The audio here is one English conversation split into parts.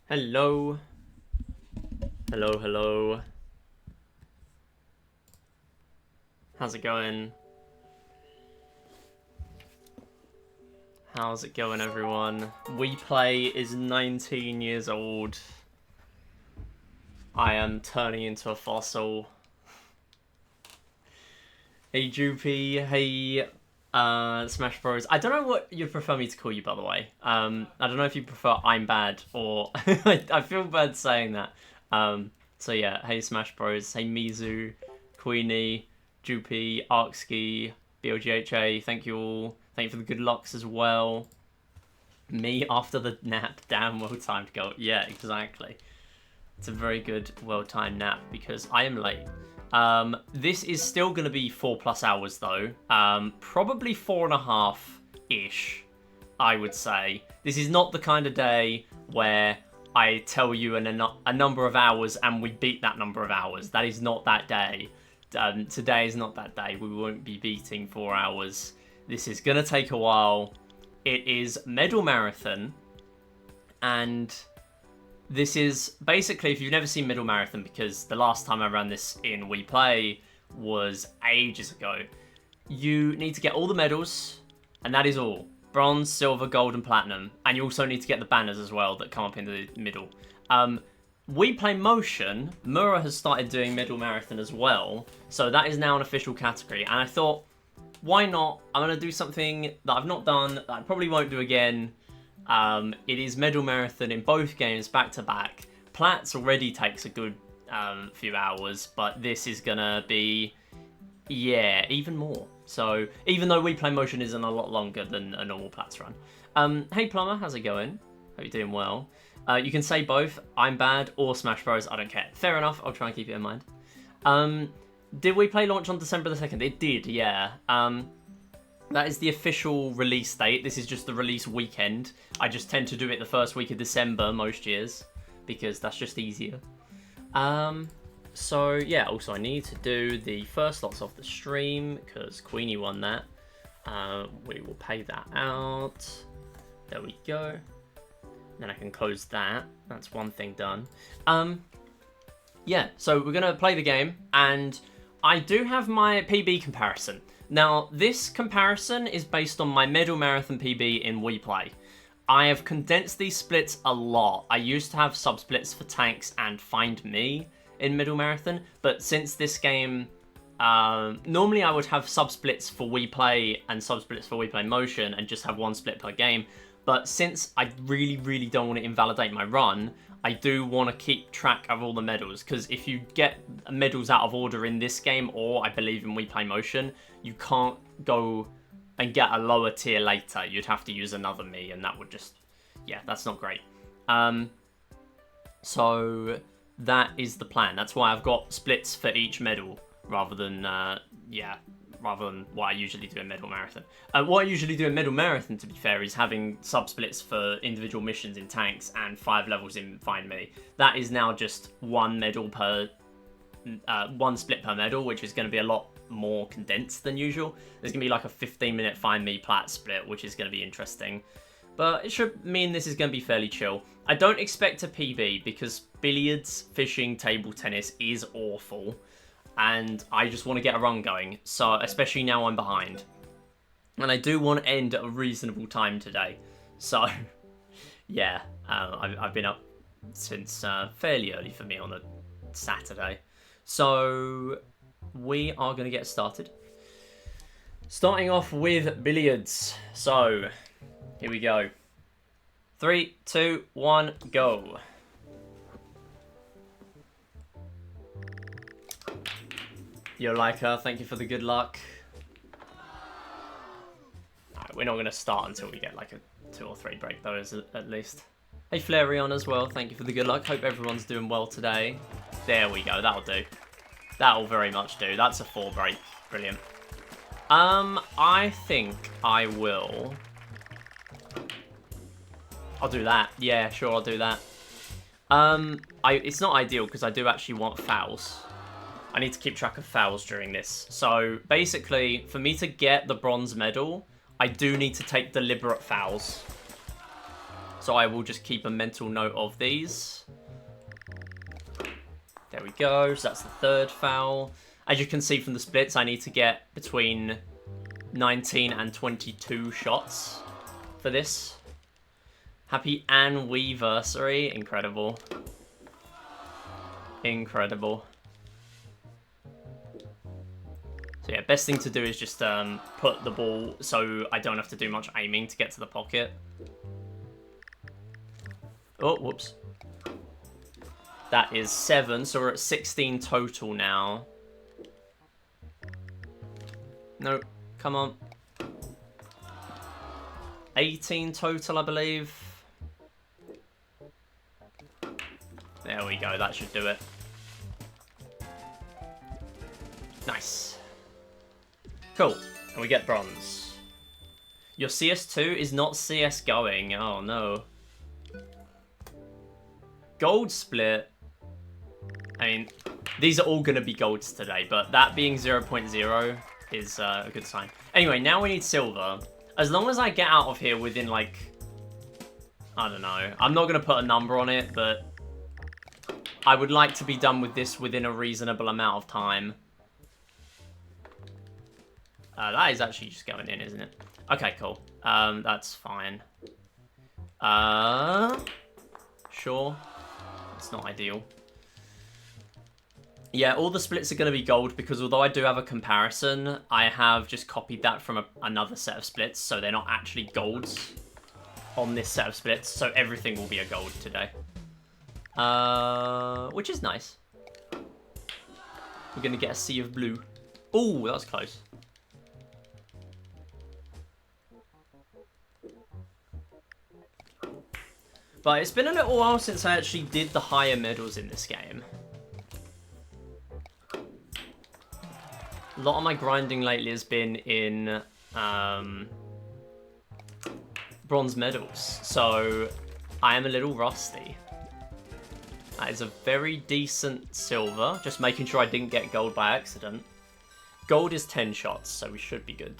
Hello. Hello, hello. How's it going? How's it going, everyone? Wii Play is 19 years old. I am turning into a fossil. Hey, Droopy. Hey, Smash Bros. I don't know what you'd prefer me to call you, by the way. I don't know if you prefer I'm bad or... I feel bad saying that. So yeah, hey, Smash Bros. Hey, Mizu, Queenie, Droopy, Arkski, BOGHA. Thank you all. Thank you for the good lucks as well. Me after the nap. Damn, well-timed goal. Yeah, exactly. It's a very good, well-timed nap because I am late. This is still going to be 4+ hours though. Probably 4.5-ish, I would say. This is not the kind of day where I tell you a number of hours and we beat that number of hours. That is not that day. Today is not that day. We won't be beating 4 hours. This is going to take a while. It is Medal Marathon, and this is basically, if you've never seen Medal Marathon, because the last time I ran this in Wii Play was ages ago, you need to get all the medals, and that is all. Bronze, silver, gold, and platinum. And you also need to get the banners as well that come up in the middle. Wii Play Motion, Mura has started doing Medal Marathon as well, so that is now an official category, and I thought, why not? I'm going to do something that I've not done, that I probably won't do again. It is Medal Marathon in both games back to back. Plat's already takes a good few hours, but this is gonna be, yeah, even more. So even though Wii Play Motion isn't a lot longer than a normal Plat's run. Hey Plumber, how's it going? Hope you're doing well. You can say both, I'm bad, or Smash Bros, I don't care. Fair enough, I'll try and keep it in mind. Did Wii Play launch on December the 2nd? It did, yeah. That is the official release date. This is just the release weekend. I just tend to do it the first week of December most years, because that's just easier. So yeah, also I need to do the first lots of the stream, because Queenie won that. We will pay that out. There we go. Then I can close that. That's one thing done. Yeah, so we're going to play the game, and I do have my PB comparison. Now, this comparison is based on my Medal Marathon PB in Wii Play. I have condensed these splits a lot. I used to have sub-splits for tanks and Find Me in Medal Marathon, but since this game, normally I would have sub-splits for Wii Play and sub-splits for Wii Play Motion and just have one split per game. But since I really, really don't want to invalidate my run, I do want to keep track of all the medals, because if you get medals out of order in this game, or I believe in Wii Play Motion, you can't go and get a lower tier later. You'd have to use another me, and that would just, yeah, that's not great. So that is the plan. That's why I've got splits for each medal, rather than, rather than what I usually do in Medal Marathon. What I usually do in Medal Marathon, to be fair, is having sub-splits for individual missions in tanks and 5 levels in Find Me. That is now just one medal per, one split per medal, which is going to be a lot more condensed than usual. There's going to be like a 15-minute Find Me Plat split, which is going to be interesting. But it should mean this is going to be fairly chill. I don't expect a PB, because billiards, fishing, table tennis is awful. And I just want to get a run going, so especially now I'm behind. And I do want to end at a reasonable time today. So, yeah, I've been up since fairly early for me on a Saturday. So, we are going to get started. Starting off with billiards. So, here we go. 3, 2, 1, go. Yo, Leica, thank you for the good luck. Alright, we're not going to start until we get like a 2 or 3 break though, at least. Hey, Flareon as well, thank you for the good luck. Hope everyone's doing well today. There we go, that'll do. That'll very much do. That's a 4 break. Brilliant. I think I will... I'll do that. Yeah, sure, I'll do that. It's not ideal because I do actually want fouls. I need to keep track of fouls during this. So basically, for me to get the bronze medal, I do need to take deliberate fouls. So I will just keep a mental note of these. There we go. So that's the third foul. As you can see from the splits, I need to get between 19 and 22 shots for this. Happy anniversary. Incredible. Incredible. So yeah, best thing to do is just put the ball so I don't have to do much aiming to get to the pocket. Oh, whoops. That is 7, so we're at 16 total now. No, come on. 18 total, I believe. There we go, that should do it. Nice. Cool, and we get bronze. Your CS2 is not CS going, oh no. Gold split. I mean, these are all going to be golds today, but that being 0.0 is a good sign. Anyway, now we need silver. As long as I get out of here within, like, I don't know. I'm not going to put a number on it, but I would like to be done with this within a reasonable amount of time. That is actually just going in, isn't it? Okay, cool. That's fine. Sure. It's not ideal. Yeah, all the splits are going to be gold because although I do have a comparison, I have just copied that from another set of splits, so they're not actually golds on this set of splits, so everything will be a gold today. Which is nice. We're going to get a sea of blue. Ooh, that was close. But it's been a little while since I actually did the higher medals in this game. A lot of my grinding lately has been in bronze medals, so I am a little rusty. That is a very decent silver, just making sure I didn't get gold by accident. Gold is 10 shots, so we should be good.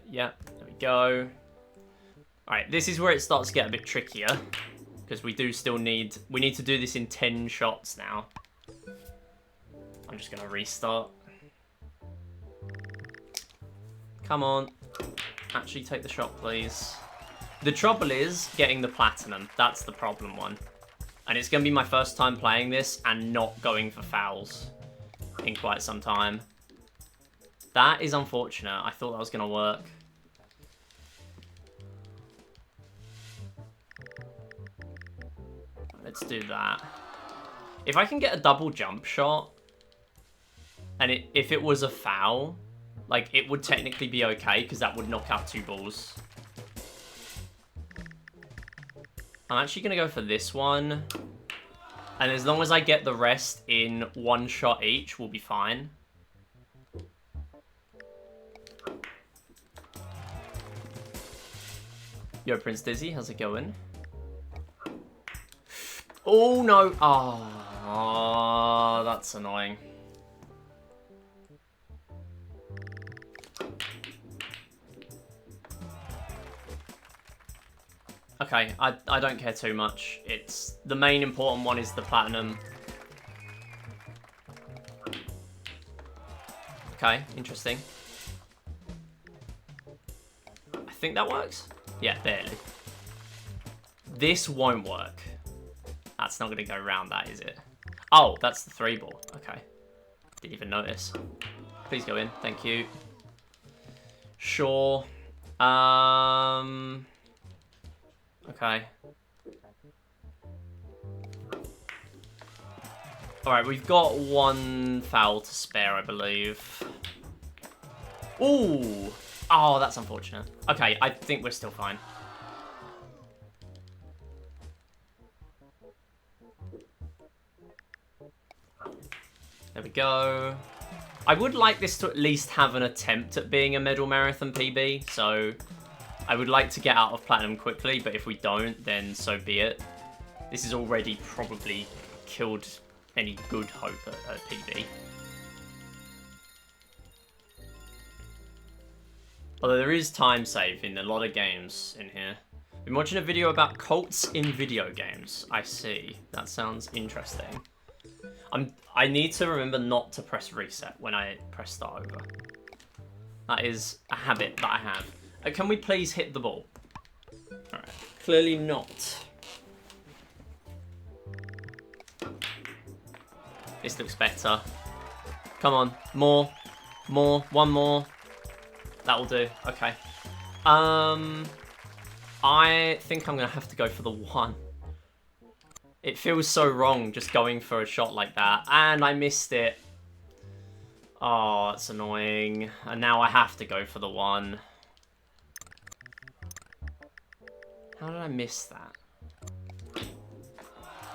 Yeah, there we go. Alright, this is where it starts to get a bit trickier, because we need to do this in 10 shots now. I'm just going to restart. Come on. Actually take the shot, please. The trouble is getting the platinum. That's the problem one. And it's going to be my first time playing this and not going for fouls in quite some time. That is unfortunate. I thought that was going to work. Let's do that. If I can get a double jump shot, and if it was a foul, like, it would technically be okay, because that would knock out 2 balls. I'm actually going to go for this one. And as long as I get the rest in 1 shot each, we'll be fine. Yo, Prince Dizzy, how's it going? Oh, no. Oh, that's annoying. Okay, I don't care too much. It's the main important one is the platinum. Okay, interesting. I think that works. Yeah, barely. This won't work. That's not going to go around that, is it? Oh, that's the 3 ball. Okay. Didn't even notice. Please go in. Thank you. Sure. Okay. Alright, we've got 1 foul to spare, I believe. Ooh! Oh, that's unfortunate. Okay, I think we're still fine. There we go. I would like this to at least have an attempt at being a medal marathon PB, so I would like to get out of platinum quickly, but if we don't, then so be it. This has already probably killed any good hope at PB. Although there is time save in a lot of games in here. Been watching a video about cults in video games. I see. That sounds interesting. I need to remember not to press reset when I press start over. That is a habit that I have. Can we please hit the ball? Alright. Clearly not. This looks better. Come on. More. More. One more. That will do. Okay. I think I'm going to have to go for the 1. It feels so wrong just going for a shot like that. And I missed it. Oh, that's annoying. And now I have to go for the 1. How did I miss that?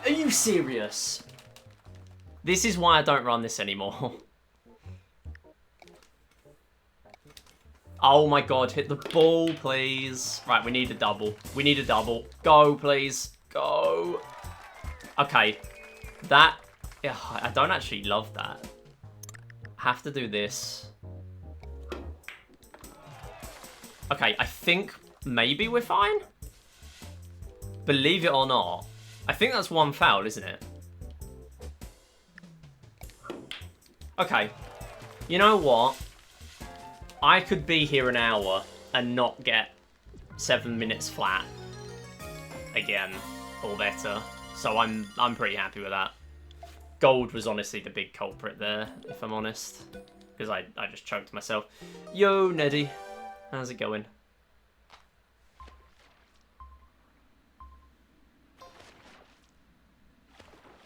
Are you serious? This is why I don't run this anymore. Oh my god, hit the ball, please. Right, we need a double. We need a double. Go, please. Go. Okay. That... Yeah, I don't actually love that. Have to do this. Okay, I think maybe we're fine. Believe it or not. I think that's 1 foul, isn't it? Okay. You know what? I could be here an hour and not get 7 minutes flat again, or better. So I'm pretty happy with that. Gold was honestly the big culprit there, if I'm honest, because I just choked myself. Yo, Neddy, how's it going?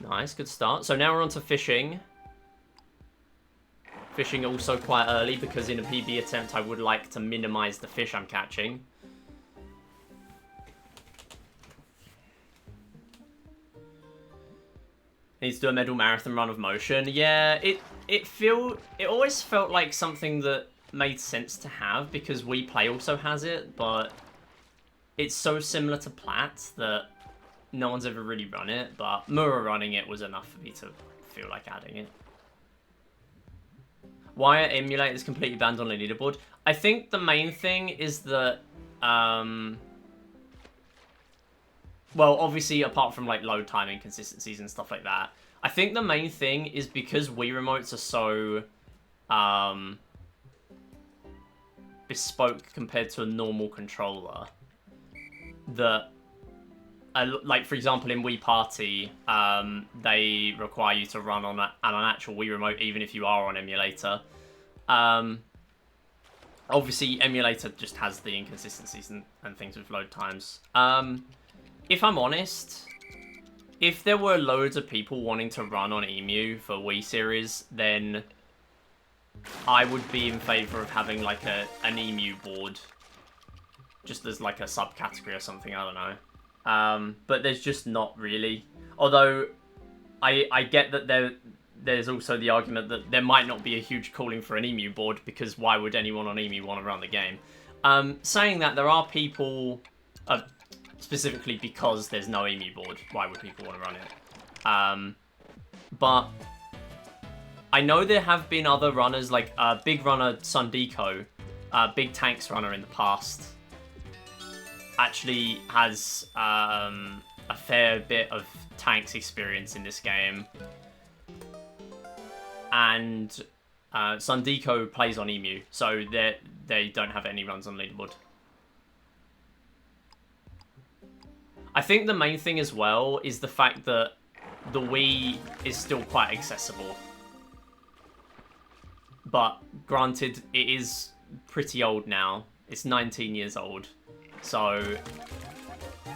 Nice, good start. So now we're on to fishing. Fishing also quite early because in a PB attempt I would like to minimize the fish I'm catching. Needs to do a medal marathon run of motion. Yeah, it always felt like something that made sense to have because Wii Play also has it, but it's so similar to Plat that no one's ever really run it, but Mura running it was enough for me to feel like adding it. Why are emulators completely banned on the leaderboard? I think the main thing is that, well, obviously, apart from, like, load time inconsistencies and stuff like that, I think the main thing is because Wii remotes are so, bespoke compared to a normal controller, that, like, for example, in Wii Party, they require you to run on an actual Wii remote, even if you are on emulator. Obviously, emulator just has the inconsistencies and things with load times. If I'm honest, if there were loads of people wanting to run on EMU for Wii Series, then I would be in favour of having, like, an EMU board. Just as, like, a subcategory or something, I don't know. But there's just not really. Although, I get that there's also the argument that there might not be a huge calling for an EMU board, because why would anyone on EMU want to run the game? Saying that, there are people, specifically because there's no EMU board, why would people want to run it? But I know there have been other runners, like big runner Sundeko, big tanks runner in the past, actually has a fair bit of tanks experience in this game. And Sundeko plays on EMU, so they don't have any runs on leaderboard. I think the main thing as well is the fact that the Wii is still quite accessible. But granted, it is pretty old now. It's 19 years old. So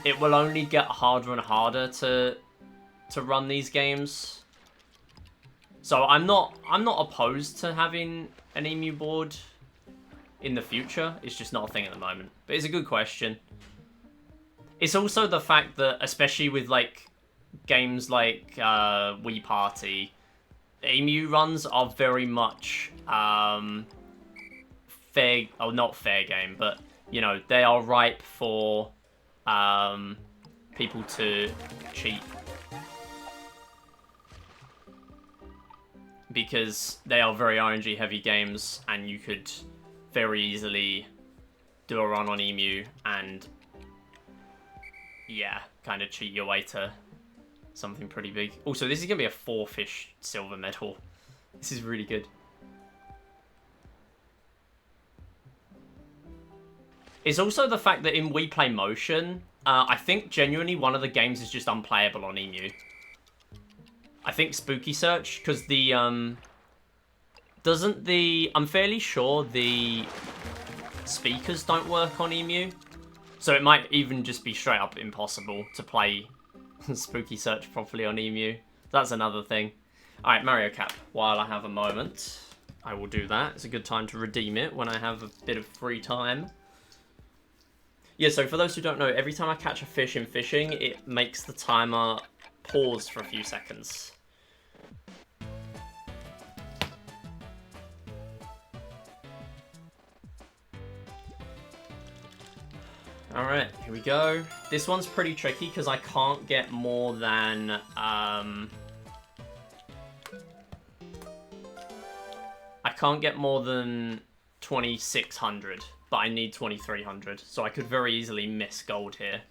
it will only get harder and harder to run these games. So I'm not opposed to having an EMU board in the future. It's just not a thing at the moment. But it's a good question. It's also the fact that, especially with like games like Wii Party, EMU runs are very much fair, oh, not fair game, but you know, they are ripe for people to cheat. Because they are very RNG heavy games, and you could very easily do a run on EMU and yeah, kind of cheat your way to something pretty big. Also, this is going to be a 4-fish silver medal. This is really good. It's also the fact that in Wii Play Motion, I think genuinely one of the games is just unplayable on Emu. I think Spooky Search, because the, I'm fairly sure the speakers don't work on Emu. So it might even just be straight up impossible to play Spooky Search properly on Emu. That's another thing. Alright, Mario Cap. While I have a moment, I will do that. It's a good time to redeem it when I have a bit of free time. Yeah, so for those who don't know, every time I catch a fish in fishing, it makes the timer pause for a few seconds. Alright, here we go. This one's pretty tricky because I can't get more than... I can't get more than 2,600, but I need 2,300, so I could very easily miss gold here.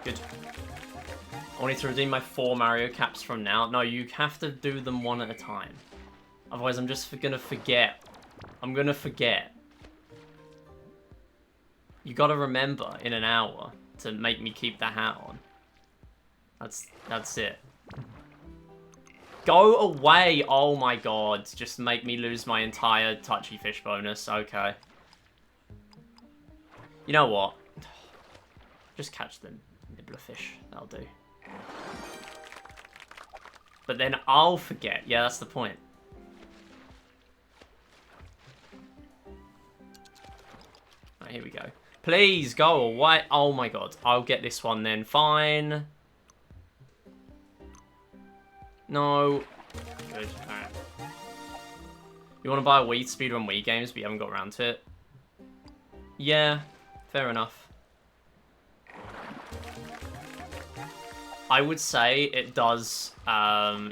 Good. I wanted to redeem my 4 Mario Caps from now. No, you have to do them one at a time. Otherwise, I'm just gonna forget. I'm gonna forget. You gotta remember in an hour to make me keep the hat on. That's it. Go away! Oh my god. Just make me lose my entire touchy fish bonus. Okay. You know what? Just catch the nibbler fish. That'll do. But then I'll forget. Yeah, that's the point. Right, here we go. Please go away. Oh my god. I'll get this one then. Fine. No. Good. Alright. You want to buy a Wii speedrun Wii games, but you haven't got around to it? Yeah. Fair enough. I would say it does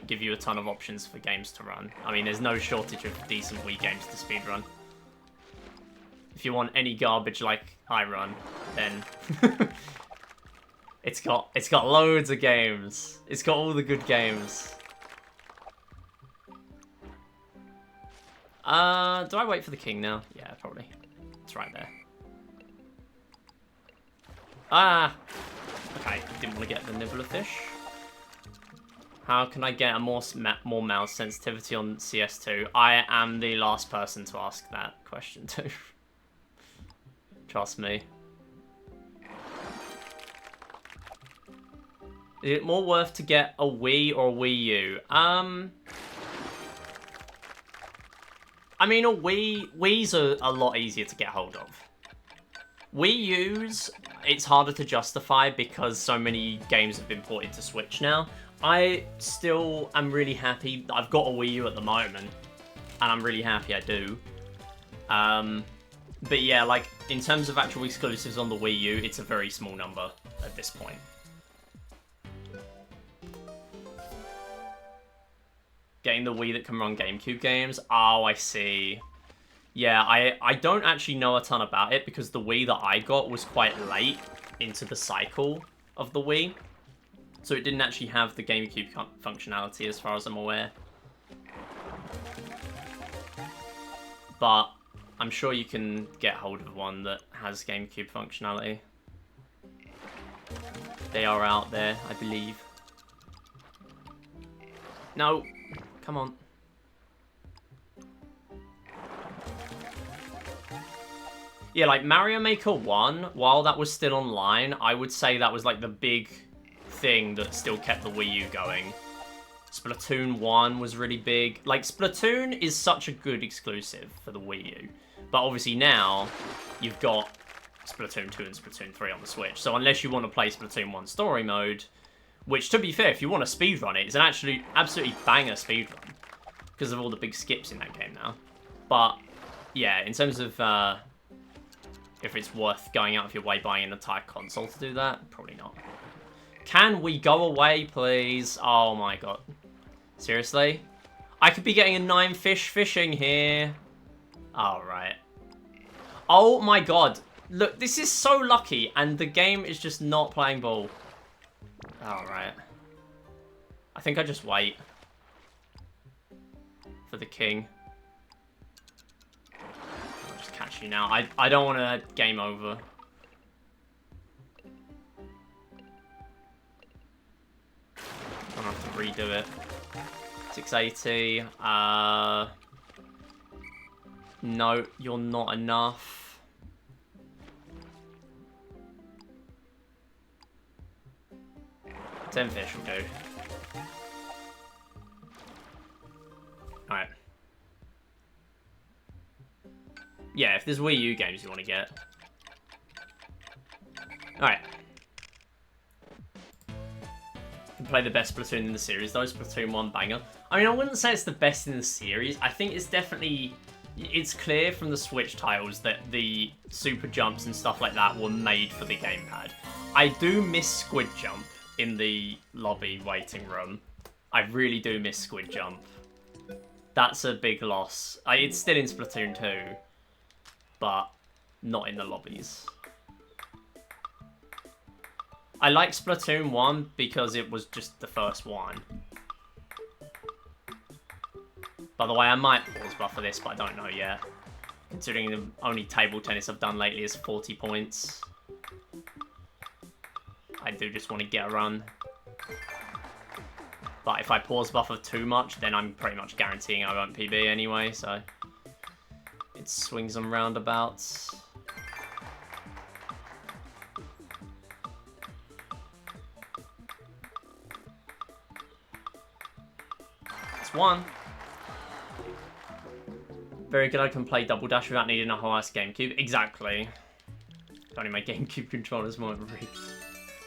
give you a ton of options for games to run. I mean, there's no shortage of decent Wii games to speedrun. If you want any garbage like I run, then it's got loads of games. It's got all the good games. Do I wait for the king now? Yeah, probably. It's right there. Ah! Okay, didn't want to get the nibbler fish. How can I get a more mouse sensitivity on CS2? I am the last person to ask that question too. Trust me. Is it more worth to get a Wii or a Wii U? I mean, Wii's are a lot easier to get hold of. Wii U's, it's harder to justify because so many games have been ported to Switch now. I still am really happy. I've got a Wii U at the moment, and I'm really happy I do. But yeah, like, in terms of actual exclusives on the Wii U, it's a very small number at this point. Getting the Wii that can run GameCube games? Oh, I see. Yeah, I don't actually know a ton about it because the Wii that I got was quite late into the cycle of the Wii. So it didn't actually have the GameCube functionality as far as I'm aware. But I'm sure you can get hold of one that has GameCube functionality. They are out there, I believe. No, come on. Yeah, like Mario Maker 1, while that was still online, I would say that was like the big thing that still kept the Wii U going. Splatoon 1 was really big. Like, Splatoon is such a good exclusive for the Wii U. But obviously now, you've got Splatoon 2 and Splatoon 3 on the Switch. So unless you want to play Splatoon 1 story mode, which, to be fair, if you want to speedrun it, it's an absolutely banger speedrun. Because of all the big skips in that game now. But, yeah, in terms of if it's worth going out of your way buying an entire console to do that, probably not. Can we go away, please? Oh my god. Seriously? I could be getting a 9-fish fishing here. Alright. Oh my god. Look, this is so lucky, and the game is just not playing ball. Alright. I think I just wait. For the king. I'll just catch you now. I don't want to game over. I'm gonna have to redo it. 680. No, you're not enough. 10 fish will do. Alright. Yeah, if there's Wii U games you want to get. Alright. You can play the best Splatoon in the series, though. Splatoon 1 banger. I mean, I wouldn't say it's the best in the series. I think it's definitely... It's clear from the Switch titles that the super jumps and stuff like that were made for the gamepad. I do miss Squid Jump in the lobby waiting room. I really do miss Squid Jump. That's a big loss. It's still in Splatoon 2, but not in the lobbies. I like Splatoon 1 because it was just the first one. By the way, I might pause buffer this, but I don't know yet. Considering the only table tennis I've done lately is 40 points. I do just want to get a run. But if I pause buffer too much, then I'm pretty much guaranteeing I won't PB anyway, so... It swings and roundabouts. It's one. Very good, I can play Double Dash without needing a whole-ass GameCube. Exactly. Only my GameCube controllers more rigged.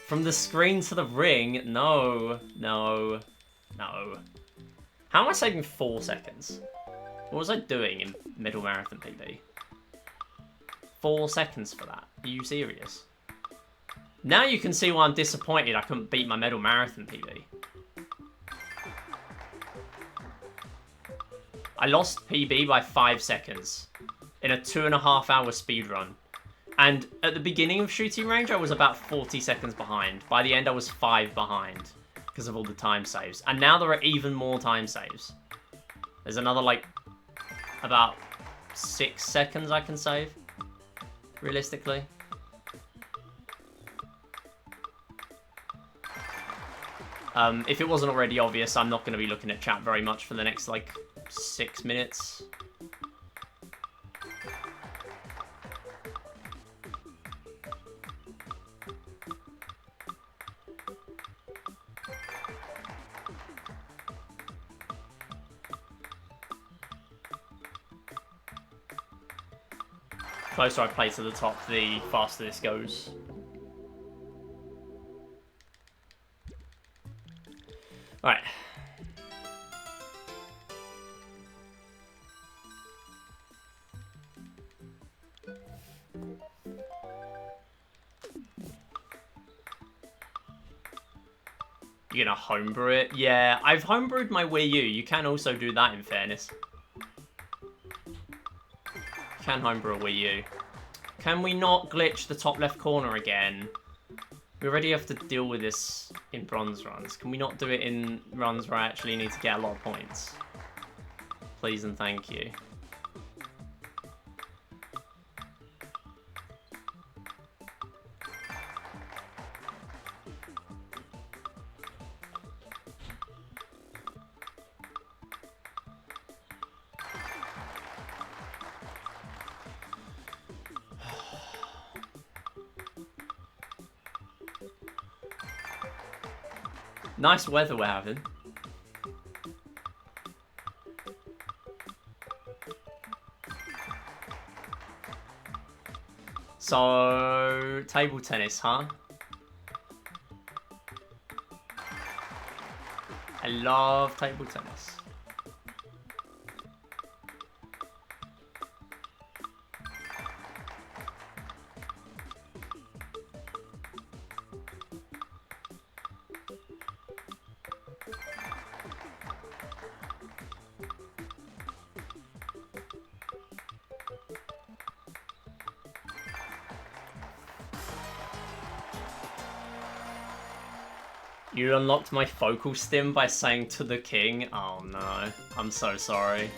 From the screen to the ring? No. No. No. How am I saving 4 seconds? What was I doing in Middle Marathon PB? 4 seconds for that? Are you serious? Now you can see why I'm disappointed I couldn't beat my Middle Marathon PB. I lost PB by 5 seconds in a 2.5 hour speedrun. And at the beginning of shooting range, I was about 40 seconds behind. By the end, I was 5 behind because of all the time saves. And now there are even more time saves. There's another, like, about 6 seconds I can save, realistically. If it wasn't already obvious, I'm not going to be looking at chat very much for the next, like, 6 minutes. The closer I play to the top, the faster this goes. Alright. You're gonna homebrew it? Yeah, I've homebrewed my Wii U. You can also do that, in fairness. You can homebrew a Wii U. Can we not glitch the top left corner again? We already have to deal with this in bronze runs. Can we not do it in runs where I actually need to get a lot of points? Please and thank you. Nice weather we're having. So, table tennis, huh? I love table tennis. You unlocked my focal stim by saying to the king. Oh no. I'm so sorry.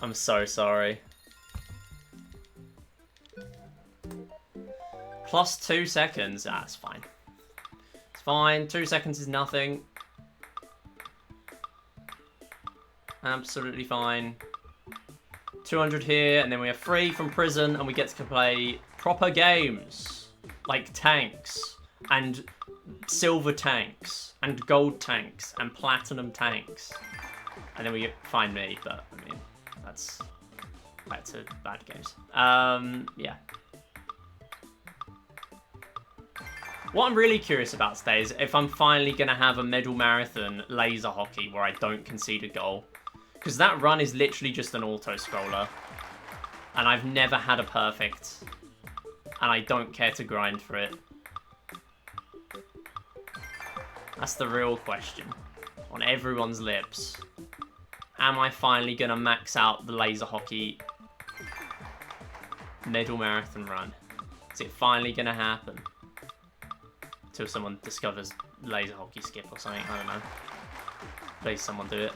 I'm so sorry. Plus 2 seconds. Ah, it's fine. It's fine. 2 seconds is nothing. Absolutely fine. 200 here, and then we are free from prison, and we get to play proper games. Like tanks, and silver tanks, and gold tanks, and platinum tanks. And then we get find me, but, I mean, that's back to bad games. Yeah. What I'm really curious about today is if I'm finally going to have a medal marathon laser hockey where I don't concede a goal. Because that run is literally just an auto-scroller. And I've never had a perfect. And I don't care to grind for it. That's the real question. On everyone's lips. Am I finally going to max out the laser hockey medal marathon run? Is it finally going to happen? Until someone discovers laser hockey skip or something, I don't know. Please, someone do it.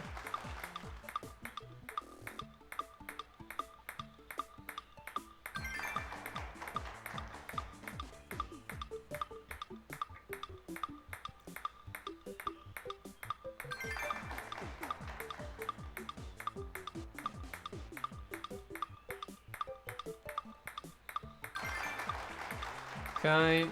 Okay.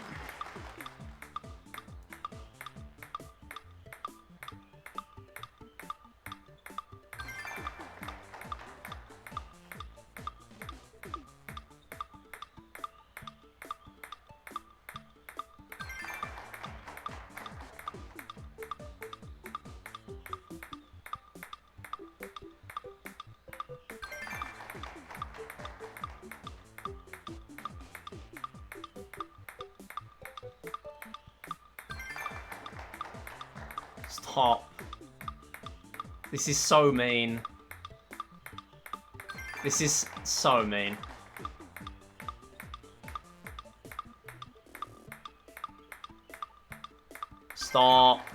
Stop. This is so mean. This is so mean. Stop.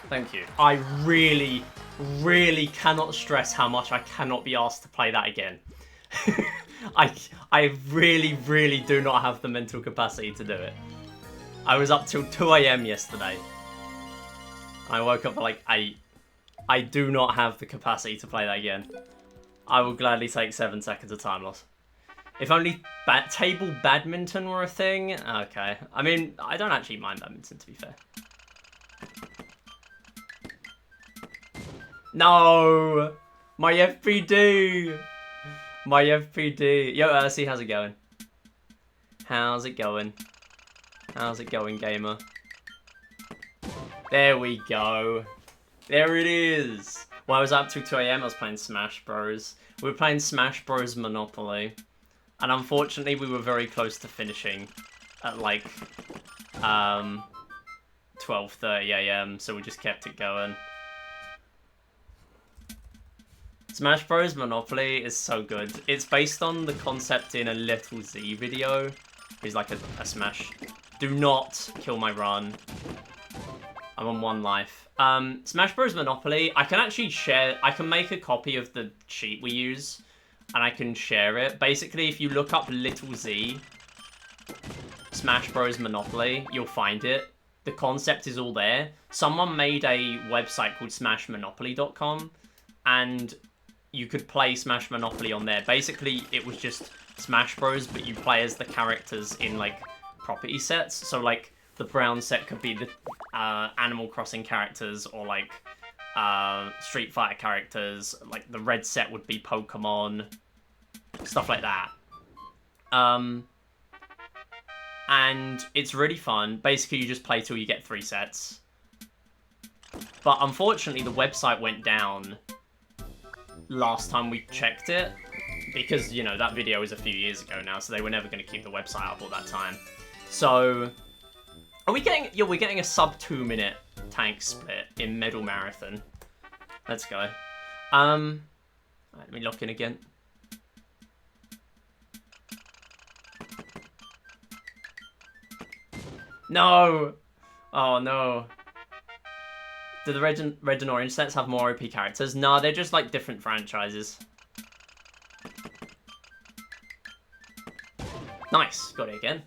Thank you. I really, really cannot stress how much I cannot be asked to play that again. I really, really do not have the mental capacity to do it. I was up till 2 AM yesterday. I woke up at like 8. I do not have the capacity to play that again. I will gladly take 7 seconds of time loss. If only table badminton were a thing. Okay. I mean, I don't actually mind badminton, to be fair. No! My FPD! My FPD. Yo, Ursi, how's it going? How's it going? How's it going, gamer? There we go. There it is. When I was up till 2 AM, I was playing Smash Bros. We were playing Smash Bros. Monopoly. And unfortunately, we were very close to finishing at like 12:30 AM, so we just kept it going. Smash Bros. Monopoly is so good. It's based on the concept in a Little Z video. He's like a Smash. Do not kill my run. I'm on 1 life. Smash Bros. Monopoly, I can actually share... I can make a copy of the cheat we use, and I can share it. Basically, if you look up Little Z, Smash Bros. Monopoly, you'll find it. The concept is all there. Someone made a website called smashmonopoly.com, and you could play Smash Monopoly on there. Basically, it was just Smash Bros, but you play as the characters in, like, property sets. So, like, the brown set could be the Animal Crossing characters, or, like, Street Fighter characters. Like, the red set would be Pokemon. Stuff like that. And it's really fun. Basically, you just play till you get 3 sets. But unfortunately, the website went down last time we checked it. Because, you know, that video was a few years ago now, so they were never going to keep the website up all that time. So, are we getting... Yeah, we're getting a sub 2 minute tank split in Medal Marathon. Let's go. Right, let me lock in again. No! Oh, no. Do the red and orange sets have more OP characters? No, they're just, like, different franchises. Nice. Got it again.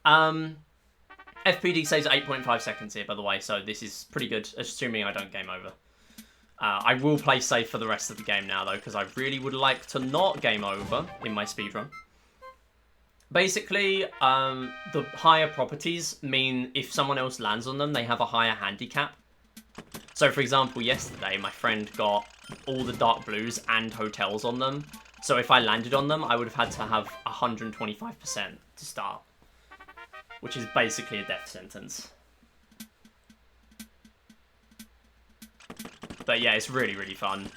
FPD saves 8.5 seconds here, by the way, so this is pretty good, assuming I don't game over. I will play safe for the rest of the game now, though, because I really would like to not game over in my speedrun. Basically, the higher properties mean if someone else lands on them, they have a higher handicap. So, for example, yesterday, my friend got all the dark blues and hotels on them. So if I landed on them, I would have had to have 125% to start. Which is basically a death sentence. But yeah, it's really, really fun.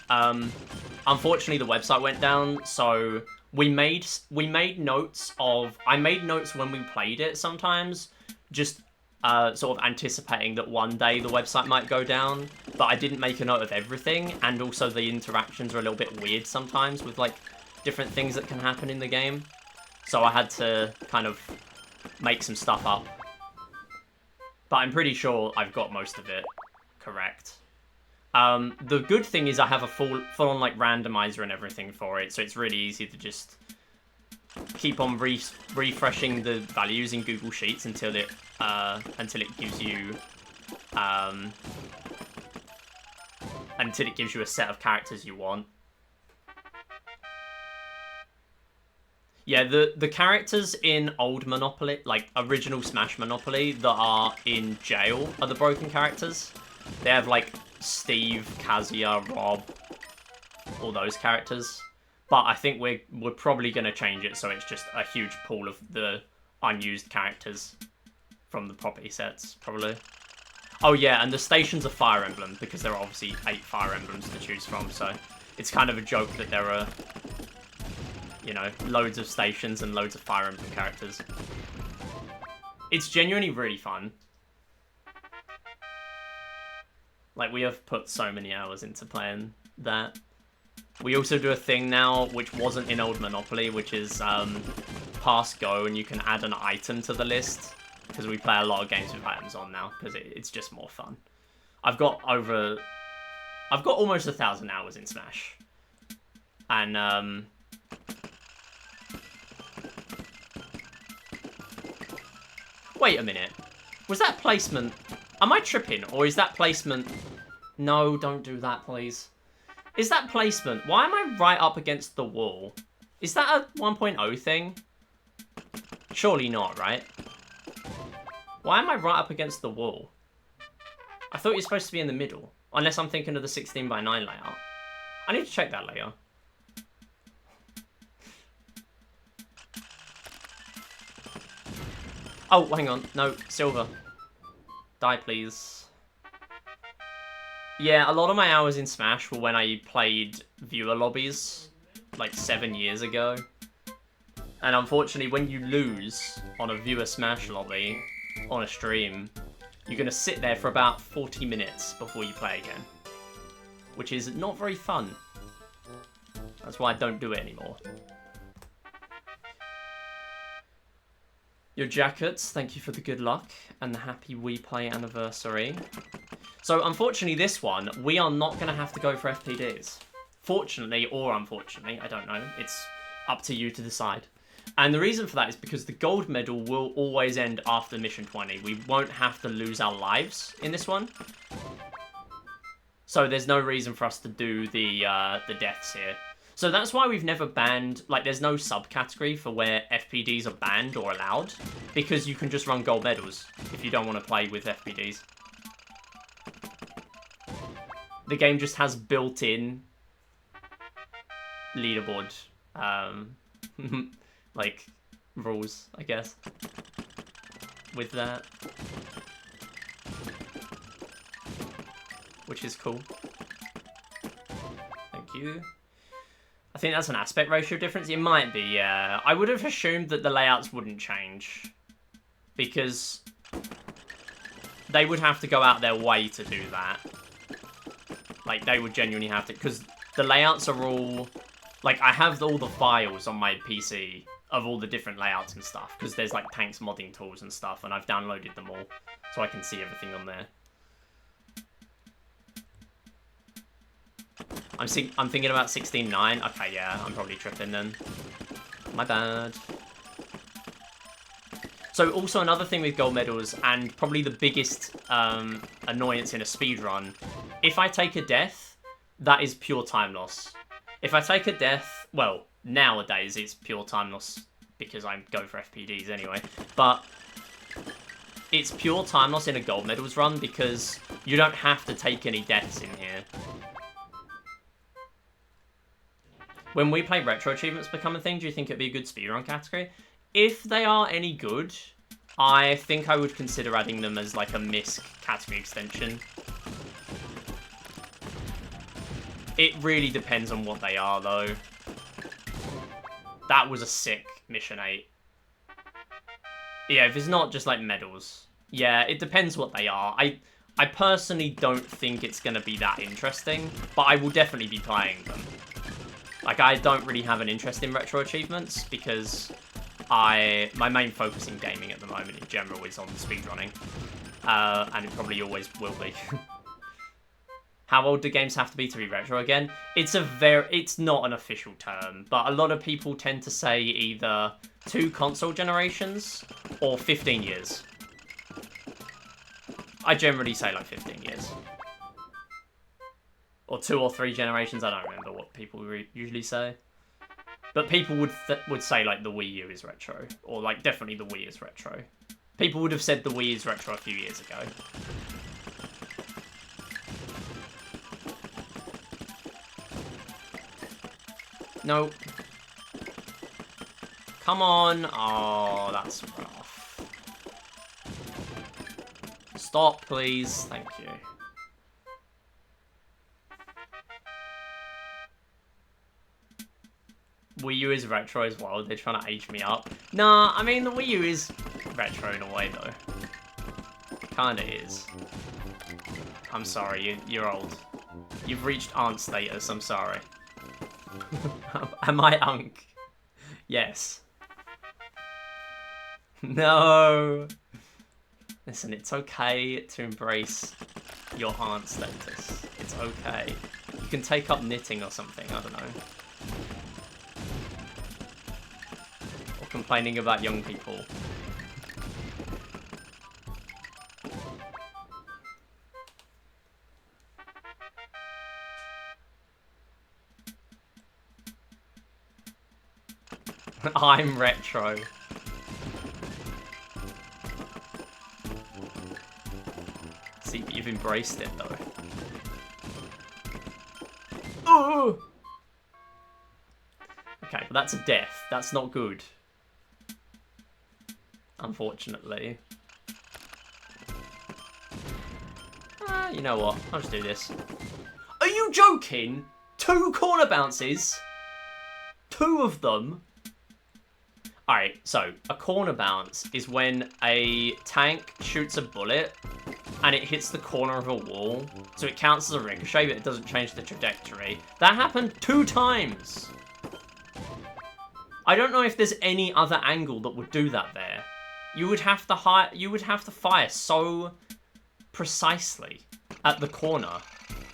Unfortunately, the website went down, so we made notes of... I made notes when we played it sometimes, just sort of anticipating that one day the website might go down, but I didn't make a note of everything, and also the interactions are a little bit weird sometimes with, like, different things that can happen in the game. So I had to kind of make some stuff up. But I'm pretty sure I've got most of it correct. The good thing is I have a full-on like randomizer and everything for it, so it's really easy to just keep on refreshing the values in Google Sheets until it gives you a set of characters you want. Yeah, the characters in old Monopoly, like original Smash Monopoly, that are in jail are the broken characters. They have like Steve, Kazuya, Rob, all those characters. But I think we're probably going to change it so it's just a huge pool of the unused characters from the property sets, probably. Oh yeah, and the stations are Fire Emblem, because there are obviously 8 Fire Emblems to choose from, so it's kind of a joke that there are, you know, loads of stations and loads of Fire Emblem characters. It's genuinely really fun. Like, we have put so many hours into playing that. We also do a thing now, which wasn't in old Monopoly, which is pass go, and you can add an item to the list. Because we play a lot of games with items on now, because it's just more fun. I've got almost 1,000 hours in Smash. And, wait a minute. Was that placement... Am I tripping, or is that placement... No, don't do that, please. Is that placement? Why am I right up against the wall? Is that a 1.0 thing? Surely not, right? Why am I right up against the wall? I thought you're supposed to be in the middle. Unless I'm thinking of the 16:9 layout. I need to check that later. Oh, hang on. No, silver. Die, please. Yeah, a lot of my hours in Smash were when I played viewer lobbies, like 7 years ago. And unfortunately, when you lose on a viewer Smash lobby on a stream, you're going to sit there for about 40 minutes before you play again. Which is not very fun. That's why I don't do it anymore. Your jackets, thank you for the good luck and the happy Wii Play anniversary. So unfortunately this one, we are not going to have to go for FPDs. Fortunately or unfortunately, I don't know. It's up to you to decide. And the reason for that is because the gold medal will always end after mission 20. We won't have to lose our lives in this one. So there's no reason for us to do the deaths here. So that's why we've never banned, like there's no subcategory for where FPDs are banned or allowed, because you can just run gold medals if you don't want to play with FPDs. The game just has built-in leaderboard, like rules, I guess, with that. Which is cool. Thank you. I think that's an aspect ratio difference. It might be, yeah. I would have assumed that the layouts wouldn't change. Because they would have to go out their way to do that. Like, they would genuinely have to... Because the layouts are all... Like, I have all the files on my PC of all the different layouts and stuff. Because there's, like, Tanks modding tools and stuff. And I've downloaded them all. So I can see everything on there. I'm thinking about 16.9. Okay, yeah, I'm probably tripping then. My bad. So also another thing with gold medals, and probably the biggest annoyance in a speedrun, if I take a death, that is pure time loss. If I take a death, well, nowadays it's pure time loss because I go for FPDs anyway, but it's pure time loss in a gold medals run because you don't have to take any deaths in here. When we play retro achievements become a thing, do you think it'd be a good speedrun category? If they are any good, I think I would consider adding them as like a MISC category extension. It really depends on what they are though. That was a sick Mission 8. Yeah, if it's not just like medals. Yeah, it depends what they are. I personally don't think it's going to be that interesting, but I will definitely be playing them. Like, I don't really have an interest in retro achievements because my main focus in gaming at the moment in general is on speedrunning. And it probably always will be. How old do games have to be retro again? It's not an official term, but a lot of people tend to say either 2 console generations or 15 years. I generally say like 15 years. Or 2 or 3 generations, I don't remember what people usually say. But people would say, like, the Wii U is retro. Or, like, definitely the Wii is retro. People would have said the Wii is retro a few years ago. No. Come on. Oh, that's rough. Stop, please. Thank you. Wii U is retro as well. They're trying to age me up. Nah, I mean, the Wii U is retro in a way, though. Kinda is. I'm sorry, you're old. You've reached aunt status, I'm sorry. Am I unk? Yes. No! Listen, it's okay to embrace your aunt status. It's okay. You can take up knitting or something, I don't know. Or complaining about young people. I'm retro. See, but you've embraced it though. Oh! Okay, but that's a death. That's not good. Unfortunately. You know what? I'll just do this. Are you joking? 2 corner bounces? 2 of them? Alright, so a corner bounce is when a tank shoots a bullet and it hits the corner of a wall, so it counts as a ricochet, but it doesn't change the trajectory. That happened 2 times. I don't know if there's any other angle that would do that there. You would have to fire so precisely at the corner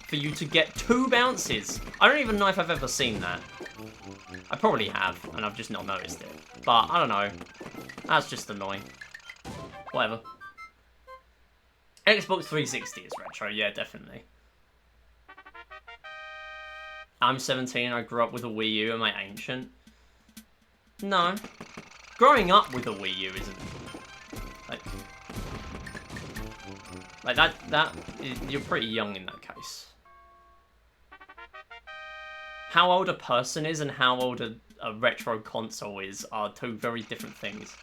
for you to get 2 bounces. I don't even know if I've ever seen that. I probably have, and I've just not noticed it. But, I don't know. That's just annoying. Whatever. Xbox 360 is retro, yeah, definitely. I'm 17, I grew up with a Wii U, am I ancient? No. Growing up with a Wii U isn't... Like you're pretty young in that case. How old a person is and how old a retro console is are two very different things.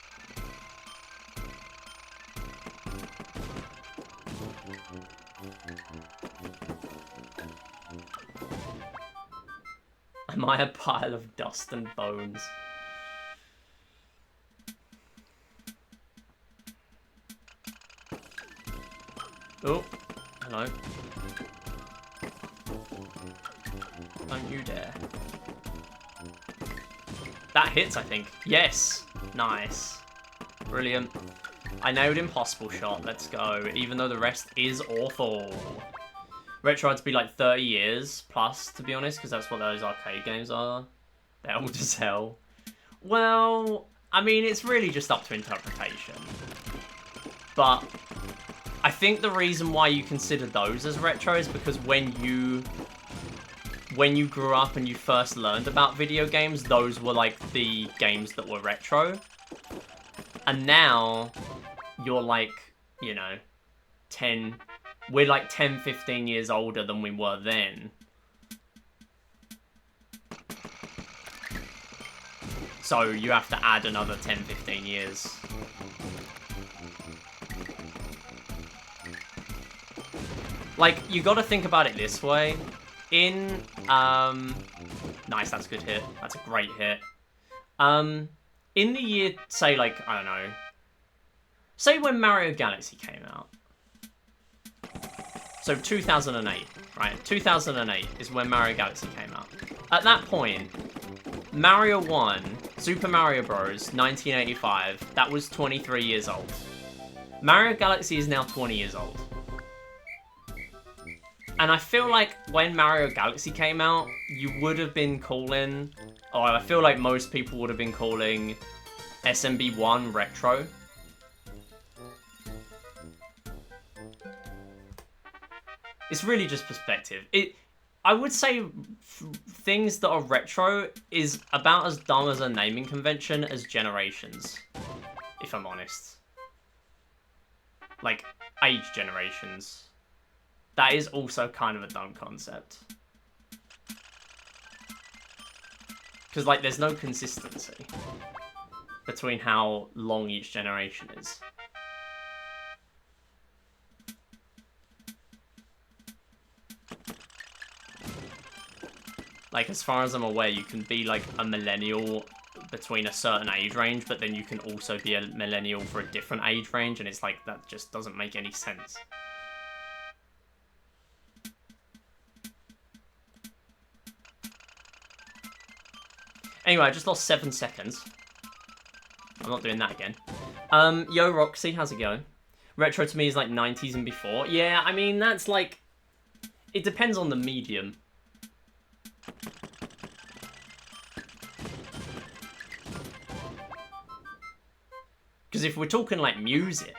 Am I a pile of dust and bones? Oh, hello. Don't you dare. That hits, I think. Yes! Nice. Brilliant. I nailed Impossible Shot. Let's go. Even though the rest is awful. Retro had to be like 30 years plus, to be honest, because that's what those arcade games are. They're old as hell. Well, I mean, it's really just up to interpretation. But I think the reason why you consider those as retro is because when you grew up and you first learned about video games, those were like the games that were retro. And now you're like, you know, 10... We're like 10, 15 years older than we were then. So you have to add another 10, 15 years. Like, you gotta think about it this way. In, nice, that's a good hit. That's a great hit. In the year, say, like, I don't know. Say when Mario Galaxy came out. So 2008, right? 2008 is when Mario Galaxy came out. At that point, Mario 1, Super Mario Bros. 1985, that was 23 years old. Mario Galaxy is now 20 years old. And I feel like when Mario Galaxy came out, you would have been calling, or I feel like most people would have been calling SMB1 retro. It's really just perspective. I would say things that are retro is about as dumb as a naming convention as generations, if I'm honest. Like, age generations. That is also kind of a dumb concept. Because, like, there's no consistency between how long each generation is. Like, as far as I'm aware, you can be, like, a millennial between a certain age range, but then you can also be a millennial for a different age range, and it's like, that just doesn't make any sense. Anyway, I just lost 7 seconds. I'm not doing that again. Yo, Roxy, how's it going? Retro to me is like 90s and before. Yeah, I mean, that's like... It depends on the medium. Because if we're talking like music,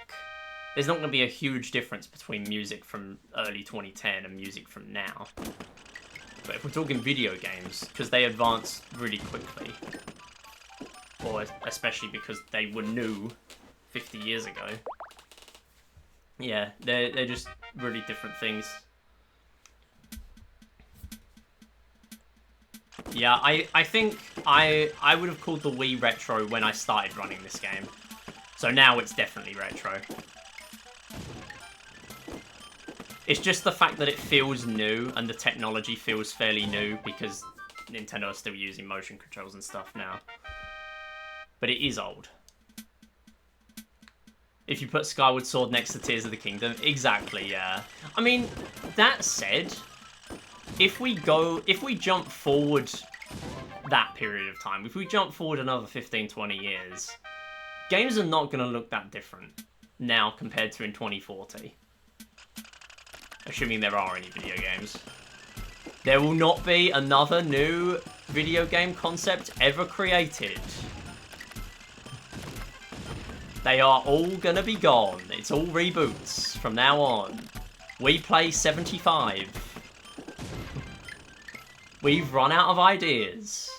there's not going to be a huge difference between music from early 2010 and music from now. But if we're talking video games, because they advance really quickly, or especially because they were new 50 years ago, yeah, they're just really different things. Yeah, I think I would have called the Wii retro when I started running this game. So now it's definitely retro. It's just the fact that it feels new and the technology feels fairly new because Nintendo are still using motion controls and stuff now. But it is old. If you put Skyward Sword next to Tears of the Kingdom, exactly, yeah. I mean, that said, if we jump forward that period of time, if we jump forward another 15, 20 years, games are not going to look that different now compared to in 2040. Assuming there are any video games. There will not be another new video game concept ever created. They are all gonna be gone. It's all reboots from now on. We play 75. We've run out of ideas.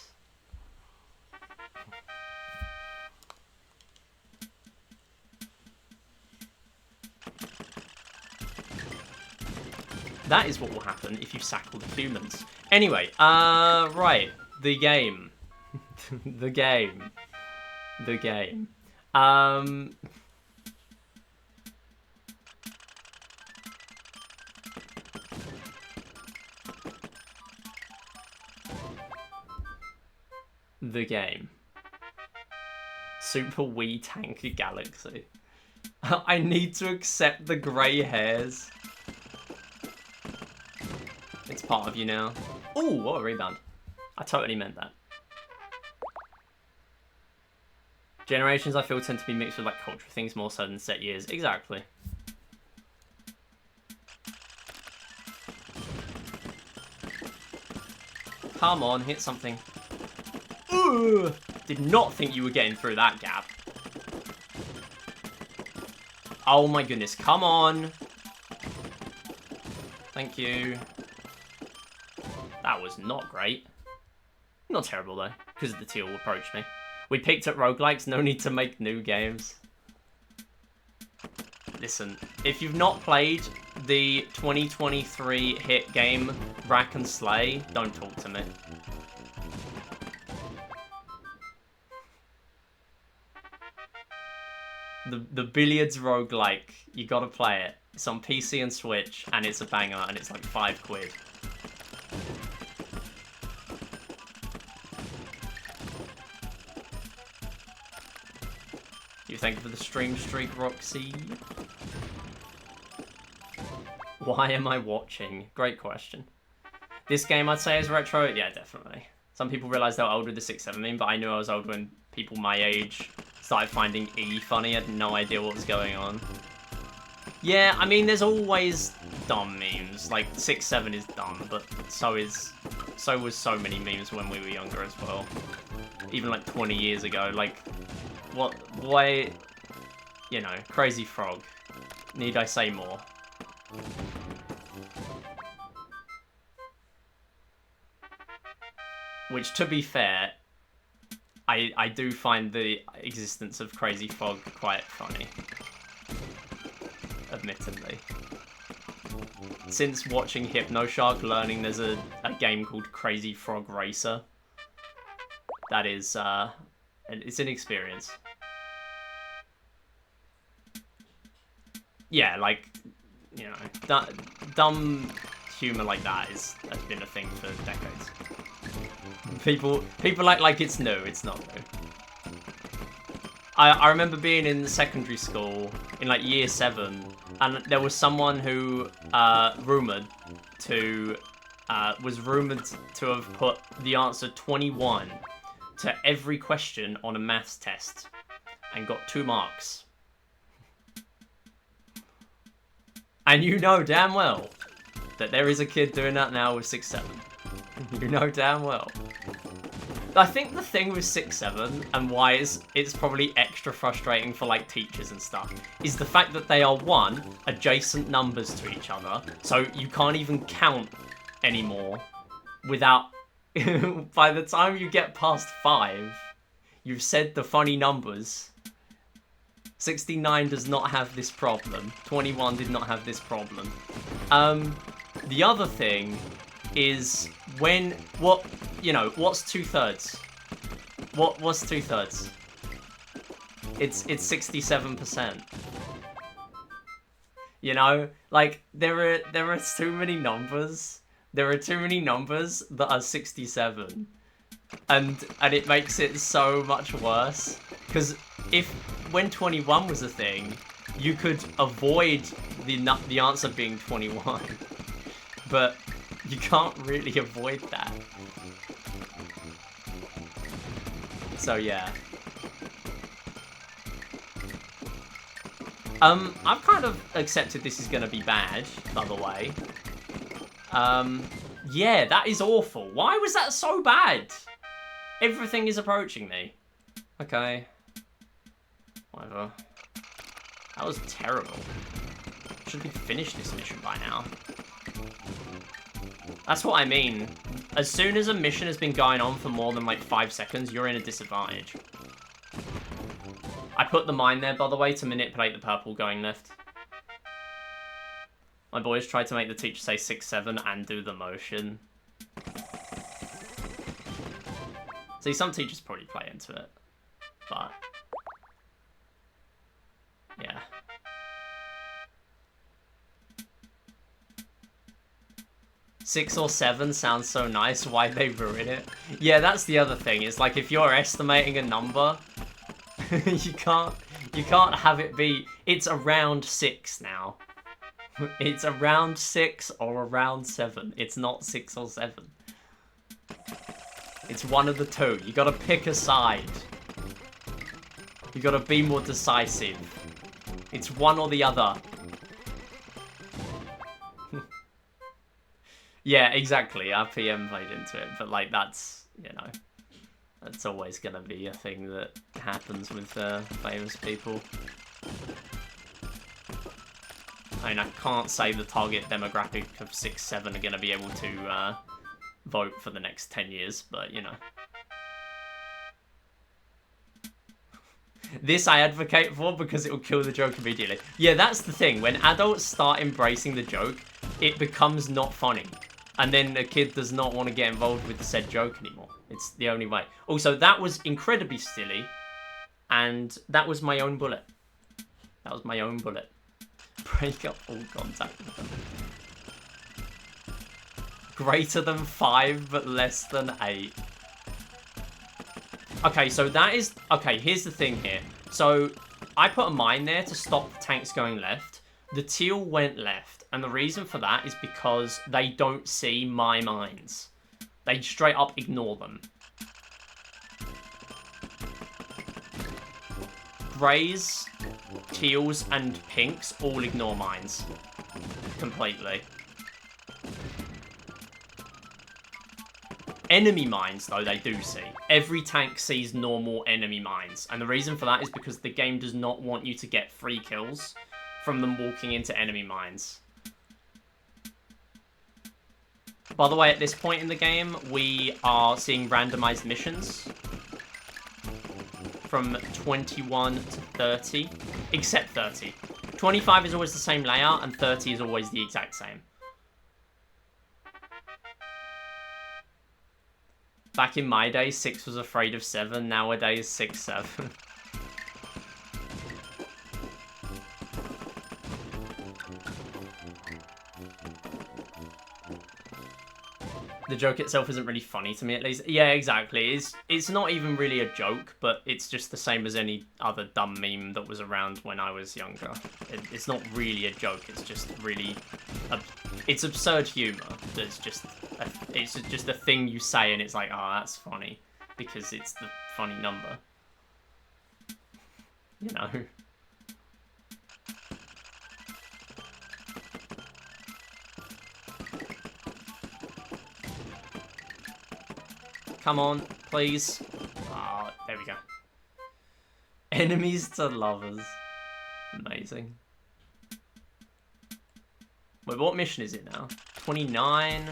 That is what will happen if you sack all the humans. Anyway, right, the game. The game. The game. The game. Super Wii Tank Galaxy. I need to accept the grey hairs. It's part of you now. Oh, what a rebound. I totally meant that. Generations, I feel, tend to be mixed with like cultural things more so than set years. Exactly. Come on, hit something. Ooh! Did not think you were getting through that gap. Oh my goodness, come on. Thank you. That was not great. Not terrible though, because the teal approached me. We picked up roguelikes, no need to make new games. Listen, if you've not played the 2023 hit game Rack and Slay, don't talk to me. The Billiards roguelike, you gotta play it. It's on PC and Switch, and it's a banger, and it's like £5. Thank you for the stream streak, Roxy. Why am I watching? Great question. This game I'd say is retro? Yeah, definitely. Some people realise they're old with the 6-7 meme, but I knew I was old when people my age started finding E funny. I had no idea what was going on. Yeah, I mean, there's always dumb memes. Like, 6-7 is dumb, but so was so many memes when we were younger as well. Even like 20 years ago, like... What? Why? You know, Crazy Frog. Need I say more? Which, to be fair, I do find the existence of Crazy Frog quite funny. Admittedly. Since watching Hypnoshark, learning there's a game called Crazy Frog Racer. That is, it's an experience. Yeah, like, you know, dumb humor like that has been a thing for decades. People act like it's new. It's not new. I remember being in secondary school in like year 7, and there was someone who was rumored to have put the answer 21 to every question on a maths test and got 2 marks. And you know damn well that there is a kid doing that now with 6-7. You know damn well. I think the thing with 6-7 and why it's probably extra frustrating for like teachers and stuff is the fact that they are, one, adjacent numbers to each other, so you can't even count anymore without... By the time you get past 5, you've said the funny numbers. 69 does not have this problem. 21 did not have this problem. The other thing is what's 2/3? What's 2/3? It's 67%. You know, like there are too many numbers. There are too many numbers that are 67, and it makes it so much worse. Because when 21 was a thing, you could avoid the answer being 21, but you can't really avoid that. So yeah. I've kind of accepted this is gonna be bad, by the way. Yeah, that is awful. Why was that so bad? Everything is approaching me. Okay. Whatever. That was terrible. Should we finish this mission by now? That's what I mean. As soon as a mission has been going on for more than like 5 seconds, you're in a disadvantage. I put the mine there, by the way, to manipulate the purple going left. My boys tried to make the teacher say 6-7 and do the motion. See, some teachers probably play into it, but yeah. Six or seven sounds so nice. Why'd they ruin it? Yeah, that's the other thing. It's like if you're estimating a number, you can't have it be. It's around 6 now. It's around 6 or around 7. It's not 6 or 7. It's one of the two. You gotta pick a side. You gotta be more decisive. It's one or the other. Yeah, exactly. Our PM played into it, but like that's, you know, that's always gonna be a thing that happens with famous people. I mean, I can't say the target demographic of 6-7 are going to be able to vote for the next 10 years, but, you know. This I advocate for because it will kill the joke immediately. Yeah, that's the thing. When adults start embracing the joke, it becomes not funny. And then a kid does not want to get involved with the said joke anymore. It's the only way. Also, that was incredibly silly, and that was my own bullet. That was my own bullet. Break up all contact with them. Greater than 5, but less than 8. Okay, so that is... Okay, here's the thing here. So, I put a mine there to stop the tanks going left. The teal went left. And the reason for that is because they don't see my mines. They straight up ignore them. Greys, teals, and pinks all ignore mines. Completely. Enemy mines, though, they do see. Every tank sees normal enemy mines. And the reason for that is because the game does not want you to get free kills from them walking into enemy mines. By the way, at this point in the game, we are seeing randomized missions from 21 to 30, except 30. 25 is always the same layout, and 30 is always the exact same. Back in my day, 6 was afraid of 7. Nowadays, 6, 7. The joke itself isn't really funny to me, at least. Yeah, exactly. It's not even really a joke, but it's just the same as any other dumb meme that was around when I was younger. It's not really a joke. It's just really... It's absurd humor. It's just a thing you say, and it's like, oh, that's funny. Because it's the funny number. You know? Come on, please. Oh, there we go. Enemies to lovers. Amazing. Wait, what mission is it now? 29.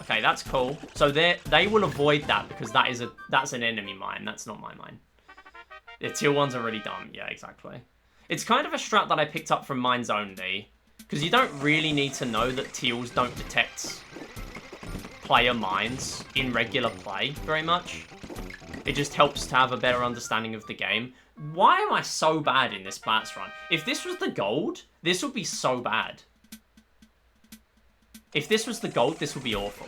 Okay, that's cool. So they will avoid that because that's an enemy mine. That's not my mine. The teal ones are really dumb. Yeah, exactly. It's kind of a strat that I picked up from Mines Only. Because you don't really need to know that teals don't detect player mines in regular play very much. It just helps to have a better understanding of the game. Why am I so bad in this Plats run? If this was the gold, this would be so bad. If this was the gold, this would be awful.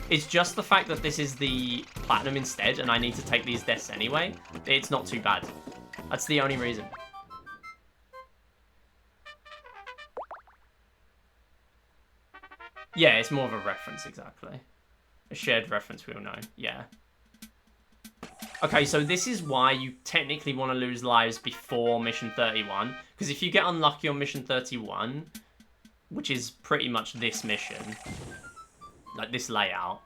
It's just the fact that this is the platinum instead, and I need to take these deaths anyway. It's not too bad. That's the only reason. Yeah, it's more of a reference, exactly. A shared reference, we all know. Yeah. Okay, so this is why you technically want to lose lives before Mission 31. Because if you get unlucky on Mission 31, which is pretty much this mission, like this layout,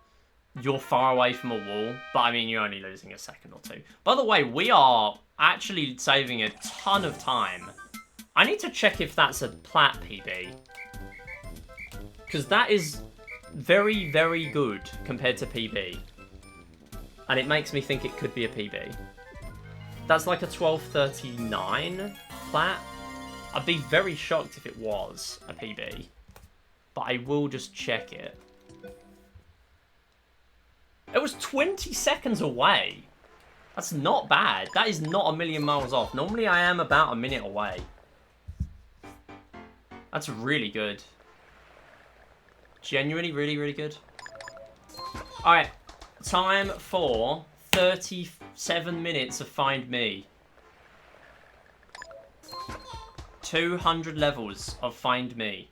you're far away from a wall, but I mean, you're only losing a second or two. By the way, we are actually saving a ton of time. I need to check if that's a plat PB. Because that is very, very good compared to PB. And it makes me think it could be a PB. That's like a 1239 plat. I'd be very shocked if it was a PB. but I will just check it. It was 20 seconds away. That's not bad. That is not a million miles off. Normally I am about a minute away. That's really good. Genuinely really, really good. Alright. Time for 37 minutes of Find Me. 200 levels of Find Me.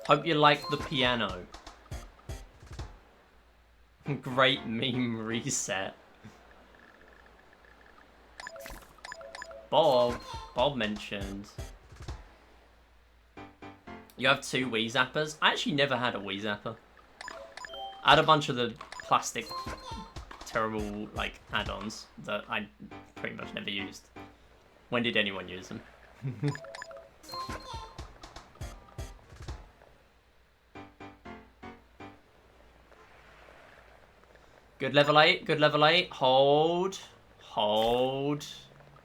Hope you like the piano. Great meme reset. Bob mentioned. You have 2 Wii Zappers? I actually never had a Wii Zapper. I had a bunch of the plastic, terrible, like, add-ons that I pretty much never used. When did anyone use them? Good level 8, good level 8. Hold.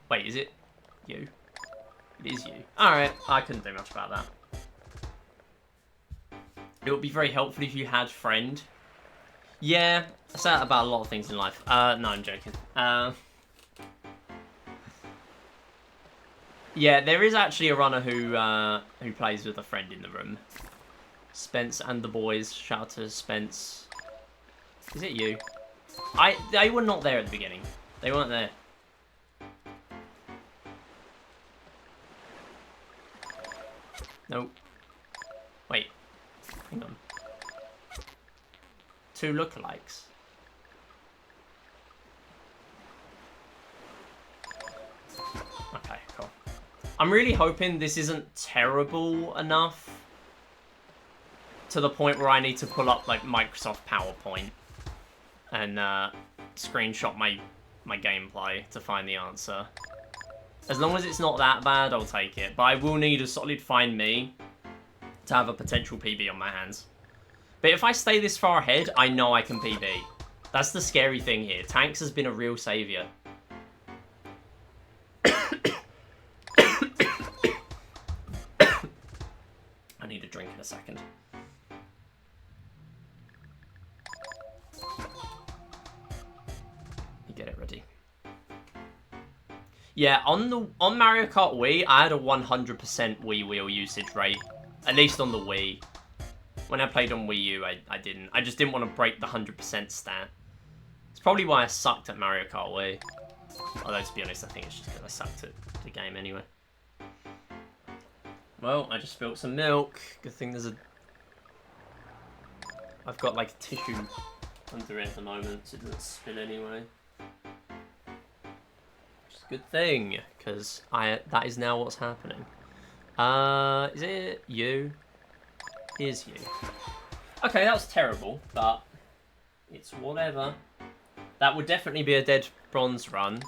Wait, is it you? It is you. Alright, I couldn't do much about that. It would be very helpful if you had friend. Yeah, I say that about a lot of things in life. No, I'm joking. Yeah, there is actually a runner who plays with a friend in the room. Spence and the boys. Shout out to Spence. Is it you? They were not there at the beginning. They weren't there. Nope. Wait. Hang on. 2 lookalikes. Okay, cool. I'm really hoping this isn't terrible enough to the point where I need to pull up like Microsoft PowerPoint and screenshot my gameplay to find the answer. As long as it's not that bad, I'll take it. But I will need a solid Find Me to have a potential PB on my hands. But if I stay this far ahead, I know I can PB. That's the scary thing here. Tanks has been a real saviour. I need a drink in a second. You get it ready. Yeah, on Mario Kart Wii, I had a 100% Wii wheel usage rate. At least on the Wii. When I played on Wii U, I didn't. I just didn't want to break the 100% stat. It's probably why I sucked at Mario Kart Wii. Although, to be honest, I think it's just because I sucked at the game anyway. Well, I just spilled some milk. Good thing there's a... I've got, like, tissue under it at the moment, so it doesn't spill anyway. Which is a good thing, because that is now what's happening. Is it you? It is you. Okay, that was terrible, but it's whatever. That would definitely be a dead bronze run.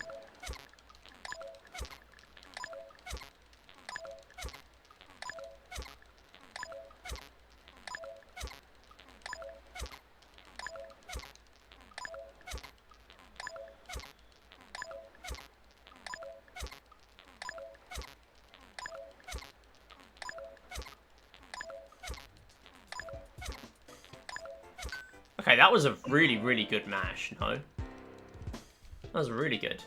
Okay, that was a really, really good mash, no? That was really good.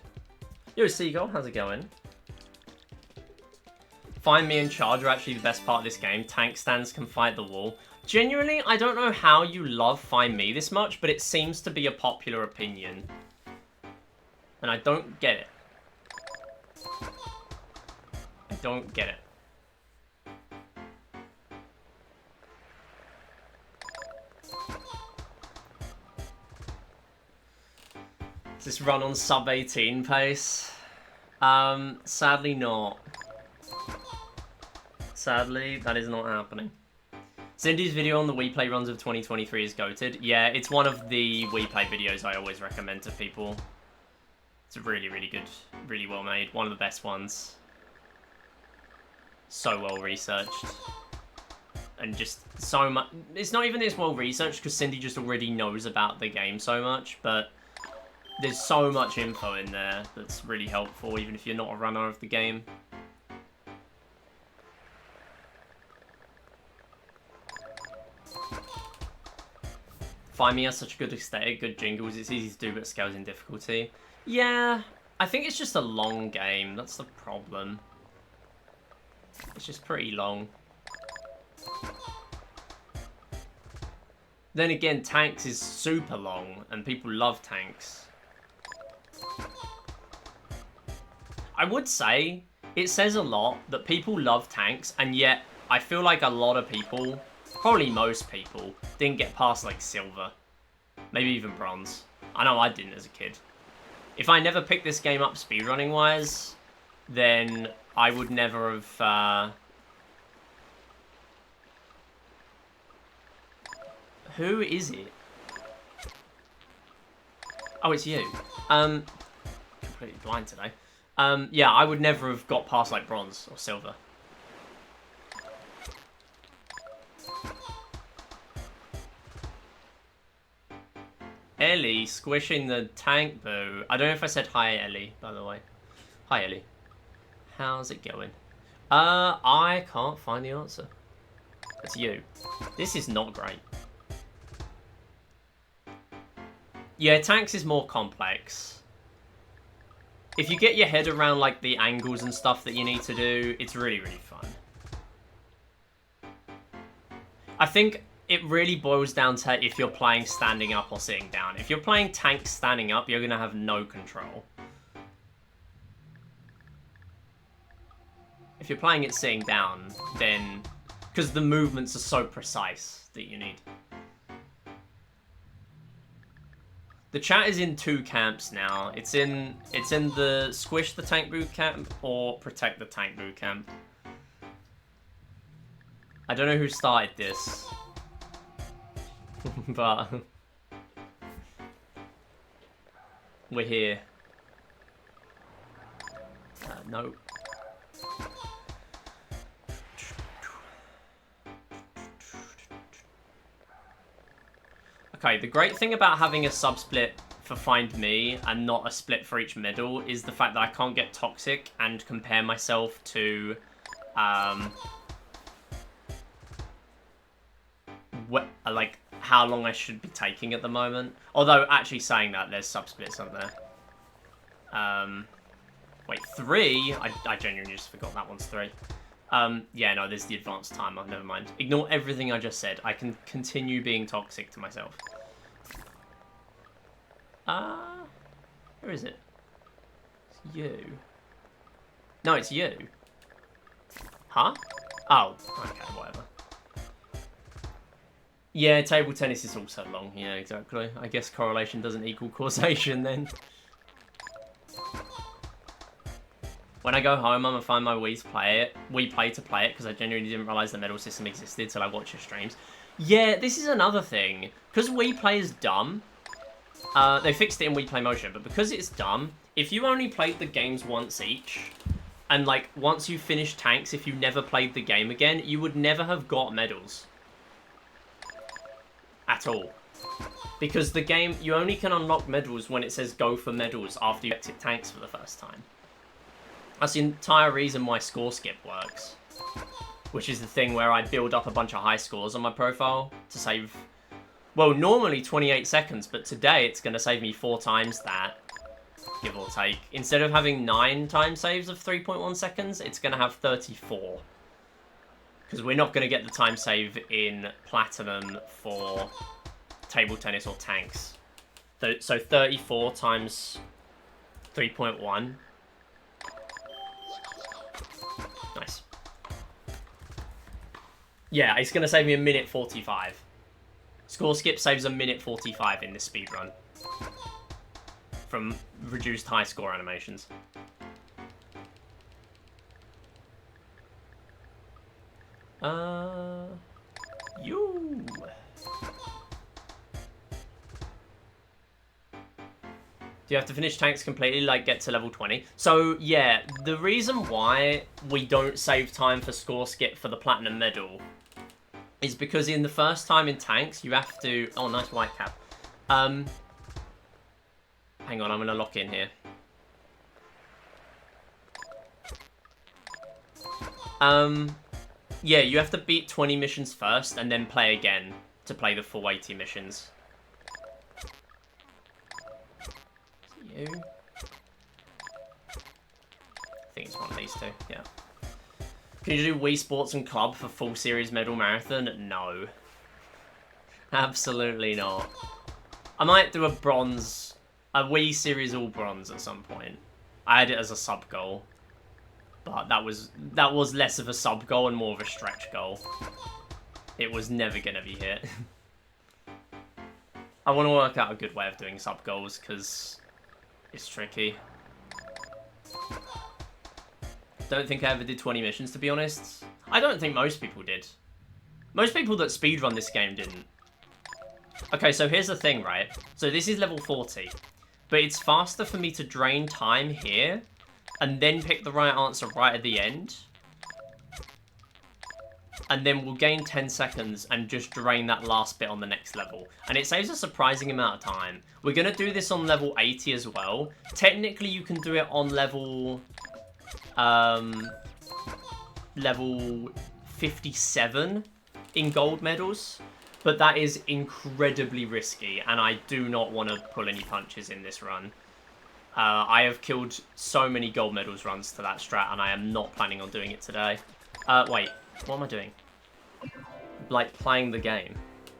Yo, Seagull, how's it going? Find Me and Charge are actually the best part of this game. Tank stands can fight the wall. Genuinely, I don't know how you love Find Me this much, but it seems to be a popular opinion. And I don't get it. I don't get it. Does this run on sub 18 pace? Sadly not. Sadly, that is not happening. Cindy's video on the Wii Play runs of 2023 is goated. Yeah, it's one of the Wii Play videos I always recommend to people. It's really, really good. Really well made. One of the best ones. So well researched. And just so much... It's not even this well researched because Cindy just already knows about the game so much, but... There's so much info in there that's really helpful, even if you're not a runner of the game. Find Me has such a good aesthetic, good jingles. It's easy to do, but scales in difficulty. Yeah, I think it's just a long game. That's the problem. It's just pretty long. Then again, Tanks is super long, and people love Tanks. I would say it says a lot that people love Tanks, and yet I feel like a lot of people, probably most people, didn't get past like Silver. Maybe even Bronze. I know I didn't as a kid. If I never picked this game up speedrunning wise, then I would never have... Who is it? Oh, it's you. Completely blind today. Yeah, I would never have got past like Bronze or Silver. Ellie squishing the tank boo. I don't know if I said hi, Ellie, by the way. Hi, Ellie. How's it going? I can't find the answer. It's you. This is not great. Yeah, Tanks is more complex. If you get your head around like the angles and stuff that you need to do, it's really, really fun. I think it really boils down to if you're playing standing up or sitting down. If you're playing Tanks standing up, you're going to have no control. If you're playing it sitting down, then... Because the movements are so precise that you need. The chat is in two camps now. It's in the squish the tank boo camp or protect the tank boo camp. I don't know who started this. But we're here. No. Okay, the great thing about having a sub-split for Find Me and not a split for each middle is the fact that I can't get toxic and compare myself to like how long I should be taking at the moment. Although actually saying that, there's sub-splits up there. Wait, 3? I genuinely just forgot that one's 3. Yeah, no, there's the advanced timer. Never mind. Ignore everything I just said. I can continue being toxic to myself. Where is it? It's you. No, it's you. Huh? Oh, okay, whatever. Yeah, table tennis is also long. Yeah, exactly. I guess correlation doesn't equal causation then. When I go home, I'm gonna find my Wii Play to play it, because I genuinely didn't realize the medal system existed till I watched your streams. Yeah, this is another thing. Because Wii Play is dumb, they fixed it in Wii Play Motion, but because it's dumb, if you only played the games once each, and like, once you finish Tanks, if you never played the game again, you would never have got medals. At all. Because the game, you only can unlock medals when it says go for medals after you exit Tanks for the first time. That's the entire reason why score skip works. Which is the thing where I build up a bunch of high scores on my profile to save, well, normally 28 seconds, but today it's going to save me 4 times that, give or take. Instead of having 9 time saves of 3.1 seconds, it's going to have 34. Because we're not going to get the time save in Platinum for table tennis or Tanks. So 34 times 3.1. Nice. Yeah, it's going to save me 1:45. Score skip saves 1:45 in this speedrun. From reduced high score animations. You. Do you have to finish Tanks completely, like get to level 20? So, yeah, the reason why we don't save time for score skip for the Platinum Medal is because in the first time in Tanks, you have to... Oh, nice white cap. Hang on, I'm going to lock in here. Yeah, you have to beat 20 missions first and then play again to play the full 80 missions. you? I think it's one of these two, yeah. Can you do Wii Sports and Club for full series medal marathon? No. Absolutely not. I might do a Wii series all bronze at some point. I had it as a sub goal. But that was less of a sub goal and more of a stretch goal. It was never going to be hit. I want to work out a good way of doing sub goals because it's tricky. Don't think I ever did 20 missions, to be honest. I don't think most people did. Most people that speedrun this game didn't. Okay, so here's the thing, right? So this is level 40. But it's faster for me to drain time here and then pick the right answer right at the end. And then we'll gain 10 seconds and just drain that last bit on the next level. And it saves a surprising amount of time. We're going to do this on level 80 as well. Technically, you can do it on level 57 in gold medals. But that is incredibly risky, and I do not want to pull any punches in this run. I have killed so many gold medals runs to that strat, and I am not planning on doing it today. Wait, what am I doing? Like, playing the game.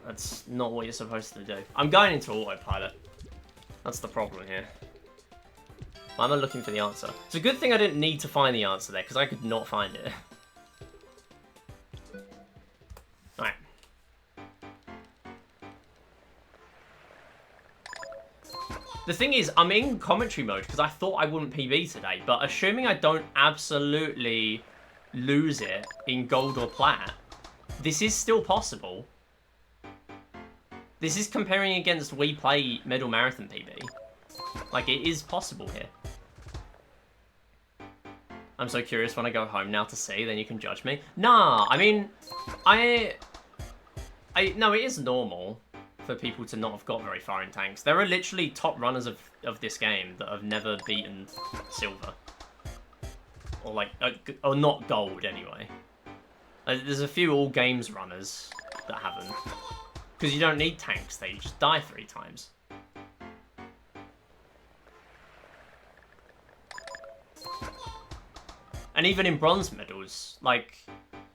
That's not what you're supposed to do. I'm going into autopilot. That's the problem here. Why am I looking for the answer? It's a good thing I didn't need to find the answer there, because I could not find it. Alright. The thing is, I'm in commentary mode because I thought I wouldn't PB today, but assuming I don't absolutely lose it in gold or plat, this is still possible. This is comparing against Wii Play Medal Marathon PB. Like, it is possible here. I'm so curious when I go home now to see, then you can judge me. Nah, I mean, no, it is normal for people to not have got very far in tanks. There are literally top runners of this game that have never beaten silver. Or like, or not gold anyway. There's a few all games runners that haven't. Because you don't need tanks, they just die 3 times. And even in bronze medals, like,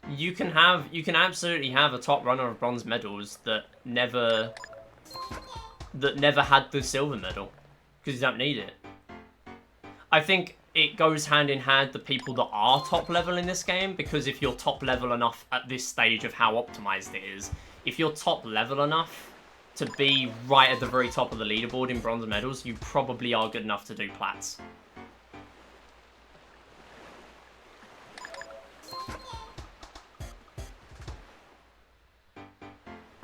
you can absolutely have a top runner of bronze medals that never had the silver medal, because you don't need it. I think it goes hand in hand the people that are top level in this game, because if you're top level enough at this stage of how optimized it is, if you're top level enough to be right at the very top of the leaderboard in bronze medals, you probably are good enough to do plats.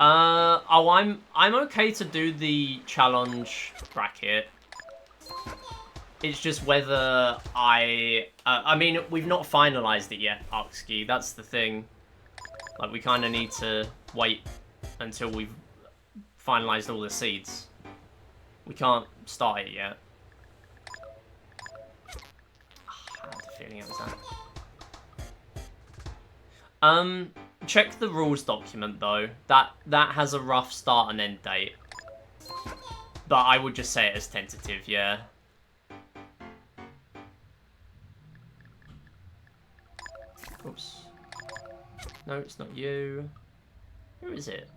Oh, I'm okay to do the challenge bracket. It's just whether I mean, we've not finalized it yet, Arkski. That's the thing. Like, we kind of need to wait until we've finalized all the seeds. We can't start it yet. I had the feeling it was that. Check the rules document though. That has a rough start and end date. But I would just say it as tentative, yeah. Oops. No, it's not you. Who is it?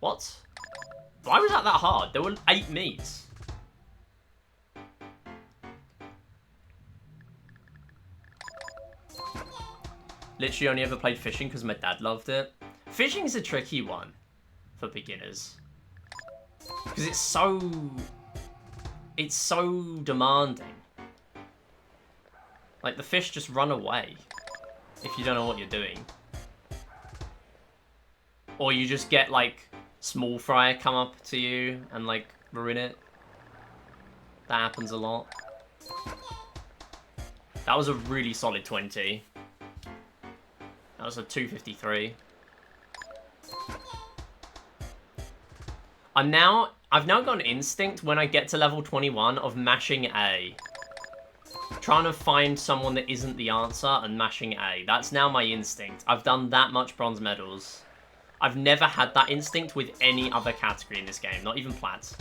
What? Why was that hard? There were 8 meets. Literally only ever played fishing because my dad loved it. Fishing's a tricky one for beginners. Because it's so demanding. Like, the fish just run away if you don't know what you're doing. Or you just get, like, small fry come up to you and, like, ruin it. That happens a lot. That was a really solid 20. That was a 253. I've now got an instinct when I get to level 21 of mashing A. Trying to find someone that isn't the answer and mashing A. That's now my instinct. I've done that much bronze medals. I've never had that instinct with any other category in this game, not even plats.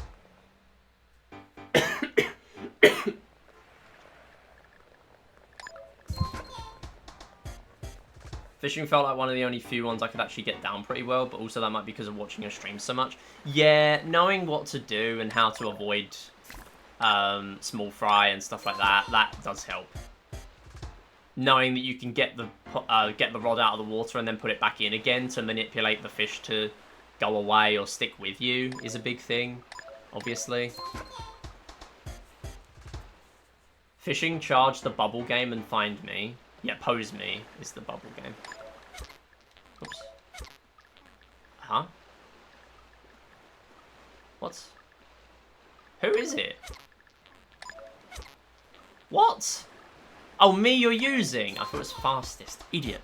Fishing felt like one of the only few ones I could actually get down pretty well, but also that might be because of watching a stream so much. Yeah, knowing what to do and how to avoid small fry and stuff like that, that does help. Knowing that you can get the rod out of the water and then put it back in again to manipulate the fish to go away or stick with you is a big thing, obviously. Fishing, charge, the bubble game, and find me. Yeah, pose me is the bubble game. Oops. Huh? What? Who is it? What? Oh, me you're using? I thought it was fastest. Idiot.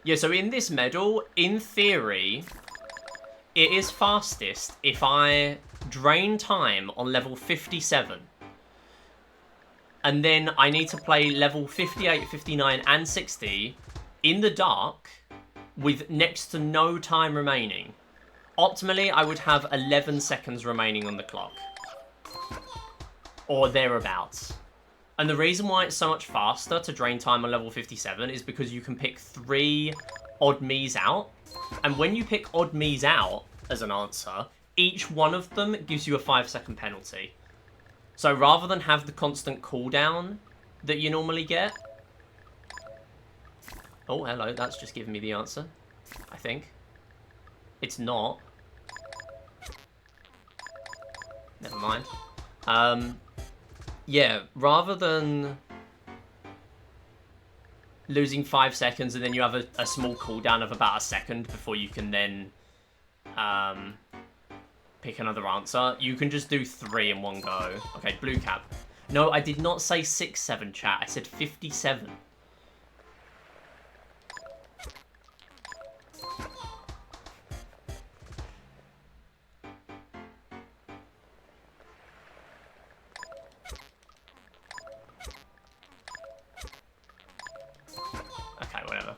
Yeah, so in this medal, in theory, it is fastest if I drain time on level 57. And then I need to play level 58, 59, and 60 in the dark with next to no time remaining. Optimally, I would have 11 seconds remaining on the clock. Or thereabouts. And the reason why it's so much faster to drain time on level 57 is because you can pick 3 odd me's out. And when you pick odd me's out as an answer, each one of them gives you a 5-second penalty. So rather than have the constant cooldown that you normally get... Oh, hello, that's just giving me the answer, I think. It's not. Never mind. Yeah, rather than losing 5 seconds and then you have a small cooldown of about a second before you can then pick another answer, you can just do 3 in one go. Okay, blue cap. No, I did not say 6-7, chat. I said 57. Okay, whatever.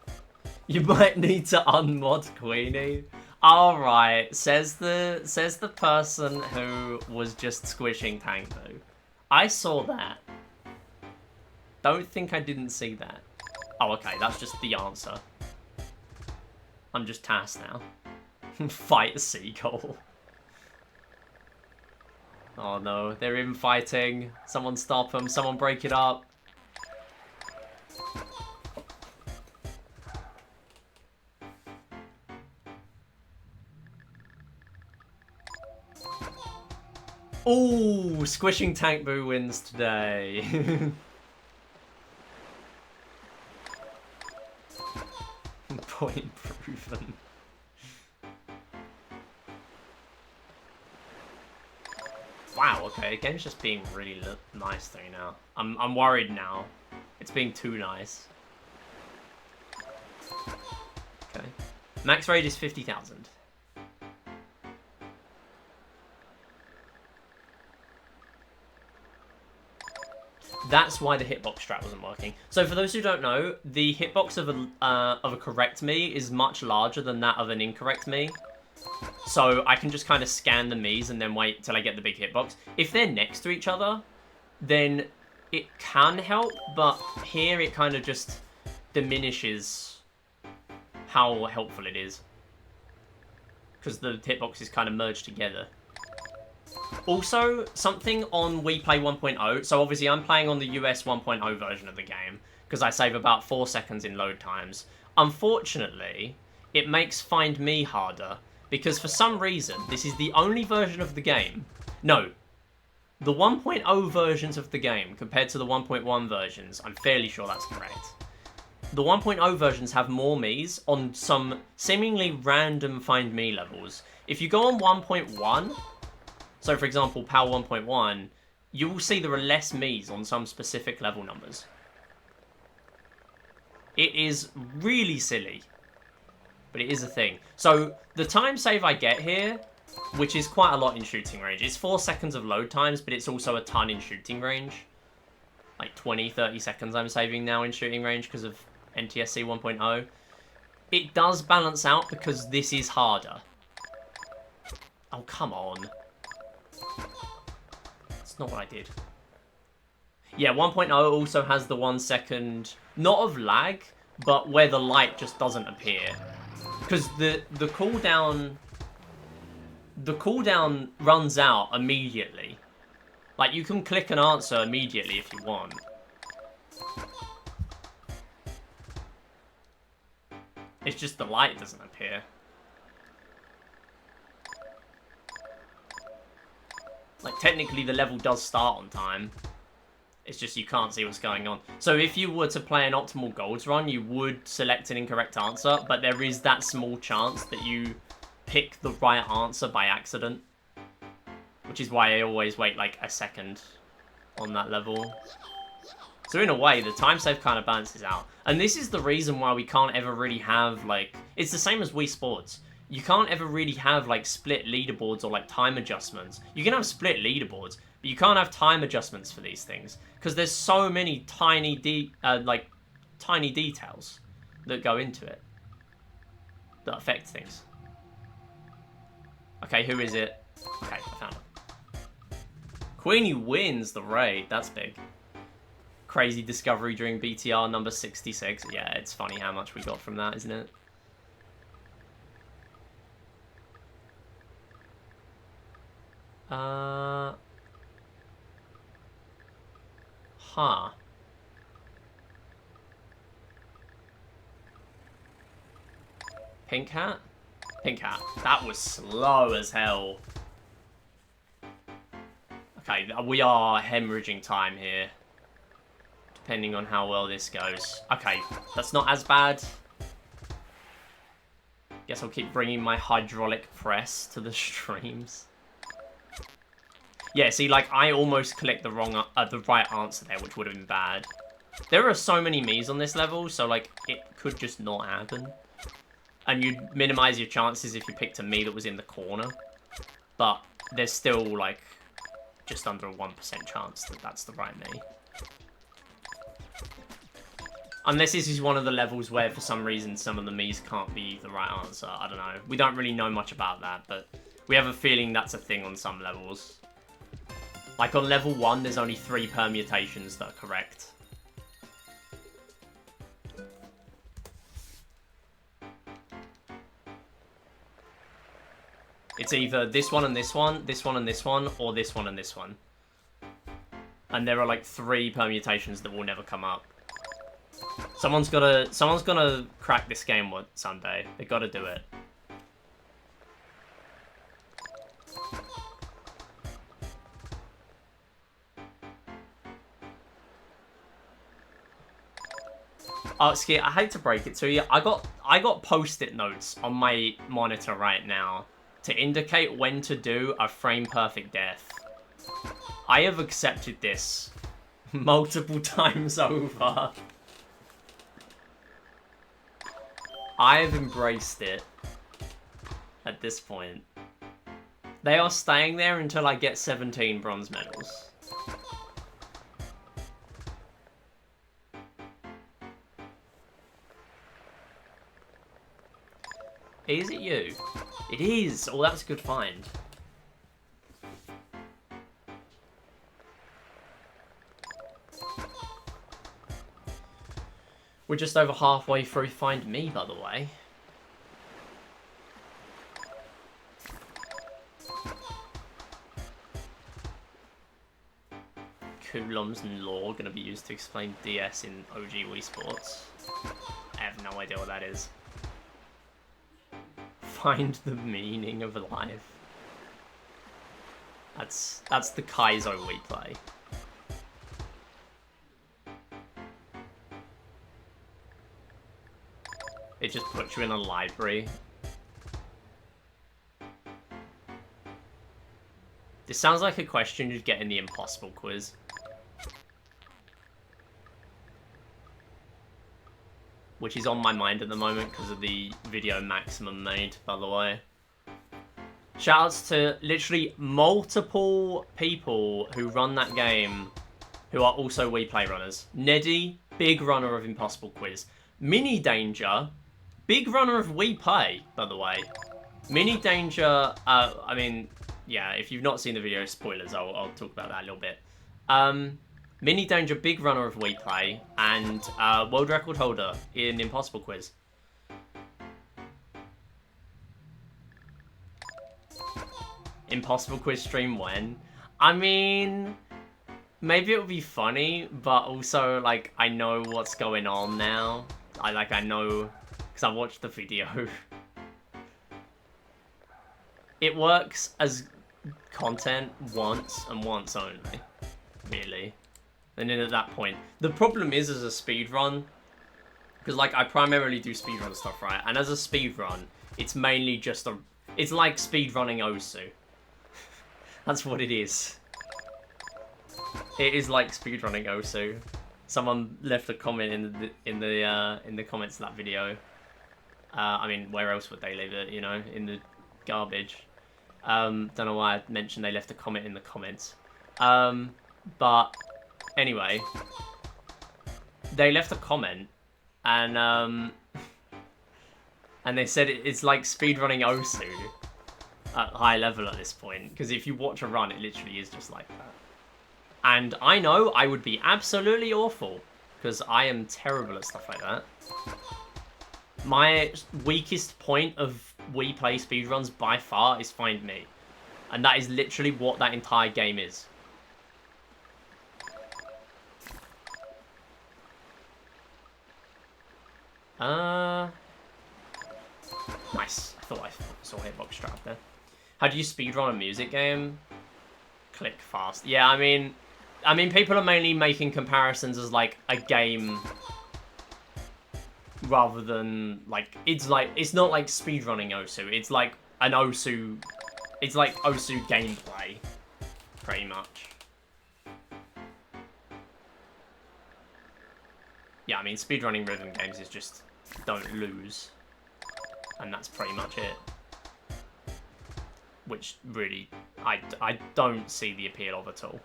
You might need to unmod Queenie. Alright, says the person who was just squishing Tank Boo. I saw that. Don't think I didn't see that. Oh, okay, that's just the answer. I'm just tasked now. Fight a seagull. Oh no, they're infighting. Someone stop them, someone break it up. Ooh, squishing Tank Boo wins today. Point proven. Wow, okay, the game's just being really nice to me now. I'm worried now. It's being too nice. Okay. Max rate is 50,000. That's why the hitbox strat wasn't working. So for those who don't know, the hitbox of a correct me is much larger than that of an incorrect me. So I can just kind of scan the me's and then wait till I get the big hitbox. If they're next to each other, then it can help, but here it kind of just diminishes how helpful it is. Because the hitboxes kind of merge together. Also, something on Wii Play 1.0, so obviously I'm playing on the US 1.0 version of the game, because I save about 4 seconds in load times. Unfortunately, it makes Find Me harder, because for some reason, this is the only version of the game... No, the 1.0 versions of the game, compared to the 1.1 versions, I'm fairly sure that's correct. The 1.0 versions have more me's on some seemingly random Find Me levels. If you go on 1.1... So, for example, PAL 1.1, you will see there are less me's on some specific level numbers. It is really silly, but it is a thing. So, the time save I get here, which is quite a lot in shooting range, it's 4 seconds of load times, but it's also a ton in shooting range. Like 20, 30 seconds I'm saving now in shooting range because of NTSC 1.0. It does balance out because this is harder. Oh, come on. That's not what I did. Yeah, 1.0 also has the 1 second, not of lag, but where the light just doesn't appear. Because the cooldown runs out immediately. Like, you can click an answer immediately if you want. It's just the light doesn't appear. Like, technically the level does start on time. It's just you can't see what's going on. So if you were to play an optimal golds run, you would select an incorrect answer, but there is that small chance that you pick the right answer by accident. Which is why I always wait like a second on that level. So in a way, the time save kind of balances out. And this is the reason why we can't ever really have, like... It's the same as Wii Sports. You can't ever really have, like, split leaderboards or, like, time adjustments. You can have split leaderboards, but you can't have time adjustments for these things. Because there's so many tiny, tiny details that go into it. That affect things. Okay, who is it? Okay, I found her. Queenie wins the raid. That's big. Crazy discovery during BTR number 66. Yeah, it's funny how much we got from that, isn't it? Huh. Pink hat? Pink hat. That was slow as hell. Okay, we are hemorrhaging time here. Depending on how well this goes. Okay, that's not as bad. Guess I'll keep bringing my hydraulic press to the streams. Yeah, see, like, I almost clicked the right answer there, which would have been bad. There are so many me's on this level, so, like, it could just not happen. And you'd minimize your chances if you picked a me that was in the corner. But there's still, like, just under a 1% chance that that's the right me. Unless this is one of the levels where, for some reason, some of the me's can't be the right answer. I don't know. We don't really know much about that, but we have a feeling that's a thing on some levels. Like, on level 1, there's only 3 permutations that are correct. It's either this one and this one, this one and this one, or this one and this one. And there are, like, 3 permutations that will never come up. Someone's gonna crack this game someday. They gotta do it. Oh, Ski, I hate to break it to you. I got post-it notes on my monitor right now to indicate when to do a frame-perfect death. I have accepted this multiple times over. I've embraced it at this point. They are staying there until I get 17 bronze medals. Is it you? It is! Oh, that's a good find. We're just over halfway through Find Me, by the way. Coulombs and law going to be used to explain DS in OG Wii Sports. I have no idea what that is. Find the meaning of life. That's the Kaizo Wii Play. It just puts you in a library. This sounds like a question you'd get in the Impossible quiz. Which is on my mind at the moment because of the video Maximum made, by the way. Shoutouts to literally multiple people who run that game who are also Wii Play runners. Neddy, big runner of Impossible Quiz. Mini Danger, big runner of Wii Play, by the way. Mini Danger, I mean, yeah, if you've not seen the video, spoilers, I'll talk about that a little bit. Mini Danger, big runner of Wii Play, and world record holder in Impossible Quiz. Impossible Quiz stream when? I mean, maybe it'll be funny, but also, like, I know what's going on now. I know, because I watched the video. It works as content once and once only, really. And then at that point, the problem is as a speedrun, because, like, I primarily do speedrun stuff, right? And as a speedrun, it's mainly just it's like speedrunning Osu. That's what it is. It is like speedrunning Osu. Someone left a comment in the comments of that video. I mean, where else would they leave it? You know, in the garbage. Don't know why I mentioned they left a comment in the comments. But anyway, they left a comment and they said it's like speedrunning Osu at high level at this point, because if you watch a run, it literally is just like that. And I know I would be absolutely awful, because I am terrible at stuff like that. My weakest point of Wii Play speedruns by far is Find Me. And that is literally what that entire game is. Nice. I thought I saw a hitbox strap there. How do you speedrun a music game? Click fast. Yeah, I mean, people are mainly making comparisons as, like, a game rather than, like, it's not like speedrunning Osu. It's like an Osu, it's like Osu gameplay, pretty much. Yeah, I mean, speedrunning rhythm games is just don't lose. And that's pretty much it. Which really, I don't see the appeal of at all.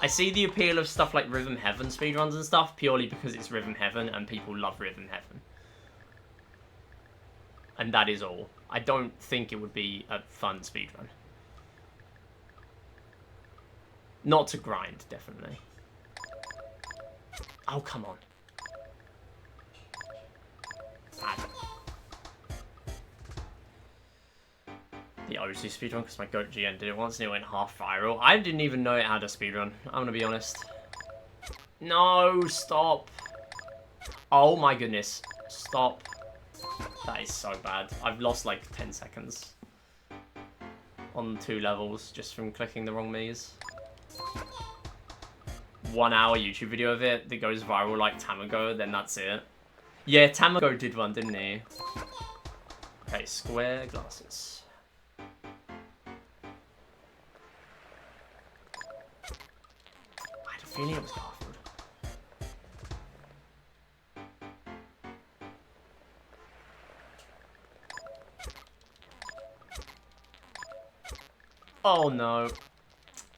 I see the appeal of stuff like Rhythm Heaven speedruns and stuff purely because it's Rhythm Heaven and people love Rhythm Heaven. And that is all. I don't think it would be a fun speedrun. Not to grind, definitely. Oh, come on. Bad. The Osu speedrun, because my goat GN did it once and it went half viral. I didn't even know it had a speedrun, I'm gonna be honest. No, stop. Oh my goodness. Stop. That is so bad. I've lost like 10 seconds on 2 levels just from clicking the wrong Mii's. 1 hour YouTube video of it that goes viral like Tamago, then that's it. Yeah, Tamago did one, didn't he? Okay, square glasses. I had a feeling it was Garfield. Oh no.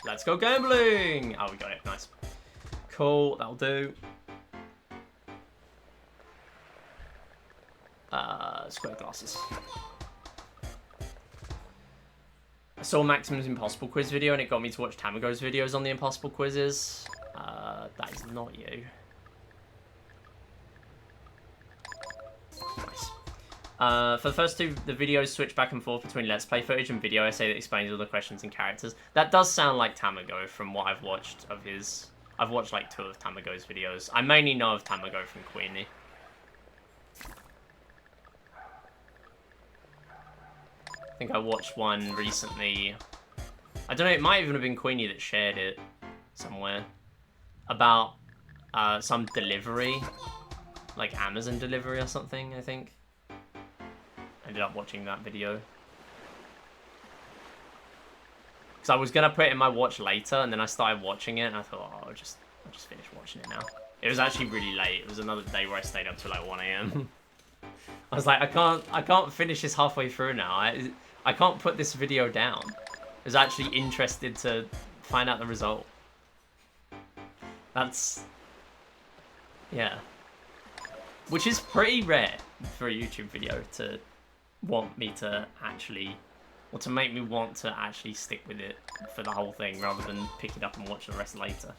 Let's go gambling! Oh, we got it. Nice. Cool, that'll do. Square glasses. I saw Maximum's Impossible Quiz video and it got me to watch Tamago's videos on the Impossible Quizzes. That is not you. Nice. For the first 2, the videos switch back and forth between Let's Play footage and video essay that explains all the questions and characters. That does sound like Tamago from what I've watched of his... I've watched like 2 of Tamago's videos. I mainly know of Tamago from Queenie. I think I watched one recently. I don't know, it might even have been Queenie that shared it somewhere. About some delivery. Like Amazon delivery or something, I think. Ended up watching that video. Because I was going to put it in my watch later, and then I started watching it, and I thought, oh, I'll just finish watching it now. It was actually really late. It was another day where I stayed up till like 1 AM. I was like, I can't finish this halfway through now. I can't put this video down. I was actually interested to find out the result. That's... yeah. Which is pretty rare. for a YouTube video to want me to actually, or to make me want to actually stick with it for the whole thing rather than pick it up and watch the rest later.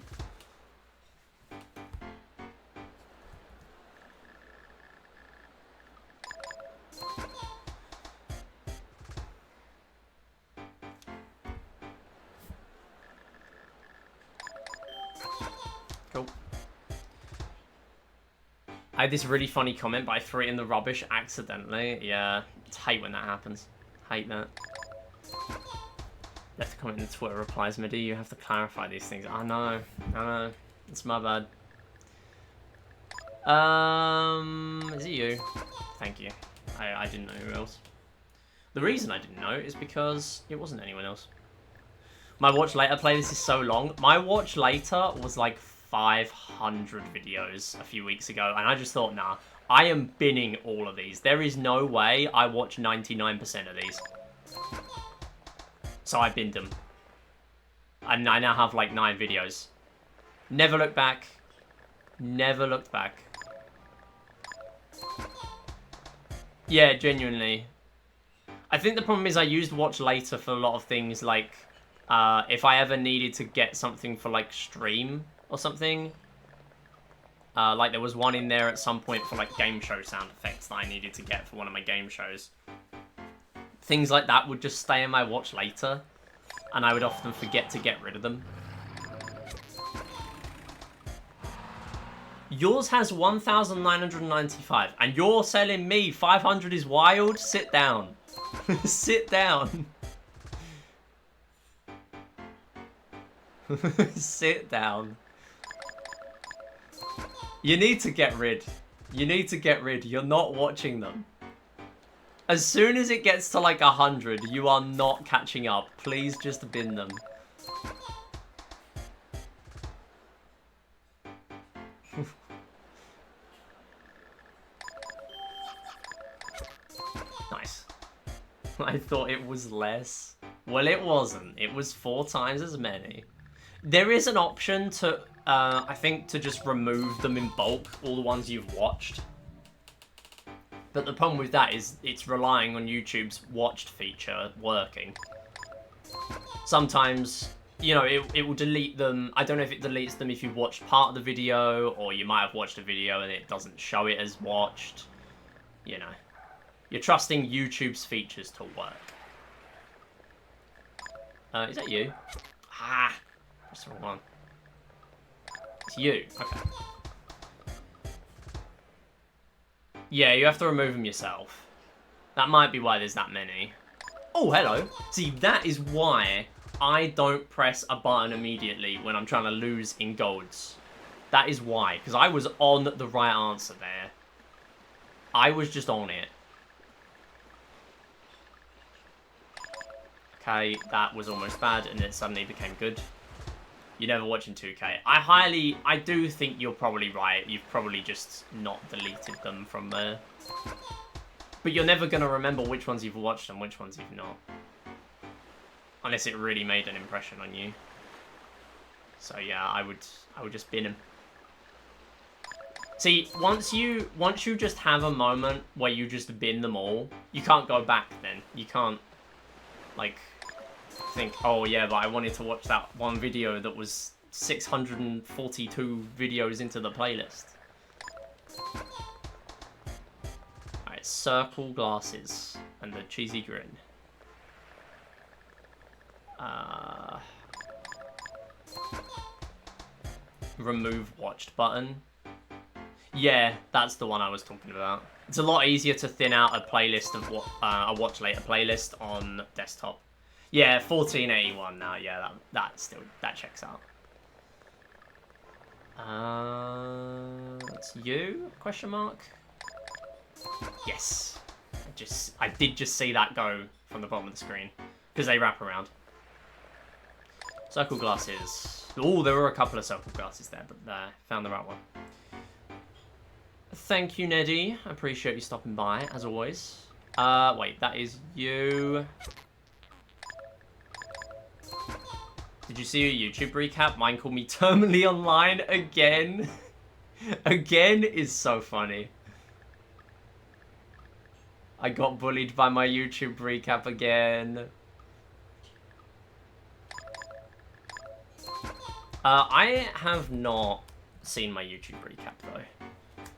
Cool. I had this really funny comment, but I threw it in the rubbish accidentally. Yeah, I hate when that happens. Hate that. Left a comment in the Twitter replies, Midi, you have to clarify these things. I know. It's my bad. Is it you? Thank you. I didn't know who else. The reason I didn't know is because it wasn't anyone else. My watch later playlist is so long. My watch later was like 500 videos a few weeks ago, and I just thought, nah, I am binning all of these. There is no way I watch 99% of these. So I binned them. And I now have like 9 videos. Never looked back. Never looked back. Yeah, genuinely. I think the problem is I used watch later for a lot of things, like if I ever needed to get something for like stream or something. Like there was one in there at some point for like game show sound effects that I needed to get for one of my game shows. Things like that would just stay in my watch later, and I would often forget to get rid of them. Yours has 1,995, and you're selling me 500 is wild? Sit down. Sit down. Sit down. You need to get rid. You need to get rid. You're not watching them. As soon as it gets to like 100, you are not catching up. Please just bin them. Nice. I thought it was less. Well, it wasn't. It was 4 times as many. There is an option to, I think, to just remove them in bulk, all the ones you've watched. But the problem with that is it's relying on YouTube's watched feature working. Sometimes, you know, it will delete them. I don't know if it deletes them if you've watched part of the video, or you might have watched a video and it doesn't show it as watched. You know, you're trusting YouTube's features to work. Is that you? Ah, that's the wrong one. It's you. Okay. Yeah, you have to remove them yourself. That might be why there's that many. Oh, hello. See, that is why I don't press a button immediately when I'm trying to lose in golds. That is why, because I was on the right answer there. I was just on it. Okay, that was almost bad, and it suddenly became good. You're never watching 2K. I do think you're probably right. You've probably just not deleted them from there. But you're never going to remember which ones you've watched and which ones you've not. Unless it really made an impression on you. So yeah, I would just bin them. See, once you just have a moment where you just bin them all, you can't go back then. You can't, like, think, oh yeah, but I wanted to watch that one video that was 642 videos into the playlist. Alright, circle glasses and the cheesy grin. Remove watched button. Yeah, that's the one I was talking about. It's a lot easier to thin out a playlist of what a watch later playlist on desktop. Yeah, 1481 now. Yeah, that checks out. That's you? Question mark. Yes. I did just see that go from the bottom of the screen because they wrap around. Circle glasses. Oh, there were a couple of circle glasses there, but found the right one. Thank you, Neddy. I appreciate you stopping by, as always. Wait, that is you. Did you see a YouTube recap? Mine called me terminally online again. Again is so funny. I got bullied by my YouTube recap again. I have not seen my YouTube recap though.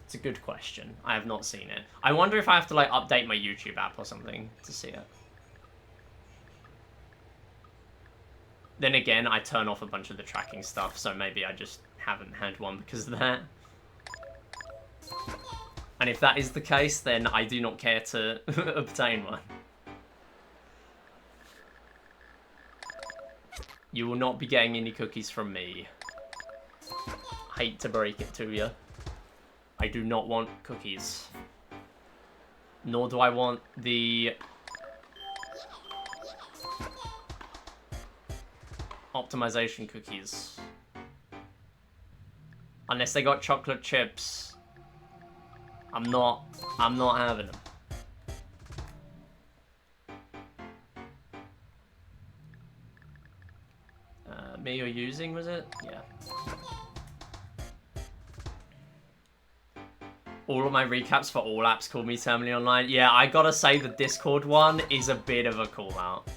It's a good question. I have not seen it. I wonder if I have to like update my YouTube app or something to see it. Then again, I turn off a bunch of the tracking stuff, so maybe I just haven't had one because of that. And if that is the case, then I do not care to obtain one. You will not be getting any cookies from me. Hate to break it to you. I do not want cookies. Nor do I want the optimization cookies. Unless they got chocolate chips. I'm not having them. Me you're using, was it? Yeah. All of my recaps for all apps called me terminally online. Yeah, I gotta say the Discord one is a bit of a call out.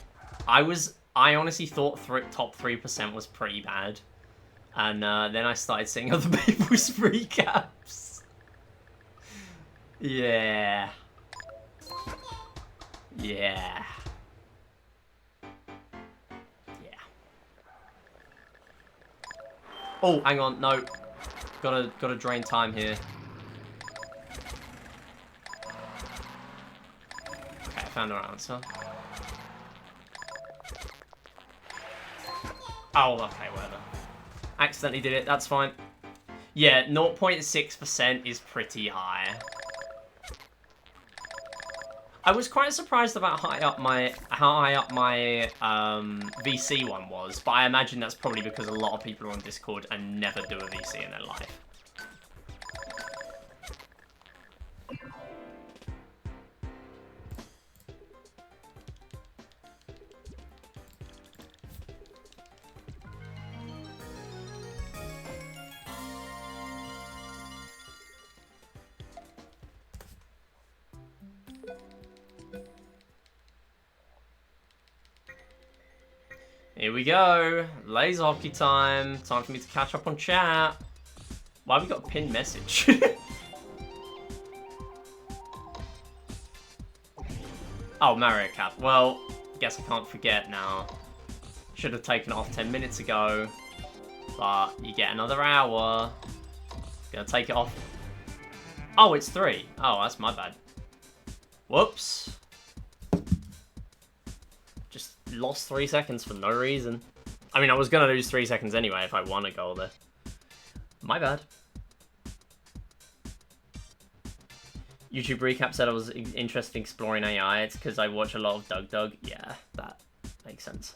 I honestly thought top 3% was pretty bad. And then I started seeing other people's recaps. Yeah. Yeah. Yeah. Oh, hang on, no. Gotta drain time here. Okay, I found our answer. Oh, okay, whatever. Accidentally did it, that's fine. Yeah, 0.6% is pretty high. I was quite surprised about how high up my VC one was, but I imagine that's probably because a lot of people are on Discord and never do a VC in their life. Here we go. Laser hockey time. Time for me to catch up on chat. Why have we got a pinned message? Oh, Mario Kart. Well, guess I can't forget now. Should have taken it off 10 minutes ago. But you get another hour. Gonna take it off. Oh, it's 3. Oh, that's my bad. Whoops. Just lost 3 seconds for no reason. I mean, I was gonna lose 3 seconds anyway if I won a goal there. My bad. YouTube recap said I was interested in exploring AI. It's because I watch a lot of Doug. Yeah, that makes sense.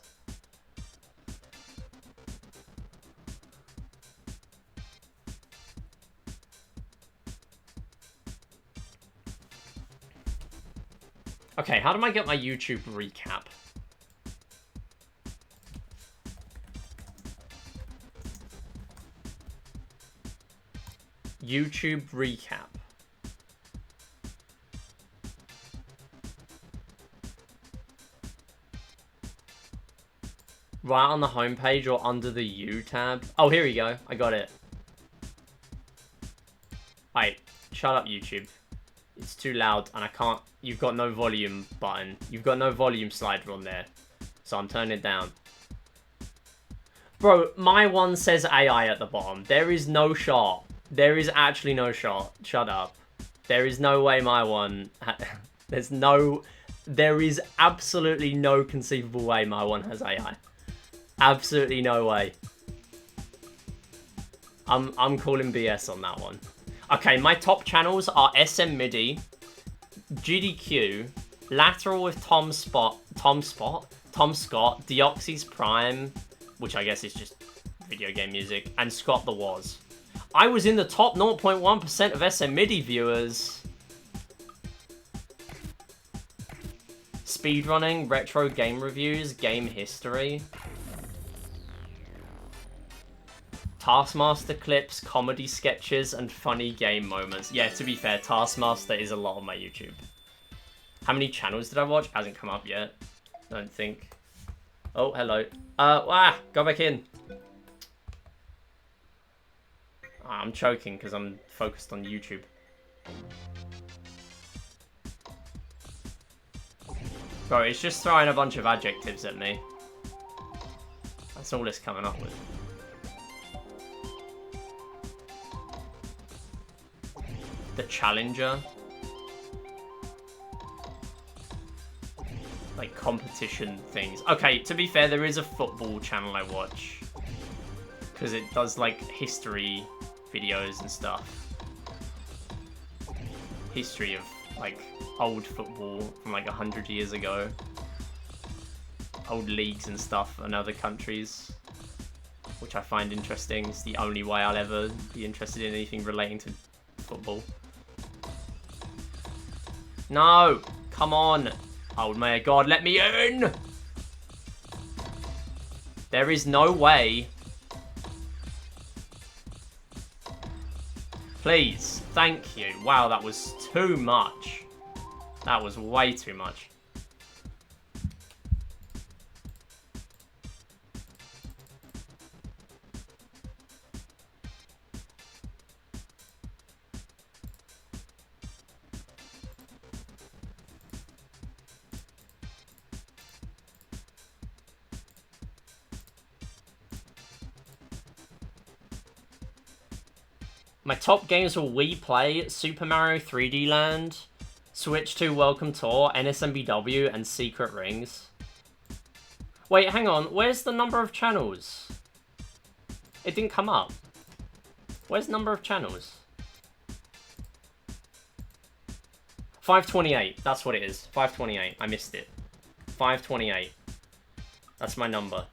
Okay, how do I get my YouTube recap? YouTube recap. Right on the homepage or under the U tab. Oh, here we go. I got it. Wait, shut up, YouTube. It's too loud and I can't... You've got no volume button. You've got no volume slider on there. So I'm turning it down. Bro, my one says AI at the bottom. There is no shot. There is actually no shot. Shut up. There is no way my one... There is absolutely no conceivable way my one has AI. Absolutely no way. I'm calling BS on that one. Okay, my top channels are SM MIDI, GDQ, Lateral with Tom Scott, Deoxys Prime, which I guess is just video game music, and Scott the Woz. I was in the top 0.1% of SM MIDI viewers. Speedrunning, retro game reviews, game history. Taskmaster clips, comedy sketches, and funny game moments. Yeah, to be fair, Taskmaster is a lot on my YouTube. How many channels did I watch? Hasn't come up yet. I don't think. Oh, hello. Go back in. I'm choking because I'm focused on YouTube. Bro, it's just throwing a bunch of adjectives at me. That's all it's coming up with. The Challenger. Like competition things. Okay, to be fair, there is a football channel I watch. Because it does like history videos and stuff. History of like old football from like 100 years ago. Old leagues and stuff in other countries. Which I find interesting. It's the only way I'll ever be interested in anything relating to football. No! Come on! Oh my god, let me in! There is no way. Please, thank you. Wow, that was too much. That was way too much. My top games were Wii Play, Super Mario 3D Land, Switch 2 Welcome Tour, NSMBW, and Secret Rings. Wait, hang on. Where's the number of channels? It didn't come up. Where's the number of channels? 528. That's what it is. 528. I missed it. 528. That's my number.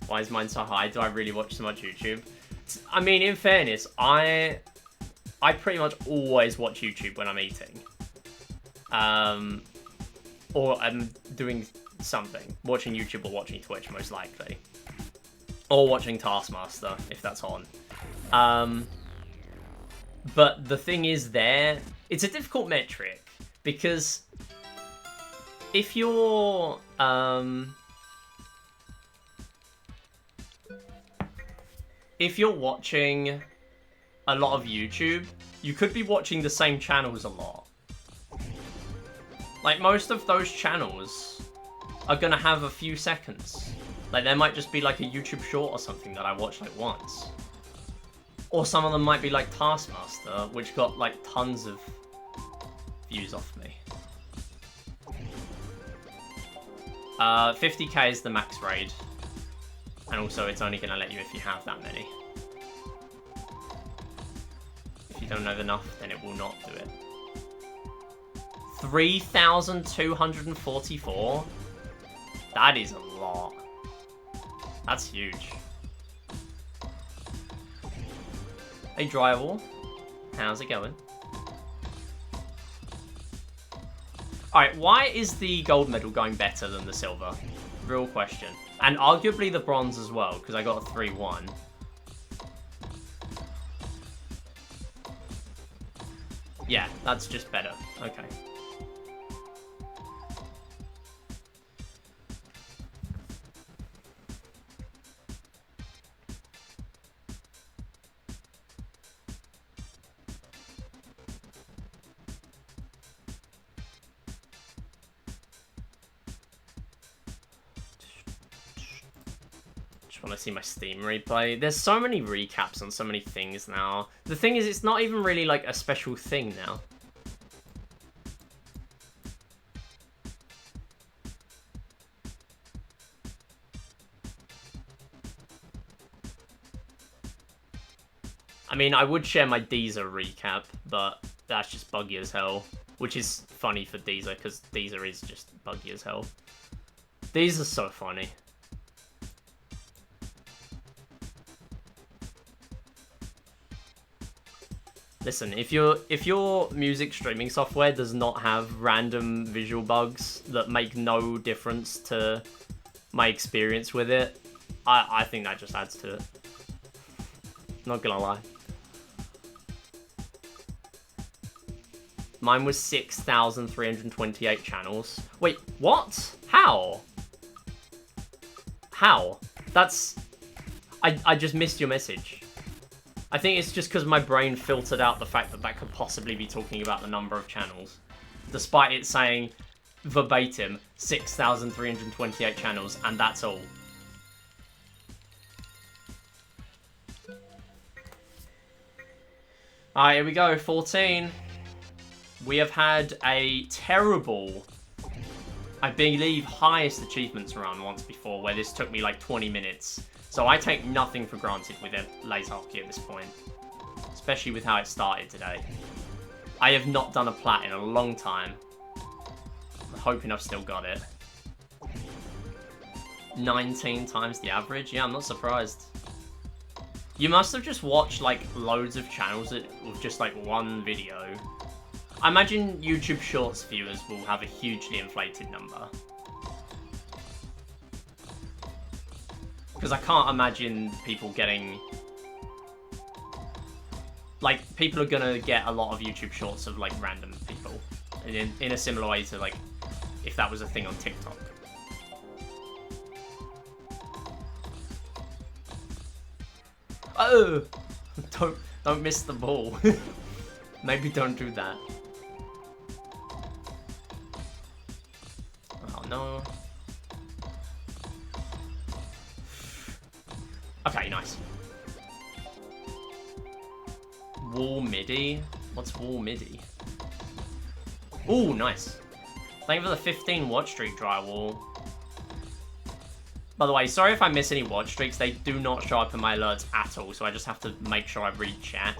Why is mine so high? Do I really watch so much YouTube? I mean, in fairness, I pretty much always watch YouTube when I'm eating. Or I'm doing something. Watching YouTube or watching Twitch, most likely. Or watching Taskmaster, if that's on. But the thing is there, it's a difficult metric. Because if you're... if you're watching a lot of YouTube, you could be watching the same channels a lot. Like, most of those channels are gonna have a few seconds. Like, there might just be like a YouTube short or something that I watched like once. Or some of them might be like Taskmaster, which got like tons of views off me. 50k is the max raid. And also, it's only going to let you if you have that many. If you don't have enough, then it will not do it. 3,244? That is a lot. That's huge. Hey, Drywall. How's it going? Alright, why is the gold medal going better than the silver? Real question. And arguably the bronze as well, because I got a 3-1. Yeah, that's just better. Okay. Want to see my Steam replay. There's so many recaps on so many things now. The thing is, it's not even really like a special thing now. I mean, I would share my Deezer recap, but that's just buggy as hell. Which is funny for Deezer, because Deezer is just buggy as hell. Deezer's so funny. Listen, if your music streaming software does not have random visual bugs that make no difference to my experience with it, I think that just adds to it. Not gonna lie. Mine was 6,328 channels. Wait, what? How? How? That's... I just missed your message. I think it's just because my brain filtered out the fact that that could possibly be talking about the number of channels. Despite it saying verbatim 6,328 channels, and that's all. Alright, here we go, 14. We have had a terrible, I believe, highest achievements run once before, where this took me like 20 minutes. So I take nothing for granted with laser hockey at this point. Especially with how it started today. I have not done a plat in a long time. I'm hoping I've still got it. 19 times the average? Yeah, I'm not surprised. You must have just watched like loads of channels with just like one video. I imagine YouTube Shorts viewers will have a hugely inflated number. Because I can't imagine people getting... Like, people are gonna get a lot of YouTube Shorts of, like, random people. In a similar way to, like, if that was a thing on TikTok. Oh! Don't miss the ball. Maybe don't do that. Oh, no. Okay, nice. Wall MIDI? What's wall MIDI? Ooh, nice. Thank you for the 15 watch streak, Drywall. By the way, sorry if I miss any watch streaks. They do not show up in my alerts at all, so I just have to make sure I read chat.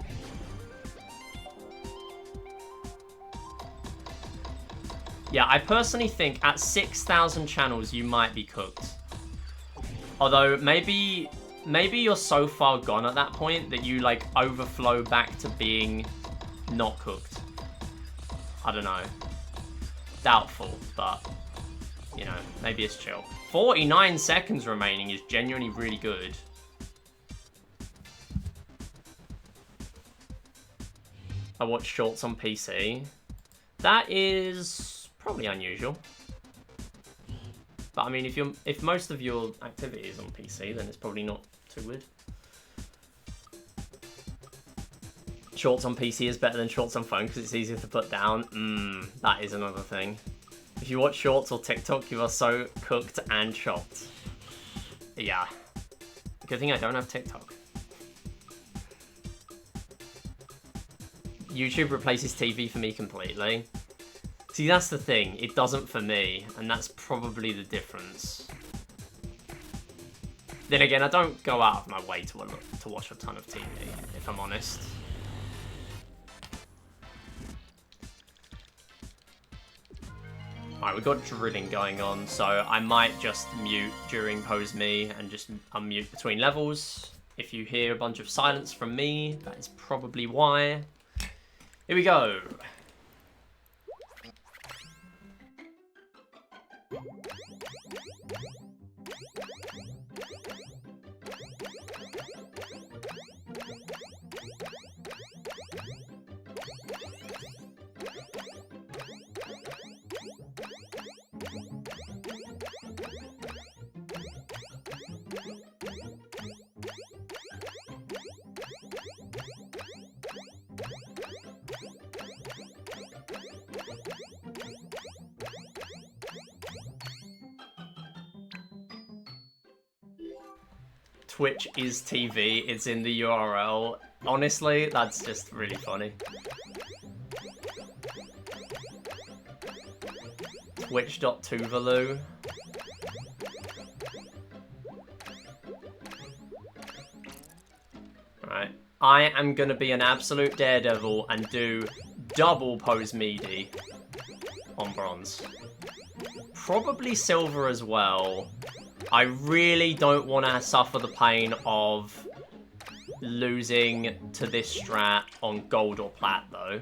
Yeah, I personally think at 6,000 channels you might be cooked. Although, maybe you're so far gone at that point that you, like, overflow back to being not cooked. I don't know. Doubtful, but, you know, maybe it's chill. 49 seconds remaining is genuinely really good. I watch shorts on PC. That is probably unusual. But I mean, if most of your activity is on PC, then it's probably not too weird. Shorts on PC is better than shorts on phone because it's easier to put down. That is another thing. If you watch shorts or TikTok, you are so cooked and chopped. Yeah. Good thing I don't have TikTok. YouTube replaces TV for me completely. See, that's the thing. It doesn't for me, and that's probably the difference. Then again, I don't go out of my way to watch a ton of TV, if I'm honest. Alright, we've got drilling going on, so I might just mute during pose me and just unmute between levels. If you hear a bunch of silence from me, that is probably why. Here we go. Twitch is TV, it's in the URL. Honestly, that's just really funny. Twitch.tuvalu. Alright. I am gonna be an absolute daredevil and do double pose meaty on bronze. Probably silver as well. I really don't want to suffer the pain of losing to this strat on gold or plat, though.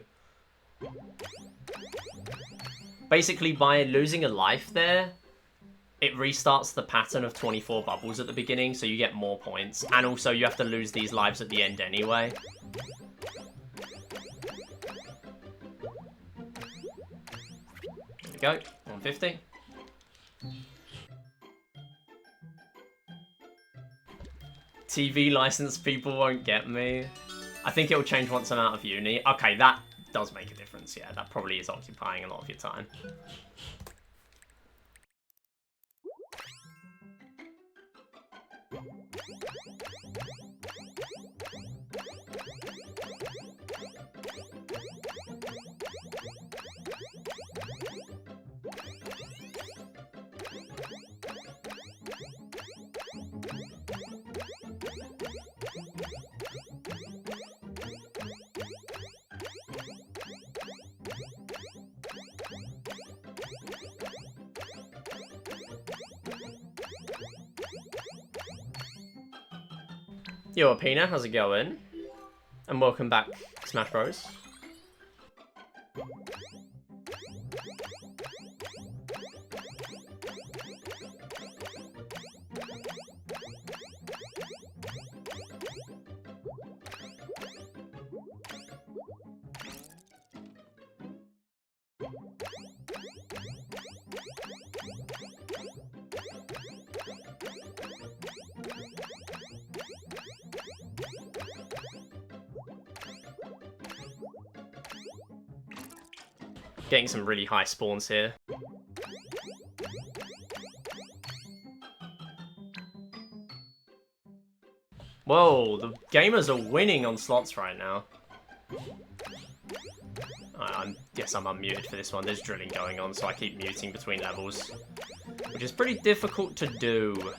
Basically, by losing a life there, it restarts the pattern of 24 bubbles at the beginning, so you get more points. And also, you have to lose these lives at the end anyway. There we go, 150. TV license people won't get me. I think it'll change once I'm out of uni. Okay, that does make a difference, yeah. That probably is occupying a lot of your time. Yo, Apina, how's it going? And welcome back, Smash Bros. Getting some really high spawns here. Whoa, the gamers are winning on slots right now. I guess I'm unmuted for this one. There's drilling going on, so I keep muting between levels. Which is pretty difficult to do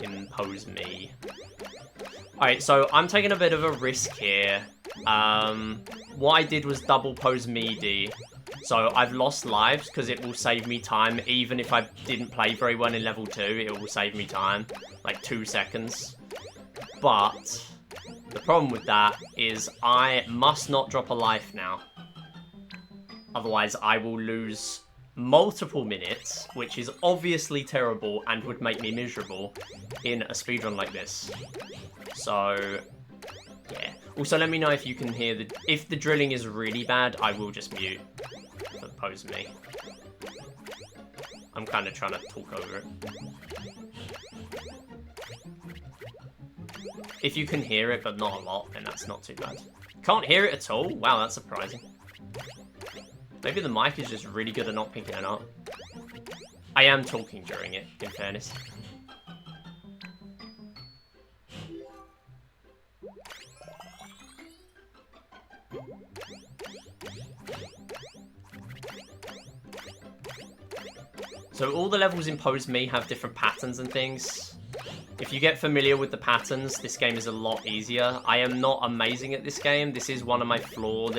in Pose Me. Alright, so I'm taking a bit of a risk here. What I did was double Pose Me D. So I've lost lives because it will save me time. Even if I didn't play very well in level 2, it will save me time. Like 2 seconds. But the problem with that is I must not drop a life now. Otherwise I will lose multiple minutes, which is obviously terrible and would make me miserable in a speedrun like this. So, yeah. Also, let me know if you can hear if the drilling is really bad, I will just mute. For Pose Me. I'm kind of trying to talk over it. If you can hear it, but not a lot, then that's not too bad. Can't hear it at all? Wow, that's surprising. Maybe the mic is just really good at not picking it up. I am talking during it, in fairness. So all the levels in Pose Me have different patterns and things. If you get familiar with the patterns, this game is a lot easier. I am not amazing at this game. This is one of my flawed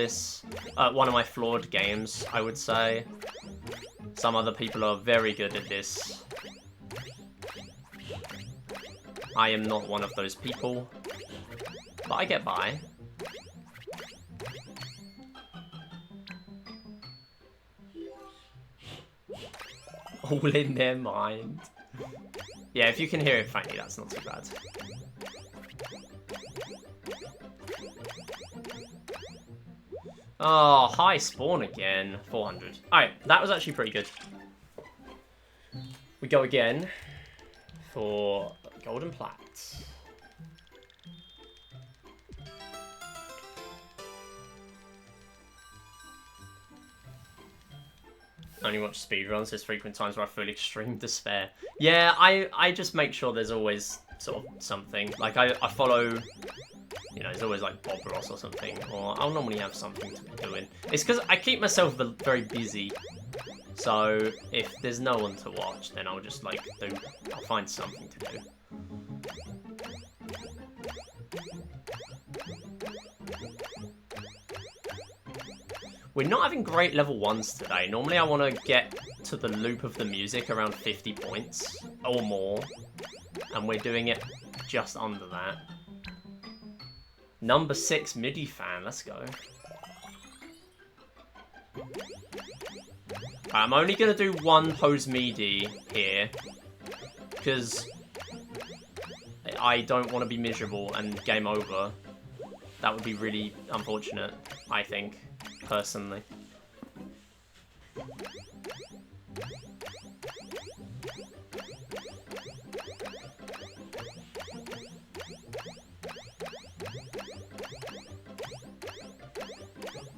games, I would say. Some other people are very good at this. I am not one of those people, but I get by. All in their mind. Yeah, if you can hear it faintly, that's not too bad. Oh, high spawn again. 400. Alright, that was actually pretty good. We go again for golden plat. Only watch speedruns. There's frequent times where I feel extreme despair. Yeah, I just make sure there's always sort of something. Like, I follow, you know, there's always like Bob Ross or something. Or I'll normally have something to be doing. It's because I keep myself very busy. So, if there's no one to watch, then I'll just, like, I'll find something to do. We're not having great level 1s today. Normally I want to get to the loop of the music around 50 points or more. And we're doing it just under that. Number 6 MIDI fan, let's go. I'm only going to do one pose midi here, because I don't want to be miserable and game over. That would be really unfortunate, I think, personally.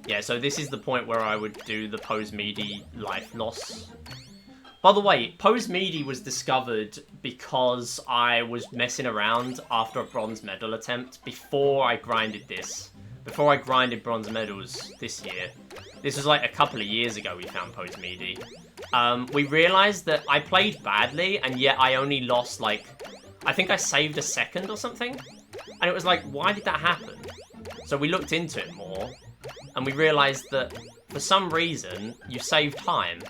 Yeah, so this is the point where I would do the pose midi life loss. By the way, pose midi was discovered because I was messing around after a bronze medal attempt before I grinded this. Before I grinded bronze medals this year. This was like a couple of years ago we found pose midi. We realized that I played badly and yet I only lost like, I think I saved a second or something. And it was like, why did that happen? So we looked into it more. And we realised that, for some reason, you save time.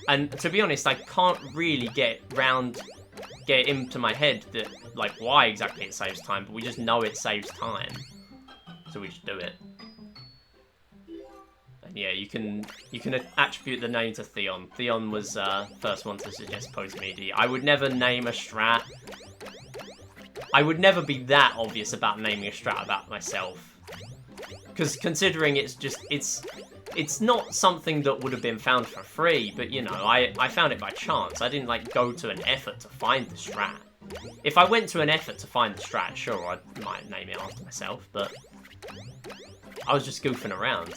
And to be honest, I can't really get into my head that, like, why exactly it saves time, but we just know it saves time. So we just do it. And yeah, you can attribute the name to Theon. Theon was first one to suggest pose midi. I would never name a strat. I would never be that obvious about naming a strat about myself. Because considering it's not something that would have been found for free, but you know, I found it by chance. I didn't like go to an effort to find the strat. If I went to an effort to find the strat, sure, I might name it after myself, but I was just goofing around.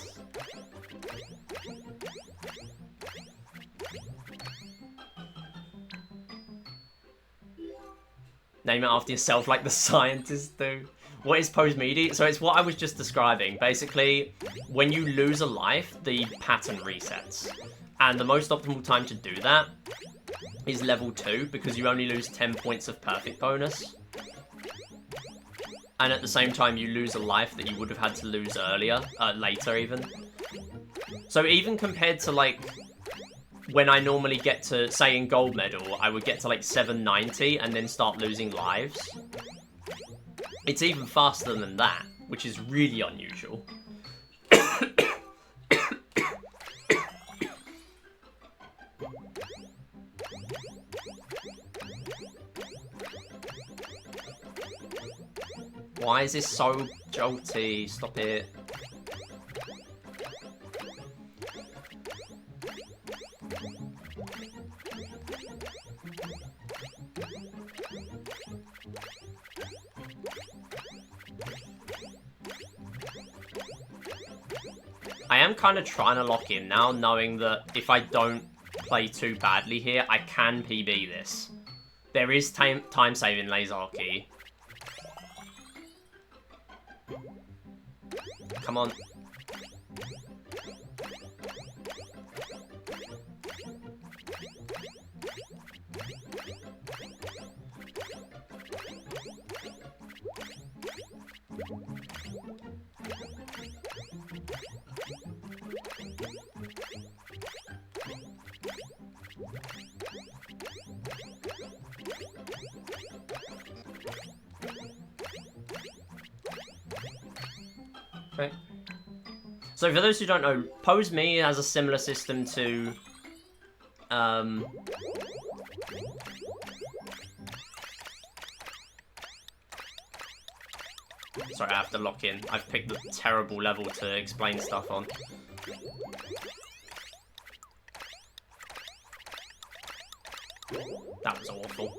Name it after yourself like the scientists do. What is pose midi? So it's what I was just describing. Basically, when you lose a life, the pattern resets. And the most optimal time to do that is level 2, because you only lose 10 points of perfect bonus. And at the same time, you lose a life that you would have had to lose earlier, later even. So even compared to like, when I normally get to, say in gold medal, I would get to like 790 and then start losing lives. It's even faster than that, which is really unusual. Why is this so jolty? Stop it. I am kind of trying to lock in now, knowing that if I don't play too badly here, I can PB this. There is time-saving laser key. Come on. Okay. So for those who don't know, Pose Me has a similar system to sorry, I have to lock in. I've picked the terrible level to explain stuff on. That was awful.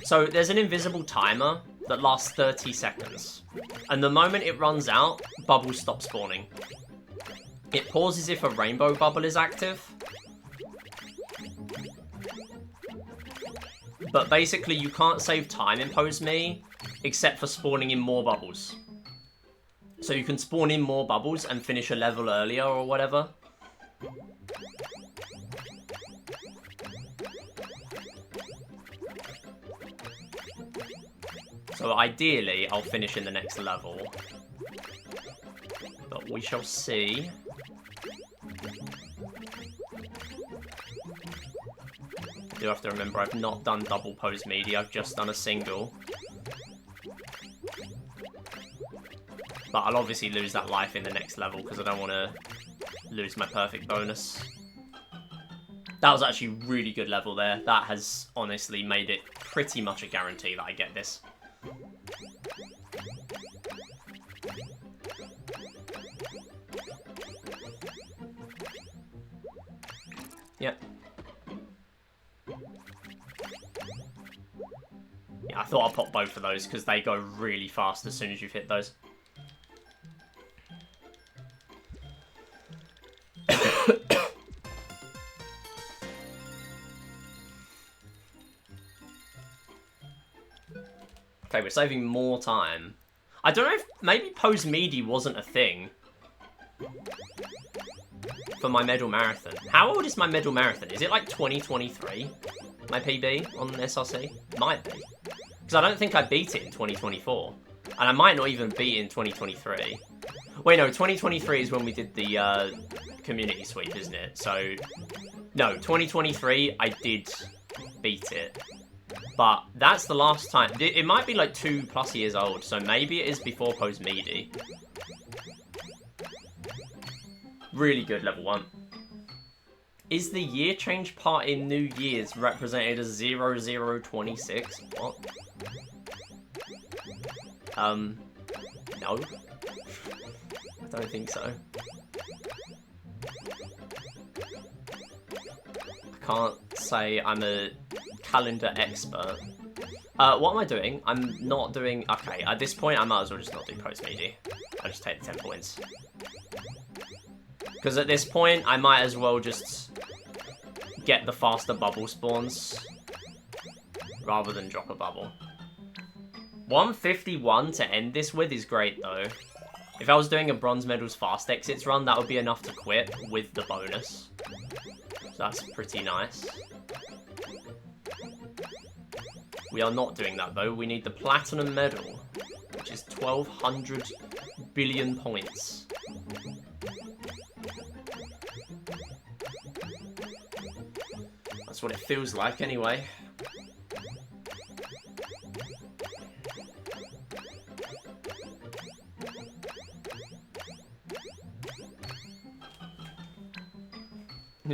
So there's an invisible timer that lasts 30 seconds. And the moment it runs out, bubbles stop spawning. It pauses if a rainbow bubble is active. But basically you can't save time in Pose Me, except for spawning in more bubbles. So you can spawn in more bubbles and finish a level earlier or whatever. So ideally, I'll finish in the next level. But we shall see. I do have to remember I've not done double Pose Media, I've just done a single. But I'll obviously lose that life in the next level because I don't want to lose my perfect bonus. That was actually a really good level there. That has honestly made it pretty much a guarantee that I get this. Yep. Yeah, I thought I'd pop both of those because they go really fast as soon as you've hit those. Okay, we're saving more time. I don't know if maybe post-medi wasn't a thing for my medal marathon. How old is my medal marathon? Is it like 2023? My PB on SRC? Might be. Because I don't think I beat it in 2024. And I might not even beat it in 2023. Wait, no, 2023 is when we did the community sweep, isn't it? So, no, 2023, I did beat it. But that's the last time. It might be like 2+ years old, so maybe it is before post-medi. Really good, level 1. Is the year change part in New Year's represented as 0026? What? No. I don't think so. I can't say I'm a calendar expert. What am I doing? I'm not doing... Okay, at this point, I might as well just not do post-medi. I'll just take the 10 points. Because at this point, I might as well just get the faster bubble spawns rather than drop a bubble. 151 to end this with is great, though. If I was doing a bronze medals fast exits run, that would be enough to quit with the bonus. So that's pretty nice. We are not doing that, though. We need the platinum medal, which is 1,200 billion points. That's what it feels like, anyway.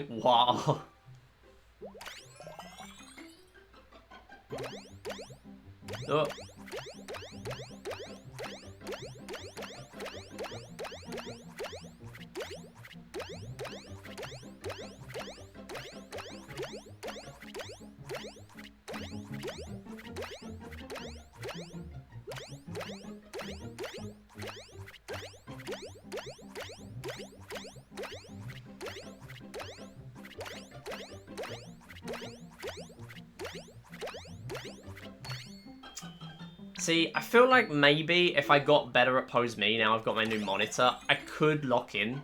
Wow. Oh. See, I feel like maybe if I got better at pose-me, now I've got my new monitor, I could lock in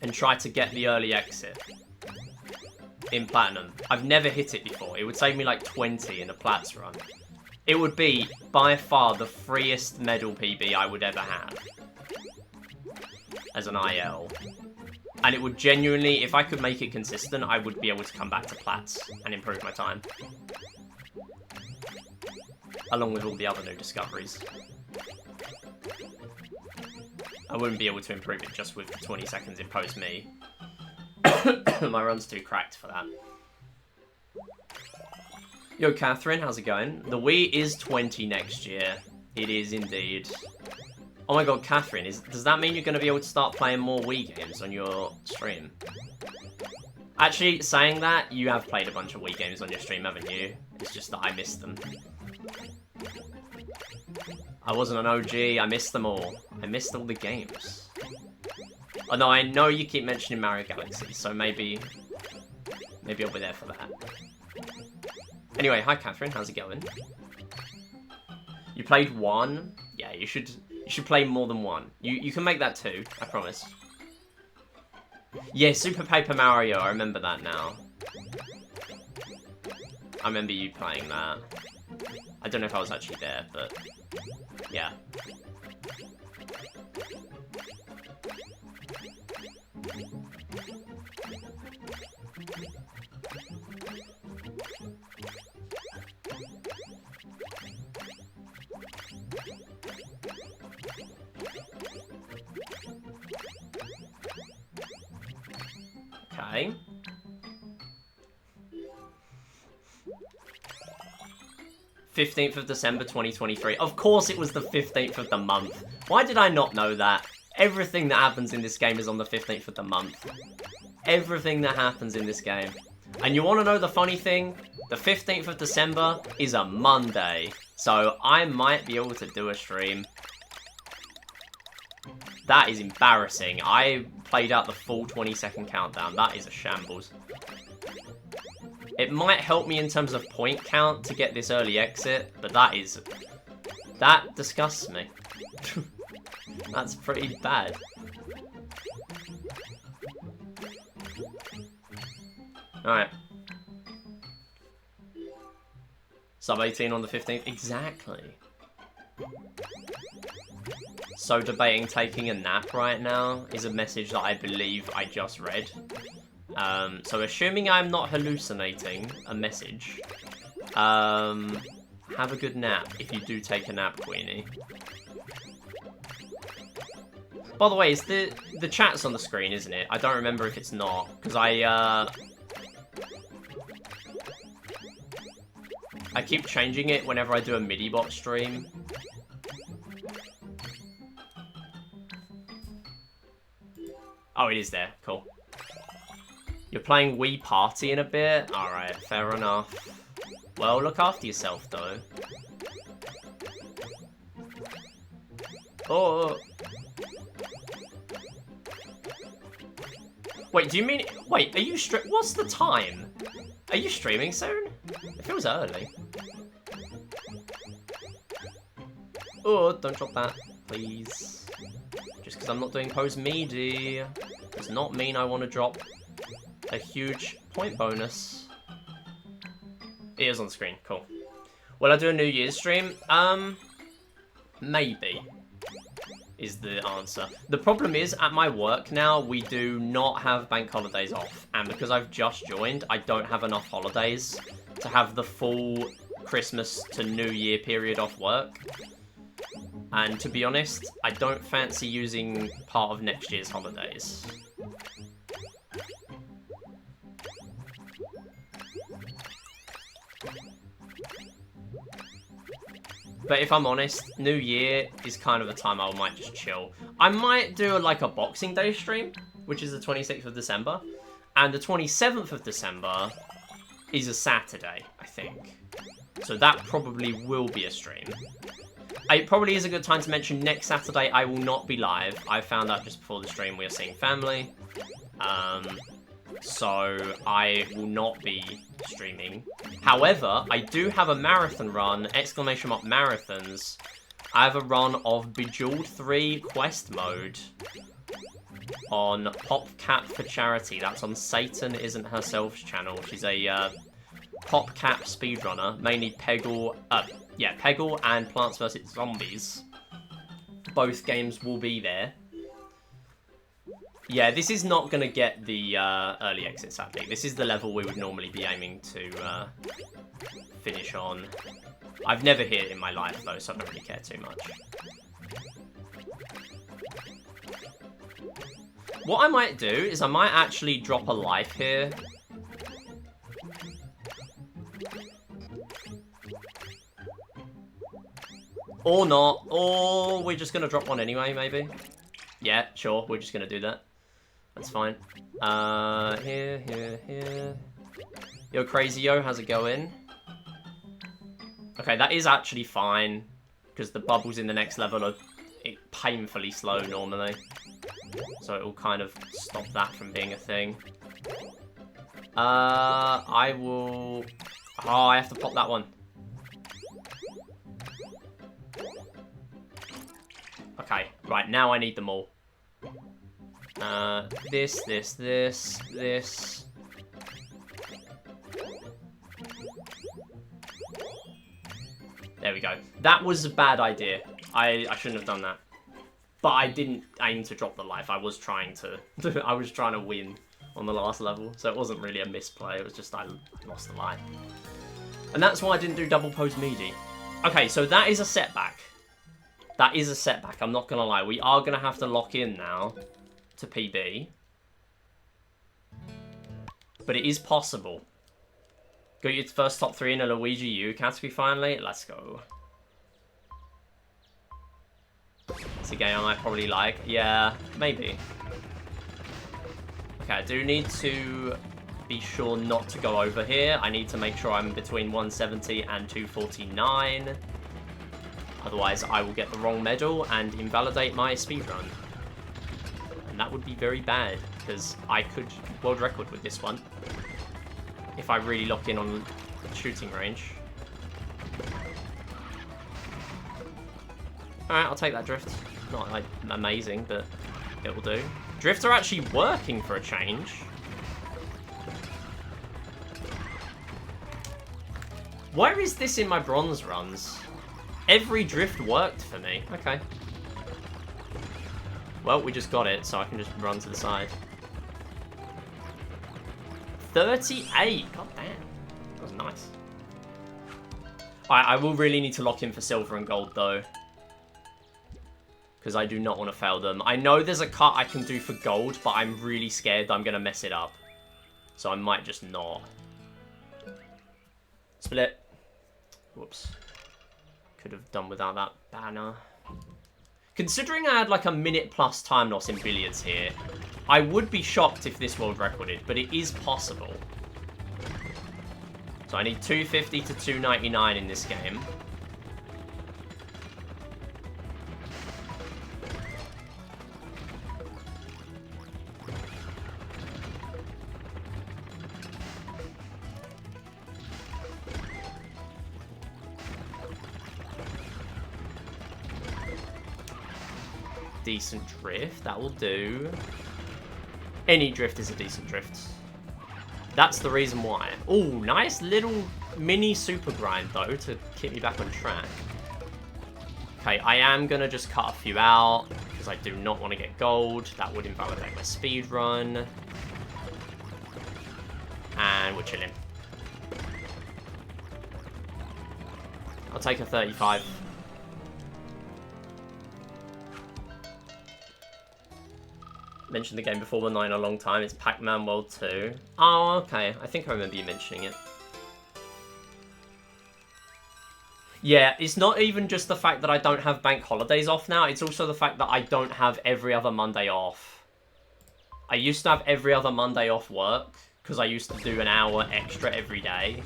and try to get the early exit in Platinum. I've never hit it before. It would save me like 20 in a Plats run. It would be, by far, the freest medal PB I would ever have as an IL. And it would genuinely, if I could make it consistent, I would be able to come back to Plats and improve my time. Along with all the other new discoveries. I wouldn't be able to improve it just with 20 seconds in post-me. My run's too cracked for that. Yo, Catherine, how's it going? The Wii is 20 next year. It is indeed. Oh my god, Catherine, does that mean you're going to be able to start playing more Wii games on your stream? Actually, saying that, you have played a bunch of Wii games on your stream, haven't you? It's just that I missed them. I wasn't an OG, I missed them all. I missed all the games. Oh no, I know you keep mentioning Mario Galaxy, so maybe I'll be there for that. Anyway, hi Catherine, how's it going? You played one? Yeah, you should play more than one. You can make that too, I promise. Yeah, Super Paper Mario, I remember that now. I remember you playing that. I don't know if I was actually there, but yeah. 15th of December 2023. Of course it was the 15th of the month. Why did I not know that? Everything that happens in this game is on the 15th of the month. Everything that happens in this game. And you want to know the funny thing? The 15th of December is a Monday. So I might be able to do a stream. That is embarrassing. I played out the full 20-second countdown. That is a shambles. It might help me in terms of point count to get this early exit, but that disgusts me. That's pretty bad. Alright. Sub 18 on the 15th. Exactly. So debating taking a nap right now is a message that I believe I just read. So assuming I'm not hallucinating a message, have a good nap if you do take a nap, Queenie. By the way, it's the chat's on the screen, isn't it? I don't remember if it's not, because I keep changing it whenever I do a MIDI bot stream. Oh, it is there. Cool. You're playing Wii Party in a bit? Alright, fair enough. Well, look after yourself, though. Oh. Wait, do you mean... Wait, are you what's the time? Are you streaming soon? It feels early. Oh, don't drop that, please. Just because I'm not doing post media does not mean I want to drop a huge point bonus. It is on the screen. Cool. Will I do a New Year's stream? Maybe is the answer. The problem is, at my work now, we do not have bank holidays off. And because I've just joined, I don't have enough holidays to have the full Christmas to New Year period off work. And to be honest, I don't fancy using part of next year's holidays. But if I'm honest, New Year is kind of the time I might just chill. I might do like a Boxing Day stream, which is the 26th of December. And the 27th of December is a Saturday, I think. So that probably will be a stream. It probably is a good time to mention next Saturday I will not be live. I found out just before the stream we are seeing family. So I will not be streaming. However, I do have a marathon run, ! Marathons. I have a run of Bejeweled 3 Quest Mode on PopCap for Charity. That's on Satan Isn't Herself's channel. She's a PopCap speedrunner, mainly Peggle and Plants vs. Zombies. Both games will be there. Yeah, this is not going to get the early exit, sadly. This is the level we would normally be aiming to finish on. I've never hit it in my life, though, so I don't really care too much. What I might do is I might actually drop a life here. Or not. Or we're just going to drop one anyway, maybe. Yeah, sure. We're just going to do that. That's fine. Here. Yo, Crazy Yo, how's it going? Okay, that is actually fine. Because the bubbles in the next level are painfully slow normally. So it will kind of stop that from being a thing. I will... Oh, I have to pop that one. Okay, right, now I need them all. This. There we go. That was a bad idea. I shouldn't have done that. But I didn't aim to drop the life. I was trying to I was trying to win on the last level. So it wasn't really a misplay. It was just I lost the life. And that's why I didn't do double post meaty. Okay, so that is a setback. That is a setback, I'm not going to lie. We are going to have to lock in now to PB. But it is possible. Got your first top 3 in a Luigi U category finally. Let's go. It's a game I might probably like. Yeah, maybe. Okay, I do need to be sure not to go over here. I need to make sure I'm between 170 and 249. Otherwise, I will get the wrong medal and invalidate my speedrun. And that would be very bad, because I could world record with this one. If I really lock in on the shooting range. Alright, I'll take that drift. Not like amazing, but it will do. Drifts are actually working for a change. Where is this in my bronze runs? Every drift worked for me. Okay. Well, we just got it, so I can just run to the side. 38! God damn. That was nice. I will really need to lock in for silver and gold, though. Because I do not want to fail them. I know there's a cut I can do for gold, but I'm really scared that I'm going to mess it up. So I might just not. Split. Whoops. Could have done without that banner. Considering I had like a minute plus time loss in billiards here, I would be shocked if this world recorded, but it is possible. So I need 250 to 299 in this game. Decent drift, that will do. Any drift is a decent drift. That's the reason why. Oh, nice little mini super grind though to keep me back on track. Okay, I am gonna just cut a few out because I do not want to get gold. That would invalidate my speed run. And we're chilling. I'll take a 35. Mentioned the game before, but not in a long time. It's Pac-Man World 2. Oh, okay. I think I remember you mentioning it. Yeah, it's not even just the fact that I don't have bank holidays off now. It's also the fact that I don't have every other Monday off. I used to have every other Monday off work, because I used to do an hour extra every day.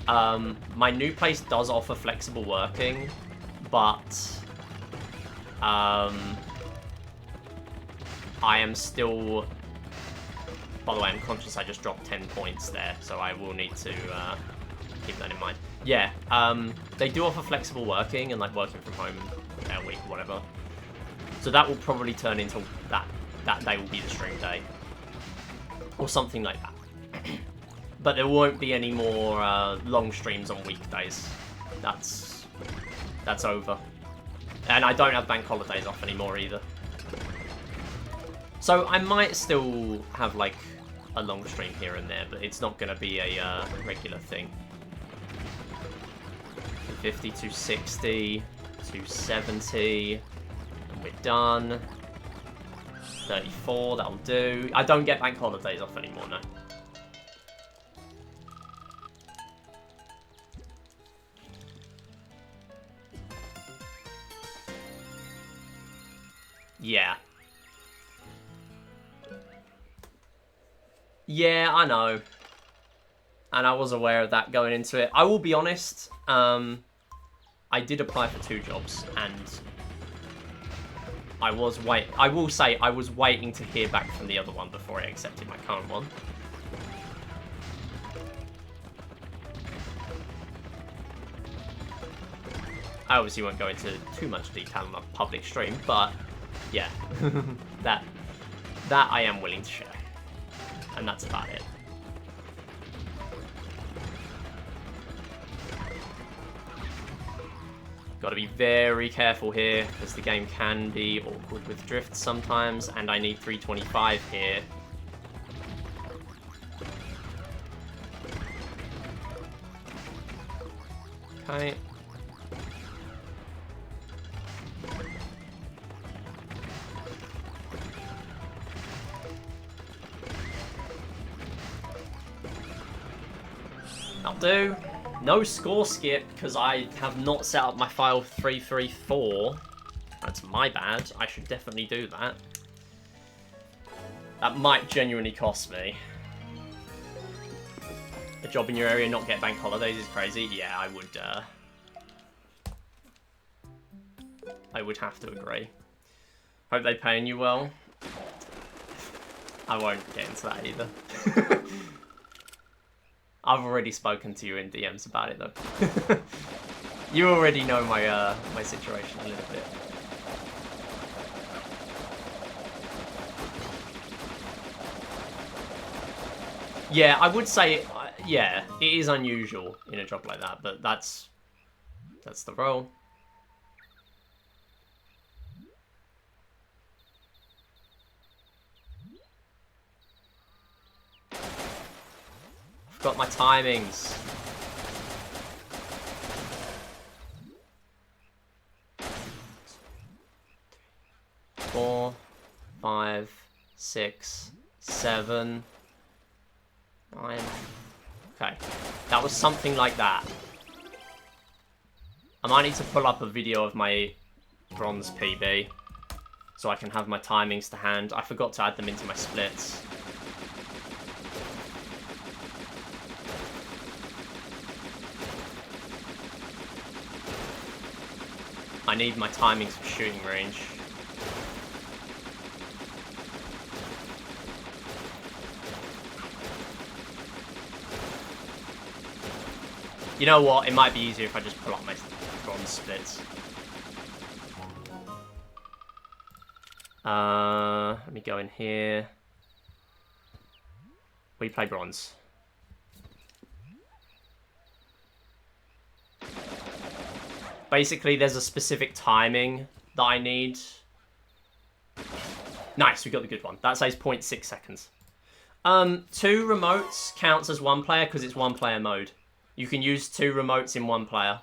My new place does offer flexible working, but... I am still... By the way, I'm conscious I just dropped 10 points there, so I will need to keep that in mind. Yeah, they do offer flexible working and like working from home a week or whatever. So that will probably turn into that day will be the stream day. Or something like that. But there won't be any more long streams on weekdays. That's over. And I don't have bank holidays off anymore either. So I might still have like a long stream here and there, but it's not going to be a regular thing. 250, 260, 270, and we're done. 34, that'll do. I don't get bank holidays off anymore, no. Yeah. Yeah, I know. And I was aware of that going into it. I will be honest, I did apply for 2 jobs, and I will say I was waiting to hear back from the other one before I accepted my current one. I obviously won't go into too much detail on a public stream, but yeah, that I am willing to share. And that's about it. Got to be very careful here, because the game can be awkward with drifts sometimes, and I need 325 here. Okay. That'll do. No score skip, because I have not set up my file 334. That's my bad. I should definitely do that. That might genuinely cost me. A job in your area, not get bank holidays is crazy. Yeah, I would have to agree. Hope they paying you well. I won't get into that either. I've already spoken to you in DMs about it though. You already know my my situation a little bit. Yeah, I would say, yeah, it is unusual in a job like that, but that's the role. I've got my timings. Four, 5, 6, 7, 9. Okay, that was something like that. I might need to pull up a video of my bronze PB so I can have my timings to hand. I forgot to add them into my splits. I need my timings for shooting range. You know what? It might be easier if I just pull up my bronze splits. Let me go in here. We play bronze. Basically, there's a specific timing that I need. Nice, we got the good one. That says 0.6 seconds. 2 remotes counts as 1 player because it's 1 player mode. You can use 2 remotes in 1 player.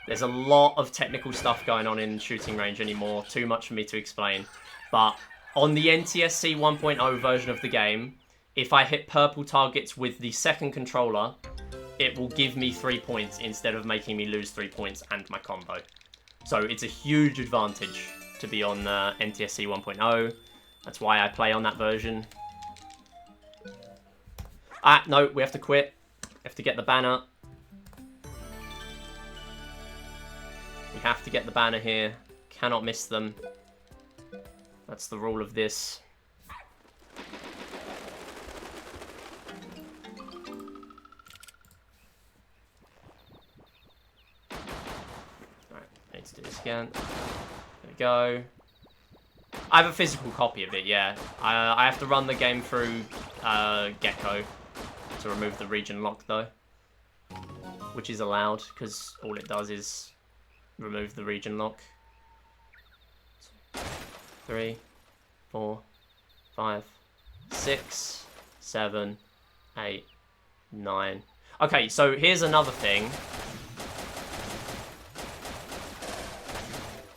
There's a lot of technical stuff going on in shooting range anymore. Too much for me to explain. But on the NTSC 1.0 version of the game, if I hit purple targets with the second controller, it will give me 3 points instead of making me lose 3 points and my combo. So it's a huge advantage to be on NTSC 1.0. That's why I play on that version. Ah, no, we have to quit. We have to get the banner. We have to get the banner here. Cannot miss them. That's the rule of this. Alright, I need to do this again. There we go. I have a physical copy of it, yeah. I have to run the game through Gecko to remove the region lock, though. Which is allowed, because all it does is remove the region lock. 3, 4, 5, 6, 7, 8, 9. Okay, so here's another thing.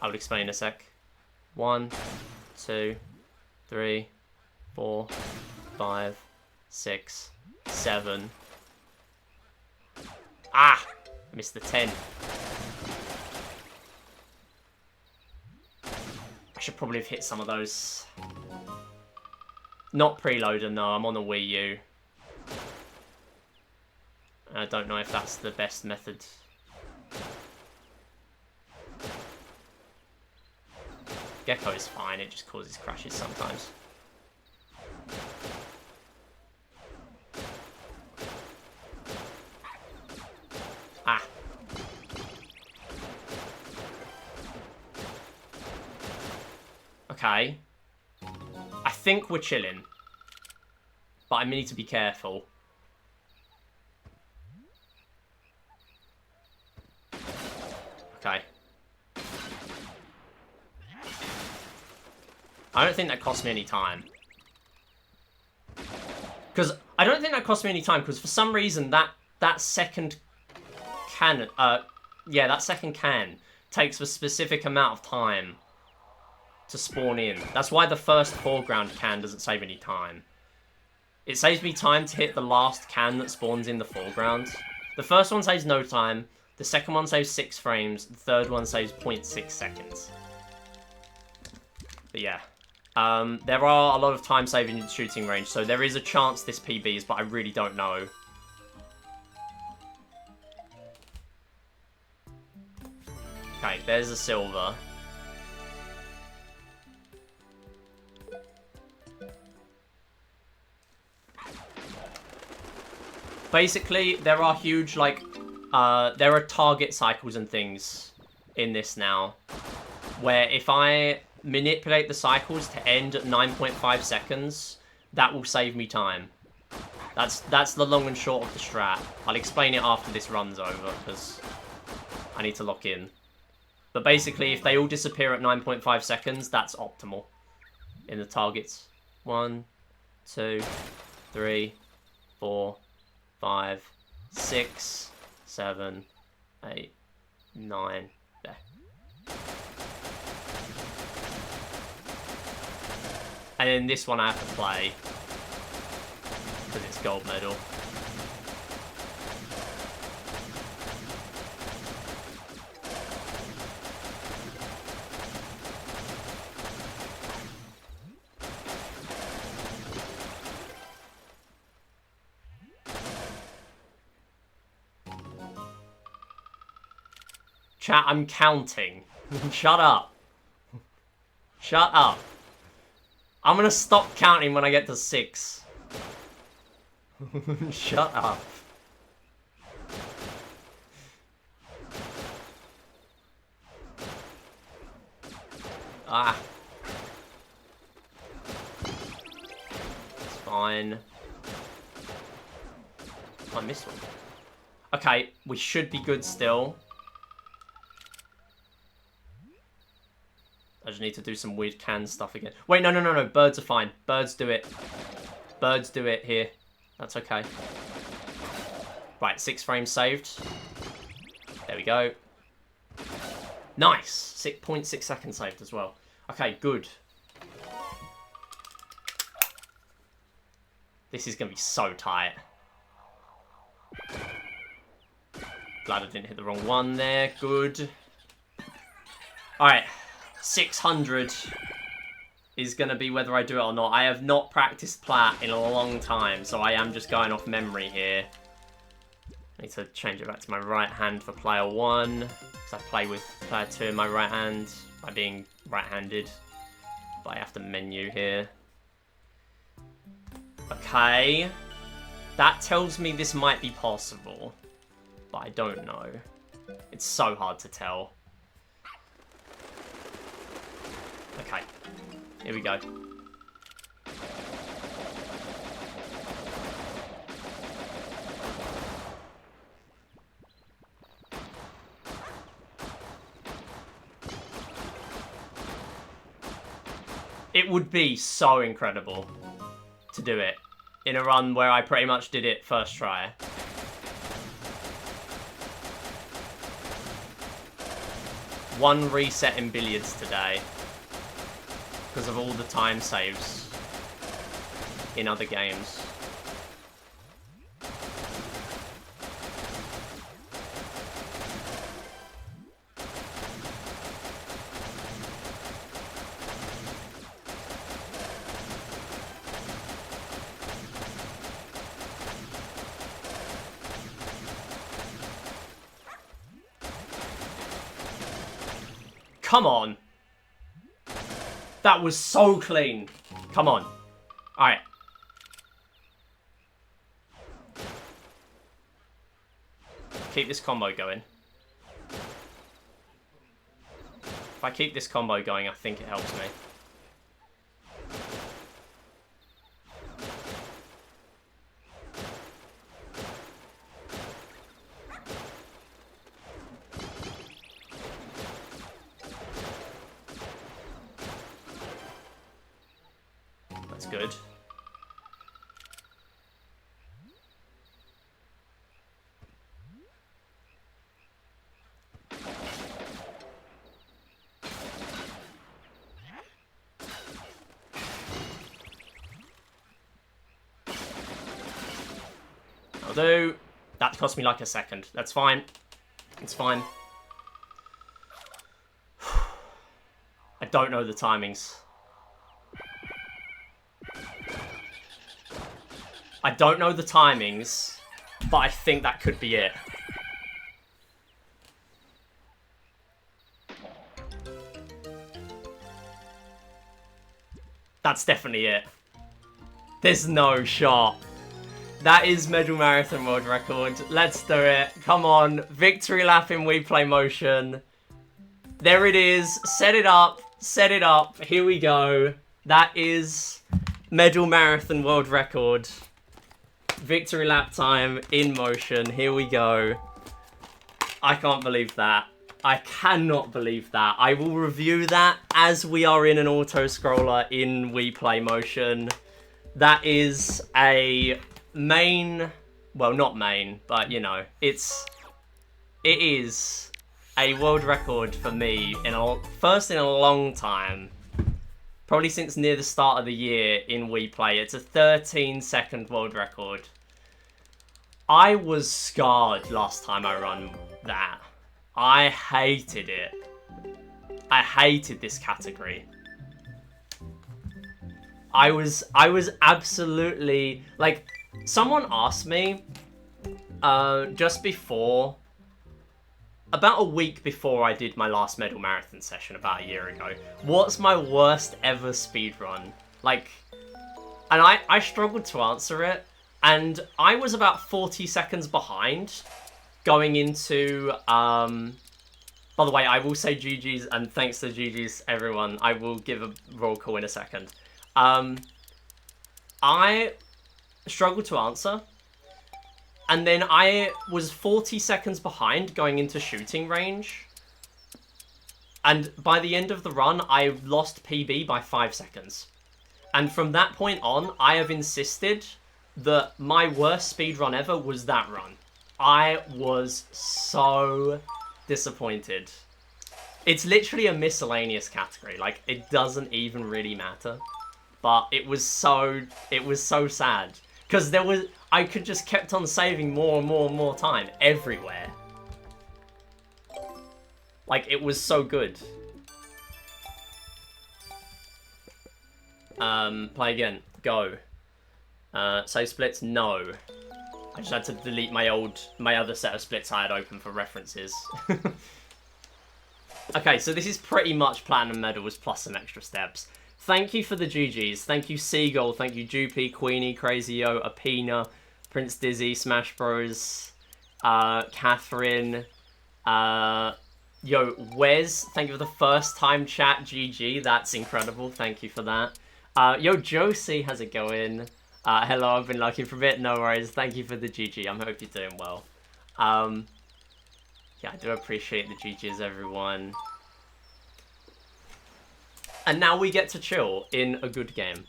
I'll explain in a sec. 1, 2, 3, 4, 5, 6, 7. Ah! I missed the 10. I should probably have hit some of those. Not preloader, no. I'm on the Wii U. I don't know if that's the best method. Gecko is fine, it just causes crashes sometimes. Ah. Okay. I think we're chilling. But I need to be careful. Okay. I don't think that cost me any time. Because I don't think that cost me any time because for some reason that second can that second can takes a specific amount of time to spawn in. That's why the first foreground can doesn't save any time. It saves me time to hit the last can that spawns in the foreground. The first one saves no time. The second one saves 6 frames. The third one saves 0.6 seconds. But yeah. There are a lot of time saving in shooting range, so there is a chance this PBs, but I really don't know. Okay, there's a silver. Basically, there are huge, like, there are target cycles and things in this now, where if I manipulate the cycles to end at 9.5 seconds, that will save me time. That's the long and short of the strat. I'll explain it after this run's over, because I need to lock in. But basically, if they all disappear at 9.5 seconds, that's optimal in the targets. 1, 2, 3, 4, 5, 6, 7, 8, 9. There. And then this one I have to play because it's gold medal. Chat, I'm counting. Shut up. Shut up. I'm gonna stop counting when I get to 6. Shut up. Ah. It's fine. I missed one. Okay, we should be good still. I just need to do some weird can stuff again. Wait, no. Birds are fine. Birds do it. Birds do it here. That's okay. Right, 6 frames saved. There we go. Nice. 6.6 seconds saved as well. Okay, good. This is going to be so tight. Glad I didn't hit the wrong one there. Good. Alright. 600 is going to be whether I do it or not. I have not practiced plat in a long time, so I am just going off memory here. I need to change it back to my right hand for player 1, because I play with player 2 in my right hand by being right-handed. But I have to menu here. Okay. That tells me this might be possible, but I don't know. It's so hard to tell. Okay, here we go. It would be so incredible to do it in a run where I pretty much did it first try. One reset in billiards today. Because of all the time saves in other games. Come on. That was so clean. Come on. Alright. Keep this combo going. If I keep this combo going, I think it helps me. Good. do. That cost me like a second. That's fine. It's fine. I don't know the timings. I don't know the timings, but I think that could be it. That's definitely it. There's no shot. That is Medal Marathon World Record. Let's do it. Come on. Victory lap in Wii Play Motion. There it is. Set it up. Set it up. Here we go. That is Medal Marathon World Record. Victory lap time in motion. Here we go. I can't believe that. I cannot believe that. I will review that as we are in an auto-scroller in Wii Play Motion. That is a main... Well, not main, but, you know, it is a world record for me, first in a long time. Probably since near the start of the year in Wii Play. It's a 13-second world record. I was scarred last time I run that. I hated it. I hated this category. I was absolutely... Like, someone asked me just before... About a week before I did my last Medal Marathon session about a year ago. What's my worst ever speedrun? Like... And I struggled to answer it. And I was about 40 seconds behind going into... By the way, I will say GG's, and thanks to GG's, everyone. I will give a roll call in a second. I struggled to answer. And then I was 40 seconds behind going into shooting range. And by the end of the run, I lost PB by 5 seconds. And from that point on, I have insisted that my worst speed run ever was that run. I was so disappointed. It's literally a miscellaneous category. Like, it doesn't even really matter. But it was so sad. Because I could just kept on saving more and more and more time everywhere. Like, it was so good. Play again. Go. Save splits? No. I just had to delete my other set of splits I had open for references. Okay, so this is pretty much Platinum Medals plus some extra steps. Thank you for the GGs. Thank you, Seagull. Thank you, Jupy, Queenie, Crazy O, Apina, Prince Dizzy, Smash Bros, Catherine, yo, Wes. Thank you for the first time chat. GG. That's incredible. Thank you for that. Yo, Josie, how's it going? Hello, I've been looking for a bit. No worries. Thank you for the GG. I hope you're doing well. Yeah, I do appreciate the GGs, everyone. And now we get to chill in a good game.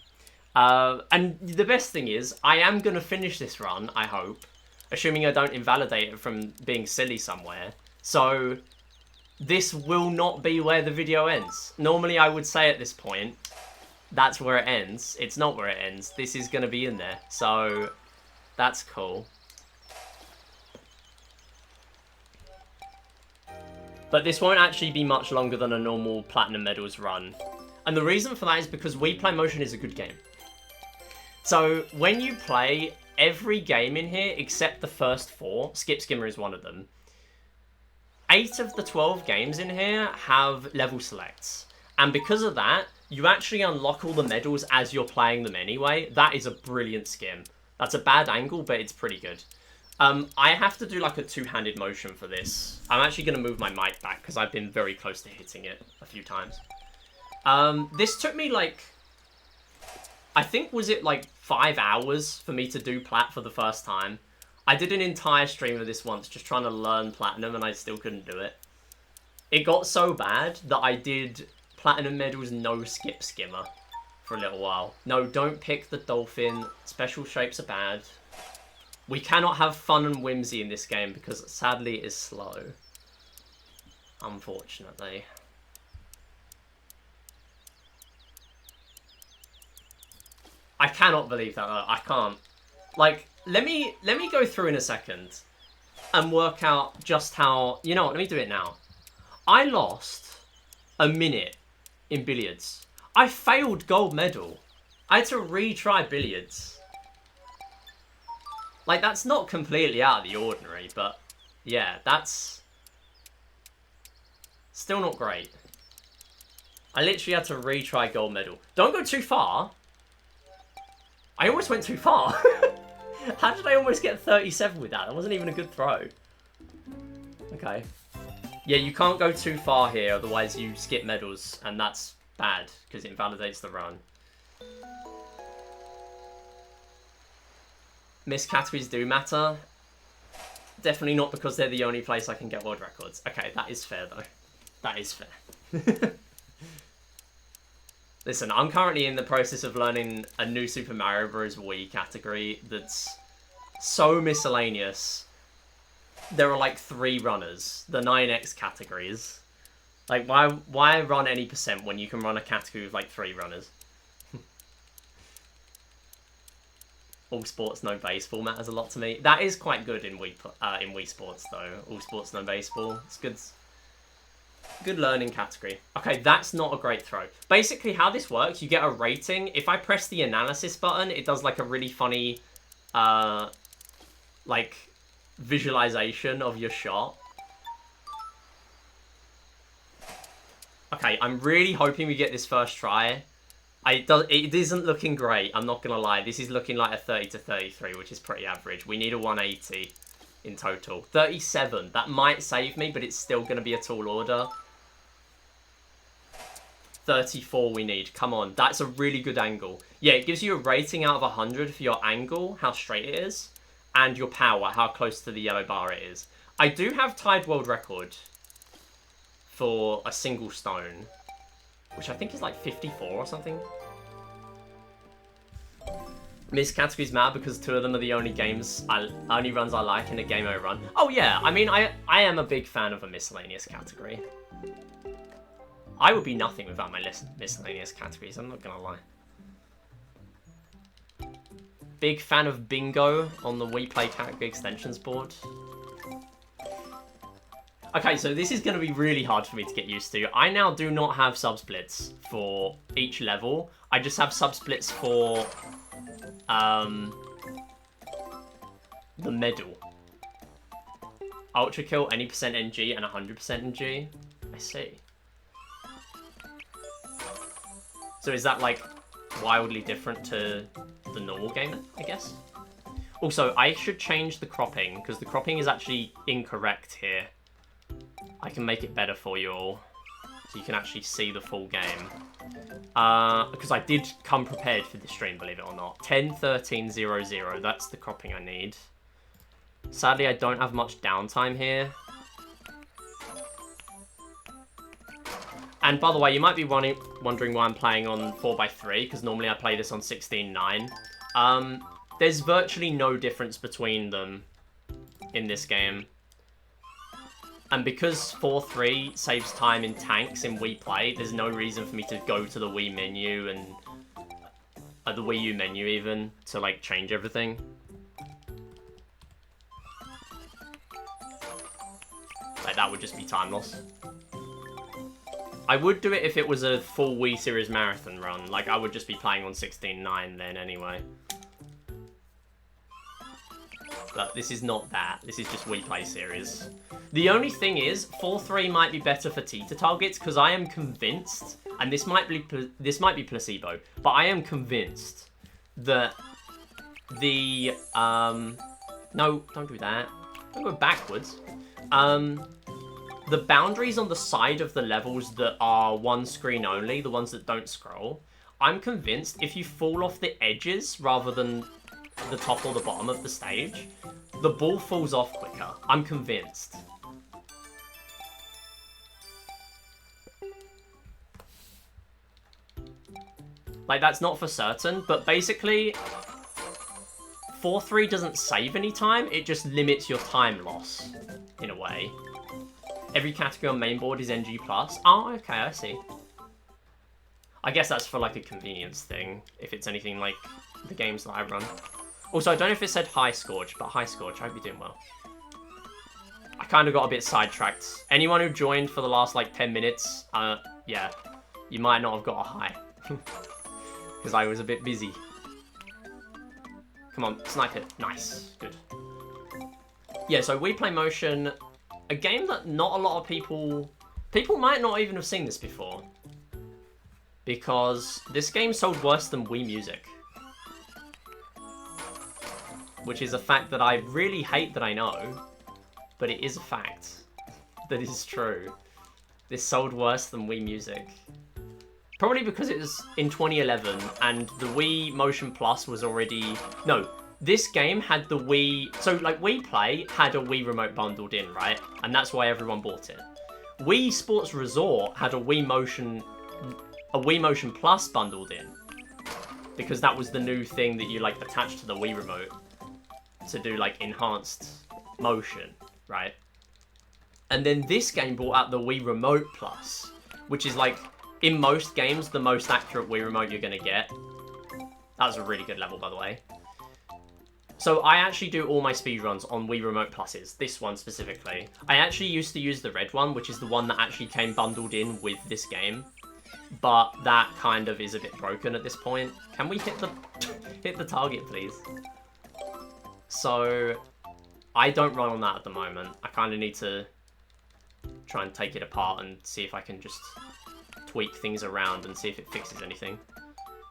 And the best thing is, I am going to finish this run, I hope. Assuming I don't invalidate it from being silly somewhere. So, this will not be where the video ends. Normally I would say at this point, that's where it ends. It's not where it ends. This is going to be in there. So, that's cool. But this won't actually be much longer than a normal Platinum Medals run. And the reason for that is because Wii Play Motion is a good game. So, when you play every game in here, except the first 4, Skip Skimmer is one of them, 8 of the 12 games in here have level selects. And because of that, you actually unlock all the medals as you're playing them anyway. That is a brilliant skim. That's a bad angle, but it's pretty good. I have to do like a two-handed motion for this. I'm actually going to move my mic back because I've been very close to hitting it a few times. This took me like, I think was it like 5 hours for me to do Plat for the first time. I did an entire stream of this once just trying to learn Platinum and I still couldn't do it. It got so bad that I did Platinum Medals no Skip Skimmer for a little while. No, don't pick the dolphin. Special shapes are bad. We cannot have fun and whimsy in this game because sadly it is slow. Unfortunately. I cannot believe that though. I can't. Like, let me go through in a second and work out just how... You know what, let me do it now. I lost a minute in billiards. I failed gold medal. I had to retry billiards. Like, that's not completely out of the ordinary, but yeah, that's still not great. I literally had to retry gold medal. Don't go too far. I almost went too far. How did I almost get 37 with that? That wasn't even a good throw. Okay. Yeah, you can't go too far here, otherwise you skip medals, and that's bad, because it invalidates the run. Missed categories do matter. Definitely not because they're the only place I can get world records. Okay, that is fair, though. That is fair. Listen, I'm currently in the process of learning a new Super Mario Bros. Wii category that's so miscellaneous. There are like 3 runners. The 9X categories. Like, why run any percent when you can run a category with like 3 runners? All sports, no baseball matters a lot to me. That is quite good in Wii Sports, though. All sports, no baseball. It's good. Good learning category. Okay, that's not a great throw. Basically, how this works, you get a rating. If I press the analysis button, it does like a really funny, like, visualization of your shot. Okay, I'm really hoping we get this first try. It isn't looking great, I'm not gonna lie. This is looking like a 30 to 33, which is pretty average. We need a 180 in total. 37, that might save me, but it's still gonna be a tall order. 34 we need, come on. That's a really good angle. Yeah, it gives you a rating out of 100 for your angle, how straight it is, and your power, how close to the yellow bar it is. I do have tied world record for a single stone, which I think is like 54 or something. Missed categories matter because 2 of them are the only only runs I like in a game I run. Oh yeah, I mean, I am a big fan of a miscellaneous category. I would be nothing without my miscellaneous categories, I'm not gonna lie. Big fan of bingo on the Wii Play category extensions board. Okay, so this is going to be really hard for me to get used to. I now do not have subsplits for each level. I just have subsplits for the medal. Ultra kill, any percent NG, and 100% NG. I see. So is that like wildly different to the normal game, I guess? Also, I should change the cropping, because the cropping is actually incorrect here. I can make it better for you all, so you can actually see the full game. Because I did come prepared for this stream, believe it or not. 10:13:00, that's the cropping I need. Sadly, I don't have much downtime here. And by the way, you might be wondering why I'm playing on 4x3, because normally I play this on 16:9. There's virtually no difference between them in this game. And because 4.3 saves time in tanks in Wii Play, there's no reason for me to go to the Wii menu and... the Wii U menu even, to like change everything. Like, that would just be time loss. I would do it if it was a full Wii Series Marathon run. Like, I would just be playing on 16.9 then anyway. But this is not that. This is just Wii Play Series. The only thing is, 4.3 might be better for Tita targets, because I am convinced, and this might be placebo, but I am convinced that the... no, don't do that. Don't go backwards. The boundaries on the side of the levels that are one screen only, the ones that don't scroll, I'm convinced if you fall off the edges rather than the top or the bottom of the stage, the ball falls off quicker. I'm convinced. Like, that's not for certain, but basically 4.3 doesn't save any time, it just limits your time loss, in a way. Every category on main board is NG+. Oh, okay, I see. I guess that's for, like, a convenience thing, if it's anything like the games that I run. Also, I don't know if it said hi, Scorch, but hi, Scorch. I hope you're doing well. I kind of got a bit sidetracked. Anyone who joined for the last, like, 10 minutes, yeah, you might not have got a hi. Because I was a bit busy. Come on, snipe it. Nice. Good. Yeah, so Wii Play Motion, a game that not a lot of people... People might not even have seen this before. Because this game sold worse than Wii Music. Which is a fact that I really hate that I know. But it is a fact. That is true. This sold worse than Wii Music. Probably because it was in 2011 and the Wii Motion Plus was already... No, this game had the Wii... So, like, Wii Play had a Wii Remote bundled in, right? And that's why everyone bought it. Wii Sports Resort had a Wii Motion Plus bundled in. Because that was the new thing that you, like, attached to the Wii Remote to do, like, enhanced motion, right? And then this game brought out the Wii Remote Plus, which is, like, in most games, the most accurate Wii Remote you're going to get. That was a really good level, by the way. So I actually do all my speedruns on Wii Remote Pluses, this one specifically. I actually used to use the red one, which is the one that actually came bundled in with this game. But that kind of is a bit broken at this point. Can we hit the target, please? So I don't run on that at the moment. I kind of need to try and take it apart and see if I can just tweak things around and see if it fixes anything.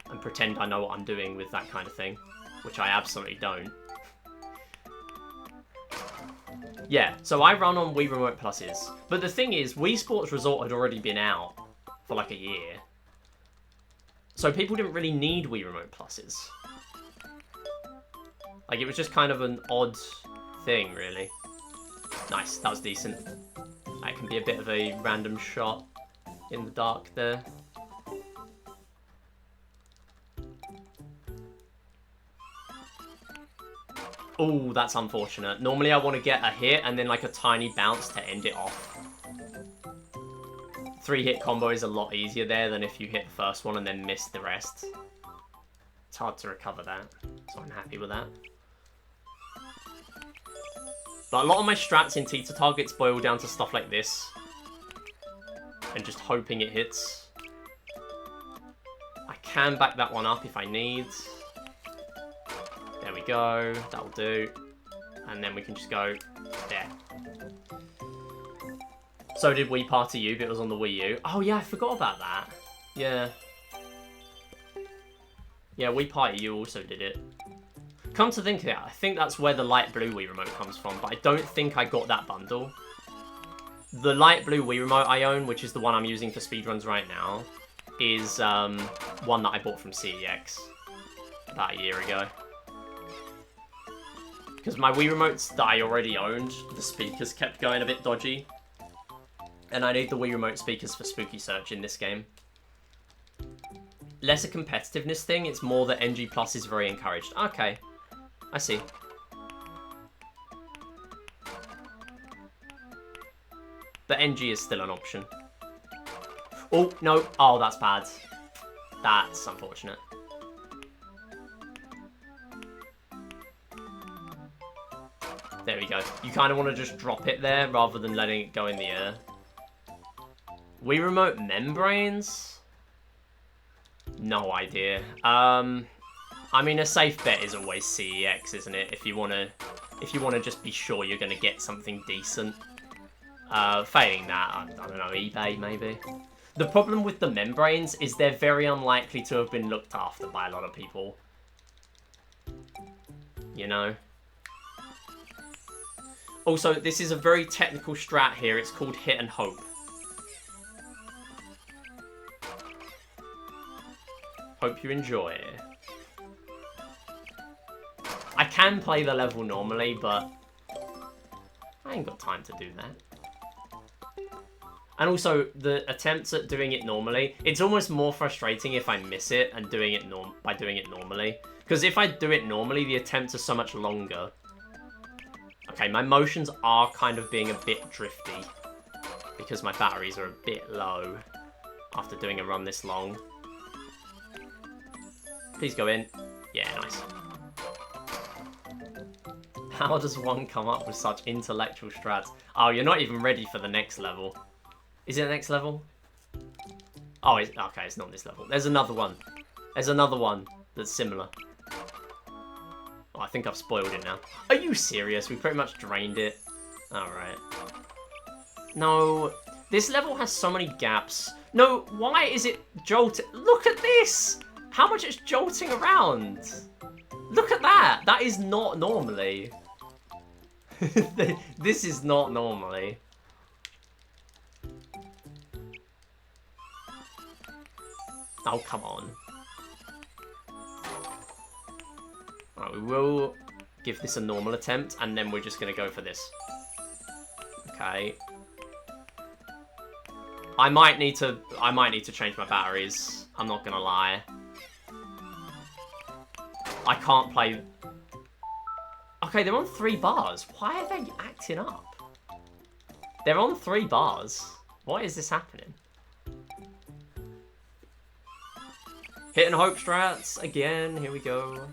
And pretend I know what I'm doing with that kind of thing. Which I absolutely don't. Yeah, so I run on Wii Remote Pluses. But the thing is, Wii Sports Resort had already been out for like a year. So people didn't really need Wii Remote Pluses. Like, it was just kind of an odd thing, really. Nice, that was decent. That can be a bit of a random shot in the dark there. Oh, that's unfortunate. Normally I want to get a hit and then like a tiny bounce to end it off. 3-hit combo is a lot easier there than if you hit the first one and then miss the rest. It's hard to recover that, so I'm happy with that. But a lot of my strats in teeter targets boil down to stuff like this. And just hoping it hits. I can back that one up if I need. There we go, that'll do. And then we can just go there. So did Wii Party U, but it was on the Wii U. Oh yeah, I forgot about that. Yeah. Yeah, Wii Party U also did it. Come to think of it, I think that's where the light blue Wii Remote comes from, but I don't think I got that bundle. The light blue Wii Remote I own, which is the one I'm using for speedruns right now, is one that I bought from CEX about a year ago. Because my Wii Remotes that I already owned, the speakers kept going a bit dodgy. And I need the Wii Remote speakers for Spooky Search in this game. Less a competitiveness thing, it's more that NG Plus is very encouraged. Okay, I see. But NG is still an option. Oh, no. Oh, that's bad. That's unfortunate. There we go. You kind of want to just drop it there rather than letting it go in the air. Wii Remote membranes? No idea. I mean, a safe bet is always CEX, isn't it? If you want to just be sure you're going to get something decent. Failing that, I don't know, eBay maybe. The problem with the membranes is they're very unlikely to have been looked after by a lot of people. You know? Also, this is a very technical strat here. It's called Hit and Hope. Hope you enjoy. I can play the level normally, but I ain't got time to do that. And also, the attempts at doing it normally, it's almost more frustrating if I miss it and doing it by doing it normally. Because if I do it normally, the attempts are so much longer. Okay, my motions are kind of being a bit drifty. Because my batteries are a bit low after doing a run this long. Please go in. Yeah, nice. How does one come up with such intellectual strats? Oh, you're not even ready for the next level. Is it the next level? Oh, okay, it's not this level. There's another one. There's another one that's similar. Oh, I think I've spoiled it now. Are you serious? We pretty much drained it. Alright. No, this level has so many gaps. No, why is it jolting? Look at this! How much it's jolting around. Look at that. That is not normally. This is not normally. Oh, come on. Right, we will give this a normal attempt, and then we're just going to go for this. Okay. I might need to change my batteries. I'm not going to lie. I can't play... Okay, they're on 3 bars. Why are they acting up? They're on 3 bars. Why is this happening? Hit and hope strats again. Here we go.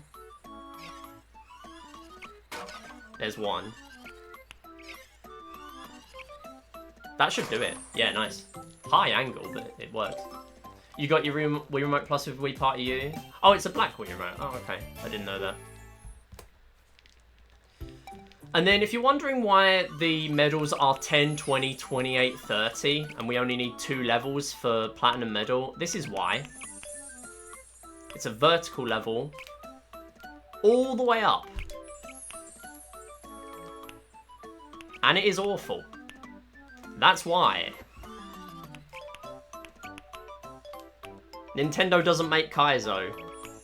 There's one. That should do it. Yeah, nice. High angle, but it worked. You got your Wii Remote Plus with Wii Party U? Oh, it's a black Wii Remote. Oh, okay. I didn't know that. And then if you're wondering why the medals are 10, 20, 28, 30, and we only need 2 levels for Platinum Medal, this is why. It's a vertical level all the way up. And it is awful. That's why. Nintendo doesn't make Kaizo.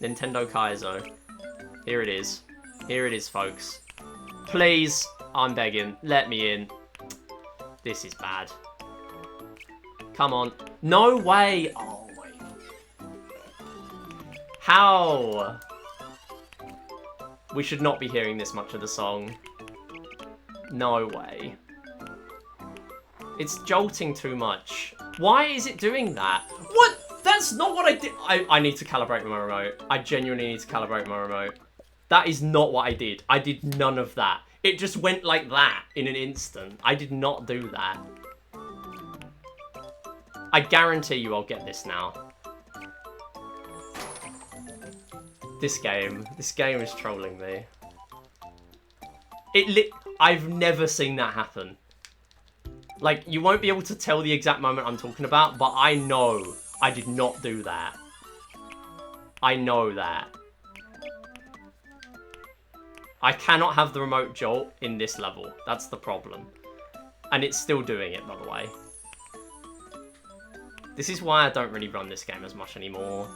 Nintendo Kaizo. Here it is. Here it is, folks. Please, I'm begging, let me in. This is bad. Come on. No way! Oh my... How? We should not be hearing this much of the song. No way. It's jolting too much. Why is it doing that? What? That's not what I did. I need to calibrate my remote. I genuinely need to calibrate my remote. That is not what I did. I did none of that. It just went like that in an instant. I did not do that. I guarantee you I'll get this now. This game is trolling me. I've never seen that happen. Like, you won't be able to tell the exact moment I'm talking about, but I know I did not do that. I know that. I cannot have the remote jolt in this level. That's the problem. And it's still doing it, by the way. This is why I don't really run this game as much anymore.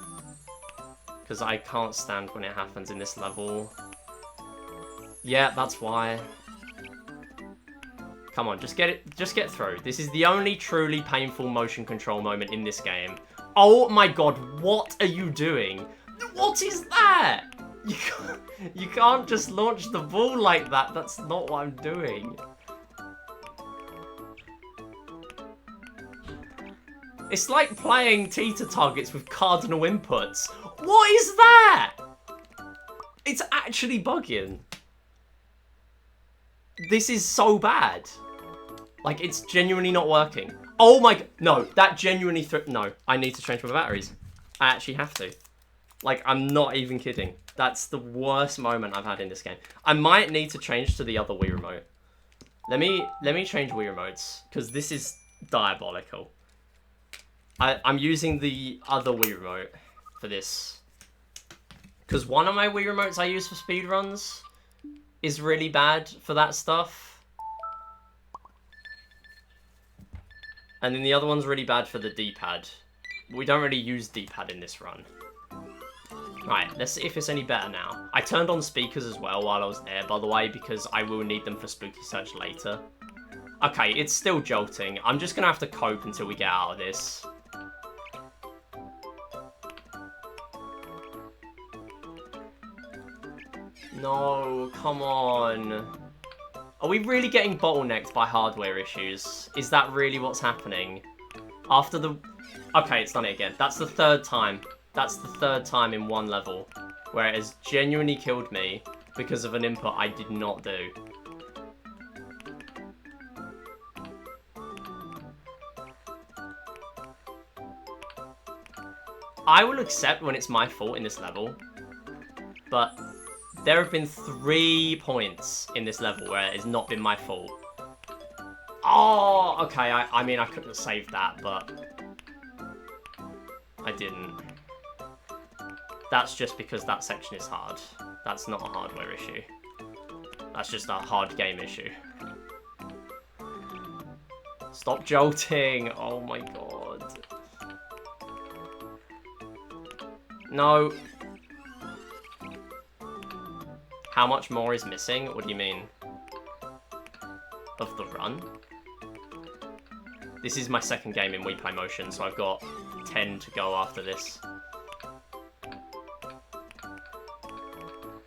Because I can't stand when it happens in this level. Yeah, that's why. Come on, just get through. This is the only truly painful motion control moment in this game. Oh my god, what are you doing? What is that? You can't just launch the ball like that. That's not what I'm doing. It's like playing teeter targets with cardinal inputs. What is that? It's actually bugging. This is so bad. Like, it's genuinely not working. Oh my... No, that genuinely... No, I need to change my batteries. I actually have to. Like, I'm not even kidding. That's the worst moment I've had in this game. I might need to change to the other Wii Remote. Let me change Wii Remotes, because this is diabolical. I'm using the other Wii Remote for this. Because one of my Wii Remotes I use for speedruns is really bad for that stuff. And then the other one's really bad for the D-pad. We don't really use D-pad in this run. Right, let's see if it's any better now. I turned on speakers as well while I was there, by the way, because I will need them for Spooky Search later. Okay, it's still jolting. I'm just gonna have to cope until we get out of this. No, come on. Are we really getting bottlenecked by hardware issues? Is that really what's happening? After the... Okay, it's done it again. That's the 3rd time. That's the 3rd time in one level where it has genuinely killed me because of an input I did not do. I will accept when it's my fault in this level, but there have been 3 points in this level where it has not been my fault. Oh, okay, I mean, I couldn't have saved that, but I didn't. That's just because that section is hard. That's not a hardware issue. That's just a hard game issue. Stop jolting! Oh my god. No. How much more is missing? What do you mean? Of the run? This is my second game in Wii Play Motion, so I've got 10 to go after this.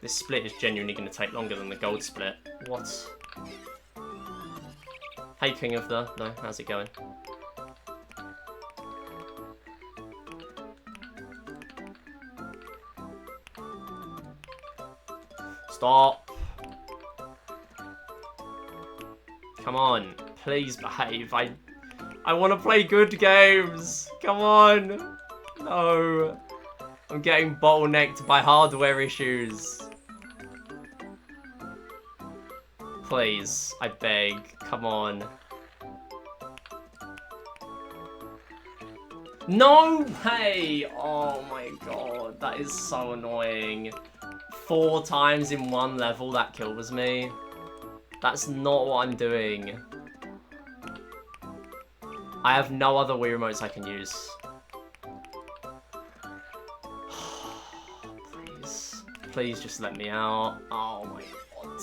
This split is genuinely going to take longer than the gold split. What? Hey, King of the... No, how's it going? Stop. Come on. Please behave. I want to play good games. Come on. No. I'm getting bottlenecked by hardware issues. Please. I beg. Come on. No way! Oh my god. That is so annoying. 4 times in one level, that kills me. That's not what I'm doing. I have no other Wii remotes I can use. Please. Please just let me out. Oh my god.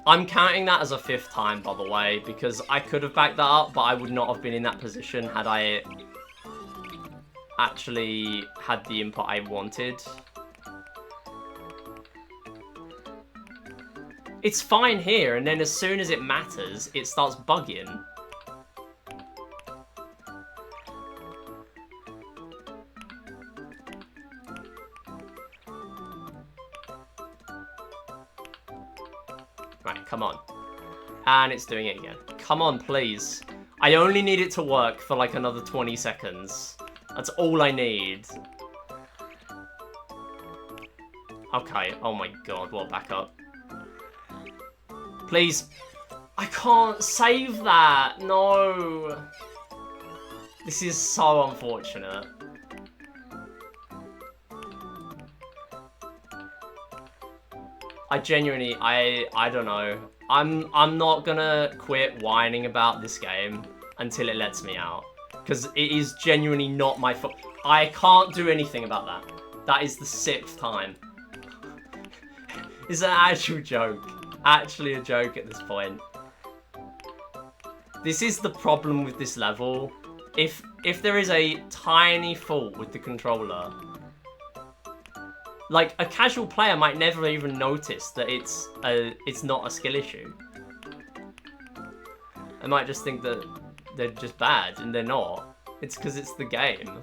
I'm counting that as a 5th time, by the way, because I could have backed that up, but I would not have been in that position had I actually had the input I wanted. It's fine here, and then as soon as it matters, it starts bugging. Right, come on. And it's doing it again. Come on, please. I only need it to work for like another 20 seconds. That's all I need. Okay, oh my god, what backup? Please. I can't save that. No. This is so unfortunate. I genuinely, I don't know. I'm not gonna quit whining about this game until it lets me out. Because it is genuinely not my fault. I can't do anything about that. That is the 6th time. It's an actual joke. Actually a joke at this point. This is the problem with this level. If there is a tiny fault with the controller, like a casual player might never even notice that it's not a skill issue. I might just think that they're just bad, and they're not. It's because it's the game.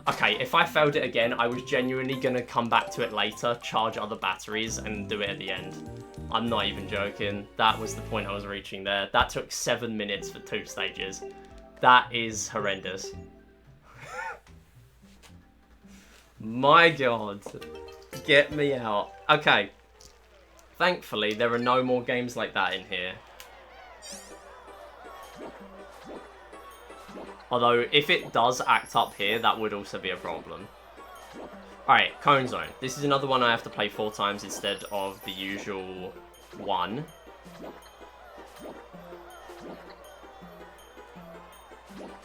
Okay, if I failed it again, I was genuinely gonna come back to it later, charge other batteries, and do it at the end. I'm not even joking. That was the point I was reaching there. That took 7 minutes for 2 stages. That is horrendous. My god. Get me out. Okay. Thankfully, there are no more games like that in here. Although, if it does act up here, that would also be a problem. Alright, Cone Zone. This is another one I have to play 4 times instead of the usual 1.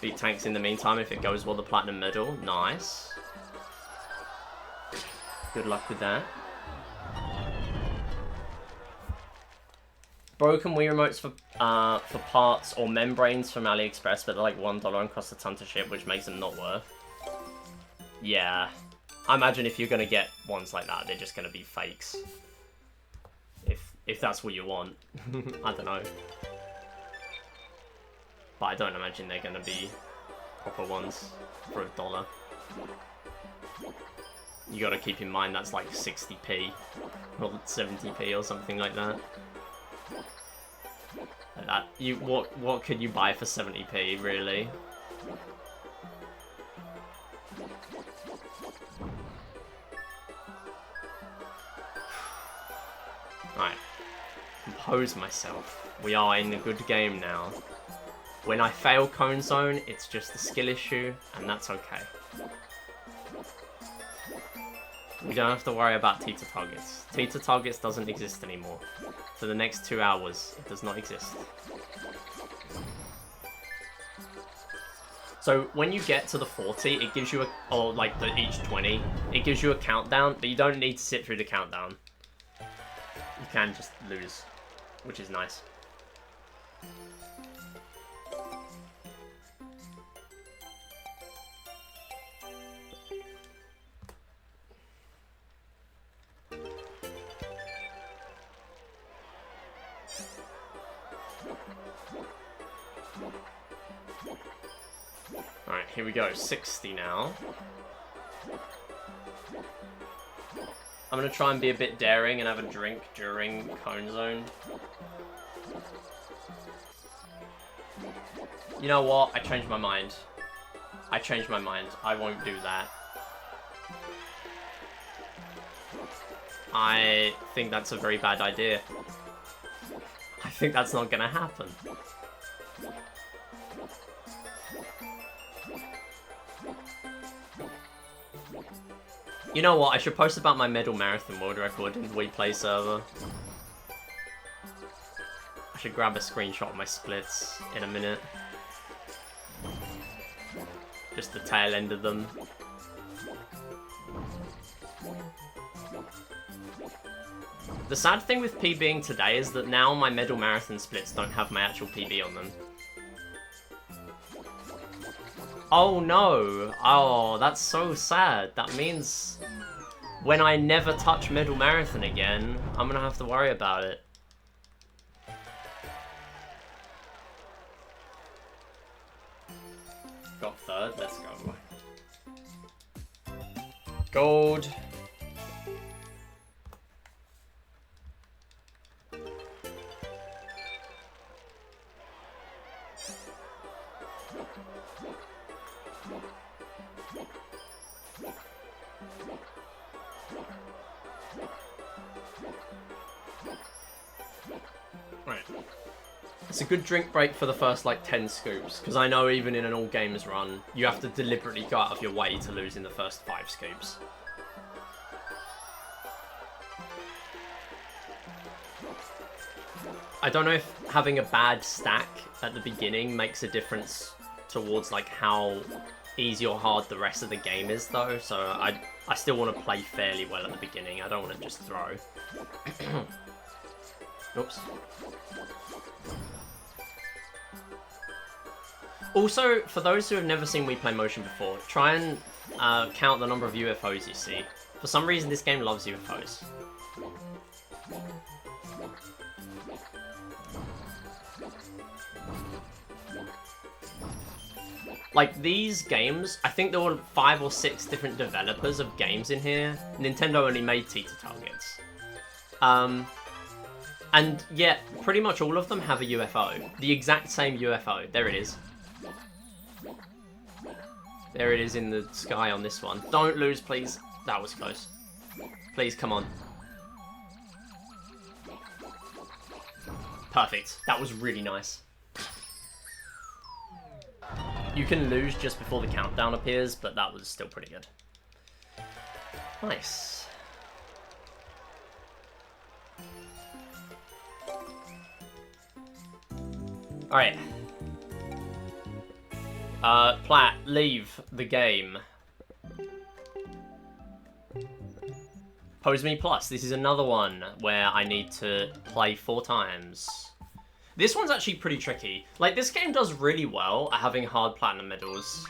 Beat tanks in the meantime if it goes well the platinum medal. Nice. Good luck with that. Broken Wii remotes for parts or membranes from AliExpress, but they're like $1 and cost a ton to ship, which makes them not worth. Yeah. I imagine if you're going to get ones like that, they're just going to be fakes. If that's what you want. I don't know. But I don't imagine they're going to be proper ones for $1. You gotta keep in mind that's like 60p or 70p or something like that. What could you buy for 70p, really? Right. Compose myself. We are in a good game now. When I fail Cone Zone, it's just a skill issue, and that's okay. We don't have to worry about Teeter Targets. Teeter Targets doesn't exist anymore. For the next 2 hours, it does not exist. So when you get to the 40, it gives you or like each 20, it gives you a countdown, but you don't need to sit through the countdown. You can just lose, which is nice. Alright, here we go. 60 now. I'm gonna try and be a bit daring and have a drink during Cone Zone. You know what? I changed my mind. I changed my mind. I won't do that. I think that's a very bad idea. I think that's not gonna happen. You know what? I should post about my medal marathon world record in the Wii Play server. I should grab a screenshot of my splits in a minute. Just the tail end of them. The sad thing with PBing today is that now my medal marathon splits don't have my actual PB on them. Oh no! Oh, that's so sad. That means when I never touch medal marathon again, I'm gonna have to worry about it. Got third, let's go. Gold. Right. It's a good drink break for the first like 10 scoops, because I know even in an all games run, you have to deliberately go out of your way to lose in the first 5 scoops. I don't know if having a bad stack at the beginning makes a difference towards like how easy or hard the rest of the game is though, so I still want to play fairly well at the beginning. I don't want to just throw. Oops. Also, for those who have never seen Wii Play Motion before, try and count the number of UFOs you see. For some reason, this game loves UFOs. Like, these games, I think there were 5 or 6 different developers of games in here. Nintendo only made Teeter Targets. And yet, pretty much all of them have a UFO. The exact same UFO. There it is. There it is in the sky on this one. Don't lose, please. That was close. Please, come on. Perfect. That was really nice. You can lose just before the countdown appears, but that was still pretty good. Nice. Alright. Plat, leave the game. Pose Me Plus. This is another one where I need to play 4 times. This one's actually pretty tricky. Like, this game does really well at having hard platinum medals.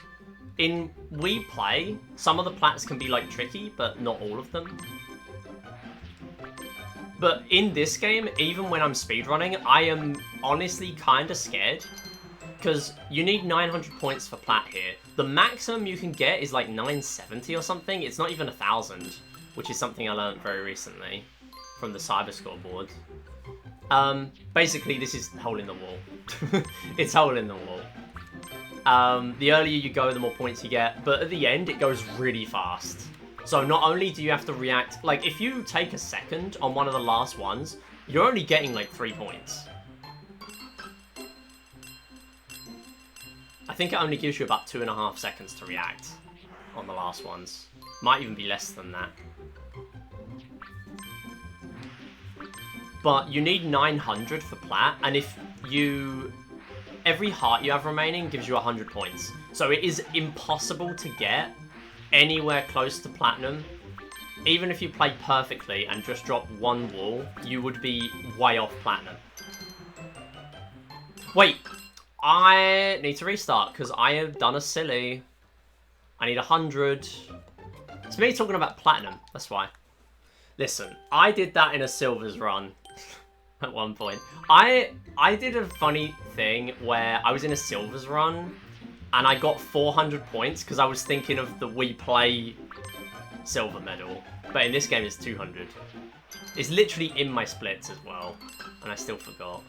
In Wii Play, some of the plats can be, like, tricky, but not all of them. But in this game, even when I'm speedrunning, I am honestly kind of scared. because you need 900 points for plat here. The maximum you can get is like 970 or something. It's not even 1,000, which is something I learned very recently from the cyber scoreboard. Basically, this is hole in the wall. It's hole in the wall. The earlier you go, the more points you get, but at the end, it goes really fast. So not only do you have to react, like if you take a second on one of the last ones, you're only getting like 3 points. I think it only gives you about 2.5 seconds to react on the last ones. Might even be less than that. But you need 900 for plat, and if you... Every heart you have remaining gives you 100 points. So it is impossible to get anywhere close to platinum. Even if you played perfectly and just dropped one wall, you would be way off platinum. Wait, I need to restart because I have done a silly. I need 100. It's me talking about platinum, that's why. Listen, I did that in a silvers run. At one point. I did a funny thing where I was in a silvers run and I got 400 points because I was thinking of the Wii Play silver medal. But in this game it's 200. It's literally in my splits as well. And I still forgot.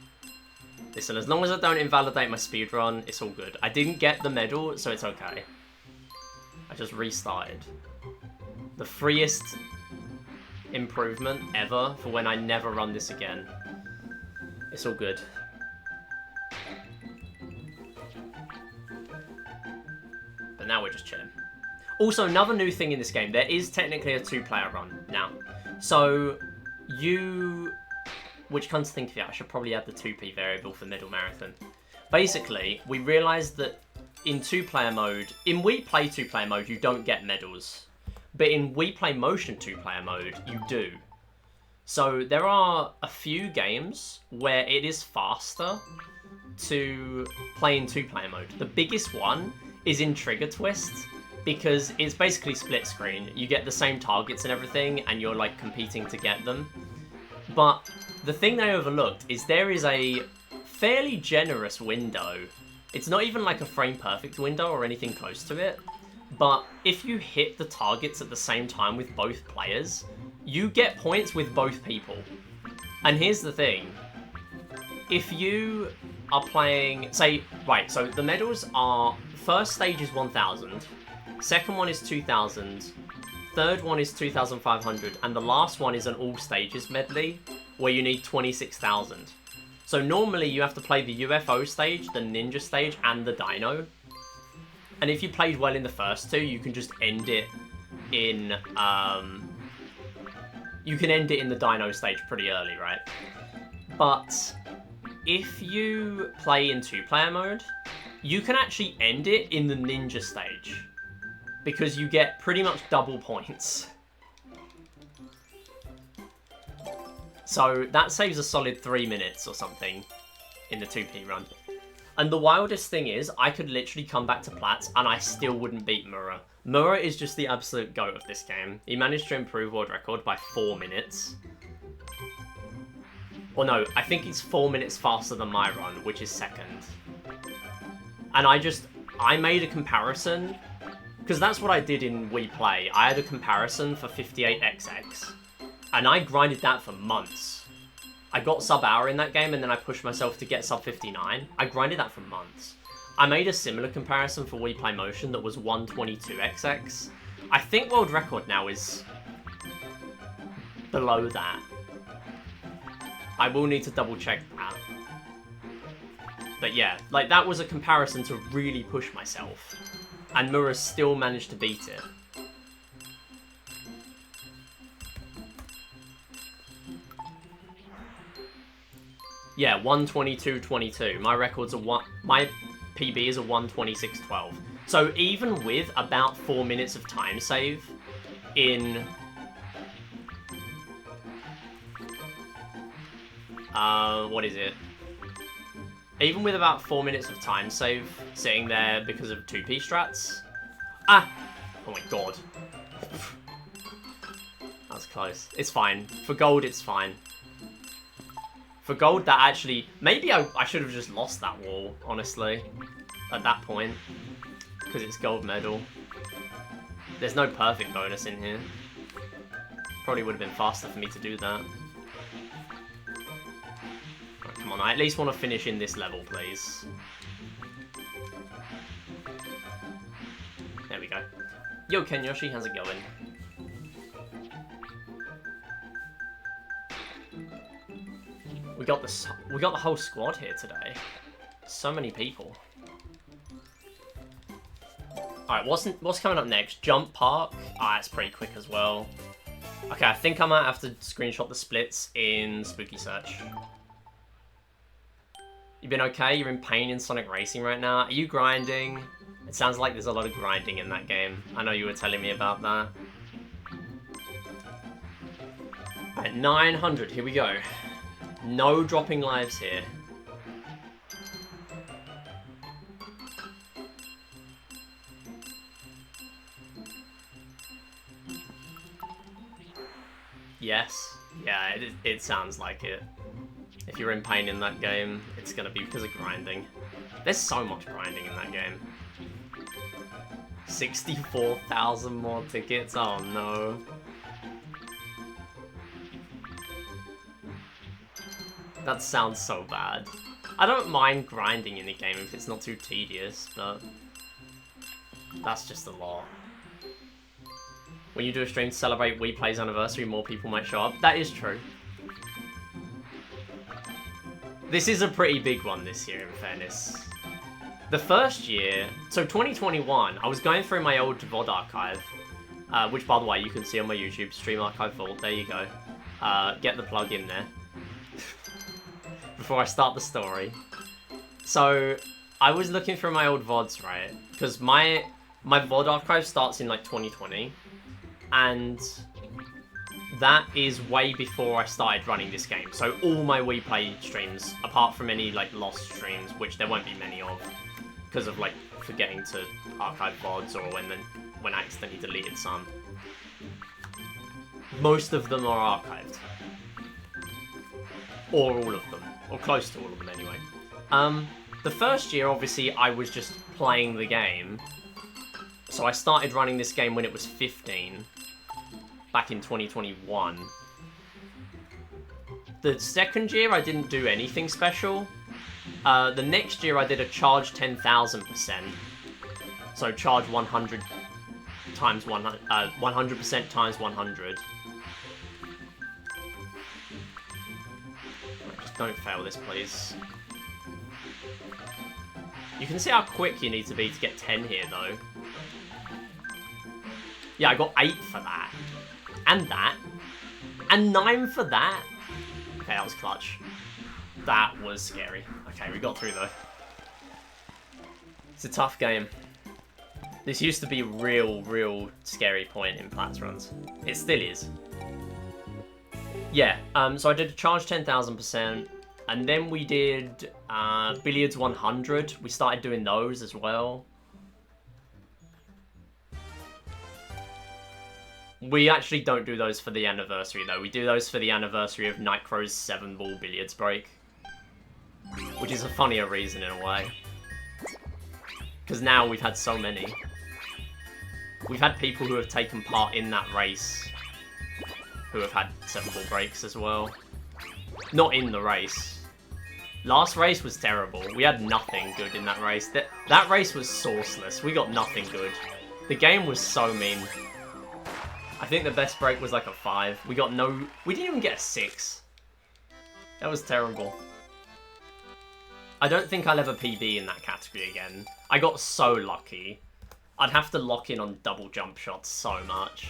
Listen, as long as I don't invalidate my speedrun, it's all good. I didn't get the medal, so it's okay. I just restarted. The freest improvement ever for when I never run this again. It's all good. But now we're just chilling. Also, another new thing in this game, there is technically a 2-player run now. So, which comes to think of it, I should probably add the 2p variable for middle marathon. Basically, we realised that in 2-player mode, in Wii Play 2-player mode, you don't get medals. But in Wii Play Motion 2-player mode, you do. So there are a few games where it is faster to play in 2-player mode. The biggest one is in Trigger Twist, because it's basically split screen. You get the same targets and everything, and you're like competing to get them. But the thing they overlooked is there is a fairly generous window. It's not even like a frame perfect window or anything close to it. But if you hit the targets at the same time with both players, you get points with both people. And here's the thing. If you are playing, say, right, so the medals are, first stage is 1,000, second one is 2,000, third one is 2,500, and the last one is an all stages medley, where you need 26,000. So normally you have to play the UFO stage, the ninja stage, and the dino. And if you played well in the first two, you can just end it in, you can end it in the dino stage pretty early, right? But if you play in 2-player mode, you can actually end it in the ninja stage, because you get pretty much double points. So that saves a solid 3 minutes or something in the 2p run. And the wildest thing is, I could literally come back to Platts and I still wouldn't beat Mura. Mura is just the absolute GOAT of this game. He managed to improve world record by 4 minutes. Or no, I think he's 4 minutes faster than my run, which is second. And I made a comparison, because that's what I did in Wii Play. I had a comparison for 58XX, and I grinded that for months. I got sub-hour in that game, and then I pushed myself to get sub-59. I grinded that for months. I made a similar comparison for Wii Play Motion that was 122XX. I think world record now is below that. I will need to double check that. But yeah, like that was a comparison to really push myself. And Mura still managed to beat it. Yeah, 122.22. My record's my PB is a 126.12. So even with about 4 minutes of time save in what is it? Even with about 4 minutes of time save sitting there because of 2p strats. Ah! Oh my god. That's close. It's fine. For gold, it's fine. For gold, that actually... Maybe I should have just lost that wall, honestly, at that point. Because it's gold medal. There's no perfect bonus in here. Probably would have been faster for me to do that. Right, come on, I at least want to finish in this level, please. There we go. Yo, Kenyoshi, how's it going? We got the whole squad here today. So many people. Alright, what's coming up next? Jump Park? Ah, it's pretty quick as well. Okay, I think I might have to screenshot the splits in Spooky Search. You been okay? You're in pain in Sonic Racing right now? Are you grinding? It sounds like there's a lot of grinding in that game. I know you were telling me about that. Alright, 900, here we go. No dropping lives here. Yes. Yeah, it sounds like it. If you're in pain in that game, it's gonna be because of grinding. There's so much grinding in that game. 64,000 more tickets? Oh no. That sounds so bad. I don't mind grinding in the game if it's not too tedious, but that's just a lot. When you do a stream to celebrate Wii Play's anniversary, more people might show up. That is true. This is a pretty big one this year, in fairness. The first year, so 2021, I was going through my old VOD archive, which, by the way, you can see on my YouTube, Stream Archive Vault. There you go. Get the plug in there. Before I start the story. So, I was looking through my old VODs, right? Because my VOD archive starts in, like, 2020. And that is way before I started running this game. So all my Wii Play streams, apart from any like lost streams, which there won't be many of, because of like forgetting to archive VODs or when I accidentally deleted some. Most of them are archived. Or all of them. Or close to all of them anyway. The first year, obviously, I was just playing the game. So I started running this game when it was 15. Back in 2021. The second year, I didn't do anything special. The next year, I did a charge 10,000%. So charge 100 times 100, 100% times 100. Just don't fail this, please. You can see how quick you need to be to get 10 here, though. Yeah, I got 8 for that. And that. And 9 for that. Okay, that was clutch. That was scary. Okay, we got through though. It's a tough game. This used to be a real scary point in Platts runs. It still is. Yeah, so I did a charge 10,000%. And then we did Billiards 100. We started doing those as well. We actually don't do those for the anniversary, though. We do those for the anniversary of Nightcrow's 7-ball billiards break. Which is a funnier reason, in a way. Because now we've had so many. We've had people who have taken part in that race who have had 7-ball breaks as well. Not in the race. Last race was terrible. We had nothing good in that race. That race was sourceless. We got nothing good. The game was so mean. I think the best break was like a 5. We got no... We didn't even get a 6. That was terrible. I don't think I'll ever PB in that category again. I got so lucky. I'd have to lock in on double jump shots so much.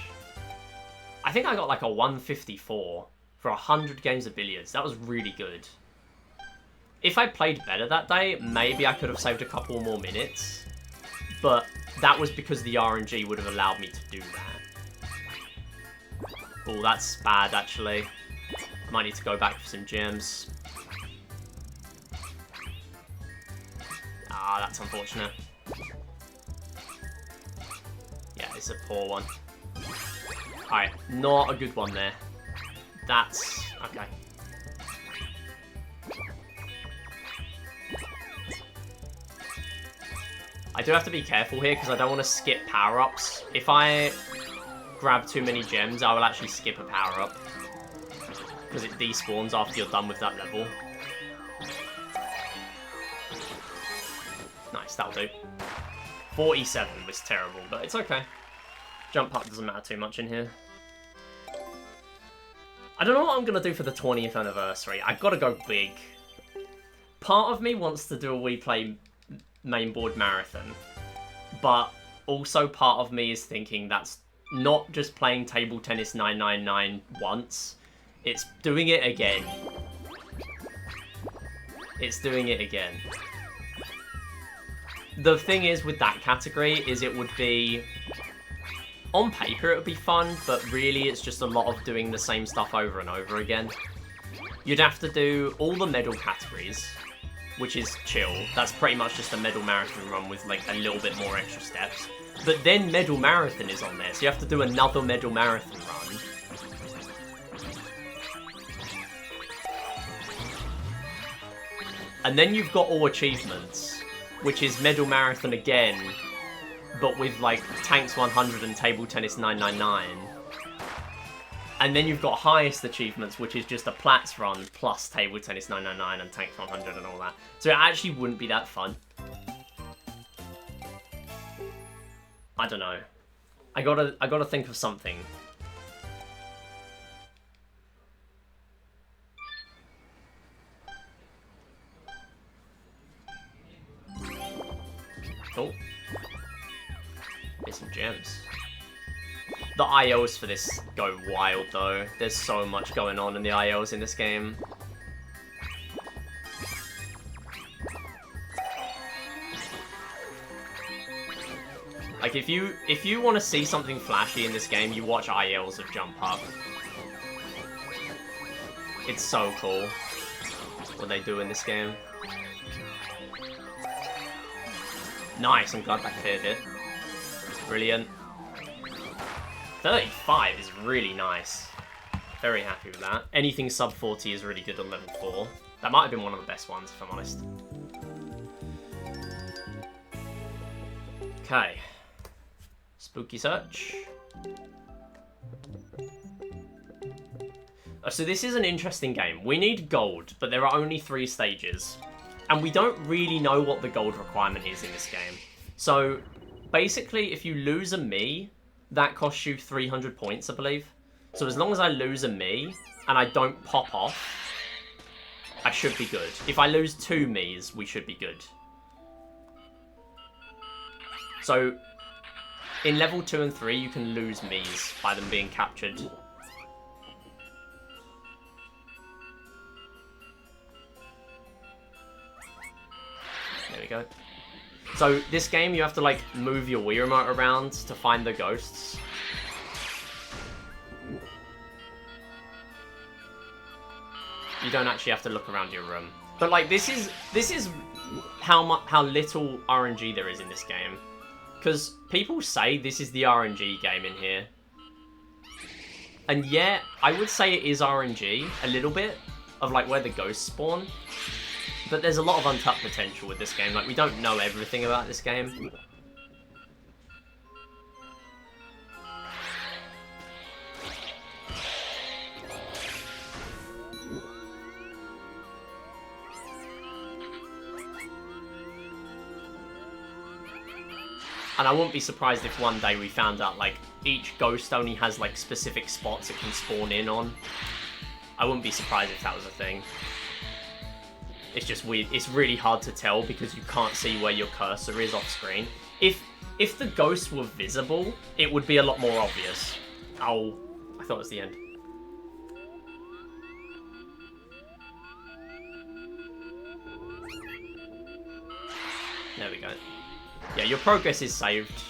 I think I got like a 154 for 100 games of billiards. That was really good. If I played better that day, maybe I could have saved a couple more minutes. But that was because the RNG would have allowed me to do that. Oh, that's bad, actually. I might need to go back for some gems. Ah, that's unfortunate. Yeah, it's a poor one. Alright, not a good one there. That's... okay. I do have to be careful here because I don't want to skip power-ups. If I grab too many gems, I will actually skip a power-up. Because it despawns after you're done with that level. Nice, that'll do. 47 was terrible, but it's okay. Jump up doesn't matter too much in here. I don't know what I'm going to do for the 20th anniversary. I've got to go big. Part of me wants to do a Wii Play mainboard marathon, but also part of me is thinking that's not just playing Table Tennis 999 once, it's doing it again. It's doing it again. The thing is with that category is it would be, on paper it would be fun, but really it's just a lot of doing the same stuff over and over again. You'd have to do all the medal categories, which is chill. That's pretty much just a medal marathon run with like a little bit more extra steps. But then medal marathon is on there, so you have to do another medal marathon run. And then you've got all achievements, which is medal marathon again, but with like Tanks 100 and Table Tennis 999. And then you've got highest achievements, which is just a Platz run plus Table Tennis 999 and Tanks 100 and all that. So it actually wouldn't be that fun. I don't know. I gotta think of something. Oh. There's some gems. The ILs for this go wild though. There's so much going on in the ILs in this game. Like if you want to see something flashy in this game, you watch ILs of Jump Up. It's so cool what they do in this game. Nice, I'm glad that cleared it. Brilliant. 35 is really nice. Very happy with that. Anything sub 40 is really good on level 4. That might have been one of the best ones, if I'm honest. Okay. Spooky search. So this is an interesting game. We need gold, but there are only 3 stages. And we don't really know what the gold requirement is in this game. So, basically, if you lose a me, that costs you 300 points, I believe. So as long as I lose a me, and I don't pop off, I should be good. If I lose 2 me's, we should be good. So, in level 2 and 3, you can lose me's by them being captured. There we go. So this game, you have to like move your Wii remote around to find the ghosts. You don't actually have to look around your room. But like this is how little RNG there is in this game. Because people say this is the RNG game in here. And yeah, I would say it is RNG a little bit of like where the ghosts spawn. But there's a lot of untapped potential with this game. Like, we don't know everything about this game. And I wouldn't be surprised if one day we found out, like, each ghost only has, like, specific spots it can spawn in on. I wouldn't be surprised if that was a thing. It's just weird. It's really hard to tell because you can't see where your cursor is off screen. If the ghosts were visible, it would be a lot more obvious. Oh, I thought it was the end. There we go. Yeah, your progress is saved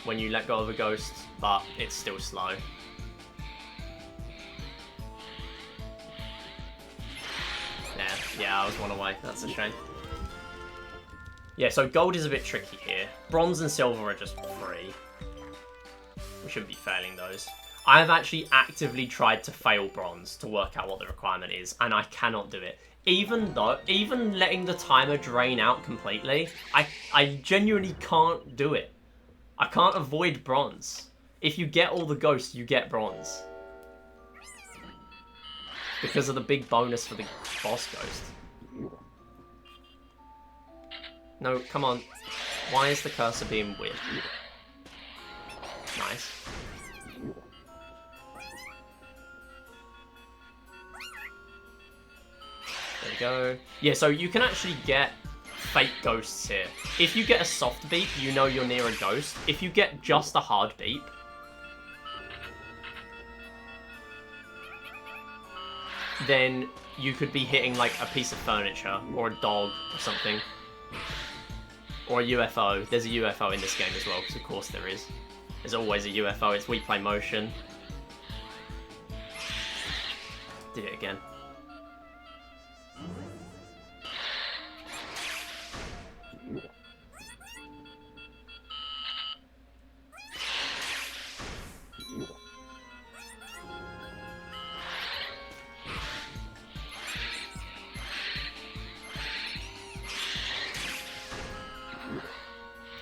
when you let go of a ghost, but it's still slow. Yeah, I was one away. That's a shame. Yeah, so gold is a bit tricky here. Bronze and silver are just free. We shouldn't be failing those. I have actually actively tried to fail bronze to work out what the requirement is, and I cannot do it. even letting the timer drain out completely, I genuinely can't do it. I can't avoid bronze. If you get all the ghosts, you get bronze. Because of the big bonus for the boss ghost. No, come on. Why is the cursor being weird? Nice. There we go. Yeah, so you can actually get fake ghosts here. If you get a soft beep, you know you're near a ghost. If you get just a hard beep, then you could be hitting like a piece of furniture or a dog or something. Or a UFO. There's a UFO in this game as well, because of course there is. There's always a UFO. It's Wii Play Motion. Did it again.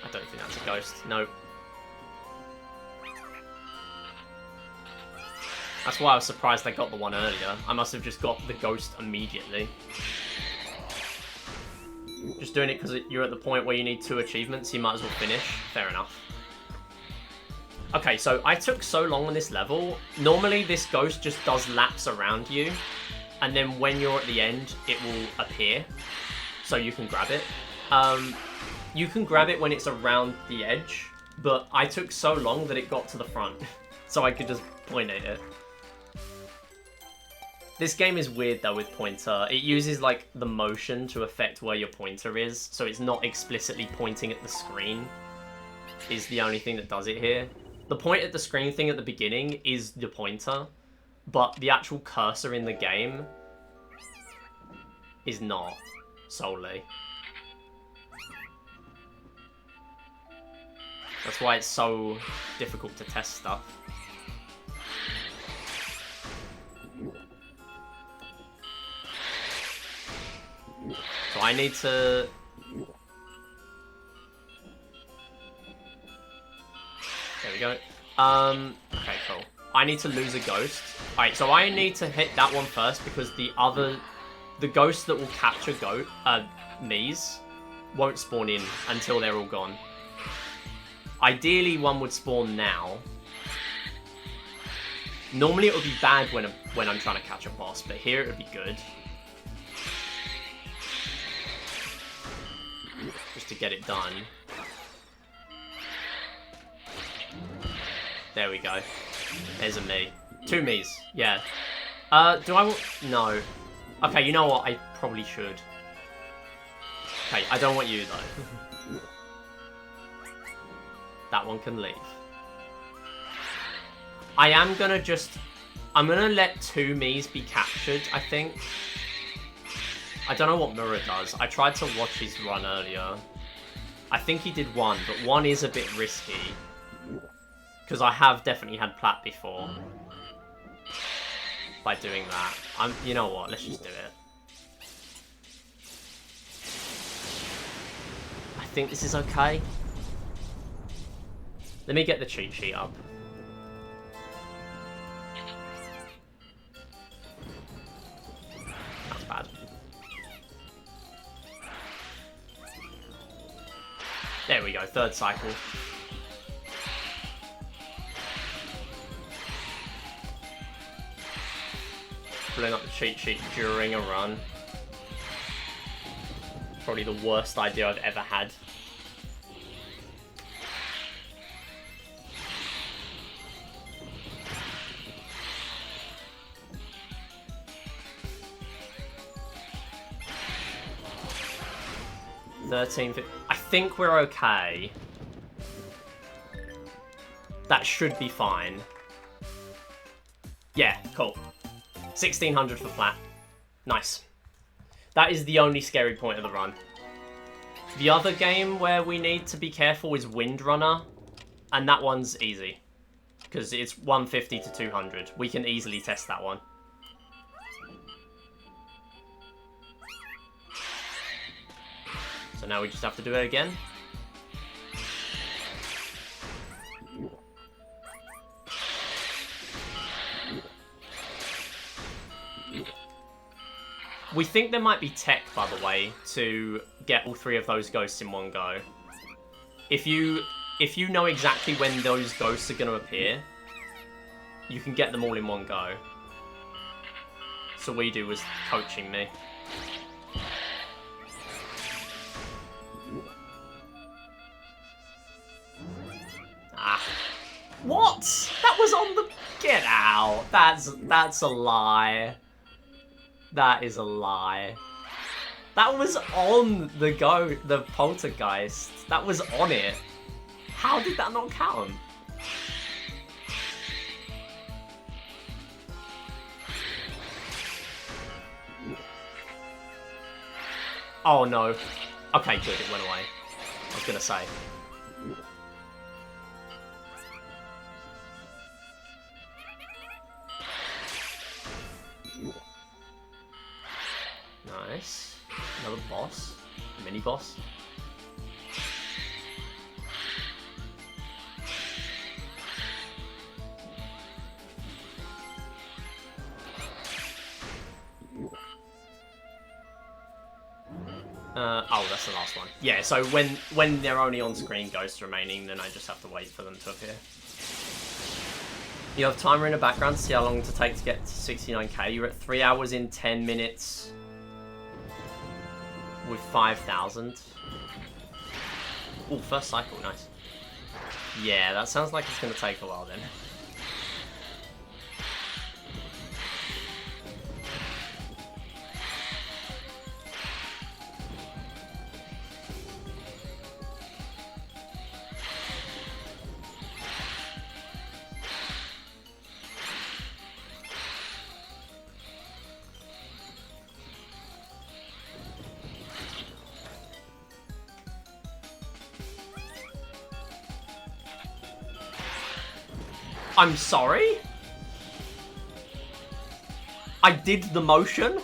I don't think that's a ghost. Nope. That's why I was surprised I got the one earlier. I must have just got the ghost immediately. Just doing it because you're at the point where you need 2 achievements, you might as well finish. Fair enough. Okay, so I took so long on this level. Normally this ghost just does laps around you, and then when you're at the end, it will appear, so you can grab it. You can grab it when it's around the edge, but I took so long that it got to the front, so I could just point at it. This game is weird though with pointer. It uses like the motion to affect where your pointer is, so it's not explicitly pointing at the screen, is the only thing that does it here. The point at the screen thing at the beginning is the pointer, but the actual cursor in the game is not solely. That's why it's so difficult to test stuff. So I need to... There we go. Okay, cool. I need to lose a ghost. Alright, so I need to hit that one first because the ghost that will capture Mii's won't spawn in until they're all gone. Ideally, one would spawn now. Normally it would be bad when I'm trying to catch a boss, but here it would be good. Just to get it done. There we go. There's a Mii. 2 Mii's. Yeah. Do I want... No. Okay, you know what? I probably should. Okay, I don't want you, though. That one can leave. I am gonna just... I'm gonna let 2 Mii's be captured, I think. I don't know what Mura does. I tried to watch his run earlier. I think he did 1, but 1 is a bit risky. Because I have definitely had plat before. By doing that. You know what, let's just do it. I think this is okay. Let me get the cheat sheet up. That's bad. There we go, 3rd cycle. Pulling up the cheat sheet during a run. Probably the worst idea I've ever had. I think we're okay. That should be fine. Yeah, cool. 1600 for plat. Nice. That is the only scary point of the run. The other game where we need to be careful is Windrunner, and that one's easy. Because it's 150 to 200. We can easily test that one. now we just have to do it again. We think there might be tech, by the way, to get all 3 of those ghosts in one go. If you know exactly when those ghosts are going to appear, you can get them all in one go. So WII was coaching me. Ah. What? That was on the... Get out. That's a lie. That is a lie. That was on the poltergeist. That was on it. How did that not count? Oh no. Okay, good, it went away. I was gonna say. Nice. Another boss. Mini boss. Oh, that's the last one. Yeah, so when they're only on-screen ghosts remaining, then I just have to wait for them to appear. You have timer in the background to see how long it takes to get to 69k. You're at 3 hours in 10 minutes with 5,000. Oh, first cycle, nice. Yeah, that sounds like it's going to take a while then. I'm sorry? I did the motion?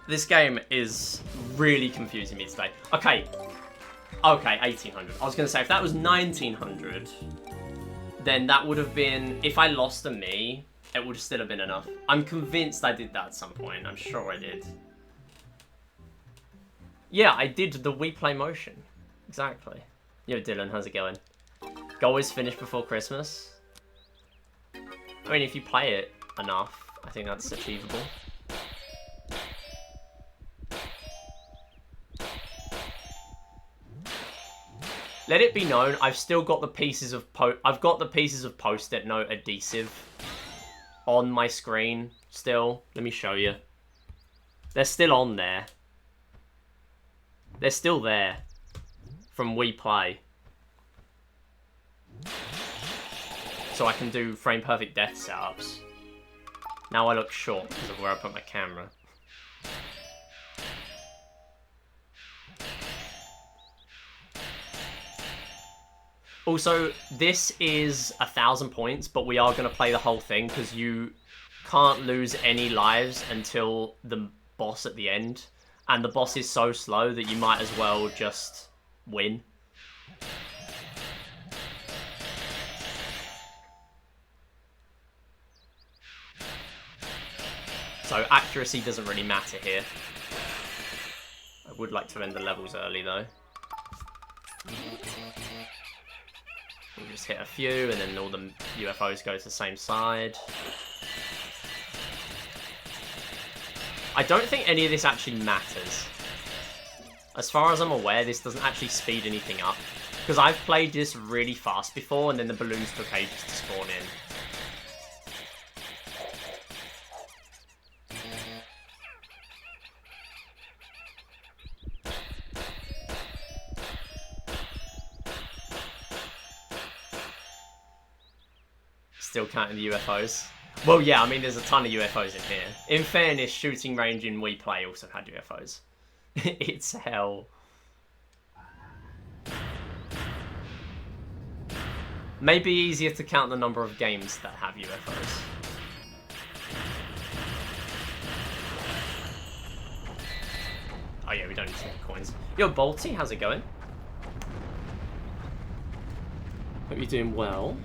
This game is really confusing me today. Okay. Okay, 1800. I was going to say, if that was 1900, then that would have been... If I lost a me, it would still have been enough. I'm convinced I did that at some point. I'm sure I did. Yeah, I did the Wii Play Motion. Exactly. Yo, Dylan, how's it going? Goal is finished before Christmas. I mean, if you play it enough, I think that's achievable. Let it be known, I've still got the pieces of Post-it note adhesive on my screen still. Let me show you. They're still on there. They're still there. From Wii Play. So I can do frame perfect death setups. Now I look short because of where I put my camera. Also, this is 1,000 points, but we are going to play the whole thing because you can't lose any lives until the boss at the end. And the boss is so slow that you might as well just win. So accuracy doesn't really matter here. I would like to end the levels early though. We'll just hit a few and then all the UFOs go to the same side. I don't think any of this actually matters. As far as I'm aware, this doesn't actually speed anything up. Because I've played this really fast before, and then the balloons took ages to spawn in. Still counting the UFOs. Well, yeah, I mean, there's a ton of UFOs in here. In fairness, shooting range in Wii Play also had UFOs. It's hell. Maybe easier to count the number of games that have UFOs. Oh yeah, we don't need to get coins. Yo, Bolty, how's it going? Hope you're doing well.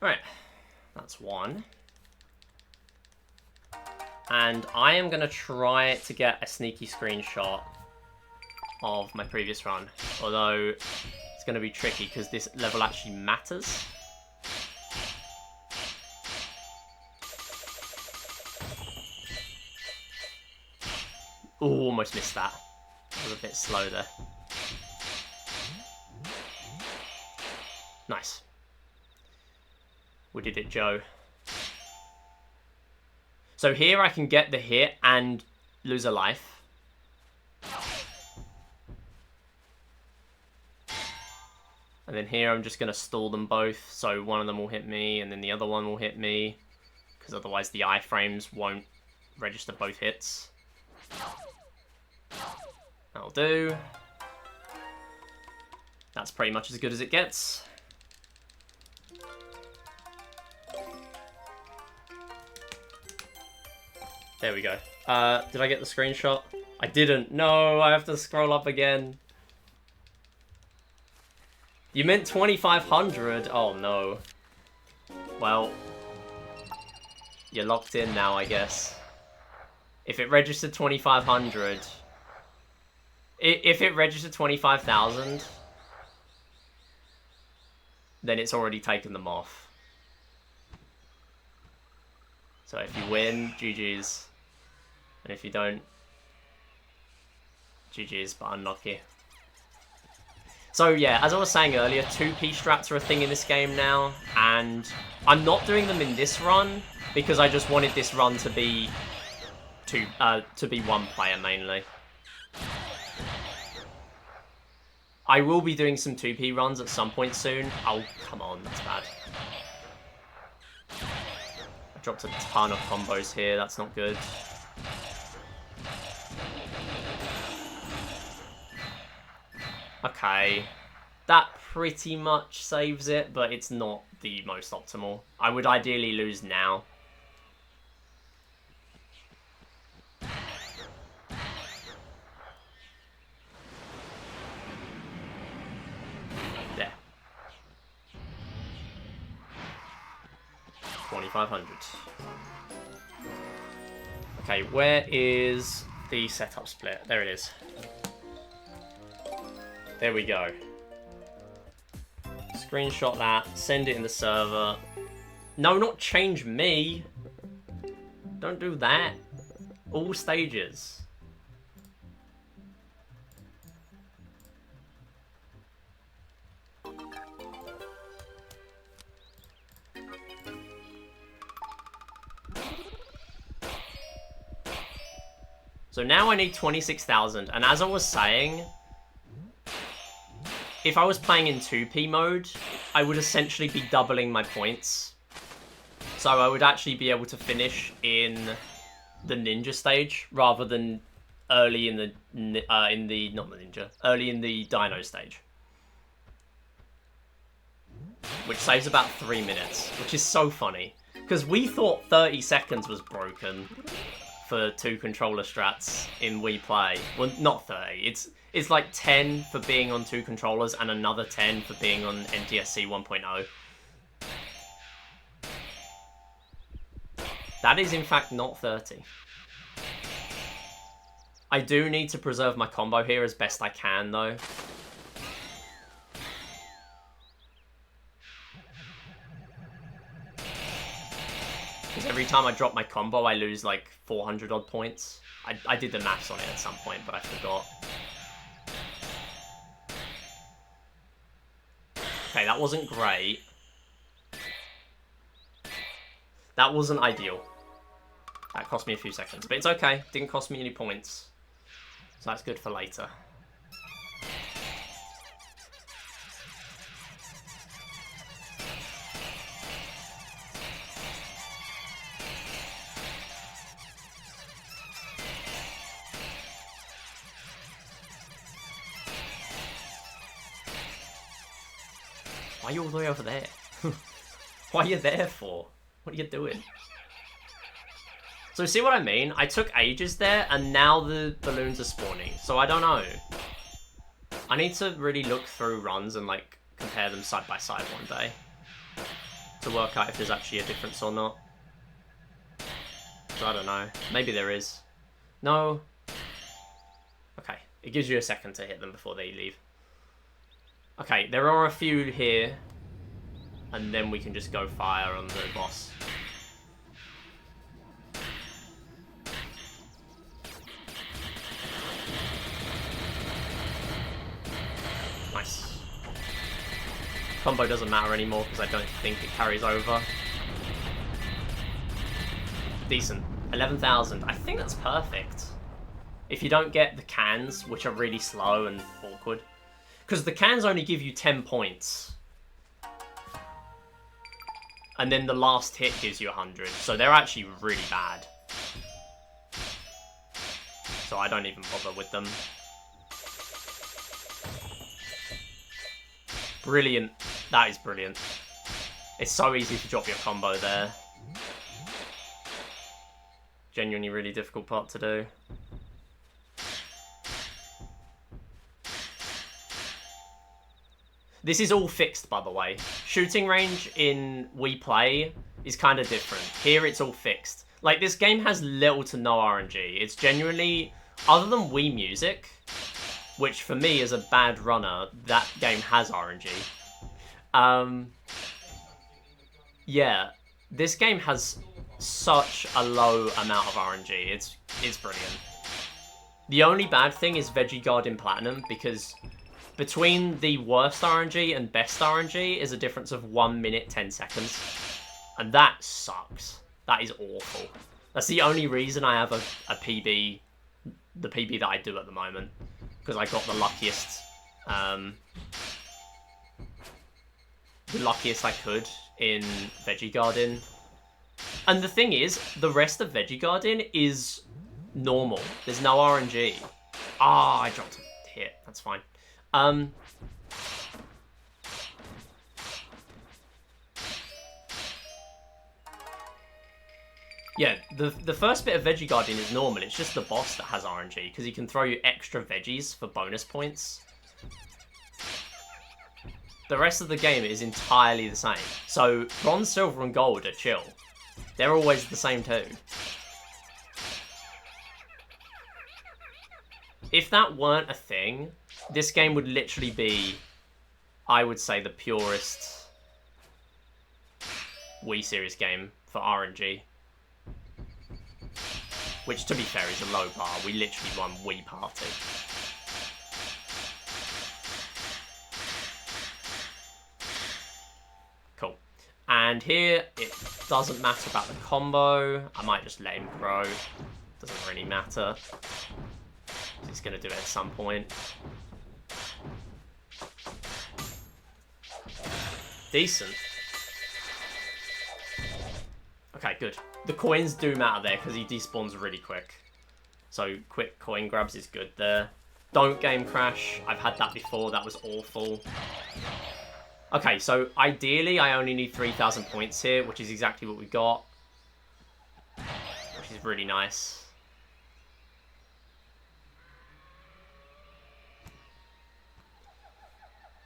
Alright, that's one. And I am going to try to get a sneaky screenshot of my previous run. Although, it's going to be tricky because this level actually matters. Ooh, almost missed that. I was a bit slow there. Nice. We did it, Joe. So here I can get the hit and lose a life. And then here I'm just going to stall them both. So one of them will hit me and then the other one will hit me. Because otherwise the iframes won't register both hits. That'll do. That's pretty much as good as it gets. There we go. Did I get the screenshot? I didn't. No, I have to scroll up again. You meant 2,500? Oh, no. Well, you're locked in now, I guess. If it registered 2,500... If it registered 25,000, then it's already taken them off. So if you win, GG's. And if you don't, GG's, but unlucky. So yeah, as I was saying earlier, 2P strats are a thing in this game now, and I'm not doing them in this run because I just wanted this run to be one player mainly. I will be doing some 2P runs at some point soon. Oh, come on, that's bad. I dropped a ton of combos here, that's not good. Okay, that pretty much saves it, but it's not the most optimal. I would ideally lose now. There. 2,500. Okay, where is the setup split? There it is. There we go. Screenshot that, send it in the server. No, not change me. Don't do that. All stages. So now I need 26,000, and as I was saying, if I was playing in 2P mode, I would essentially be doubling my points. So I would actually be able to finish in the ninja stage rather than early in the early in the dino stage. Which saves about 3 minutes, which is so funny. Because we thought 30 seconds was broken for 2 controller strats in Wii Play. Well, not 30. It's like 10 for being on 2 controllers and another 10 for being on NTSC 1.0. That is in fact not 30. I do need to preserve my combo here as best I can though. Because every time I drop my combo I lose like 400 odd points. I did the maths on it at some point but I forgot. Okay, that wasn't great. That wasn't ideal. That cost me a few seconds, but it's okay. Didn't cost me any points. So that's good for later. Why are you all the way over there? What are you there for? What are you doing? So see what I mean? I took ages there, and now the balloons are spawning. So I don't know. I need to really look through runs and, like, compare them side by side one day to work out if there's actually a difference or not. So I don't know. Maybe there is. No. Okay. It gives you a second to hit them before they leave. Okay, there are a few here. And then we can just go fire on the boss. Nice. Combo doesn't matter anymore because I don't think it carries over. Decent. 11,000. I think that's perfect. If you don't get the cans, which are really slow and awkward. Because the cans only give you 10 points. And then the last hit gives you 100. So they're actually really bad. So I don't even bother with them. Brilliant. That is brilliant. It's so easy to drop your combo there. Genuinely really difficult part to do. This is all fixed, by the way. Shooting range in Wii Play is kind of different. Here, it's all fixed. Like, this game has little to no RNG. It's genuinely, other than Wii Music, which for me, as a bad runner, that game has RNG. Yeah, this game has such a low amount of RNG. It's brilliant. The only bad thing is Veggie Garden Platinum, because between the worst RNG and best RNG is a difference of 1 minute, 10 seconds. And that sucks. That is awful. That's the only reason I have a PB, the PB that I do at the moment. Because I got the luckiest I could in Veggie Garden. And the thing is, the rest of Veggie Garden is normal. There's no RNG. Ah, I dropped a hit. That's fine. Yeah, the first bit of Veggie Garden is normal. It's just the boss that has RNG, because he can throw you extra veggies for bonus points. The rest of the game is entirely the same. So, bronze, silver, and gold are chill. They're always the same too. If that weren't a thing, this game would literally be, I would say, the purest Wii series game for RNG. Which, to be fair, is a low bar. We literally won Wii Party. Cool. And here, it doesn't matter about the combo. I might just let him grow. Doesn't really matter. He's going to do it at some point. Decent. Okay, good. The coins do matter there because he despawns really quick. So quick coin grabs is good there. Don't game crash. I've had that before. That was awful. Okay, so ideally I only need 3,000 points here, which is exactly what we got. Which is really nice.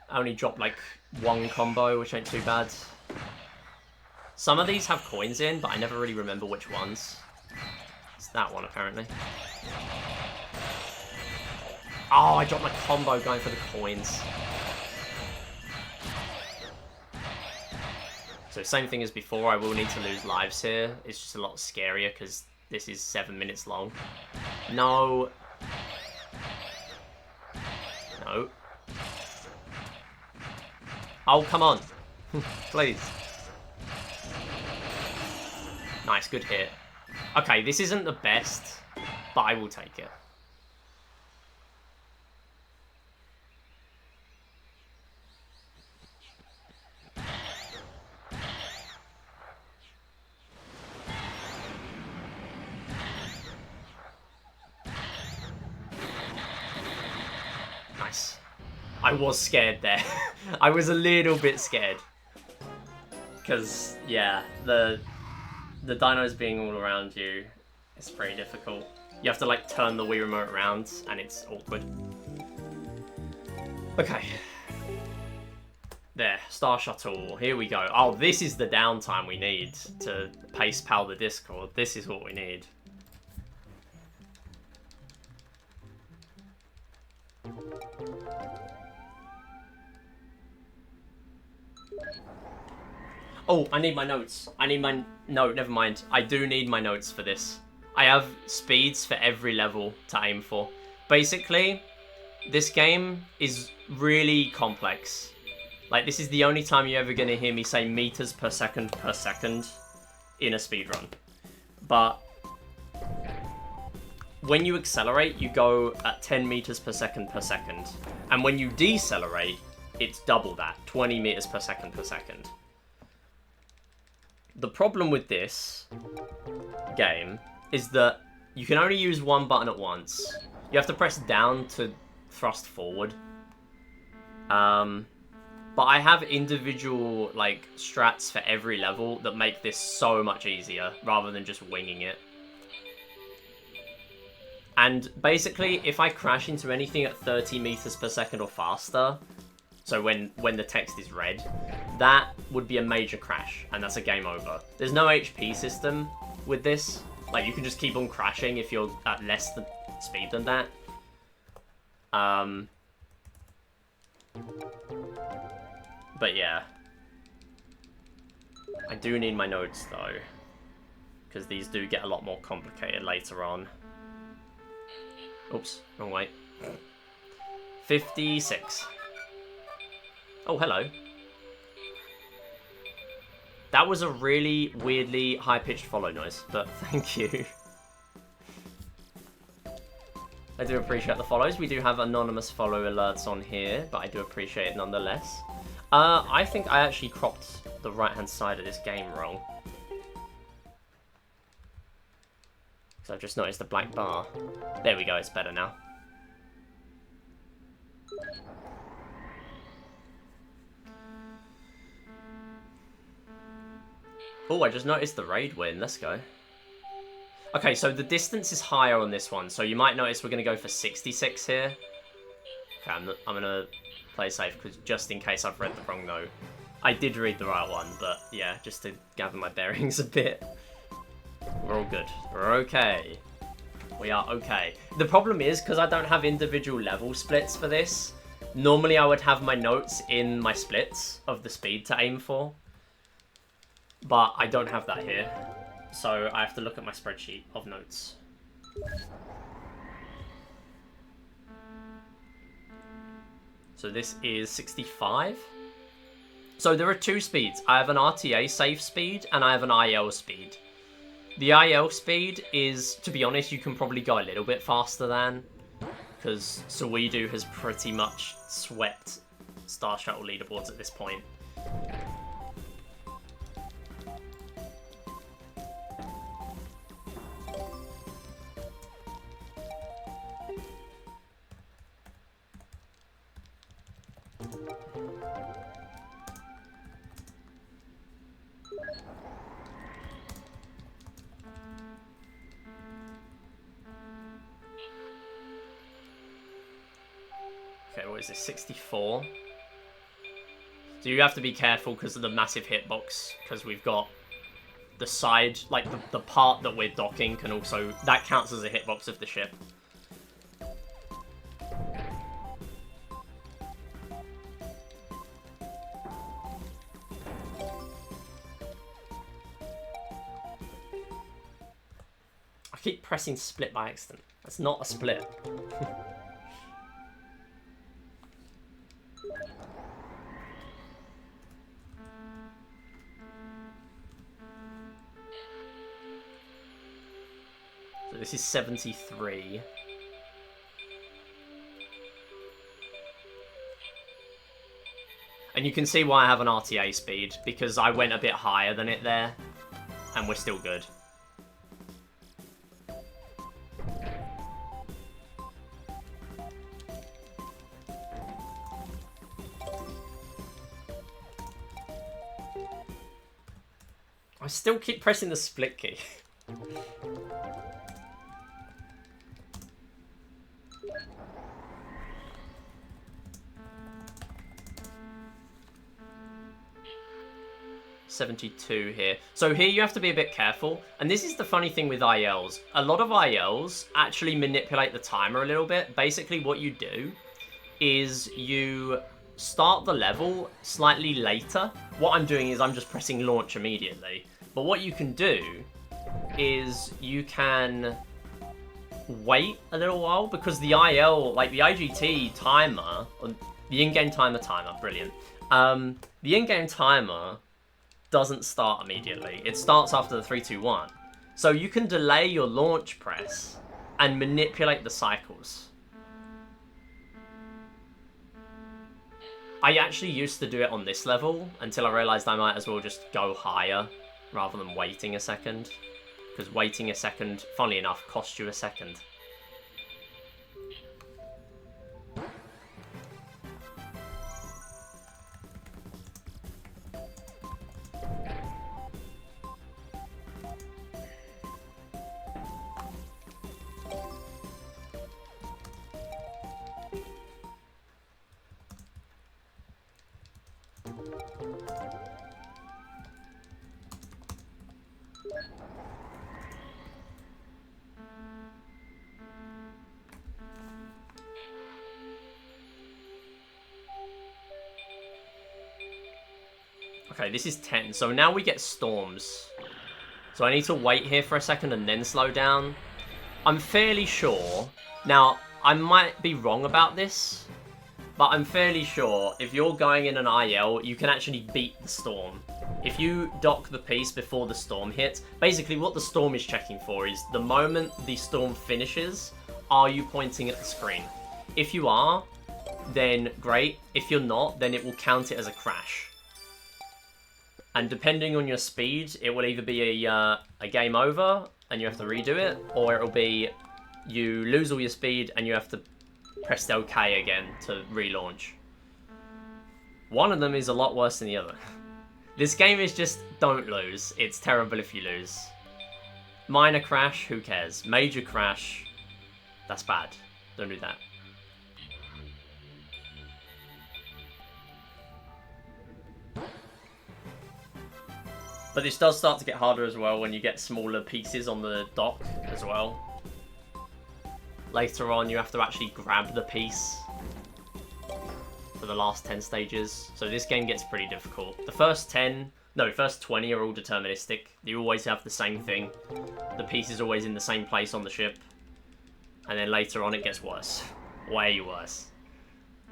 I only dropped like one combo, which ain't too bad. Some of these have coins in, but I never really remember which ones. It's that one, apparently. Oh, I dropped my combo going for the coins. So same thing as before, I will need to lose lives here. It's just a lot scarier because this is 7 minutes long. No. No. Oh, come on. Please. Nice, good hit. Okay, this isn't the best, but I will take it. Nice. I was scared there. I was a little bit scared. Because, yeah, the dinos being all around you is pretty difficult. You have to, like, turn the Wii remote around, and it's awkward. Okay. There, Star Shuttle, here we go. Oh, this is the downtime we need to pace pal the Discord. This is what we need. Oh, I need my notes. I need my... No, never mind. I do need my notes for this. I have speeds for every level to aim for. Basically, this game is really complex. Like, this is the only time you're ever going to hear me say meters per second in a speedrun. But when you accelerate, you go at 10 meters per second. And when you decelerate, it's double that, 20 meters per second. The problem with this game is that you can only use one button at once. You have to press down to thrust forward. But I have individual, like, strats for every level that make this so much easier, rather than just winging it. And basically, if I crash into anything at 30 meters per second or faster, so when the text is red, that would be a major crash, and that's a game over. There's no HP system with this. Like, you can just keep on crashing if you're at less speed than that. But yeah. I do need my notes, though, because these do get a lot more complicated later on. Oops, wrong way. 56. Oh, hello. That was a really weirdly high-pitched follow noise, but thank you. I do appreciate the follows. We do have anonymous follow alerts on here, but I do appreciate it nonetheless. I think I actually cropped the right-hand side of this game wrong. So I've just noticed the black bar. There we go, it's better now. Oh, I just noticed the raid win. Let's go. Okay, so the distance is higher on this one, so you might notice we're going to go for 66 here. Okay, I'm going to play safe, because just in case I've read the wrong note. I did read the right one, but yeah, just to gather my bearings a bit. We're all good. We're okay. We are okay. The problem is, because I don't have individual level splits for this, normally I would have my notes in my splits of the speed to aim for. But I don't have that here, so I have to look at my spreadsheet of notes. So this is 65. So there are two speeds. I have an RTA safe speed and I have an IL speed. The IL speed is, to be honest, you can probably go a little bit faster than, because Suidu has pretty much swept Star Shuttle leaderboards at this point. Okay, what is this, 64? So you have to be careful because of the massive hitbox, because we've got the side, like the part that we're docking can also, that counts as a hitbox of the ship. I keep pressing split by accident. That's not a split. So this is 73. And you can see why I have an RTA speed, because I went a bit higher than it there, and we're still good. I still keep pressing the split key. $72 here. So here you have to be a bit careful. And this is the funny thing with ILs. A lot of ILs actually manipulate the timer a little bit. Basically what you do is you start the level slightly later. What I'm doing is I'm just pressing launch immediately. But what you can do is you can wait a little while, because the IL, like the IGT timer, or the in-game timer, brilliant. The in-game timer doesn't start immediately. It starts after the 3, 2, 1. So you can delay your launch press and manipulate the cycles. I actually used to do it on this level until I realized I might as well just go higher rather than waiting a second. Because waiting a second, funnily enough, costs you a second. Okay, this is 10. So now we get storms. So I need to wait here for a second and then slow down. I'm fairly sure. Now, I might be wrong about this, but I'm fairly sure if you're going in an IL, you can actually beat the storm. If you dock the piece before the storm hits, basically what the storm is checking for is the moment the storm finishes, are you pointing at the screen? If you are, then great. If you're not, then it will count it as a crash. And depending on your speed, it will either be a game over and you have to redo it, or it'll be you lose all your speed and you have to press the OK again to relaunch. One of them is a lot worse than the other. This game is just don't lose. It's terrible if you lose. Minor crash, who cares? Major crash, that's bad. Don't do that. But this does start to get harder as well when you get smaller pieces on the dock as well. Later on, you have to actually grab the piece for the last 10 stages. So this game gets pretty difficult. The first 20 are all deterministic. You always have the same thing. The piece is always in the same place on the ship. And then later on, it gets worse. Way worse.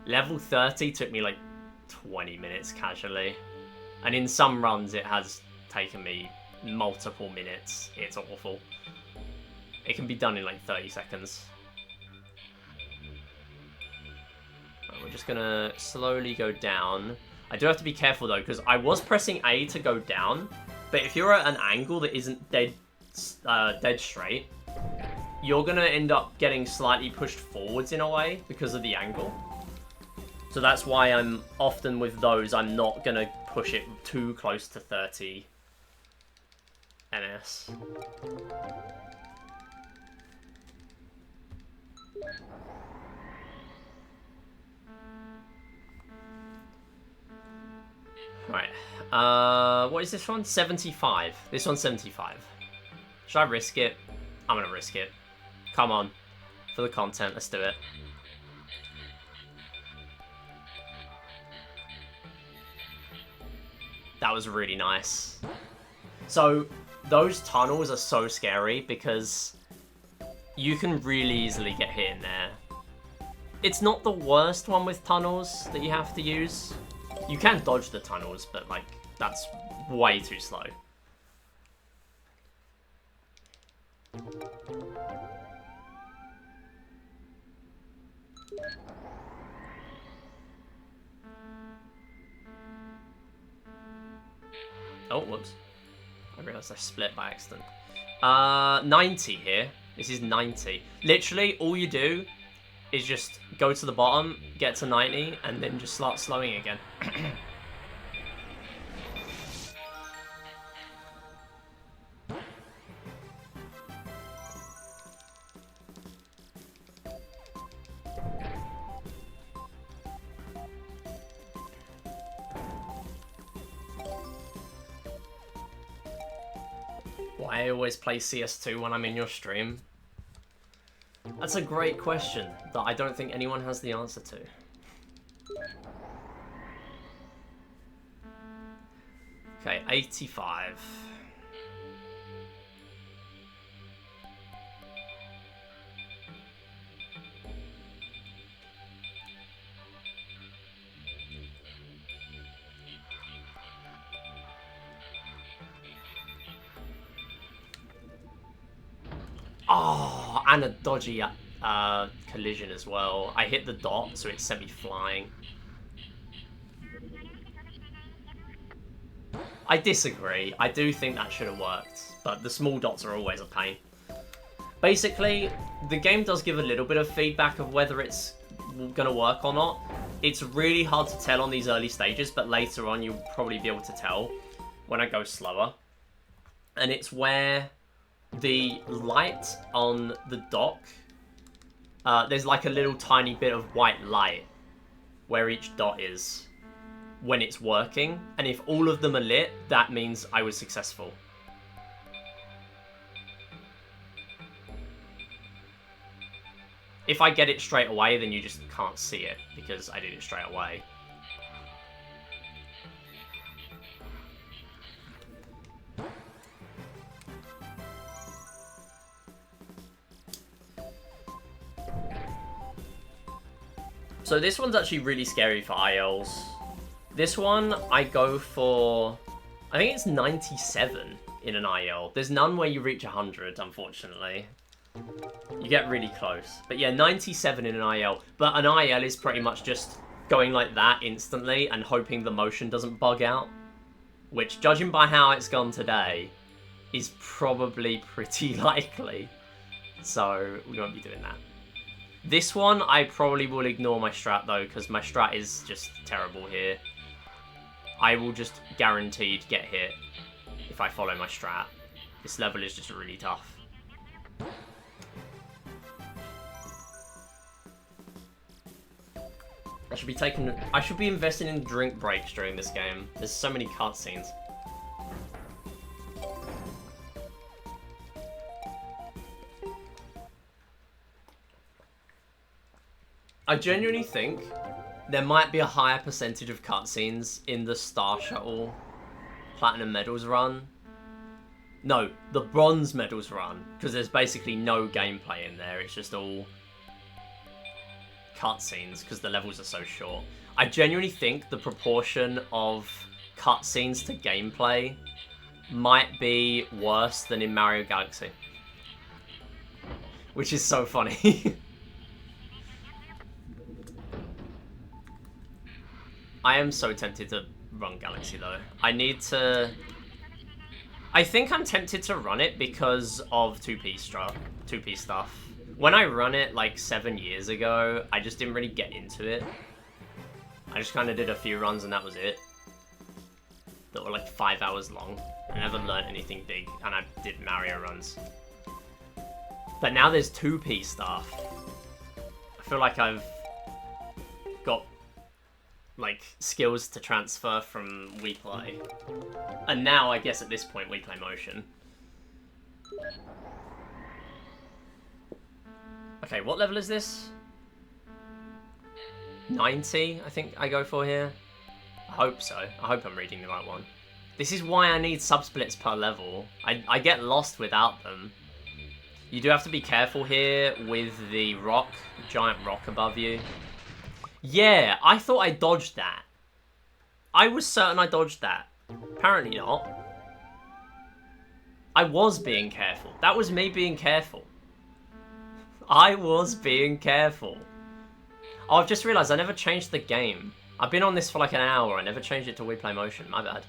Level 30 took me like 20 minutes casually. And in some runs, it has taken me multiple minutes. It's awful. It can be done in like 30 seconds. Right, we're just gonna slowly go down. I do have to be careful though, because I was pressing A to go down, but if you're at an angle that isn't dead straight, you're gonna end up getting slightly pushed forwards in a way because of the angle. So that's why I'm often with those, I'm not gonna push it too close to 30 NS. Right. What is this one? 75. This one's 75. Should I risk it? I'm gonna risk it. Come on. For the content, let's do it. That was really nice. So, those tunnels are so scary because you can really easily get hit in there. It's not the worst one with tunnels that you have to use. You can dodge the tunnels, but like, that's way too slow. Oh, whoops. I realised I split by accident. 90 here. This is 90. Literally, all you do is just go to the bottom, get to 90, and then just start slowing again. Why I always play CS2 when I'm in your stream? That's a great question that I don't think anyone has the answer to. Okay, 85. Oh, and a dodgy collision as well. I hit the dot, so it sent me flying. I disagree. I do think that should have worked, but the small dots are always a pain. Basically, the game does give a little bit of feedback of whether it's going to work or not. It's really hard to tell on these early stages, but later on you'll probably be able to tell when I go slower. And it's where the light on the dock, there's like a little tiny bit of white light where each dot is when it's working, and if all of them are lit, that means I was successful. If I get it straight away, then you just can't see it because I did it straight away. So this one's actually really scary for ILs. This one, I go for, I think it's 97 in an IL. There's none where you reach 100, unfortunately. You get really close. But yeah, 97 in an IL. But an IL is pretty much just going like that instantly and hoping the motion doesn't bug out. Which, judging by how it's gone today, is probably pretty likely. So, we won't be doing that. This one, I probably will ignore my strat though, because my strat is just terrible here. I will just guaranteed get hit if I follow my strat. This level is just really tough. I should be investing in drink breaks during this game. There's so many cutscenes. I genuinely think there might be a higher percentage of cutscenes in the Star Shuttle Platinum Medals run. No, the Bronze Medals run, because there's basically no gameplay in there. It's just all cutscenes, because the levels are so short. I genuinely think the proportion of cutscenes to gameplay might be worse than in Mario Galaxy. Which is so funny. I am so tempted to run Galaxy though. I think I'm tempted to run it because of 2P stuff. When I run it like 7 years ago, I just didn't really get into it. I just kind of did a few runs and that was it. That were like 5 hours long. I never learned anything big, and I did Mario runs. But now there's 2P stuff. I feel like I've got like skills to transfer from Wii Play. And now I guess at this point Wii Play Motion. Okay, what level is this? 90, I think I go for here. I hope so. I hope I'm reading the right one. This is why I need sub-splits per level. I get lost without them. You do have to be careful here with the rock, giant rock above you. Yeah, I thought I dodged that. I was certain I dodged that. Apparently not. I was being careful. That was me being careful. I was being careful. Oh, I've just realised I never changed the game. I've been on this for like an hour. I never changed it to Wii Play Motion. My bad.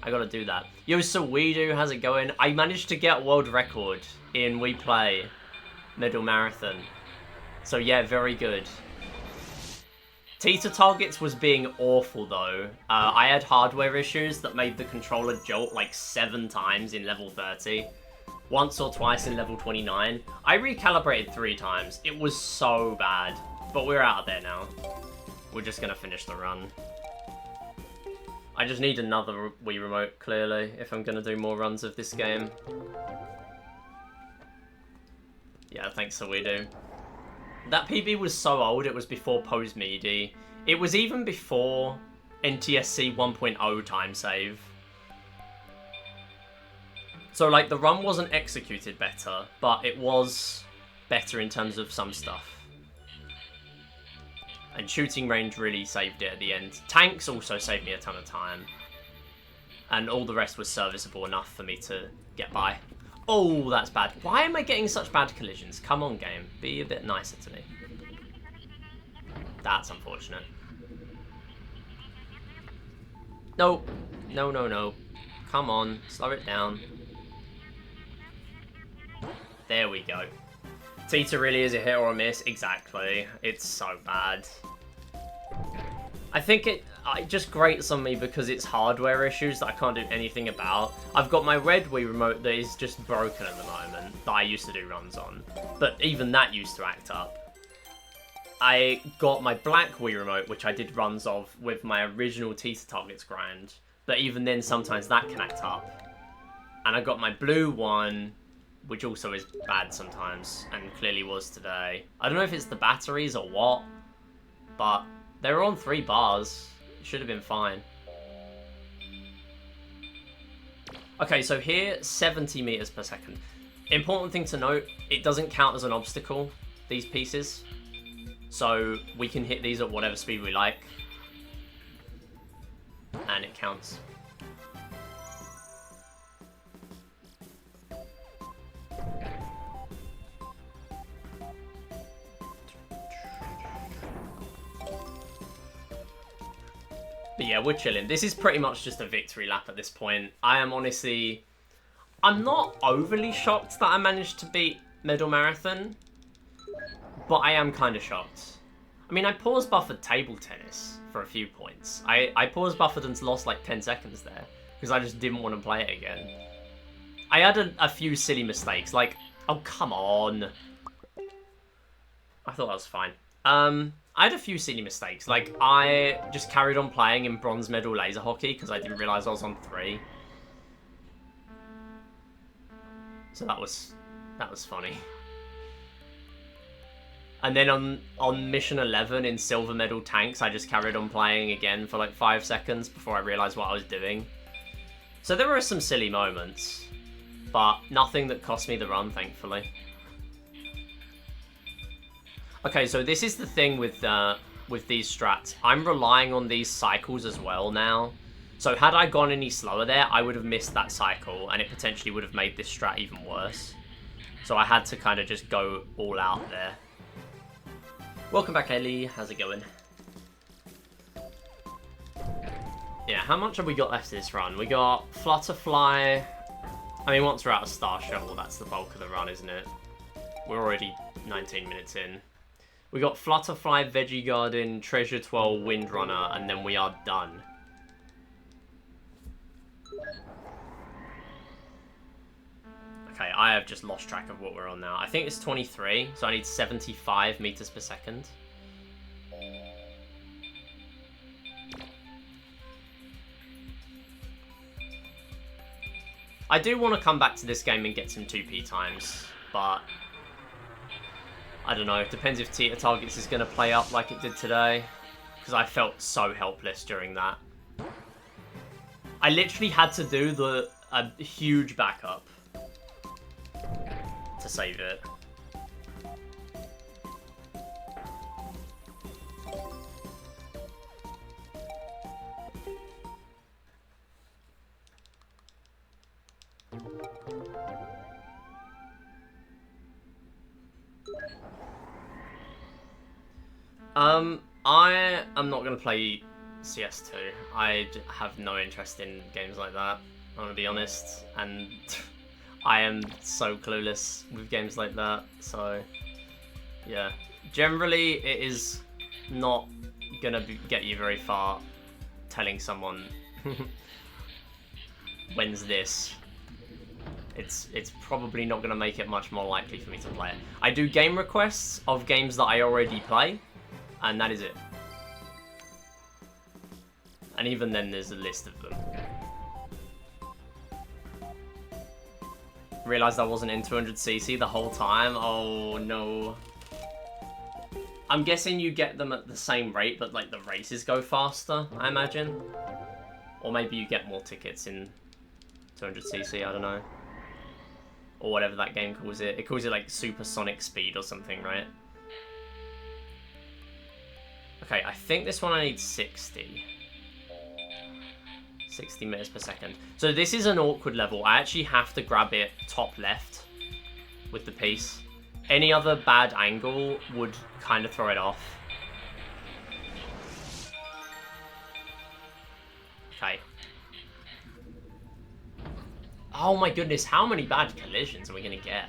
I gotta do that. Yo, Saweedo, how's it going? I managed to get world record in Wii Play Middle Marathon. So yeah, very good. Teeter targets was being awful though. I had hardware issues that made the controller jolt like 7 times in level 30. Once or twice in level 29. I recalibrated 3 times. It was so bad. But we're out of there now. We're just gonna finish the run. I just need another Wii Remote, clearly, if I'm going to do more runs of this game. Yeah, thanks to WeDo. That PB was so old, it was before Pose MIDI. It was even before NTSC 1.0 time save. So, like, the run wasn't executed better, but it was better in terms of some stuff. And shooting range really saved it at the end. Tanks also saved me a ton of time. And all the rest was serviceable enough for me to get by. Oh, that's bad. Why am I getting such bad collisions? Come on, game. Be a bit nicer to me. That's unfortunate. No. No, no, no. Come on. Slow it down. There we go. Tita really is a hit or a miss. Exactly. It's so bad. I think it just grates on me because it's hardware issues that I can't do anything about. I've got my red Wii Remote that is just broken at the moment, that I used to do runs on. But even that used to act up. I got my black Wii Remote, which I did runs of with my original Tita Targets grind. But even then, sometimes that can act up. And I got my blue one, which also is bad sometimes, and clearly was today. I don't know if it's the batteries or what, but they were on 3 bars. It should have been fine. Okay, so here, 70 meters per second. Important thing to note, it doesn't count as an obstacle, these pieces. So we can hit these at whatever speed we like. And it counts. But yeah, we're chilling. This is pretty much just a victory lap at this point. I am honestly... I'm not overly shocked that I managed to beat Medal Marathon, but I am kind of shocked. I mean, I pause buffered table tennis for a few points. I pause buffered and lost like 10 seconds there, because I just didn't want to play it again. I had a few silly mistakes, like... Oh, come on. I thought that was fine. I had a few silly mistakes. Like, I just carried on playing in bronze medal laser hockey because I didn't realise I was on 3. So that was funny. And then on mission 11 in silver medal tanks, I just carried on playing again for like 5 seconds before I realised what I was doing. So there were some silly moments, but nothing that cost me the run, thankfully. Okay, so this is the thing with these strats. I'm relying on these cycles as well now. So had I gone any slower there, I would have missed that cycle, and it potentially would have made this strat even worse. So I had to kind of just go all out there. Welcome back, Ellie. How's it going? Yeah, how much have we got left of this run? We got Flutterfly. I mean, once we're out of Star Shuttle, that's the bulk of the run, isn't it? We're already 19 minutes in. We got Flutterfly, Veggie Garden, Treasure Twirl, Windrunner, and then we are done. Okay, I have just lost track of what we're on now. I think it's 23, so I need 75 meters per second. I do want to come back to this game and get some 2P times, but I don't know. It depends if Tita Targets is going to play up like it did today, because I felt so helpless during that. I literally had to do a huge backup to save it. I am not going to play CS2. I have no interest in games like that, I'm going to be honest, and I am so clueless with games like that, so yeah. Generally, it is not going to get you very far telling someone, when's this? It's probably not going to make it much more likely for me to play it. I do game requests of games that I already play, and that is it. And even then, there's a list of them. Realized I wasn't in 200cc the whole time. Oh, no. I'm guessing you get them at the same rate, but, like, the races go faster, I imagine. Or maybe you get more tickets in 200cc, I don't know. Or whatever that game calls it. It calls it, like, supersonic speed or something, right? Okay, I think this one I need 60. 60 meters per second. So this is an awkward level. I actually have to grab it top left with the piece. Any other bad angle would kind of throw it off. Okay. Oh my goodness, how many bad collisions are we gonna get?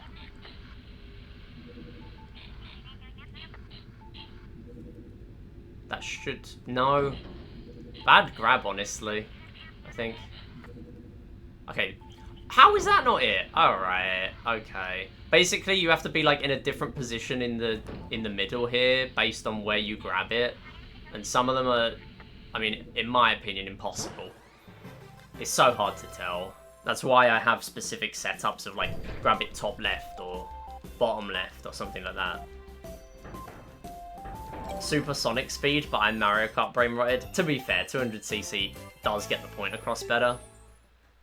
That should... No. Bad grab, honestly. I think. Okay. How is that not it? Alright, okay. Basically, you have to be, like, in a different position in the middle here, based on where you grab it. And some of them are, I mean, in my opinion, impossible. It's so hard to tell. That's why I have specific setups of, like, grab it top left or bottom left or something like that. Supersonic speed, but I'm Mario Kart brain rotted. To be fair, 200cc does get the point across better.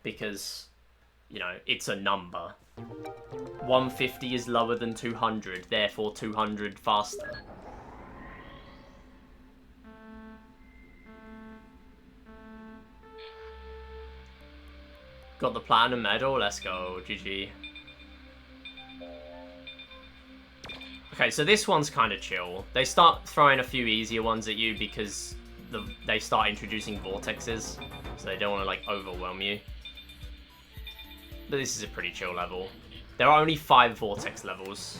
Because, you know, it's a number. 150 is lower than 200, therefore 200 faster. Got the platinum medal, let's go, GG. Okay, so this one's kind of chill. They start throwing a few easier ones at you because they start introducing vortexes, so they don't want to, like, overwhelm you. But this is a pretty chill level. There are only 5 vortex levels.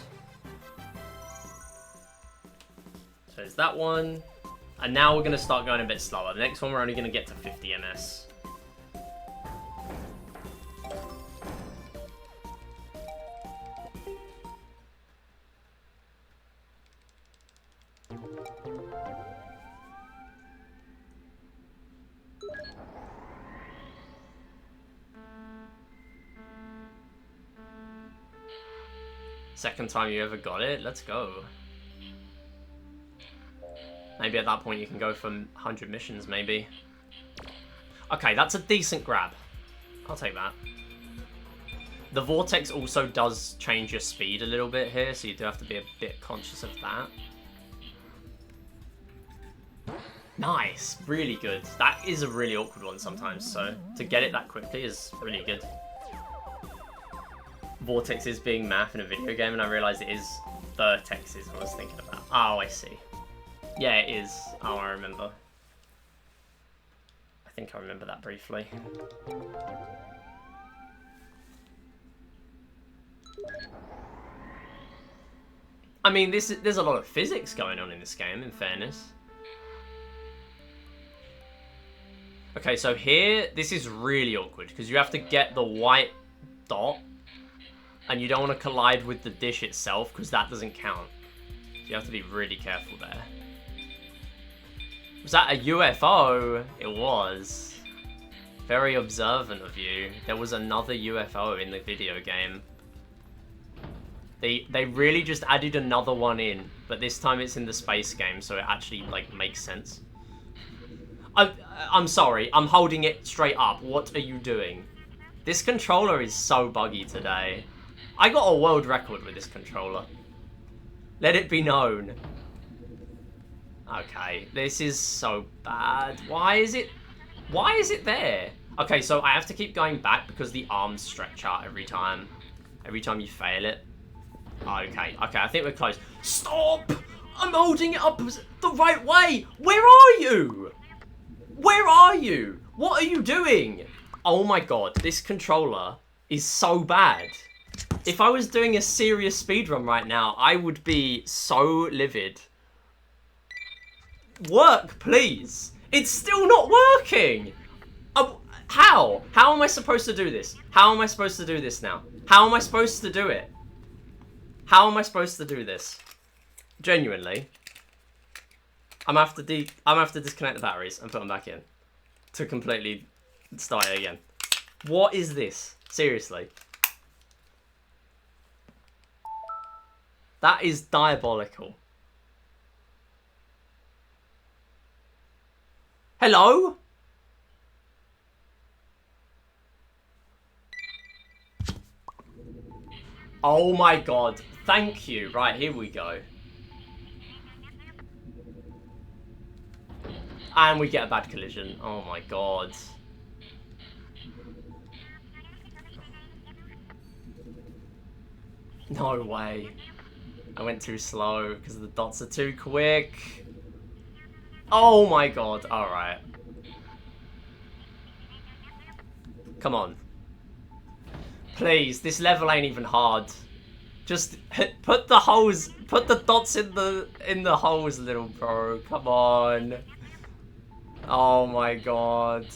So there's that one. And now we're going to start going a bit slower. The next one we're only going to get to 50 ms. Second time you ever got it? Let's go. Maybe at that point you can go for 100 missions, maybe. Okay, that's a decent grab. I'll take that. The vortex also does change your speed a little bit here, so you do have to be a bit conscious of that. Nice, really good. That is a really awkward one sometimes, so to get it that quickly is really good. Vortex is being math in a video game, and I realized it is vertexes I was thinking about. Oh, I see. Yeah, it is. Oh, I remember. I think I remember that briefly. I mean, there's a lot of physics going on in this game, in fairness. Okay, so here, this is really awkward, because you have to get the white dot, and you don't want to collide with the dish itself, because that doesn't count. So you have to be really careful there. Was that a UFO? It was. Very observant of you. There was another UFO in the video game. They really just added another one in, but this time it's in the space game, so it actually, like, makes sense. I'm sorry, I'm holding it straight up. What are you doing? This controller is so buggy today. I got a world record with this controller. Let it be known. Okay, this is so bad. Why is it there? Okay, so I have to keep going back because the arms stretch out every time. Every time you fail it. Okay, I think we're close. Stop! I'm holding it up the right way. Where are you? Where are you? What are you doing? Oh my god, this controller is so bad. If I was doing a serious speedrun right now, I would be so livid. Work, please. It's still not working. How? How am I supposed to do this? How am I supposed to do this now? How am I supposed to do it? How am I supposed to do this? Genuinely. I'm gonna have to disconnect the batteries and put them back in. to completely start it again. What is this? Seriously. That is diabolical. Hello? Oh my god. Thank you. Right, here we go. And we get a bad collision. Oh my god. No way. I went too slow because the dots are too quick. Oh my god. Alright. Come on. Please, this level ain't even hard. Just put the holes, put the dots in the holes, little bro. Come on. Oh my god.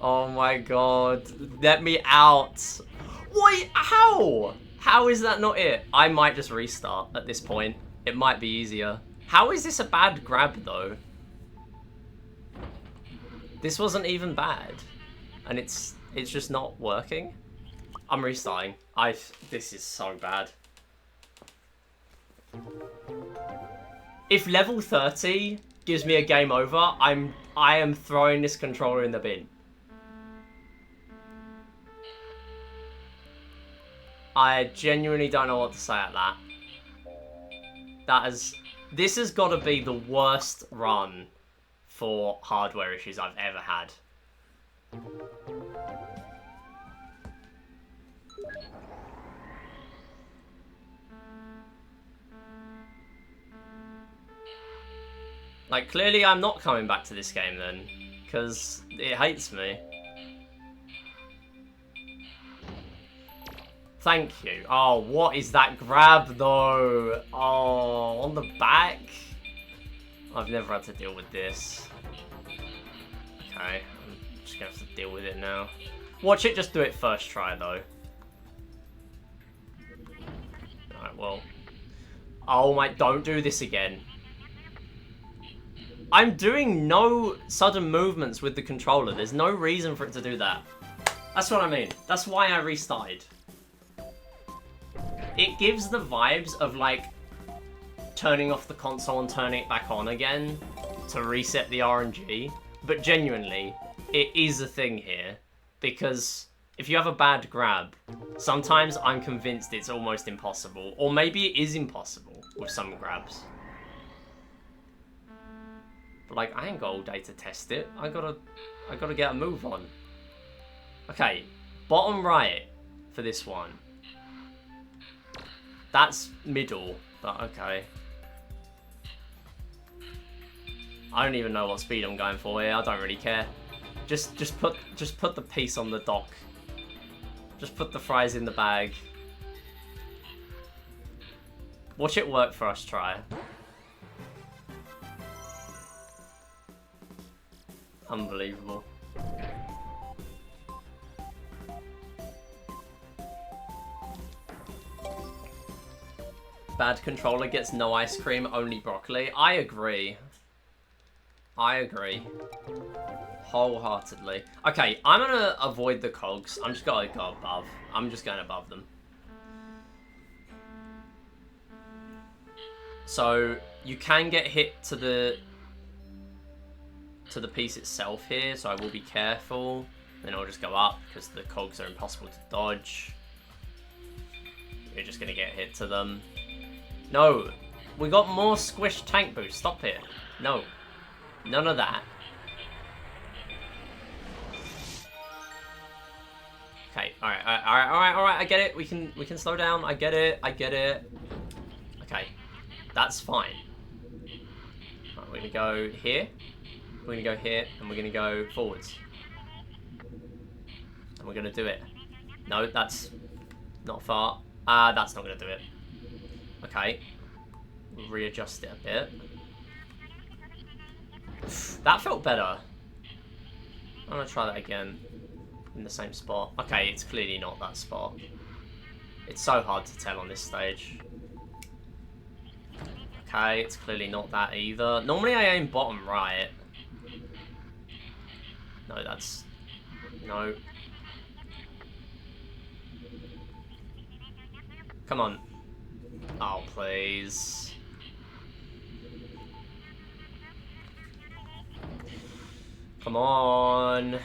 Oh my god. Let me out. Wait, how? How is that not it? I might just restart at this point. It might be easier. How is this a bad grab though? This wasn't even bad. And it's just not working. I'm restarting. This is so bad. If level 30 gives me a game over, I am throwing this controller in the bin. I genuinely don't know what to say at that. This has got to be the worst run for hardware issues I've ever had. Like, clearly I'm not coming back to this game then, because it hates me. Thank you. Oh, what is that grab, though? Oh, on the back? I've never had to deal with this. Okay, I'm just going to have to deal with it now. Watch it just do it first try, though. Alright, well. Oh my, don't do this again. I'm doing no sudden movements with the controller. There's no reason for it to do that. That's what I mean. That's why I restarted. It gives the vibes of, like, turning off the console and turning it back on again to reset the RNG. But genuinely, it is a thing here. Because if you have a bad grab, sometimes I'm convinced it's almost impossible. Or maybe it is impossible with some grabs. But, like, I ain't got all day to test it. I gotta get a move on. Okay, bottom right for this one. That's middle, but okay. I don't even know what speed I'm going for here. I don't really care. Just put the piece on the dock. Just put the fries in the bag. Watch it work for us, try. Unbelievable. Bad controller gets no ice cream, only broccoli. I agree. I agree. Wholeheartedly. Okay, I'm gonna avoid the cogs. I'm just gonna go above. I'm just going above them. So, you can get hit to the piece itself here, so I will be careful. Then I'll just go up, because the cogs are impossible to dodge. You're just gonna get hit to them. No, we got more squish tank boost. Stop it. No, none of that. Okay, all right. I get it. We can slow down. I get it. Okay, that's fine. Right, we're gonna go here. We're gonna go here, and we're gonna go forwards. And we're gonna do it. No, that's not far. That's not gonna do it. Okay. We'll readjust it a bit. That felt better. I'm gonna try that again. In the same spot. Okay, it's clearly not that spot. It's so hard to tell on this stage. Okay, it's clearly not that either. Normally I aim bottom right. No, that's... No. Come on. Oh, please. Come on.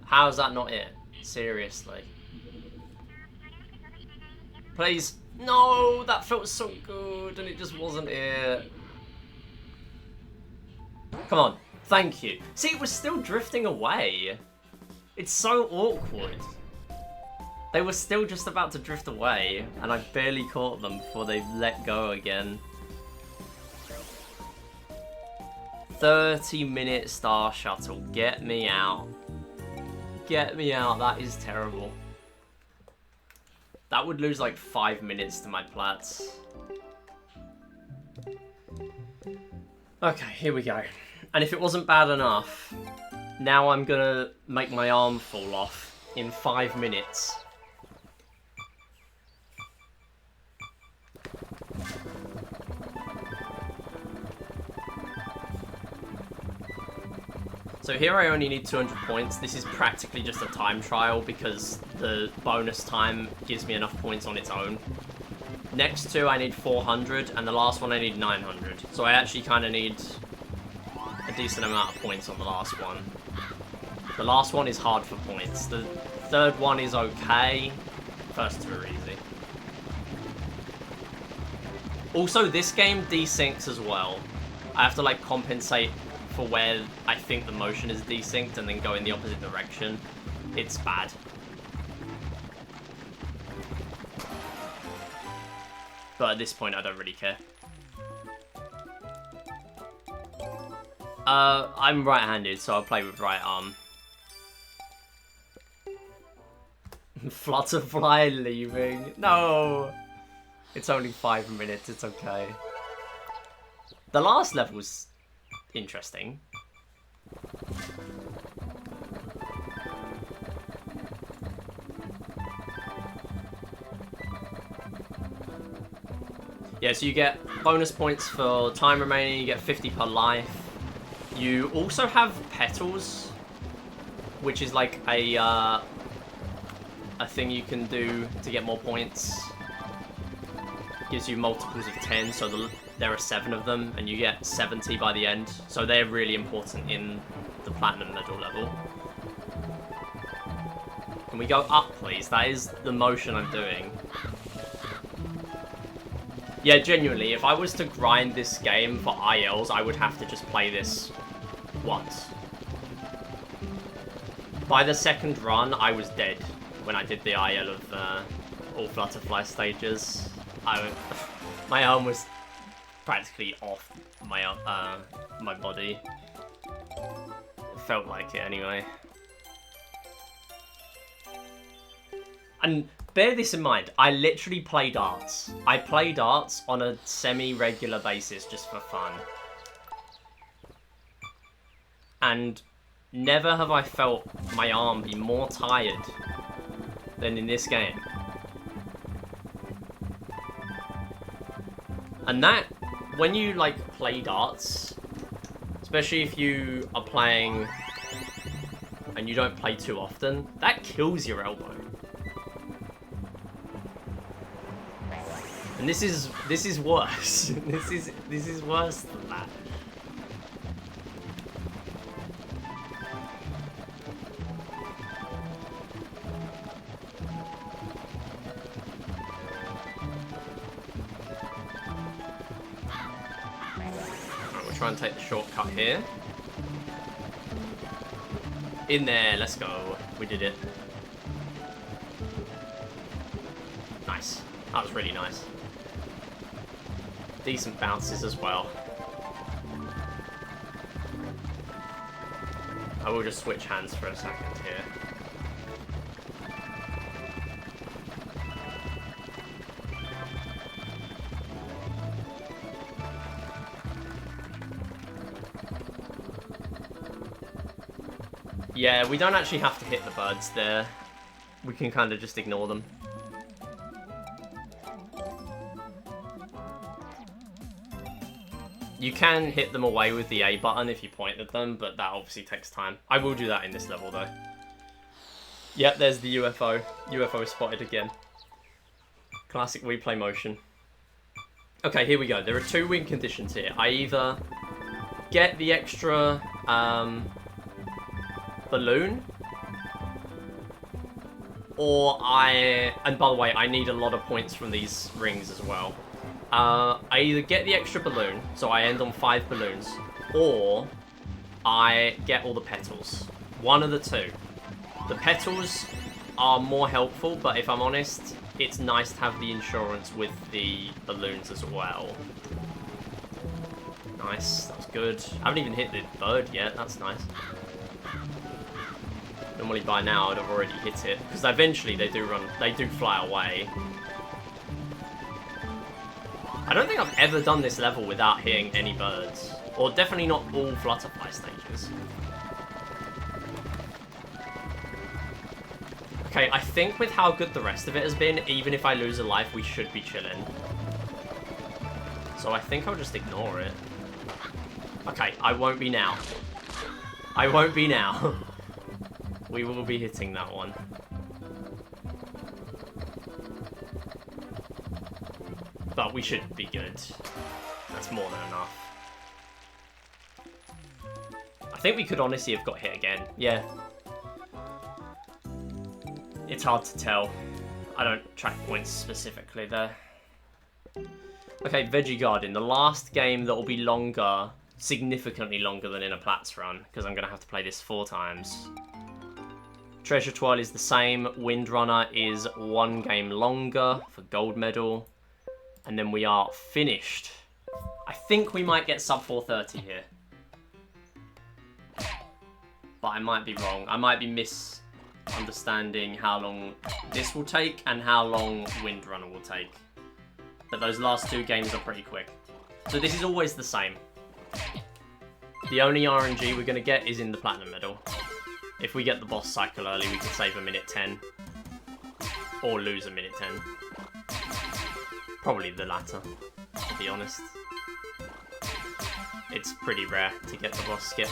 How's that not it? Seriously. Please. No, that felt so good and it just wasn't it. Come on. Thank you. See, it was still drifting away. It's so awkward. They were still just about to drift away and I barely caught them before they let go again. 30-minute Star Shuttle. Get me out. Get me out. That is terrible. That would lose like 5 minutes to my plats. Okay, here we go. And if it wasn't bad enough, now I'm gonna make my arm fall off in 5 minutes. So here I only need 200 points. This is practically just a time trial because the bonus time gives me enough points on its own. Next two I need 400 and the last one I need 900. So I actually kind of need a decent amount of points on the last one. The last one is hard for points. The third one is okay. First two are easy. Also, this game desyncs as well. I have to like compensate for where I think the motion is desynced and then go in the opposite direction. It's bad. But at this point, I don't really care. I'm right-handed, so I'll play with right arm. Flutterfly leaving. No! It's only 5 minutes, it's okay. The last level was interesting. Yeah, so you get bonus points for time remaining, you get 50 per life. You also have petals, which is like a thing you can do to get more points. Gives you multiples of 10, so there are 7 of them, and you get 70 by the end. So they're really important in the Platinum Medal level. Can we go up, please? That is the motion I'm doing. Yeah, genuinely, if I was to grind this game for ILs, I would have to just play this once. By the second run, I was dead when I did the IL of all Flutterfly stages. My arm was practically off my body. It felt like it anyway. And bear this in mind, I literally play darts. I play darts on a semi-regular basis just for fun. And never have I felt my arm be more tired than in this game. And that, when you like play darts, especially if you are playing and you don't play too often, that kills your elbow. And this is worse. this is worse than that. Try and take the shortcut here. In there, let's go. We did it. Nice. That was really nice. Decent bounces as well. I will just switch hands for a second here. Yeah, we don't actually have to hit the birds there. We can kind of just ignore them. You can hit them away with the A button if you point at them, but that obviously takes time. I will do that in this level, though. Yep, there's the UFO. UFO spotted again. Classic Wii Play Motion. Okay, here we go. There are two win conditions here. I either get the extra balloon, or and by the way, I need a lot of points from these rings as well. I either get the extra balloon, so I end on 5 balloons, or I get all the petals. One of the two. The petals are more helpful, but if I'm honest, it's nice to have the insurance with the balloons as well. Nice, that was good. I haven't even hit the bird yet, that's nice. Normally by now I'd have already hit it, because eventually they do fly away. I don't think I've ever done this level without hitting any birds. Or definitely not all Flutterfly stages. Okay, I think with how good the rest of it has been, even if I lose a life, we should be chilling. So I think I'll just ignore it. Okay, I won't be now. I won't be now. We will be hitting that one. But we should be good. That's more than enough. I think we could honestly have got hit again. Yeah. It's hard to tell. I don't track points specifically there. Okay, Veggie Garden. The last game that will be longer, significantly longer than in a Platts run, because I'm going to have to play this 4 times. Treasure Twirl is the same. Windrunner is 1 game longer for gold medal. And then we are finished. I think we might get sub 430 here. But I might be wrong. I might be misunderstanding how long this will take and how long Windrunner will take. But those last 2 games are pretty quick. So this is always the same. The only RNG we're going to get is in the Platinum Medal. If we get the boss cycle early, we can save a minute 10. Or lose a minute 10. Probably the latter, to be honest. It's pretty rare to get the boss skip.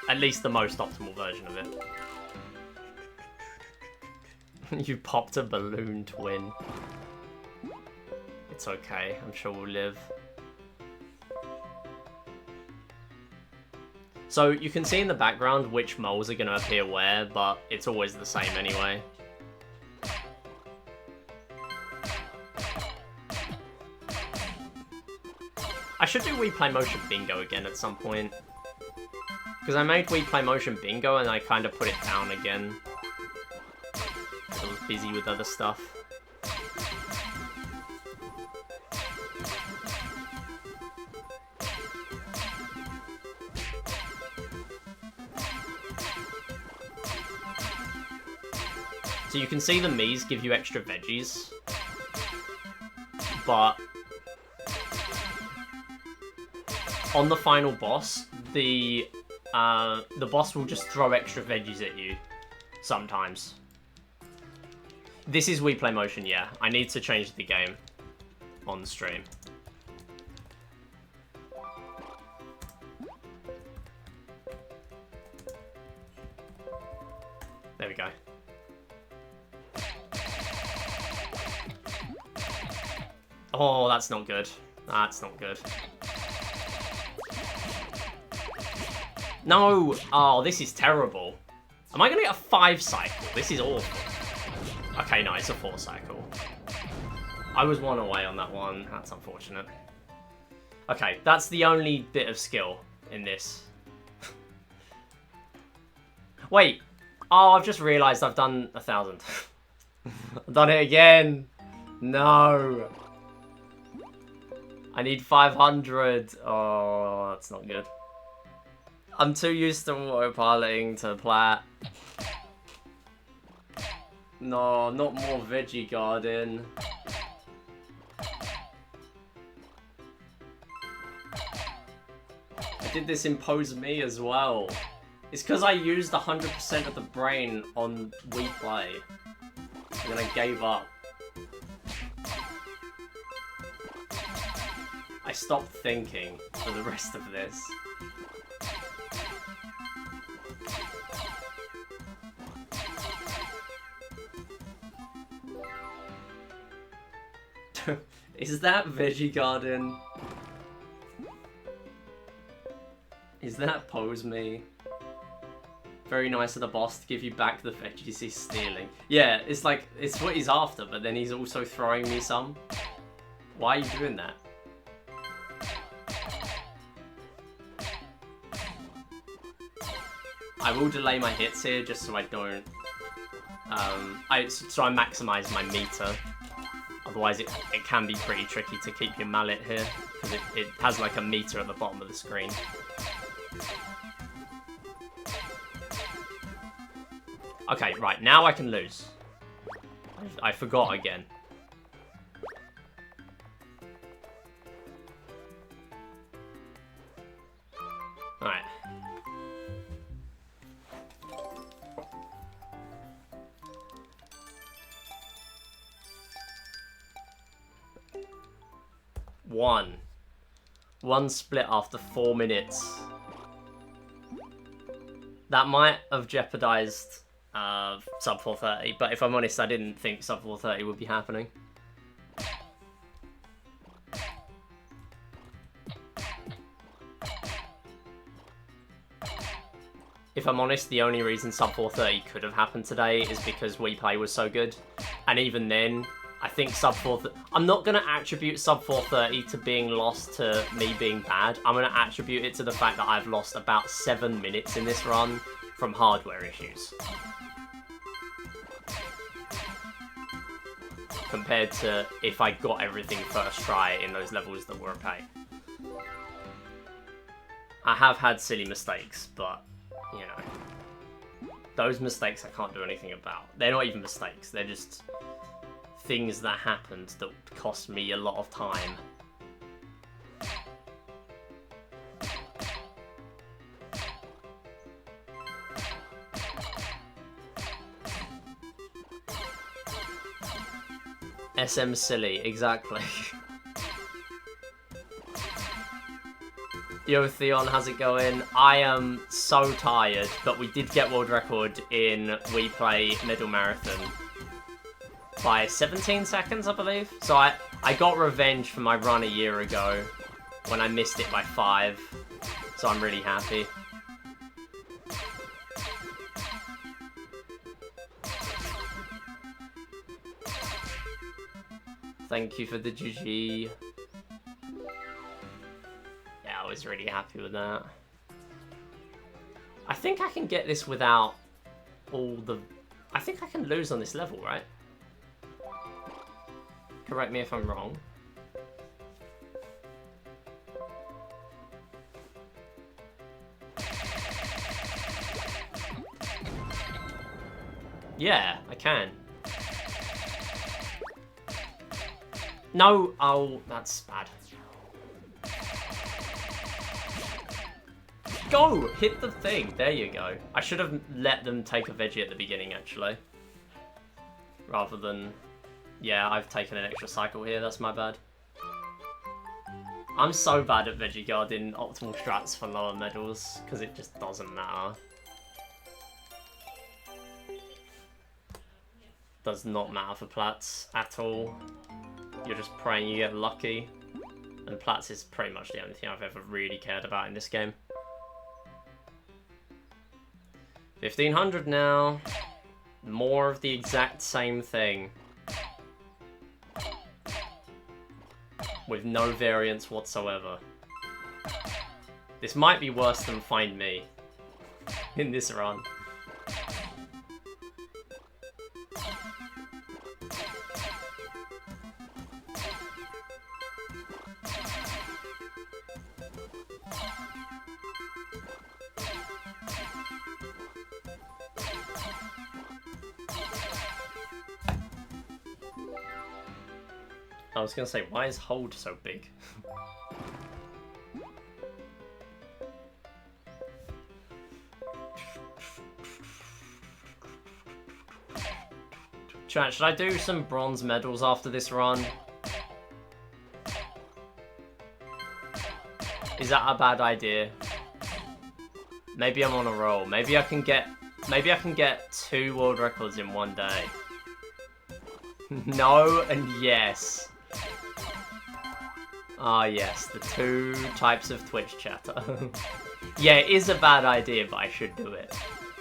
At least the most optimal version of it. You popped a balloon to win. It's okay, I'm sure we'll live. So you can see in the background which moles are going to appear where, but it's always the same anyway. I should do Wii Play Motion Bingo again at some point. Because I made Wii Play Motion Bingo and I kind of put it down again. I was busy with other stuff. So you can see the Miis give you extra veggies. But on the final boss, the boss will just throw extra veggies at you sometimes. This is Wii Play Motion, yeah. I need to change the game on the stream. There we go. Oh, that's not good. That's not good. No! Oh, this is terrible. Am I going to get a 5 cycle? This is awful. Okay, no, it's a 4 cycle. I was 1 away on that one. That's unfortunate. Okay, that's the only bit of skill in this. Wait. Oh, I've just realised I've done 1,000. I've done it again. No. I need 500. Oh, that's not good. I'm too used to autopiloting to plat. No, not more Veggie Garden. I did this Impose Me as well. It's because I used 100% of the brain on Wii Play. And then I gave up. I stopped thinking for the rest of this. Is that Veggie Garden? Is that Pose Me? Very nice of the boss to give you back the veggies he's stealing. Yeah, it's like, it's what he's after, but then he's also throwing me some. Why are you doing that? I will delay my hits here just so I don't... so I maximise my meter. Otherwise it can be pretty tricky to keep your mallet here, because it has like a meter at the bottom of the screen. Okay, right, now I can lose. I forgot again. Alright. One split after 4 minutes. That might have jeopardized sub 430, but if I'm honest, I didn't think sub 430 would be happening. If I'm honest, the only reason sub 430 could have happened today is because Wii Play was so good. And even then, I think sub 430... I'm not going to attribute sub 430 to being lost to me being bad. I'm going to attribute it to the fact that I've lost about 7 minutes in this run from hardware issues. Compared to if I got everything first try in those levels that were okay. I have had silly mistakes, but, you know, those mistakes I can't do anything about. They're not even mistakes, they're just things that happened that cost me a lot of time. SM silly, exactly. Yo Theon, how's it going? I am so tired, but we did get world record in Wii Play Middle Marathon by 17 seconds, I believe. So I got revenge for my run a year ago when I missed it by 5. So I'm really happy. Thank you for the GG. Yeah, I was really happy with that. I think I can get this without all the... I think I can lose on this level, right? Correct me if I'm wrong. Yeah, I can. No, oh, that's bad. Go! Hit the thing. There you go. I should have let them take a veggie at the beginning, actually. Rather than... Yeah, I've taken an extra cycle here. That's my bad. I'm so bad at Veggie Garden optimal strats for lower medals, because it just doesn't matter. Does not matter for Plats at all. You're just praying you get lucky. And Plats is pretty much the only thing I've ever really cared about in this game. 1500 now. More of the exact same thing. With no variance whatsoever. This might be worse than Find Me in this run. I was gonna say, why is hold so big? Chat, should I do some bronze medals after this run? Is that a bad idea? Maybe I'm on a roll. Maybe I can get 2 world records in one day. No and yes. Ah, yes, the 2 types of Twitch chatter. Yeah, it is a bad idea, but I should do it.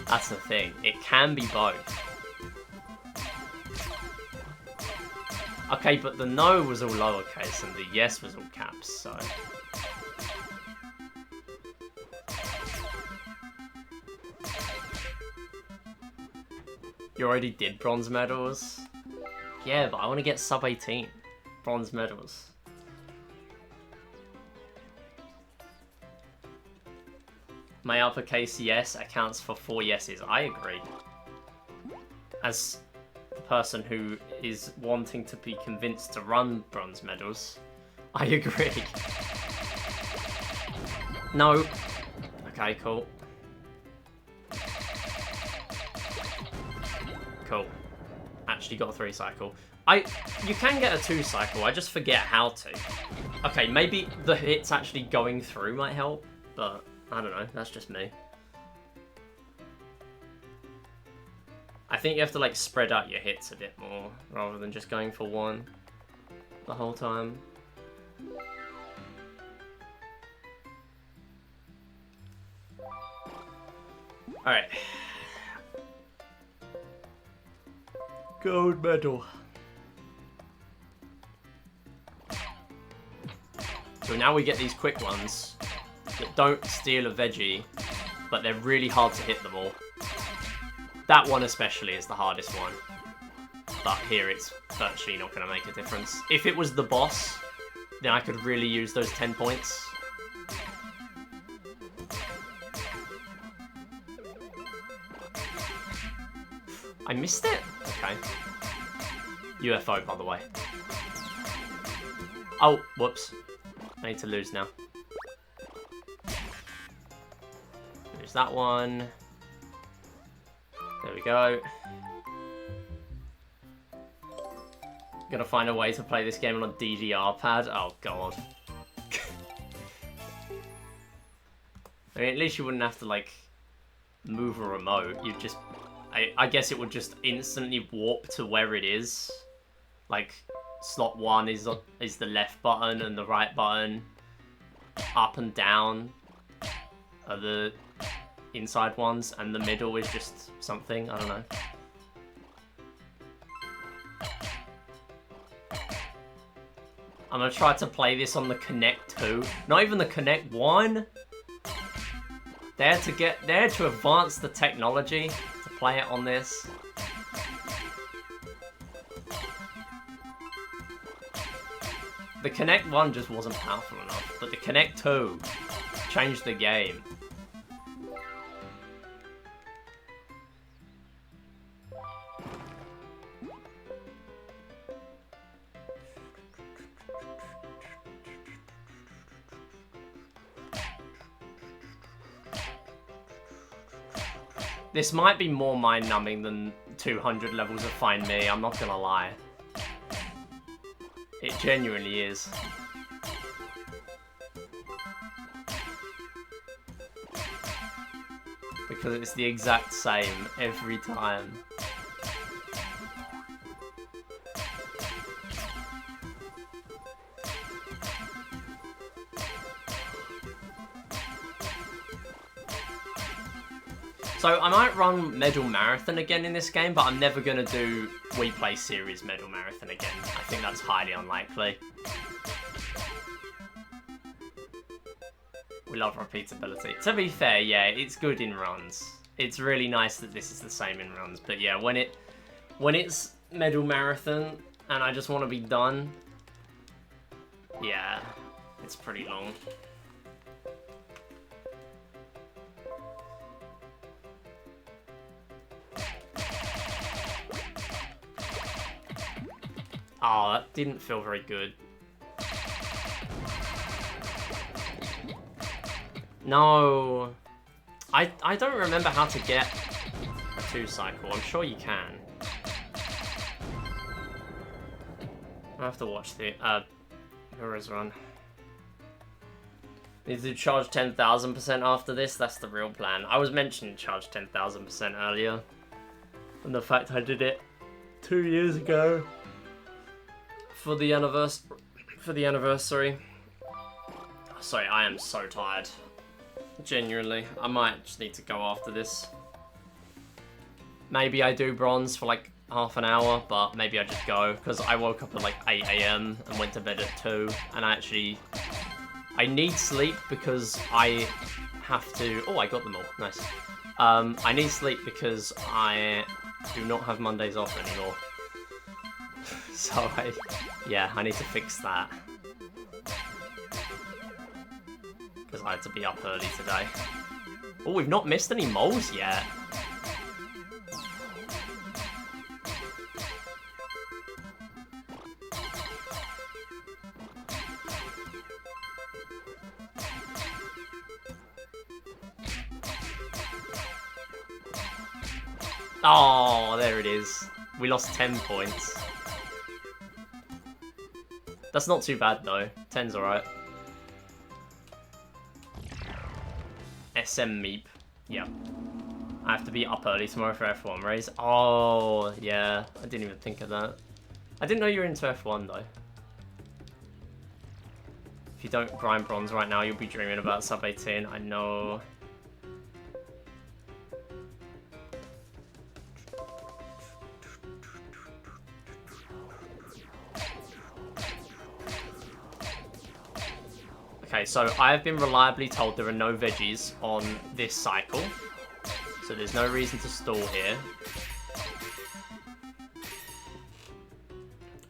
That's the thing. It can be both. Okay, but the no was all lowercase and the yes was all caps, so... You already did bronze medals? Yeah, but I want to get sub 18 bronze medals. My uppercase yes accounts for 4 yeses. I agree. As the person who is wanting to be convinced to run bronze medals, I agree. No. Okay, cool. Cool. Actually got a 3 cycle. You can get a 2 cycle, I just forget how to. Okay, maybe the hits actually going through might help, but I don't know, that's just me. I think you have to like spread out your hits a bit more, rather than just going for 1 the whole time. Alright. Gold medal. So now we get these quick ones that don't steal a veggie, but they're really hard to hit them all. That one especially is the hardest one. But here it's virtually not going to make a difference. If it was the boss, then I could really use those 10 points. I missed it? Okay. UFO, by the way. Oh, whoops. I need to lose now. There's that one. There we go. Gotta find a way to play this game on a DDR pad. Oh, God. I mean, at least you wouldn't have to, like, move a remote. You'd just... I guess it would just instantly warp to where it is. Like, slot 1 is the left button and the right button. Up and down are the inside ones, and the middle is just something. I don't know. I'm gonna try to play this on the Connect 2. Not even the Connect 1. There to advance the technology to play it on this. The Connect 1 just wasn't powerful enough, but the Connect 2 changed the game. This might be more mind-numbing than 200 levels of Find Me, I'm not gonna lie. It genuinely is. Because it's the exact same every time. So I might run Medal Marathon again in this game, but I'm never going to do Wii Play Series Medal Marathon again. I think that's highly unlikely. We love repeatability. To be fair, yeah, it's good in runs. It's really nice that this is the same in runs, but yeah, when it's Medal Marathon and I just want to be done, yeah, it's pretty long. Oh, that didn't feel very good. No. I don't remember how to get a 2 cycle. I'm sure you can. I have to watch the Mirror's run. Need to charge 10,000% after this? That's the real plan. I was mentioning charge 10,000% earlier. And the fact I did it 2 years ago. For the anniversary. Sorry, I am so tired. Genuinely. I might just need to go after this. Maybe I do bronze for like half an hour, but maybe I just go. Because I woke up at like 8 AM and went to bed at 2. And I need sleep because I have to... Oh, I got them all. Nice. I need sleep because I do not have Mondays off anymore. So, yeah, I need to fix that. Because I had to be up early today. Oh, we've not missed any moles yet. Oh, there it is. We lost 10 points. That's not too bad though. 10's alright. SM Meep. Yep. I have to be up early tomorrow for F1 race. Oh, yeah. I didn't even think of that. I didn't know you were into F1 though. If you don't grind bronze right now, you'll be dreaming about sub 18. I know. Okay, so I have been reliably told there are no veggies on this cycle. So there's no reason to stall here.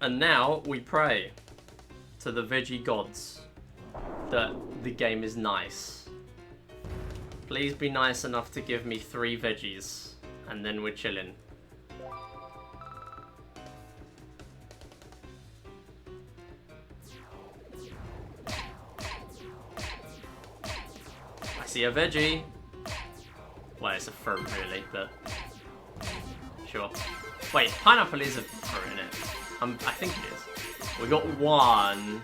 And now we pray to the veggie gods that the game is nice. Please be nice enough to give me 3 veggies, and then we're chilling. I see a veggie. Well, it's a fruit really, but sure. Wait, pineapple is a fruit, isn't it? I think it is. We got 1.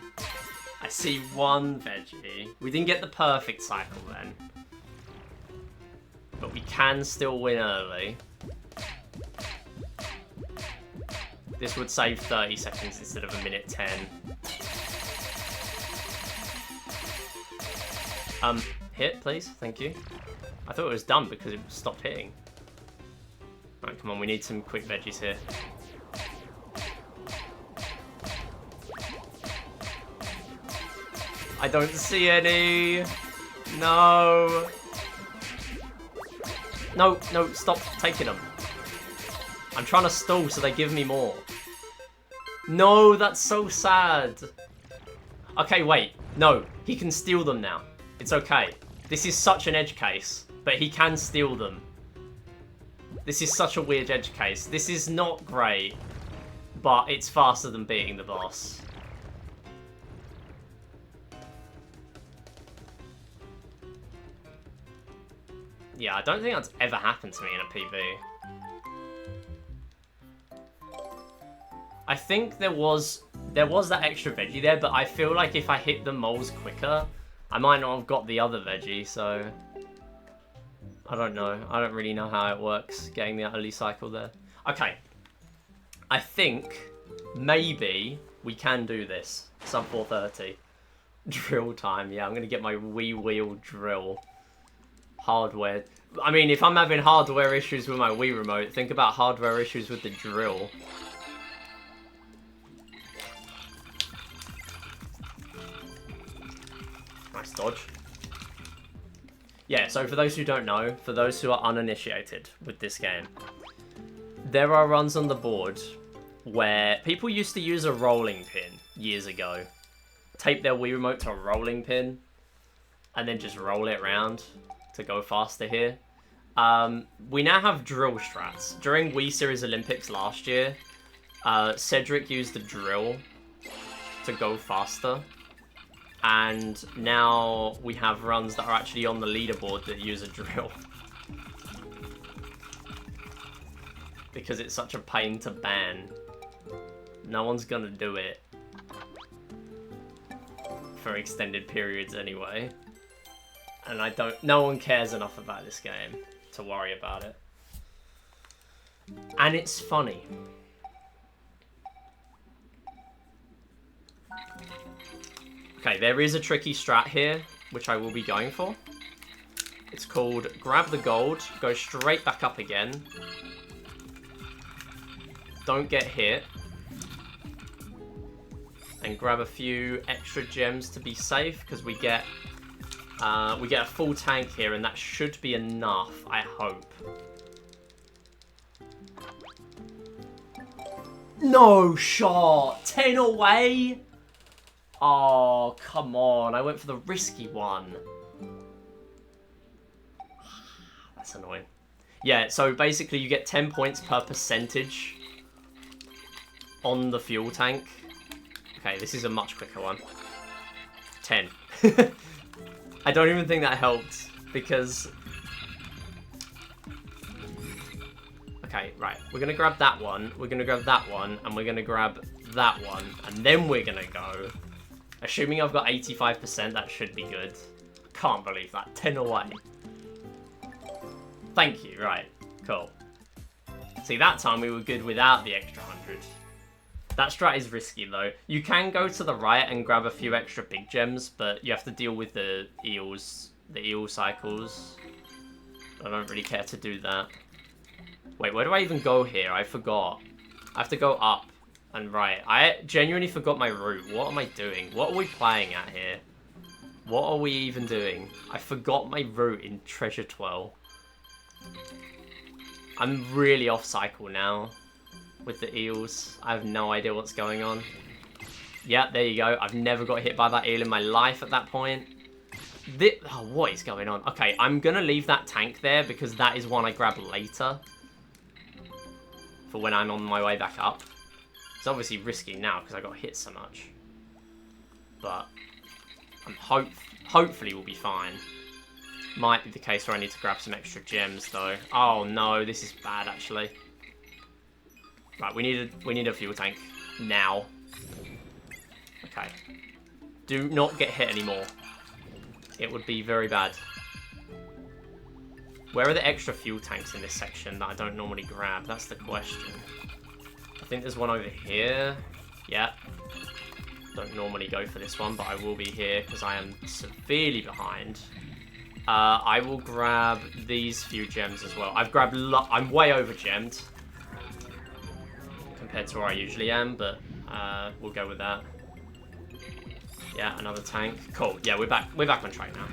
I see 1 veggie. We didn't get the perfect cycle then. But we can still win early. This would save 30 seconds instead of 1:10. Hit, please. Thank you. I thought it was done because it stopped hitting. Alright, come on. We need some quick veggies here. I don't see any. No. No, no, stop taking them. I'm trying to stall so they give me more. No, that's so sad. Okay, wait. No, he can steal them now. It's okay. This is such an edge case, but he can steal them. This is such a weird edge case. This is not great, but it's faster than beating the boss. Yeah, I don't think that's ever happened to me in a PB. I think there was that extra veggie there, but I feel like if I hit the moles quicker, I might not have got the other veggie, so I don't know. I don't really know how it works, getting the early cycle there. Okay. I think maybe we can do this. Sub 4:30. Drill time. Yeah, I'm going to get my Wii wheel drill. Hardware. I mean, if I'm having hardware issues with my Wii remote, think about hardware issues with the drill. Nice dodge. Yeah, so for those who don't know, for those who are uninitiated with this game, there are runs on the board where people used to use a rolling pin years ago. Tape their Wii remote to a rolling pin and then just roll it around to go faster here. We now have drill strats. During Wii Series Olympics last year, Cedric used the drill to go faster. And now we have runs that are actually on the leaderboard that use a drill. Because it's such a pain to ban. No one's gonna do it. For extended periods anyway. And no one cares enough about this game to worry about it. And it's funny. Okay, there is a tricky strat here, which I will be going for. It's called grab the gold, go straight back up again. Don't get hit. And grab a few extra gems to be safe, because we get a full tank here, and that should be enough, I hope. No shot! 10 away? Oh, come on. I went for the risky one. That's annoying. Yeah, so basically you get 10 points per percentage on the fuel tank. Okay, this is a much quicker one. 10. I don't even think that helped, because... Okay, right. We're going to grab that one, we're going to grab that one, and we're going to grab that one, and then we're going to go. Assuming I've got 85%, that should be good. Can't believe that. 10 away. Thank you, right. Cool. See, that time we were good without the extra 100. That strat is risky, though. You can go to the right and grab a few extra big gems, but you have to deal with the eel cycles. I don't really care to do that. Wait, where do I even go here? I forgot. I have to go up and right. I genuinely forgot my route. What am I doing? What are we playing at here? What are we even doing? I forgot my route in Treasure Twirl. I'm really off cycle now with the eels. I have no idea what's going on. Yeah, there you go. I've never got hit by that eel in my life at that point. Oh, what is going on? Okay, I'm going to leave that tank there because that is one I grab later. For when I'm on my way back up. It's obviously risky now because I got hit so much. But I'm hopefully we'll be fine. Might be the case where I need to grab some extra gems though. Oh no, this is bad actually. Right, we need a fuel tank now. Okay. Do not get hit anymore. It would be very bad. Where are the extra fuel tanks in this section that I don't normally grab? That's the question. I think there's one over here. Yeah. Don't normally go for this one, but I will be here because I am severely behind. I will grab these few gems as well. I'm way over gemmed compared to where I usually am, but we'll go with that. Yeah, another tank. Cool. Yeah, we're back on track now.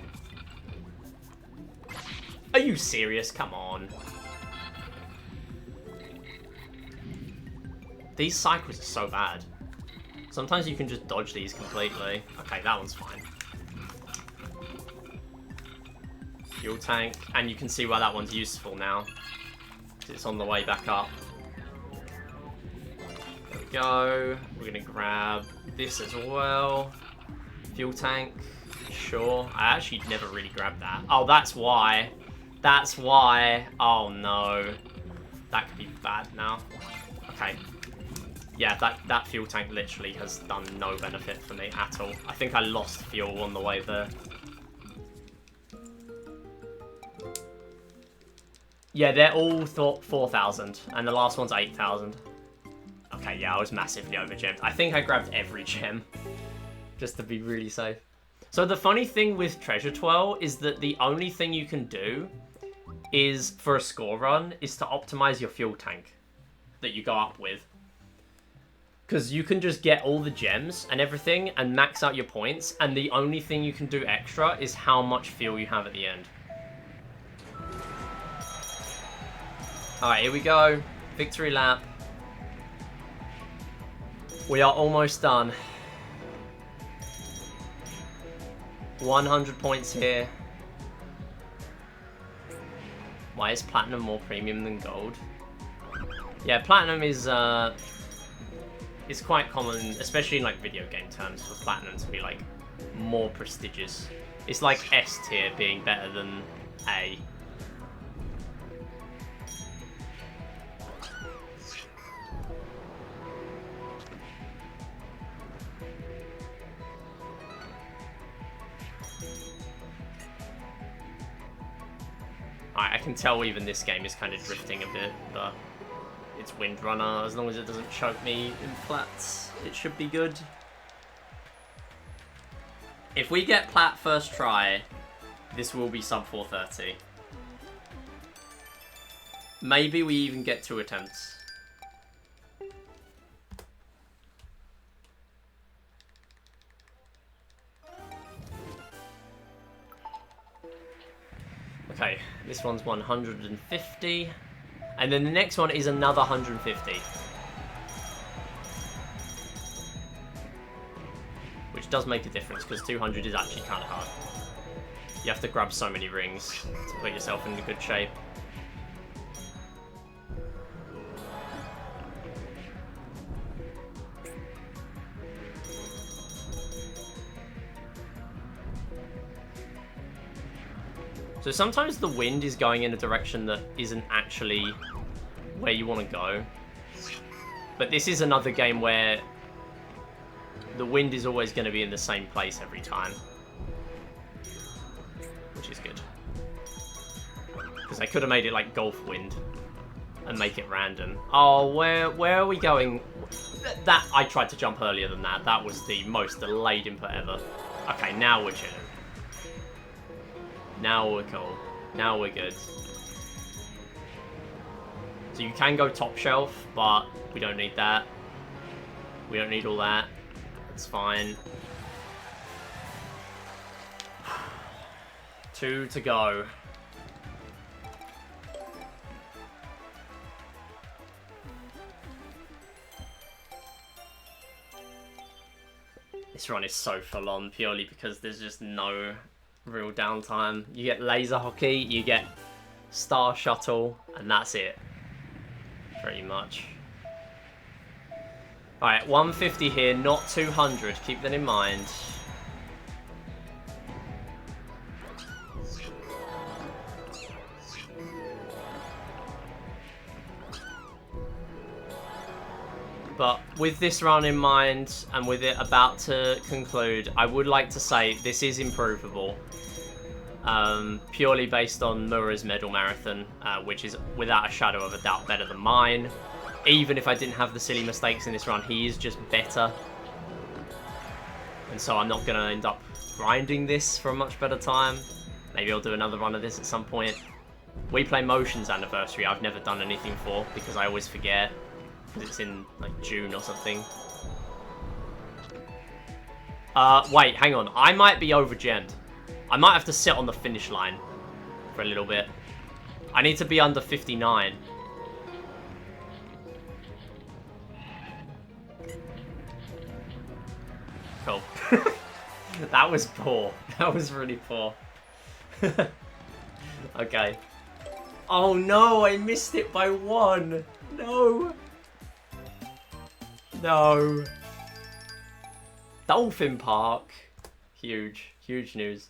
Are you serious? Come on. These cycles are so bad. Sometimes you can just dodge these completely. Okay, that one's fine. Fuel tank, and you can see why that one's useful now. It's on the way back up. There we go. We're gonna grab this as well. Fuel tank, sure. I actually never really grabbed that. Oh, that's why. That's why. Oh no. That could be bad now. Okay. Yeah, that fuel tank literally has done no benefit for me at all. I think I lost fuel on the way there. Yeah, they're all 4,000, and the last one's 8,000. Okay, yeah, I was massively over-gemmed. I think I grabbed every gem, just to be really safe. So the funny thing with Treasure Twirl is that the only thing you can do is, for a score run, is to optimize your fuel tank that you go up with. Because you can just get all the gems and everything and max out your points, and the only thing you can do extra is how much fuel you have at the end. Alright, here we go. Victory lap. We are almost done. 100 points here. Why is platinum more premium than gold? Yeah, platinum is it's quite common, especially in like video game terms, for platinum to be like more prestigious. It's like S tier being better than A. I can tell even this game is kind of drifting a bit, but it's Windrunner. As long as it doesn't choke me in plats, it should be good. If we get plat first try, this will be sub 430. Maybe we even get 2 attempts. Okay, this one's 150. And then the next one is another 150. Which does make a difference, because 200 is actually kind of hard. You have to grab so many rings to put yourself in a good shape. So sometimes the wind is going in a direction that isn't actually where you want to go. But this is another game where the wind is always going to be in the same place every time. Which is good. Because I could have made it like golf wind and make it random. Oh, where are we going? That I tried to jump earlier than that. That was the most delayed input ever. Okay, now we're chilling. Now we're cool. Now we're good. So you can go top shelf, but we don't need that. We don't need all that. It's fine. 2 to go. This run is so full on purely because there's just no real downtime. You get laser hockey, you get star shuttle, and that's it. Pretty much. Alright, 150 here, not 200. Keep that in mind. But with this run in mind, and with it about to conclude, I would like to say this is improvable. Purely based on Mura's medal marathon, which is without a shadow of a doubt better than mine. Even if I didn't have the silly mistakes in this run, he is just better. And so I'm not going to end up grinding this for a much better time. Maybe I'll do another run of this at some point. Wii Play Motion's anniversary I've never done anything for, because I always forget. Because it's in like June or something. Wait, hang on. I might be over-gemmed. I might have to sit on the finish line for a little bit. I need to be under 59. Cool. That was poor. That was really poor. Okay. Oh no, I missed it by 1. No. No. Dolphin Park. Huge. Huge news.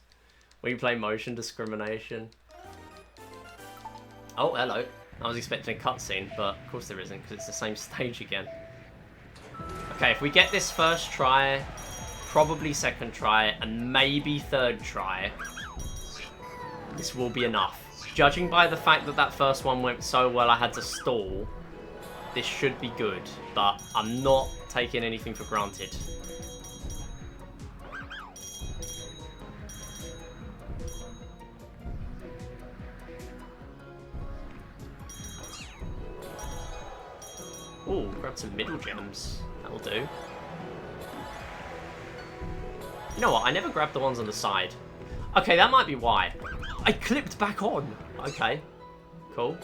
Wii Play Motion discrimination. Oh, hello. I was expecting a cutscene, but of course there isn't, because it's the same stage again. Okay, if we get this first try, probably second try, and maybe third try, this will be enough. Judging by the fact that that first one went so well I had to stall, this should be good, but I'm not taking anything for granted. Ooh, grab some middle gems. That'll do. You know what? I never grabbed the ones on the side. Okay, that might be why. I clipped back on. Okay. Cool.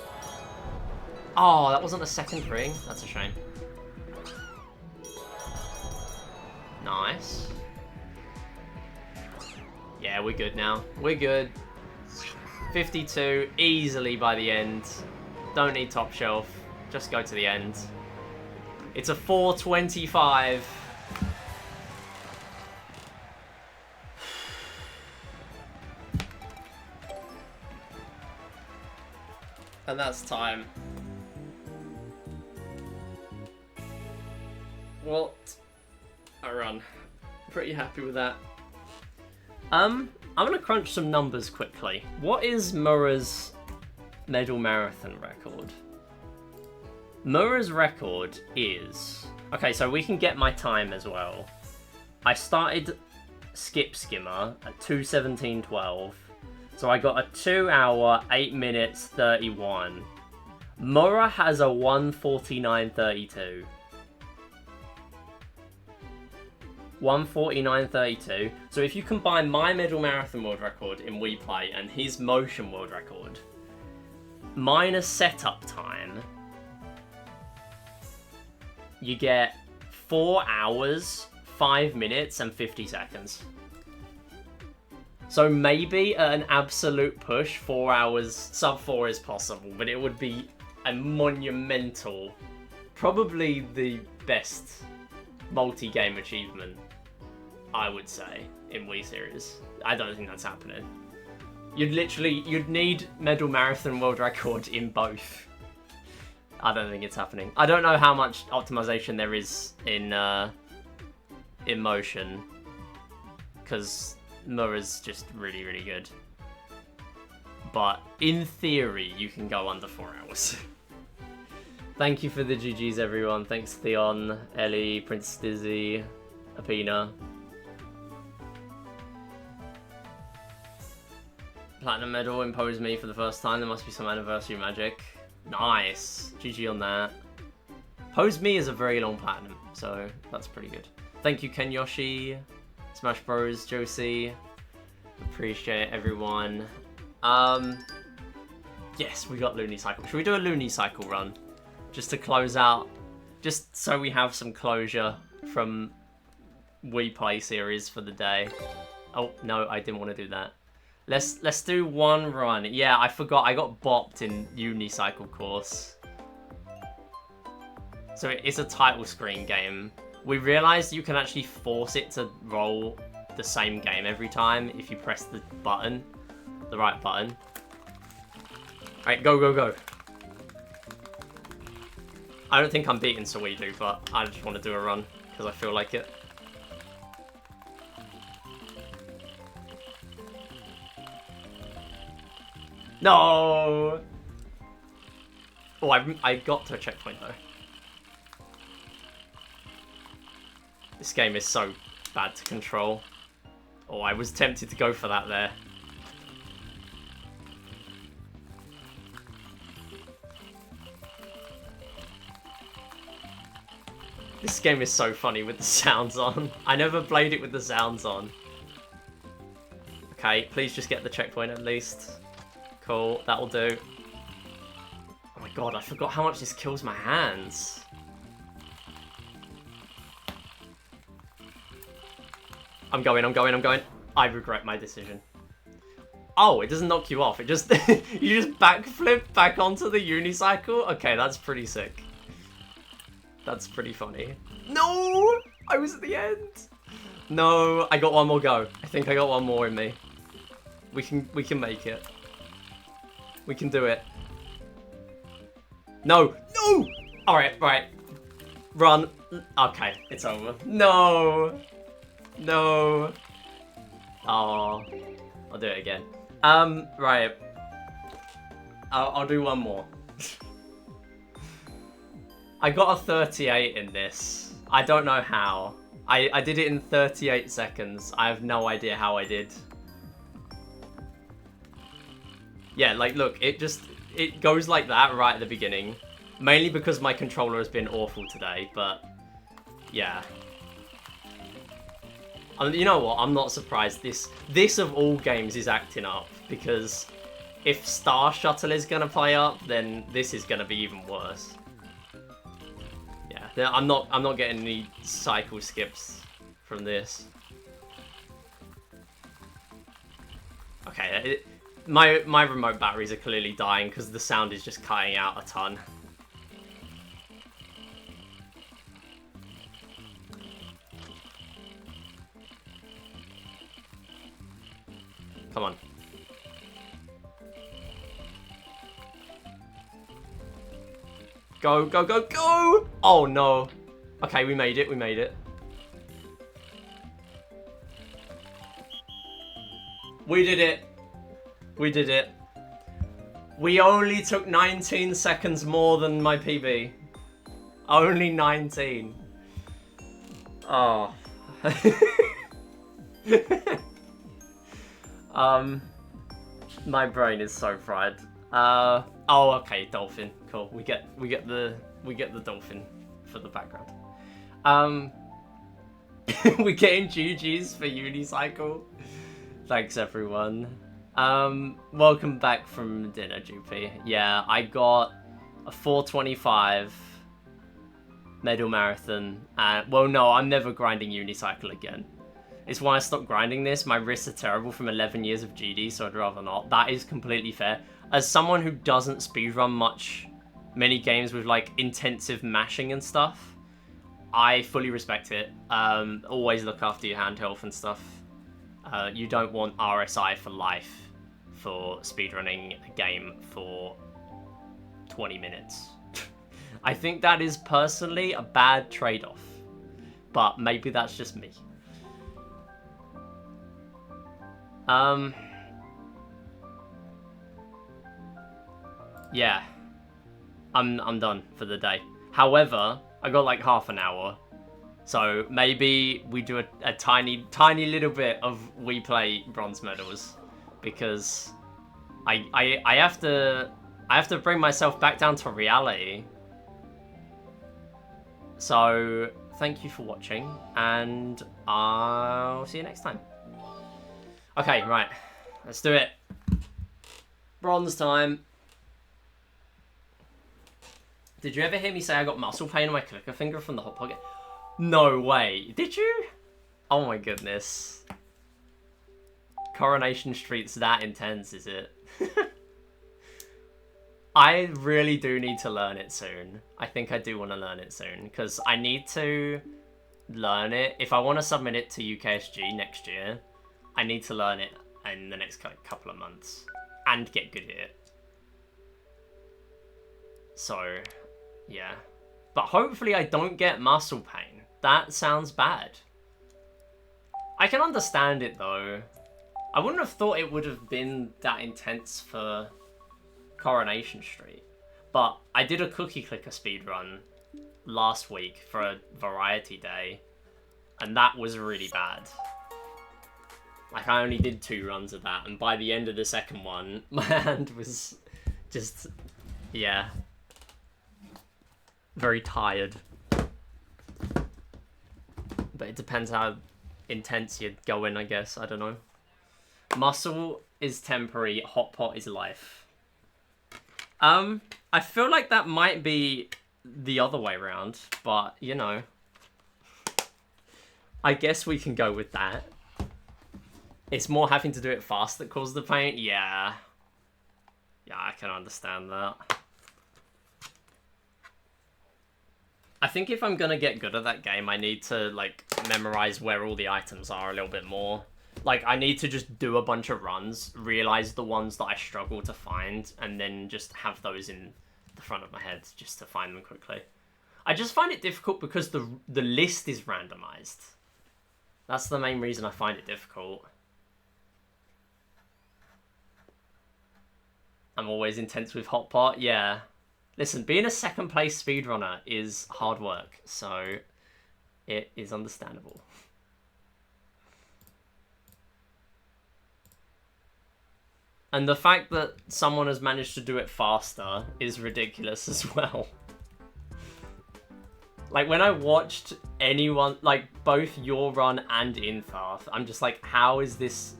Oh, that wasn't the second ring. That's a shame. Nice. Yeah, we're good now. We're good. 52, easily by the end. Don't need top shelf. Just go to the end. It's a 425. And that's time. What a run. Pretty happy with that. I'm gonna crunch some numbers quickly. What is Mura's medal marathon record. Mura's record is... Okay, so we can get my time as well. I started Skip Skimmer at 2:17:12. So I got a 2 hour, 8 minutes, 31. Mura has a 1:49:32. 1:49:32. So if you combine my medal marathon world record in Wii Play and his motion world record, minus setup time, you get 4 hours, 5 minutes, and 50 seconds. So maybe at an absolute push, 4 hours, sub 4 is possible, but it would be a monumental, probably the best multi-game achievement, I would say, in Wii series. I don't think that's happening. You'd need medal marathon world record in both. I don't think it's happening. I don't know how much optimization there is in motion, because Mura's just really, really good. But in theory, you can go under 4 hours. Thank you for the GGs, everyone. Thanks, Theon, Ellie, Prince Dizzy, Apina. Platinum medal imposed me for the first time. There must be some anniversary magic. Nice. GG on that. Posed me is a very long platinum, so that's pretty good. Thank you, Ken Yoshi, Smash Bros, Josie. Appreciate everyone. Yes, we got Looney Cycle. Should we do a Looney Cycle run? Just to close out, just so we have some closure from Wii Play series for the day. Oh, no, I didn't want to do that. Let's do one run. Yeah, I forgot. I got bopped in Unicycle course. So it's a title screen game. We realized you can actually force it to roll the same game every time if you press the button, the right button. Alright, go, go, go. I don't think I'm beating Suidu, but I just want to do a run because I feel like it. No! Oh, I got to a checkpoint though. This game is so bad to control. Oh, I was tempted to go for that there. This game is so funny with the sounds on. I never played it with the sounds on. Okay, please just get the checkpoint at least. Cool, that'll do. Oh my god, I forgot how much this kills my hands. I'm going. I regret my decision. Oh, it doesn't knock you off. It just you just backflip back onto the unicycle? Okay, that's pretty sick. That's pretty funny. No! I was at the end. No, I got one more go. I think I got one more in me. We can make it. We can do it. No! No! Alright, right. Run. Okay, it's over. No! No. Oh, I'll do it again. Right. I'll do one more. I got a 38 in this. I don't know how. I did it in 38 seconds. I have no idea how I did. Yeah, like, look, it goes like that right at the beginning. Mainly because my controller has been awful today, but yeah. You know what? I'm not surprised. This of all games is acting up, because if Star Shuttle is gonna play up, then this is gonna be even worse. Yeah, I'm not getting any cycle skips from this. Okay, my remote batteries are clearly dying because the sound is just cutting out a ton. Come on. Go, go, go, go! Oh no. Okay, we made it, we made it. We did it. We did it. We only took 19 seconds more than my PB. Only 19. Oh. My brain is so fried. Oh, okay, dolphin. Cool. We get the dolphin for the background. We're getting GG's for Unicycle. Thanks, everyone. Welcome back from dinner, GP. Yeah, I got a 4:25 medal marathon. Well, no, I'm never grinding Unicycle again. It's why I stopped grinding this. My wrists are terrible from 11 years of GD, so I'd rather not. That is completely fair. As someone who doesn't speedrun many games with like intensive mashing and stuff, I fully respect it. Always look after your hand health and stuff. You don't want RSI for life for speedrunning a game for 20 minutes. I think that is personally a bad trade-off, but maybe that's just me. Yeah, I'm done for the day. However, I got like half an hour, so maybe we do a tiny little bit of Wii Play bronze medals, because I have to bring myself back down to reality. So thank you for watching, and I'll see you next time. Okay, right, let's do it. Bronze time. Did you ever hear me say I got muscle pain on my clicker finger from the Hot Pocket? No way. Did you? Oh my goodness. Coronation Street's that intense, is it? I really do need to learn it soon. I think I do want to learn it soon, because I need to learn it. If I want to submit it to UKSG next year, I need to learn it in the next couple of months and get good at it. So, yeah. But hopefully I don't get muscle pain. That sounds bad. I can understand it though. I wouldn't have thought it would have been that intense for Coronation Street. But I did a cookie clicker speedrun last week for a variety day, and that was really bad. Like, I only did 2 runs of that, and by the end of the second one, my hand was just, yeah, very tired. But it depends how intense you're going, I guess. I don't know. Muscle is temporary, hot pot is life. I feel like that might be the other way around, but, you know, I guess we can go with that. It's more having to do it fast that causes the pain. Yeah. Yeah, I can understand that. I think if I'm gonna get good at that game, I need to, like, memorize where all the items are a little bit more. Like, I need to just do a bunch of runs, realize the ones that I struggle to find, and then just have those in the front of my head just to find them quickly. I just find it difficult because the list is randomized. That's the main reason I find it difficult. I'm always intense with hot pot. Yeah. Listen, being a second place speedrunner is hard work, so it is understandable. And the fact that someone has managed to do it faster is ridiculous as well. Like, when I watched anyone, like, both your run and Infarth, I'm just like, how is this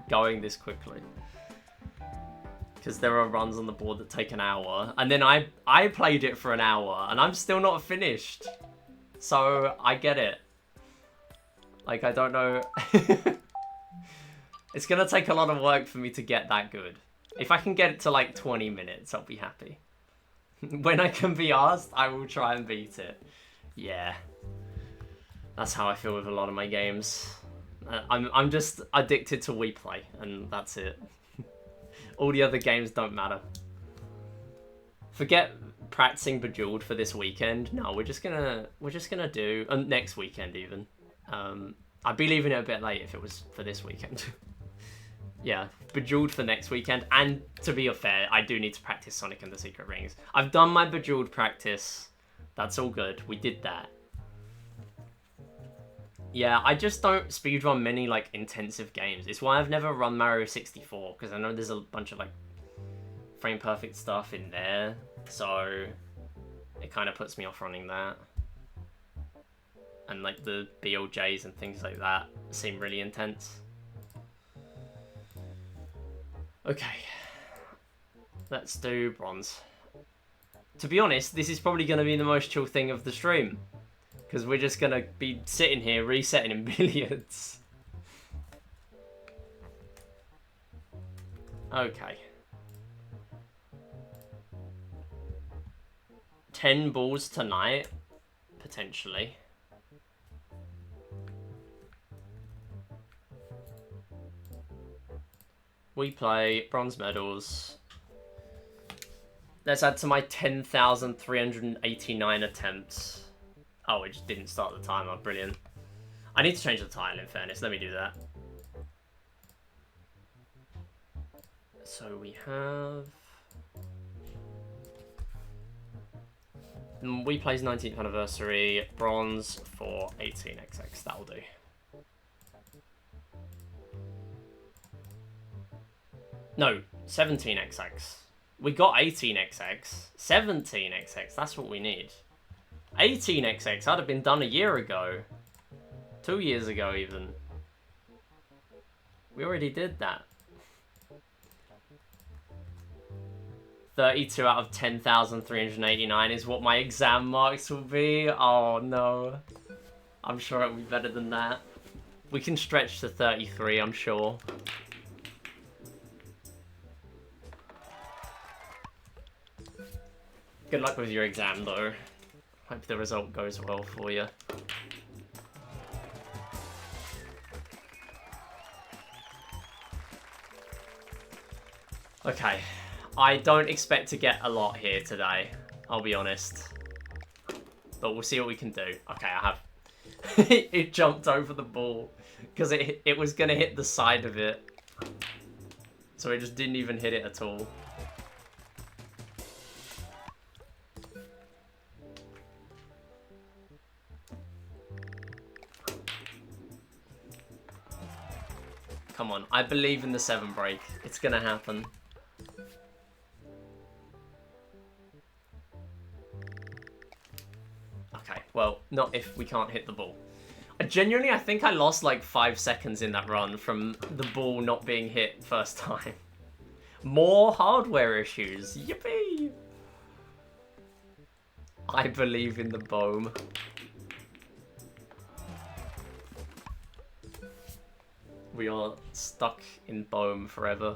going this quickly? Because there are runs on the board that take an hour, and then I played it for an hour, and I'm still not finished. So, I get it. Like, I don't know... It's gonna take a lot of work for me to get that good. If I can get it to like 20 minutes, I'll be happy. When I can be asked, I will try and beat it. Yeah. That's how I feel with a lot of my games. I'm just addicted to Wii Play, and that's it. All the other games don't matter. Forget practicing Bejeweled for this weekend. No, we're just gonna do next weekend even. I'd be leaving it a bit late if it was for this weekend. Yeah, Bejeweled for next weekend. And to be fair, I do need to practice Sonic and the Secret Rings. I've done my Bejeweled practice. That's all good. We did that. Yeah, I just don't speedrun many, like, intensive games. It's why I've never run Mario 64, because I know there's a bunch of, like, frame perfect stuff in there. So it kind of puts me off running that. And, like, the BLJs and things like that seem really intense. Okay. Let's do bronze. To be honest, this is probably going to be the most chill thing of the stream. Because we're just going to be sitting here resetting in billiards. Okay. 10 balls tonight, potentially. We play bronze medals. Let's add to my 10,389 attempts. Oh, it just didn't start the timer. Brilliant. I need to change the title, in fairness. Let me do that. So we have... Wii Play's 19th anniversary. Bronze for 18xx. That'll do. No, 17xx. We got 18xx. 17xx. That's what we need. 18xx, I'd have been done a year ago. 2 years ago, even. We already did that. 32 out of 10,389 is what my exam marks will be. Oh, no. I'm sure it'll be better than that. We can stretch to 33, I'm sure. Good luck with your exam, though. Hope the result goes well for you. Okay. I don't expect to get a lot here today, I'll be honest. But we'll see what we can do. Okay, I have... It jumped over the ball. Because it was going to hit the side of it. So it just didn't even hit it at all. Come on, I believe in the 7 break. It's gonna happen. Okay, well, not if we can't hit the ball. Genuinely, I think I lost like 5 seconds in that run from the ball not being hit first time. More hardware issues. Yippee! I believe in the Bohm. We are stuck in Bohm forever.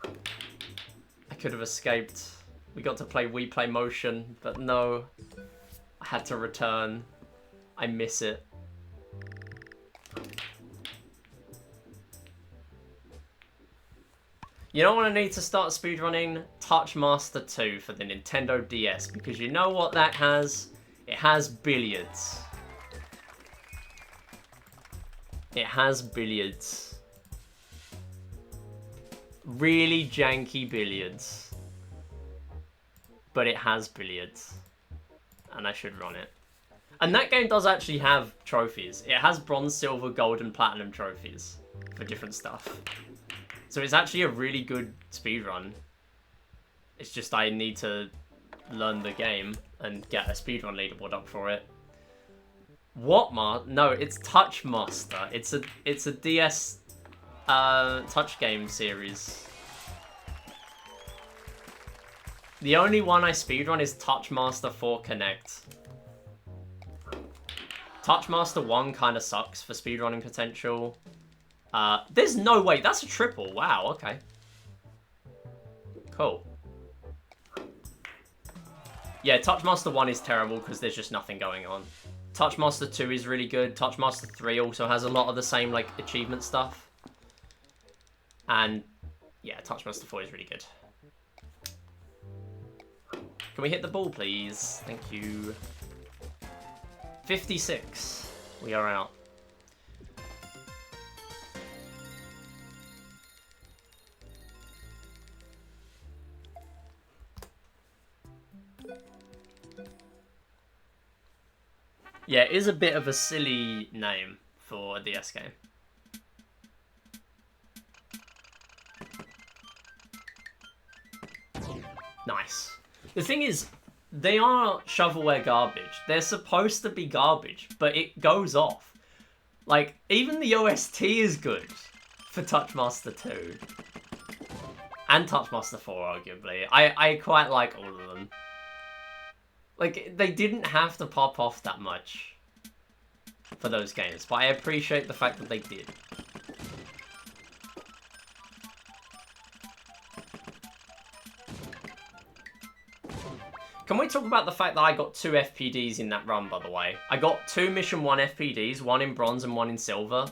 I could have escaped. We got to play Wii Play Motion, but no. I had to return. I miss it. You know what I need to start speedrunning? Touch Master 2 for the Nintendo DS, because you know what that has? It has billiards. It has billiards. Really janky billiards. But it has billiards. And I should run it. And that game does actually have trophies. It has bronze, silver, gold, and platinum trophies for different stuff. So it's actually a really good speedrun. It's just I need to learn the game and get a speedrun leaderboard up for it. What No, it's Touch Master. It's a DS touch game series. The only one I speedrun is Touch Master 4 Connect. Touch Master 1 kind of sucks for speedrunning potential. There's no way. That's a triple. Wow, okay. Cool. Yeah, Touch Master 1 is terrible because there's just nothing going on. Touch Master 2 is really good. Touch Master 3 also has a lot of the same, like, achievement stuff. And, yeah, Touch Master 4 is really good. Can we hit the ball, please? Thank you. 56. We are out. Yeah, it is a bit of a silly name for a DS game. Nice. The thing is, they are shovelware garbage. They're supposed to be garbage, but it goes off. Like, even the OST is good for Touchmaster 2. And Touchmaster 4, arguably. I quite like all of them. Like, they didn't have to pop off that much for those games, but I appreciate the fact that they did. Can we talk about the fact that I got 2 FPDs in that run, by the way? I got 2 Mission 1 FPDs, 1 in bronze and 1 in silver.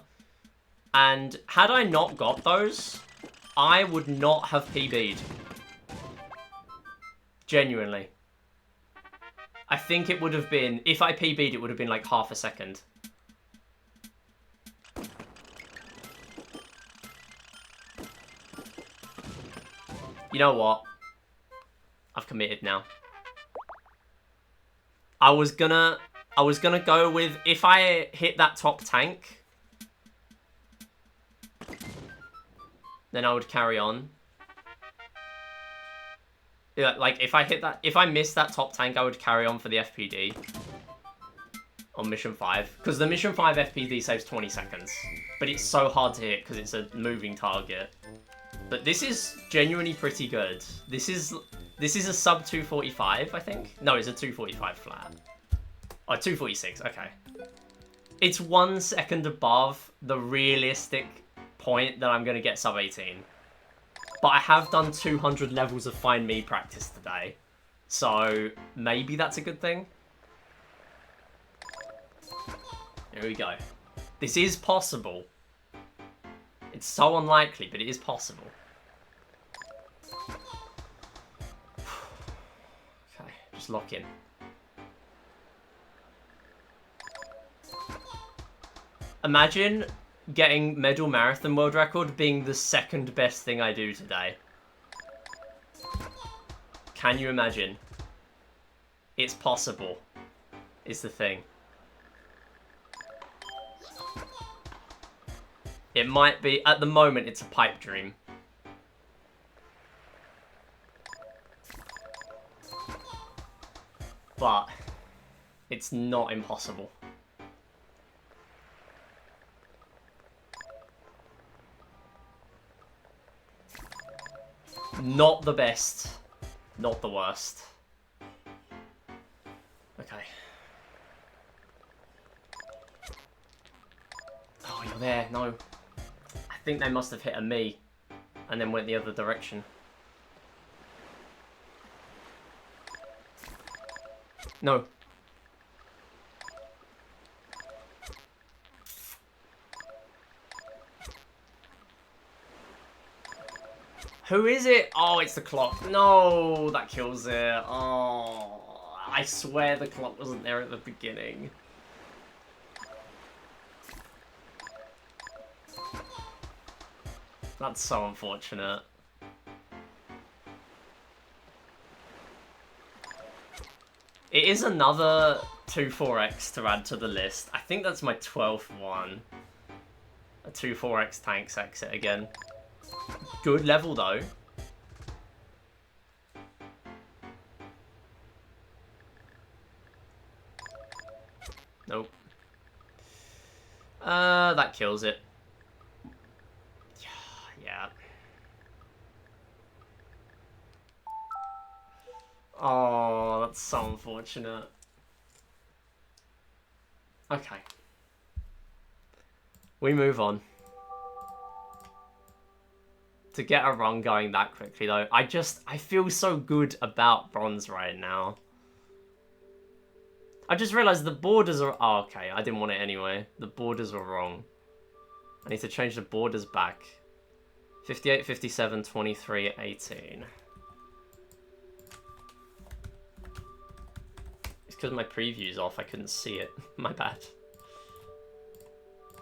And had I not got those, I would not have PB'd. Genuinely. I think it would have been, if I PB'd, it would have been like half a second. You know what? I've committed now. I was gonna go with, if I hit that top tank, then I would carry on. Yeah, like if I missed that top tank, I would carry on for the FPD on mission 5, because the mission 5 FPD saves 20 seconds, but it's so hard to hit because it's a moving target. But this is genuinely pretty good. This is a sub 245, I think. No, it's a 245 flat. Oh, 246. Okay. It's 1 second above the realistic point that I'm gonna get sub 18. But I have done 200 levels of Find Me practice today, so maybe that's a good thing. Here we go. This is possible. It's so unlikely, but it is possible. Okay, just lock in. Imagine getting Medal Marathon World Record being the second best thing I do today. Can you imagine? It's possible, is the thing. It might be, at the moment, it's a pipe dream. But it's not impossible. Not the best. Not the worst. Okay. Oh, you're there. No. I think they must have hit a me and then went the other direction. No. Who is it? Oh, it's the clock. No, that kills it. Oh, I swear the clock wasn't there at the beginning. That's so unfortunate. It is another 2-4X to add to the list. I think that's my 12th one. A 2-4X tanks exit again. Good level though. Nope. That kills it. Yeah. Oh, that's so unfortunate. Okay. We move on. To get a run going that quickly though, I feel so good about bronze right now. I just realized the borders are... Oh, okay, I didn't want it anyway. The borders were wrong. I need to change the borders back. 58, 57, 23, 18. It's because my preview's off, I couldn't see it. My bad.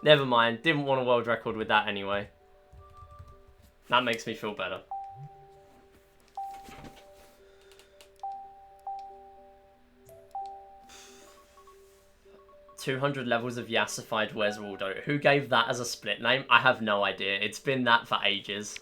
Never mind, didn't want a world record with that anyway. That makes me feel better. 200 levels of Yassified Where's Waldo. Who gave that as a split name? I have no idea. It's been that for ages.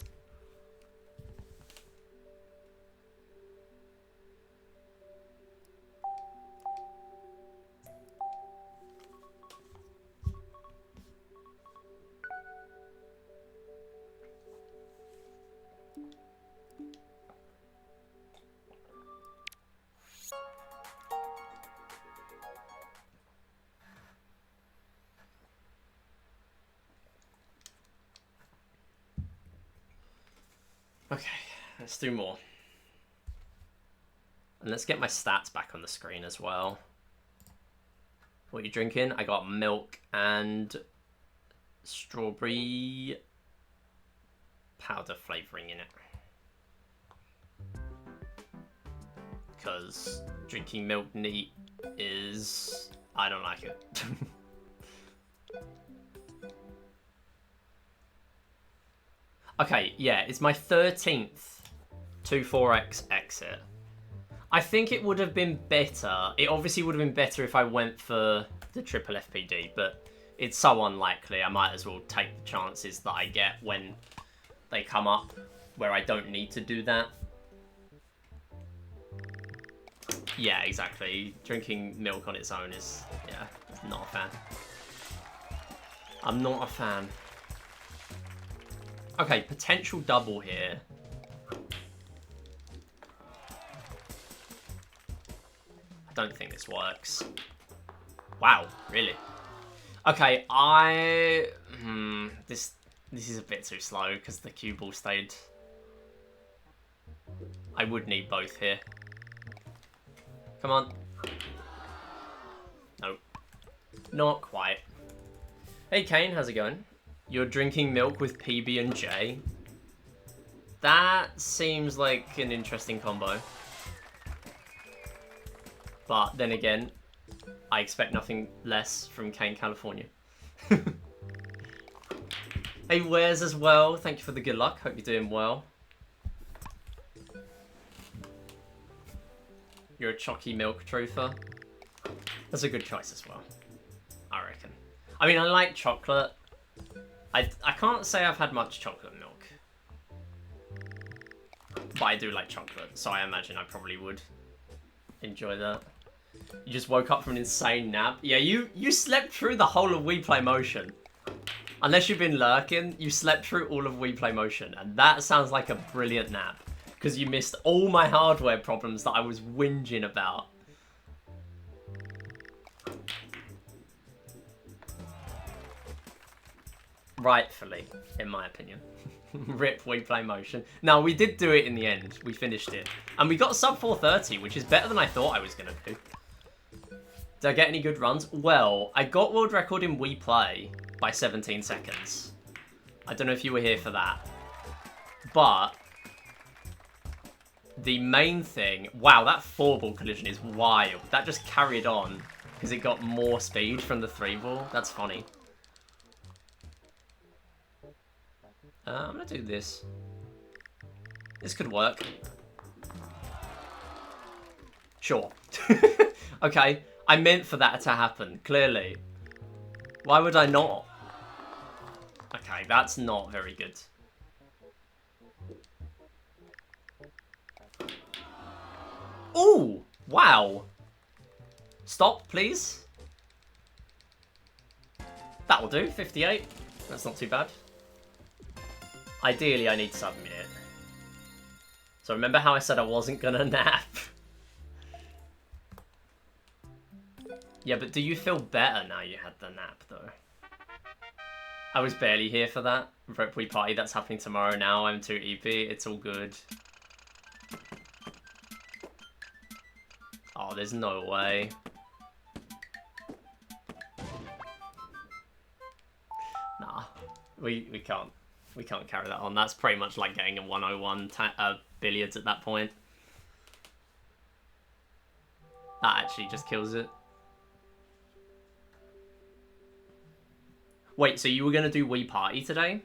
Okay, let's do more. And let's get my stats back on the screen as well. What are you drinking? I got milk and strawberry powder flavouring in it. Because drinking milk neat is... I don't like it. Okay, yeah, it's my 13th 2-4X exit. I think it would have been better. It obviously would have been better if I went for the triple FPD, but it's so unlikely. I might as well take the chances that I get when they come up where I don't need to do that. Yeah, exactly. Drinking milk on its own is, yeah, not a fan. I'm not a fan. Okay, potential double here. I don't think this works. Wow, really? Okay, this is a bit too slow because the cue ball stayed. I would need both here. Come on. Nope. Not quite. Hey Kane, how's it going? You're drinking milk with PB and J. That seems like an interesting combo. But then again, I expect nothing less from Kane, California. Hey, Wares as well. Thank you for the good luck. Hope you're doing well. You're a chalky milk truther. That's a good choice as well, I reckon. I mean, I like chocolate. I can't say I've had much chocolate milk. But I do like chocolate, so I imagine I probably would enjoy that. You just woke up from an insane nap. Yeah, you slept through the whole of Wii Play Motion. Unless you've been lurking, you slept through all of Wii Play Motion. And that sounds like a brilliant nap. Because you missed all my hardware problems that I was whinging about. Rightfully, in my opinion. Rip Wii Play Motion. Now, we did do it in the end. We finished it. And we got sub 430, which is better than I thought I was going to do. Did I get any good runs? Well, I got world record in Wii Play by 17 seconds. I don't know if you were here for that. But the main thing... Wow, that 4-ball collision is wild. That just carried on because it got more speed from the 3-ball. That's funny. I'm going to do this. This could work. Sure. Okay, I meant for that to happen, clearly. Why would I not? Okay, that's not very good. Ooh! Wow! Stop, please. That'll do, 58. That's not too bad. Ideally, I need to submit it. So remember how I said I wasn't gonna nap? Yeah, but do you feel better now you had the nap, though? I was barely here for that. Rep Wii Party, that's happening tomorrow now. I'm 2 EP, it's all good. Oh, there's no way. Nah, we can't. We can't carry that on. That's pretty much like getting a 101 billiards at that point. That actually just kills it. Wait, so you were going to do Wii Party today?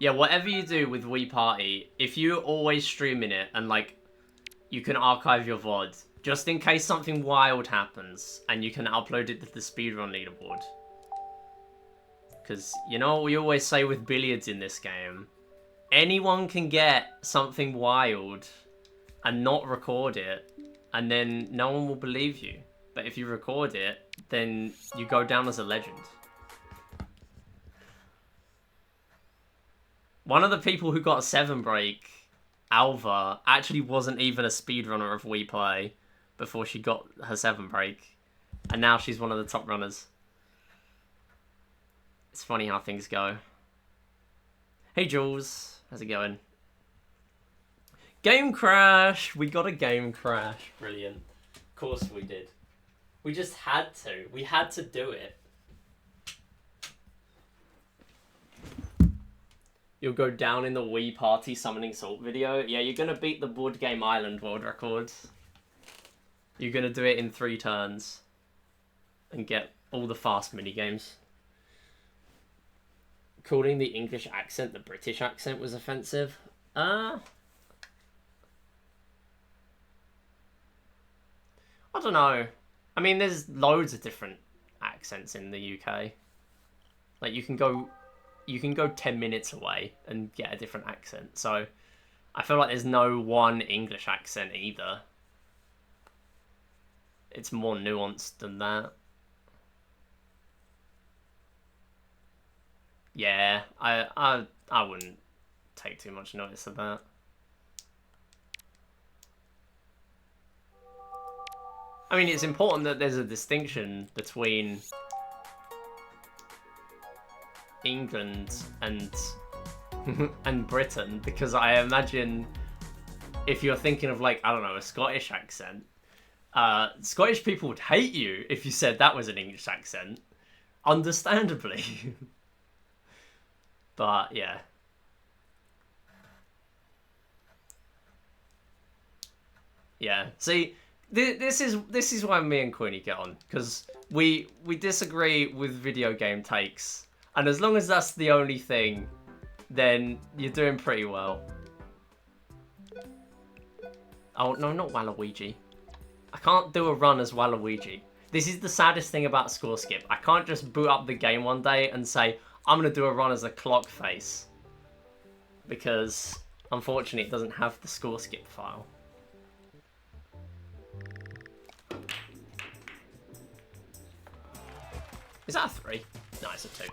Yeah, whatever you do with Wii Party, if you're always streaming it and, like, you can archive your VOD, just in case something wild happens, and you can upload it to the speedrun leaderboard. Because, you know what we always say with billiards in this game? Anyone can get something wild and not record it, and then no one will believe you. But if you record it, then you go down as a legend. One of the people who got a 7 break, Alva, actually wasn't even a speedrunner of Wii Play before she got her 7 break. And now she's one of the top runners. It's funny how things go. Hey Jules, how's it going? Game crash! We got a game crash. Brilliant. Of course we did. We just had to. We had to do it. You'll go down in the Wii Party summoning salt video. Yeah, you're going to beat the Board Game Island world record. You're going to do it in 3 turns. And get all the fast minigames. Calling the English accent the British accent was offensive. I don't know. I mean, there's loads of different accents in the UK. Like, you can go 10 minutes away and get a different accent. So I feel like there's no one English accent either. It's more nuanced than that. Yeah, I wouldn't take too much notice of that. I mean, it's important that there's a distinction between England and and Britain, because I imagine if you're thinking of, like, I don't know, a Scottish accent, Scottish people would hate you if you said that was an English accent, understandably. But yeah. Yeah. See, this is why me and Queenie get on, because we disagree with video game takes, and as long as that's the only thing, then you're doing pretty well. Oh no, not Waluigi. I can't do a run as Waluigi. This is the saddest thing about Score Skip. I can't just boot up the game one day and say, I'm gonna do a run as a clock face, because unfortunately it doesn't have the Score Skip file. Is that a 3? No, it's a 2.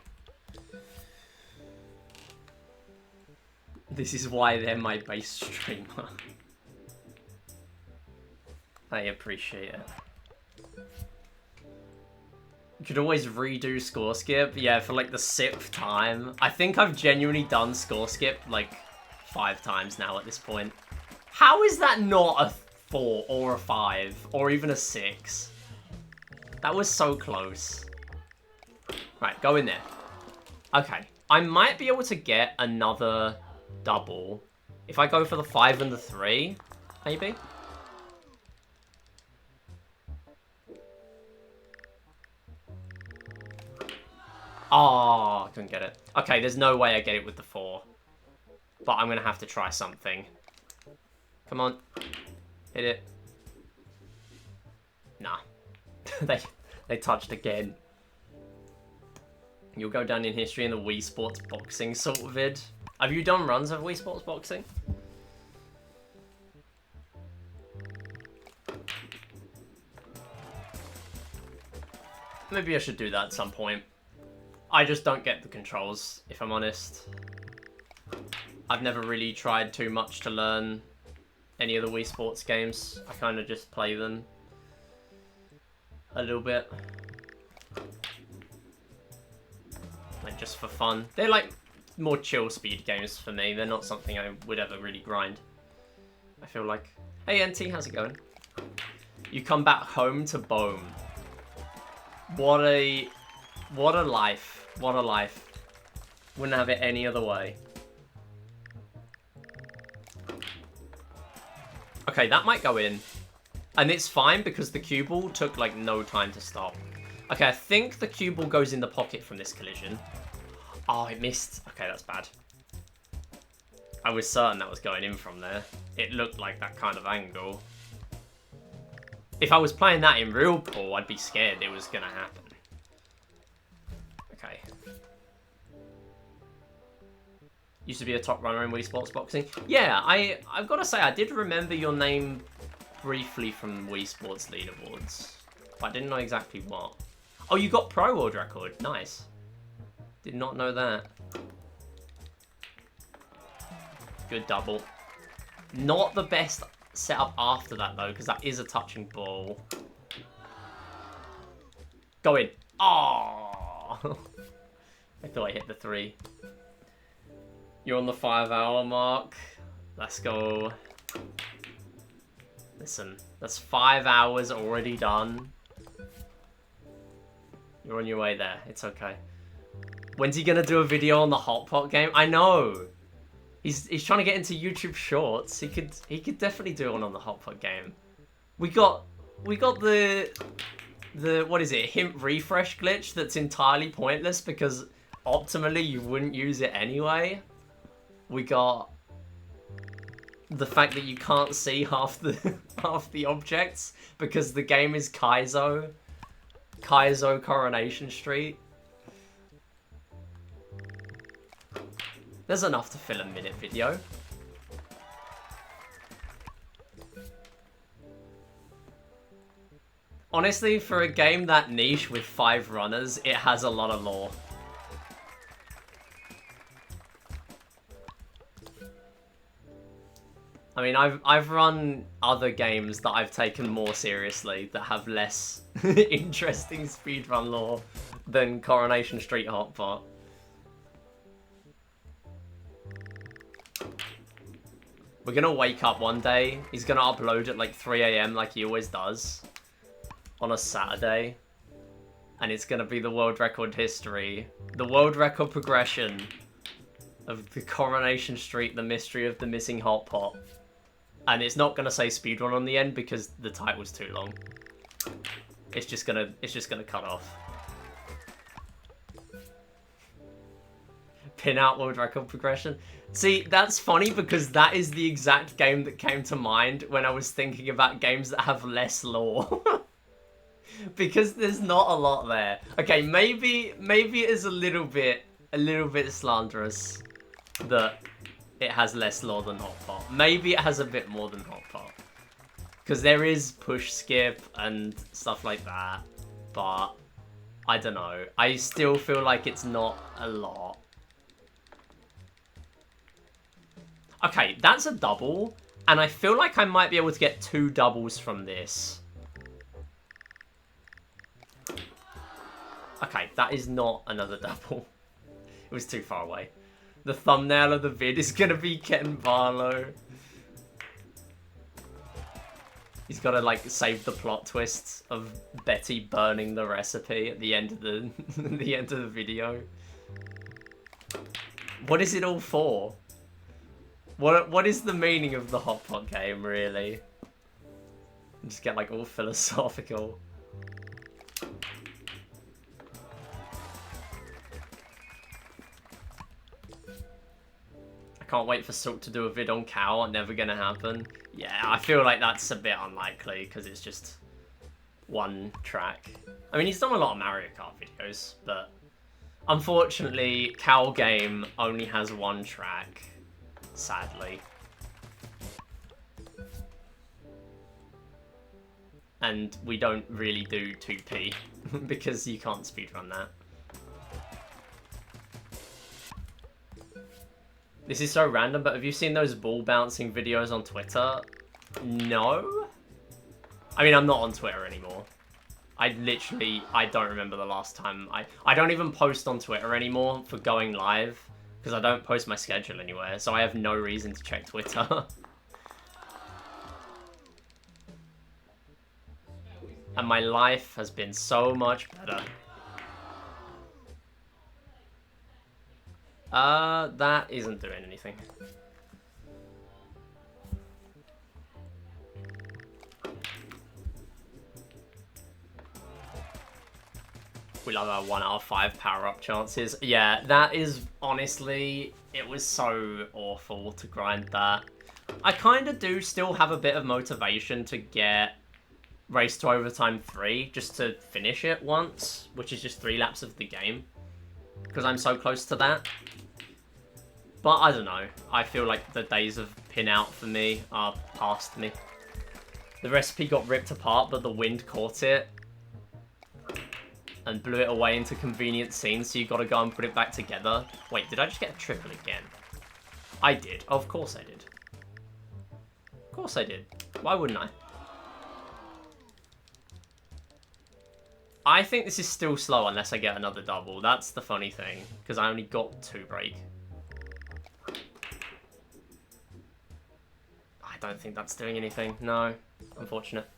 This is why they're my base streamer. I appreciate it. You could always redo Score Skip, yeah, for like the 6th time. I think I've genuinely done Score Skip like 5 times now at this point. How is that not a 4 or a 5 or even a 6? That was so close. Right, go in there. Okay, I might be able to get another double if I go for the 5 and the 3, maybe. Oh, I couldn't get it. Okay, there's no way I get it with the 4. But I'm going to have to try something. Come on. Hit it. Nah. they touched again. You'll go down in history in the Wii Sports Boxing sort of vid. Have you done runs of Wii Sports Boxing? Maybe I should do that at some point. I just don't get the controls, if I'm honest. I've never really tried too much to learn any of the Wii Sports games. I kind of just play them a little bit. Like, just for fun. They're like more chill speed games for me. They're not something I would ever really grind, I feel like. Hey NT, how's it going? You come back home to Bohm. What a life. What a life. Wouldn't have it any other way. Okay, that might go in. And it's fine because the cue ball took like no time to stop. Okay, I think the cue ball goes in the pocket from this collision. Oh, it missed. Okay, that's bad. I was certain that was going in from there. It looked like that kind of angle. If I was playing that in real pool, I'd be scared it was gonna happen. Okay. Used to be a top runner in Wii Sports Boxing. Yeah, I've got to say, I did remember your name briefly from Wii Sports leaderboards. But I didn't know exactly what. Oh, you got Pro World Record. Nice. Did not know that. Good double. Not the best setup after that, though, because that is a touching ball. Go in. Oh! I thought I hit the 3. You're on the 5-hour mark. Let's go. Listen, that's 5 hours already done. You're on your way there. It's okay. When's he gonna do a video on the Hot Pot game? I know. He's trying to get into YouTube Shorts. He could definitely do one on the Hot Pot game. We got the what is it? Hint refresh glitch that's entirely pointless because optimally you wouldn't use it anyway. We got the fact that you can't see half the objects because the game is Kaizo Coronation Street. There's enough to fill a minute video. Honestly, for a game that niche with 5 runners, it has a lot of lore. I mean, I've run other games that I've taken more seriously that have less interesting speedrun lore than Coronation Street Hot Pot. We're gonna wake up one day, he's gonna upload at like 3 AM like he always does on a Saturday, and it's gonna be the world record history, the world record progression of the Coronation Street, the mystery of the missing hot pot. And it's not gonna say speedrun on the end because the title's too long. It's just gonna cut off. Pin out world record progression. See, that's funny because that is the exact game that came to mind when I was thinking about games that have less lore. Because there's not a lot there. Okay, maybe it is a little bit slanderous that it has less lore than Hot Pot. Maybe it has a bit more than Hot Pot. Because there is push skip and stuff like that. But I don't know. I still feel like it's not a lot. Okay, that's a double. And I feel like I might be able to get 2 doubles from this. Okay, that is not another double. It was too far away. The thumbnail of the vid is gonna be Ken Barlow. He's gotta like save the plot twists of Betty burning the recipe at the end of the the end of the video. What is it all for? What is the meaning of the Hot Pot game, really? Just get like all philosophical. I can't wait for Silk to do a vid on Cow. Never gonna happen. Yeah, I feel like that's a bit unlikely because it's just one track. I mean, he's done a lot of Mario Kart videos, but unfortunately, Cow game only has one track. Sadly. And we don't really do 2P because you can't speedrun that. This is so random, but have you seen those ball bouncing videos on Twitter? No? I mean, I'm not on Twitter anymore. I don't remember the last time. I don't even post on Twitter anymore for going live. Because I don't post my schedule anywhere, so I have no reason to check Twitter. And my life has been so much better. That isn't doing anything. We love our 1 out of 5 power-up chances. Yeah, that is honestly It was so awful to grind that. I kind of do still have a bit of motivation to get Race to Overtime 3, just to finish it once, which is just 3 laps of the game. Because I'm so close to that. But I don't know. I feel like the days of pin out for me are past me. The recipe got ripped apart, but the wind caught it. And blew it away into convenient scenes, so you gotta go and put it back together. Wait, did I just get a triple again? I did. Of course I did. Of course I did. Why wouldn't I? I think this is still slow unless I get another double. That's the funny thing, because I only got 2 break. I don't think that's doing anything. No. Unfortunate.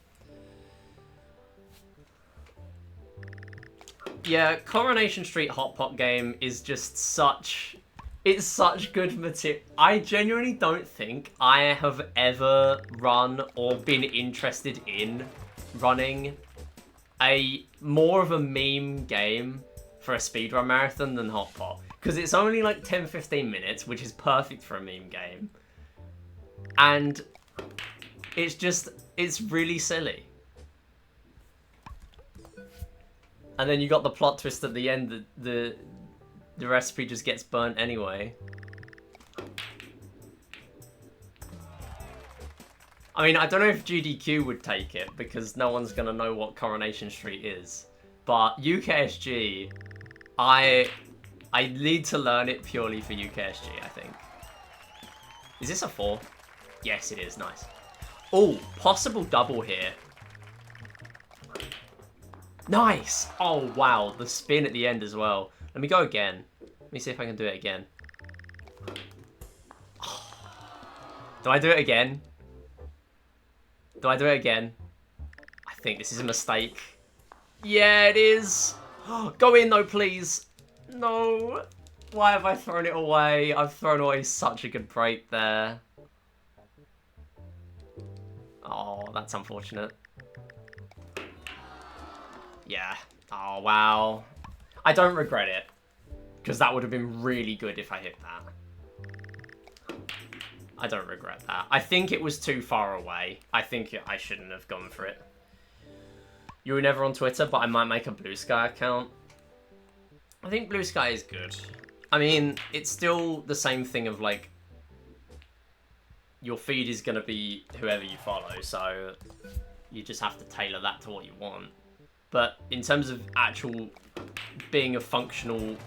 Yeah, Coronation Street Hot Pot game is just such... It's such good material. I genuinely don't think I have ever run or been interested in running more of a meme game for a speedrun marathon than Hot Pot. Because it's only like 10-15 minutes, which is perfect for a meme game. And it's really silly. And then you got the plot twist at the end that the recipe just gets burnt anyway. I mean, I don't know if GDQ would take it, because no one's going to know what Coronation Street is. But UKSG, I need to learn it purely for UKSG, I think. Is this a 4? Yes, it is. Nice. Oh, possible double here. Nice! Oh, wow. The spin at the end as well. Let me go again. Let me see if I can do it again. Oh. Do I do it again? Do I do it again? I think this is a mistake. Yeah, it is. Go in, though, please. No. Why have I thrown it away? I've thrown away such a good break there. Oh, that's unfortunate. Yeah. Oh, wow. I don't regret it. Because that would have been really good if I hit that. I don't regret that. I think it was too far away. I think I shouldn't have gone for it. You were never on Twitter, but I might make a Blue Sky account. I think Blue Sky is good. I mean, it's still the same thing of, like, your feed is going to be whoever you follow, so you just have to tailor that to what you want. But in terms of actual being a functional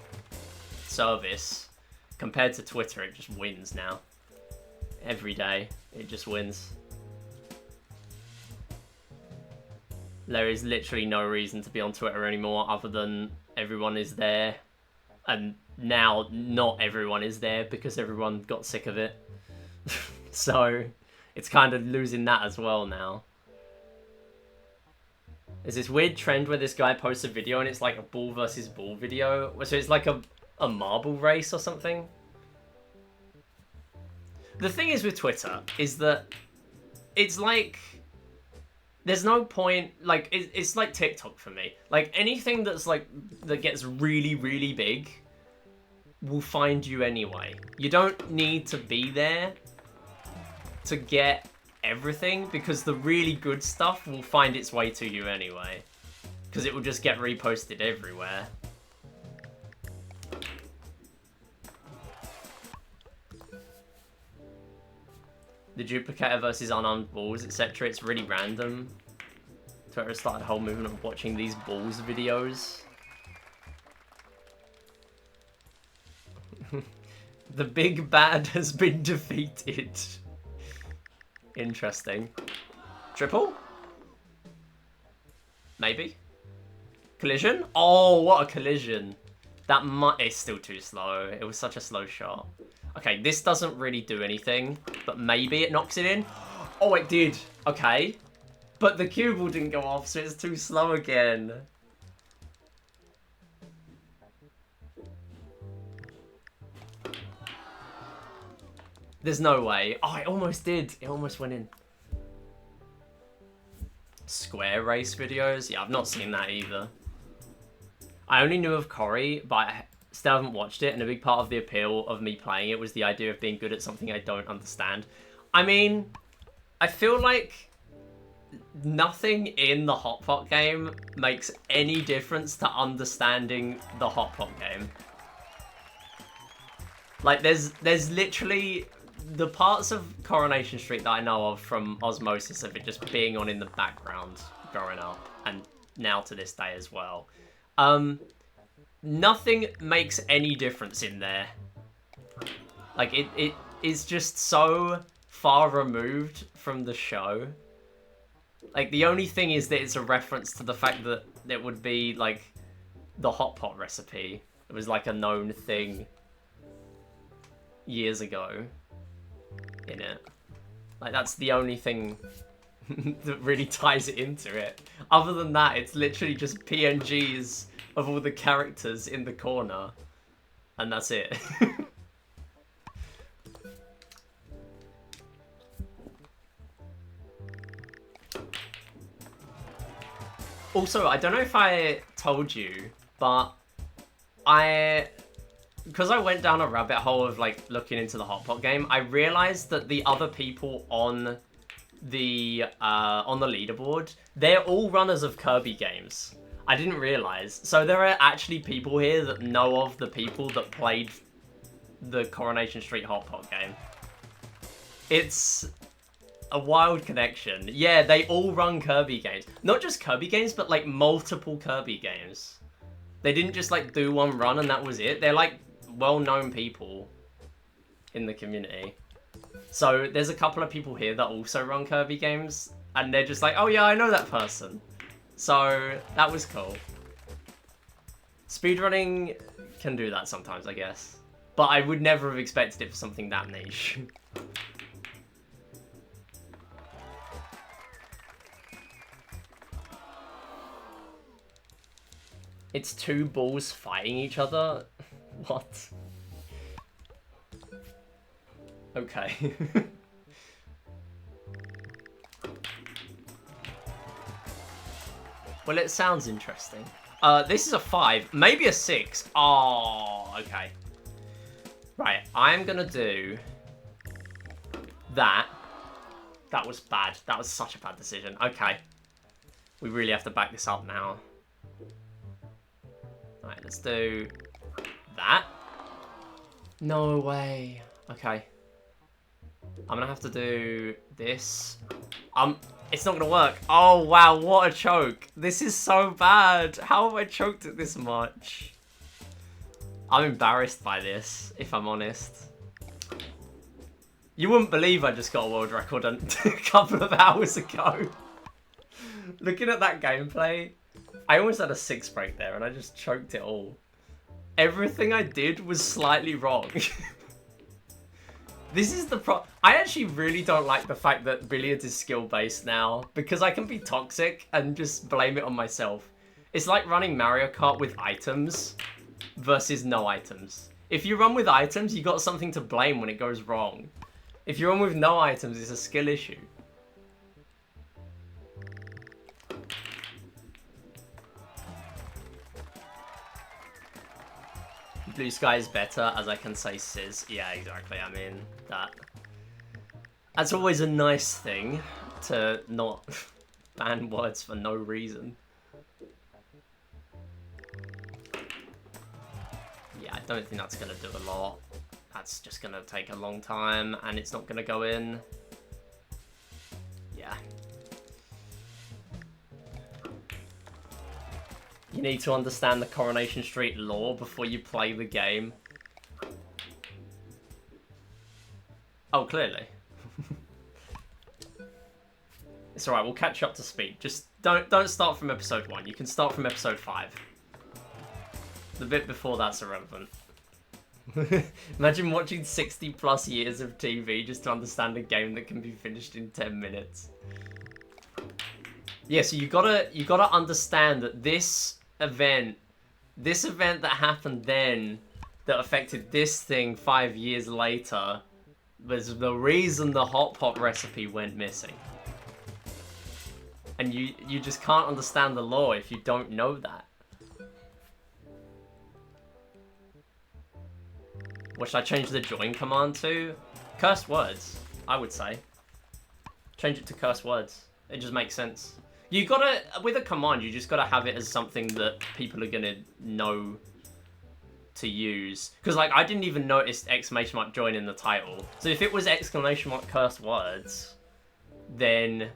service, compared to Twitter, it just wins now. Every day, it just wins. There is literally no reason to be on Twitter anymore other than everyone is there. And now, not everyone is there because everyone got sick of it. So, it's kind of losing that as well now. There's this weird trend where this guy posts a video and it's like a bull versus bull video. So it's like a marble race or something. The thing is with Twitter is that it's like... There's no point... Like, it's like TikTok for me. Like, anything that's like... That gets really, really big will find you anyway. You don't need to be there to get everything, because the really good stuff will find its way to you anyway, because it will just get reposted everywhere. The duplicator versus unarmed balls, etc. It's really random. Twitter started a whole movement of watching these balls videos. The big bad has been defeated. Interesting. Triple? Maybe? Collision? Oh, what a collision. That it's still too slow. It was such a slow shot. Okay, this doesn't really do anything, but maybe it knocks it in. Oh, it did. Okay. But the cue ball didn't go off, so it's too slow again. There's no way. Oh, it almost did. It almost went in. Square race videos? Yeah, I've not seen that either. I only knew of Corey, but still haven't watched it, and a big part of the appeal of me playing it was the idea of being good at something I don't understand. I mean, I feel like nothing in the Hot Pot game makes any difference to understanding the Hot Pot game. Like, there's literally the parts of Coronation Street that I know of from osmosis of it just being on in the background growing up, and now to this day as well. Nothing makes any difference in there. Like, it is just so far removed from the show. Like, the only thing is that it's a reference to the fact that it would be, like, the hot pot recipe. It was, like, a known thing years ago in it. Like, that's the only thing that really ties it into it. Other than that, it's literally just PNGs of all the characters in the corner. And that's it. Also, I don't know if I told you, but because I went down a rabbit hole of like looking into the Hot Pot game, I realized that the other people on the leaderboard, they're all runners of Kirby games. I didn't realize. So there are actually people here that know of the people that played the Coronation Street Hot Pot game. It's a wild connection. Yeah, they all run Kirby games. Not just Kirby games, but like multiple Kirby games. They didn't just like do one run and that was it. They're like well-known people in the community. So there's a couple of people here that also run Kirby games, and they're just like, oh yeah, I know that person. So that was cool. Speedrunning can do that sometimes, I guess. But I would never have expected it for something that niche. It's two balls fighting each other? What? Okay. Well, it sounds interesting. This is a 5, maybe a 6. Oh, okay. Right, I'm gonna do that. That was bad. That was such a bad decision. Okay. We really have to back this up now. Alright, let's do that. No way. Okay. I'm gonna have to do this. It's not gonna work. Oh wow, what a choke. This is so bad. How have I choked it this much? I'm embarrassed by this, if I'm honest. You wouldn't believe I just got a world record a couple of hours ago. Looking at that gameplay, I almost had a 6 break there and I just choked it all. Everything I did was slightly wrong. This is the I actually really don't like the fact that billiards is skill-based now, because I can be toxic and just blame it on myself. It's like running Mario Kart with items versus no items. If you run with items, you got something to blame when it goes wrong. If you run with no items, it's a skill issue. Blue sky is better, as I can say sis. Yeah, exactly. I mean, that's always a nice thing, to not ban words for no reason. Yeah, I don't think that's going to do a lot. That's just going to take a long time, and it's not going to go in. Yeah. You need to understand the Coronation Street lore before you play the game. Oh, clearly. It's alright, we'll catch you up to speed. Just don't start from episode 1. You can start from episode 5. The bit before that's irrelevant. Imagine watching 60 plus years of TV just to understand a game that can be finished in 10 minutes. Yeah, so you gotta understand that this event that happened then that affected this thing 5 years later was the reason the hot pot recipe went missing. And you just can't understand the lore if you don't know that. What should I change the join command to? Cursed words, I would say. Change it to cursed words. It just makes sense. You gotta, with a command, you just gotta have it as something that people are gonna know to use. Because, like, I didn't even notice exclamation mark join in the title. So if it was exclamation mark cursed words, then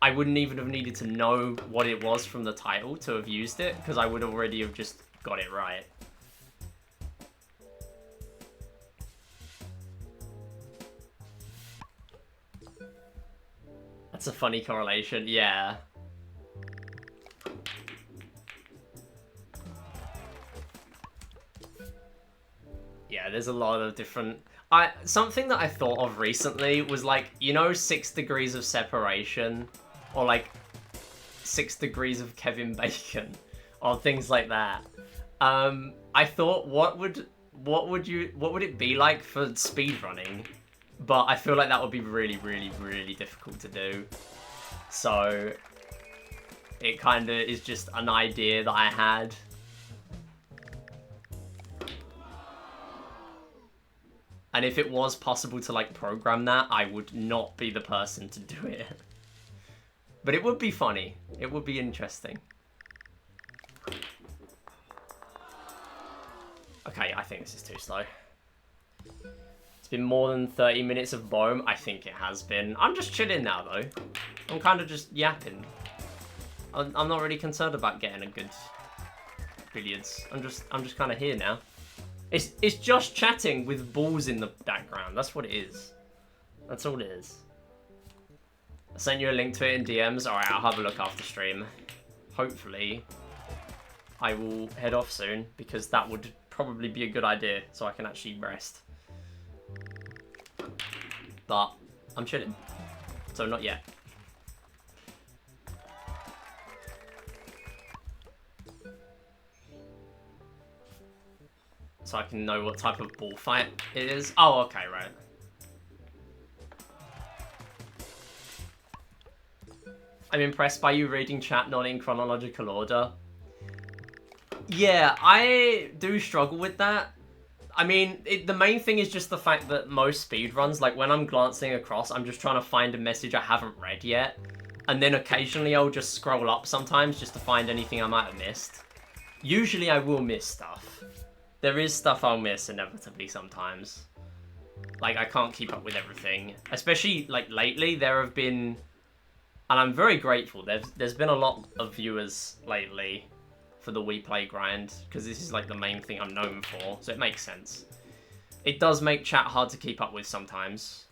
I wouldn't even have needed to know what it was from the title to have used it, because I would already have just got it right. That's a funny correlation, yeah. Yeah, there's a lot of different... something that I thought of recently was, like, you know, 6 degrees of separation? Or, like, 6 degrees of Kevin Bacon? Or things like that. I thought, what would it be like for speedrunning? But I feel like that would be really, really, really difficult to do. So it kind of is just an idea that I had. And if it was possible to, like, program that, I would not be the person to do it. But it would be funny. It would be interesting. Okay, I think this is too slow. Been more than 30 minutes of Bohm. I think it has been. I'm just chilling now, though. I'm kind of just yapping. I'm not really concerned about getting a good billiards. I'm just kind of here now. It's just chatting with balls in the background. That's what it is. That's all it is. I sent you a link to it in DMs. All right, I'll have a look after stream. Hopefully, I will head off soon, because that would probably be a good idea, so I can actually rest. But I'm chilling, so not yet. So I can know what type of ball fight it is. Oh, okay, right. I'm impressed by you reading chat not in chronological order. Yeah, I do struggle with that. I mean, the main thing is just the fact that most speedruns, like when I'm glancing across, I'm just trying to find a message I haven't read yet. And then occasionally I'll just scroll up sometimes just to find anything I might have missed. Usually I will miss stuff. There is stuff I'll miss inevitably sometimes. Like, I can't keep up with everything. Especially, like, lately there have been... And I'm very grateful. There's been a lot of viewers lately for the Wii Play grind, because this is like the main thing I'm known for, so it makes sense. It does make chat hard to keep up with sometimes.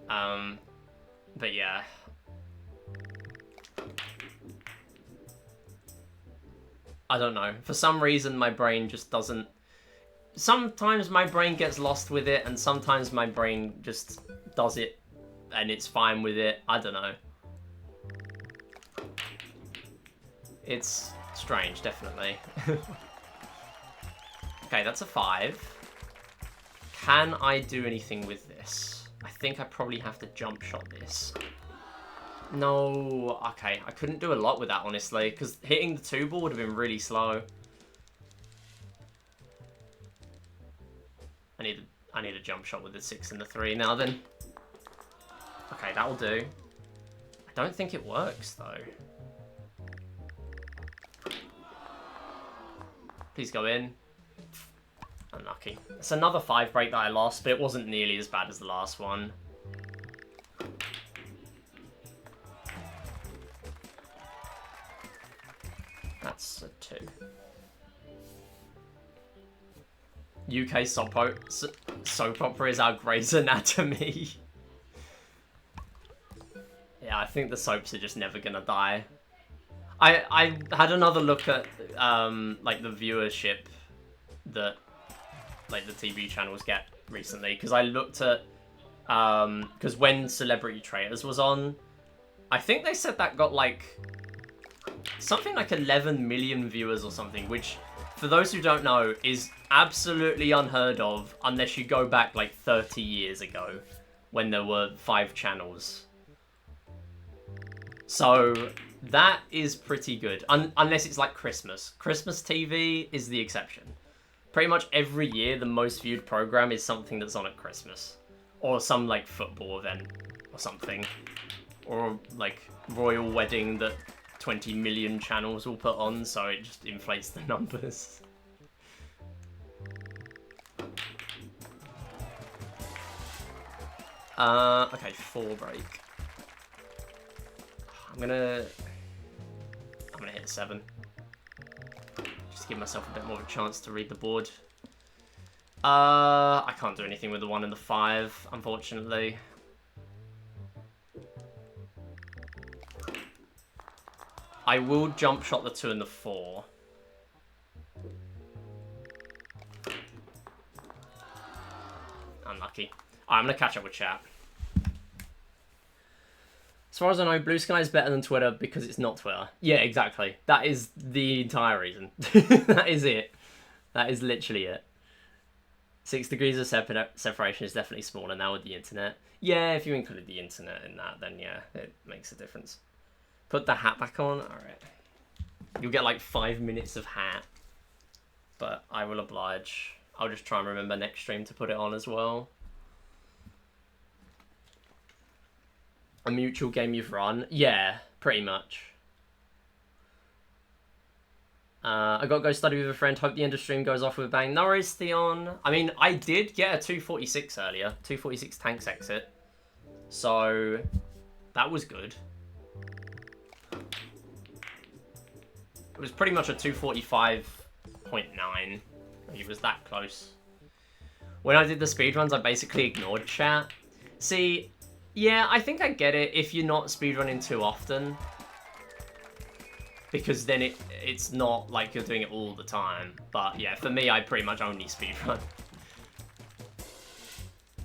But yeah. I don't know. For some reason, my brain just doesn't... Sometimes my brain gets lost with it, and sometimes my brain just does it, and it's fine with it. I don't know. It's strange, definitely. Okay, that's a 5. Can I do anything with this? I think I probably have to jump shot this. No, okay. I couldn't do a lot with that, honestly, because hitting the 2 ball would have been really slow. I need a jump shot with the 6 and the 3 now, then. Okay, that'll do. I don't think it works, though. Please go in. Unlucky. It's another 5 break that I lost, but it wasn't nearly as bad as the last one. That's a 2. UK soap opera is our Grey's Anatomy. Yeah, I think the soaps are just never gonna die. I had another look at like the viewership that like the TV channels get recently, because I looked at because when Celebrity Traitors was on, I think they said that got like something like 11 million viewers or something, which for those who don't know is absolutely unheard of unless you go back like 30 years ago when there were 5 channels. So that is pretty good, unless it's like Christmas. Christmas TV is the exception. Pretty much every year, the most viewed program is something that's on at Christmas. Or some, like, football event or something. Or, like, royal wedding that 20 million channels will put on, so it just inflates the numbers. Okay, 4 break. I'm gonna hit 7. Just give myself a bit more of a chance to read the board. I can't do anything with the 1 and the 5, unfortunately. I will jump shot the 2 and the 4. Unlucky. I'm gonna catch up with chat. As far as I know, Blue Sky is better than Twitter because it's not Twitter. Yeah, exactly. That is the entire reason. That is it. That is literally it. 6 degrees of separation is definitely smaller now with the internet. Yeah, if you include the internet in that, then yeah, it makes a difference. Put the hat back on. Alright. You'll get like 5 minutes of hat. But I will oblige. I'll just try and remember next stream to put it on as well. A mutual game you've run? Yeah, pretty much. I got to go study with a friend. Hope the end of stream goes off with a bang. No worries, Theon. I mean, I did get a 246 earlier. 246 tanks exit. So, that was good. It was pretty much a 245.9. It was that close. When I did the speedruns, I basically ignored chat. See, yeah, I think I get it if you're not speedrunning too often. Because then it's not like you're doing it all the time. But yeah, for me, I pretty much only speedrun.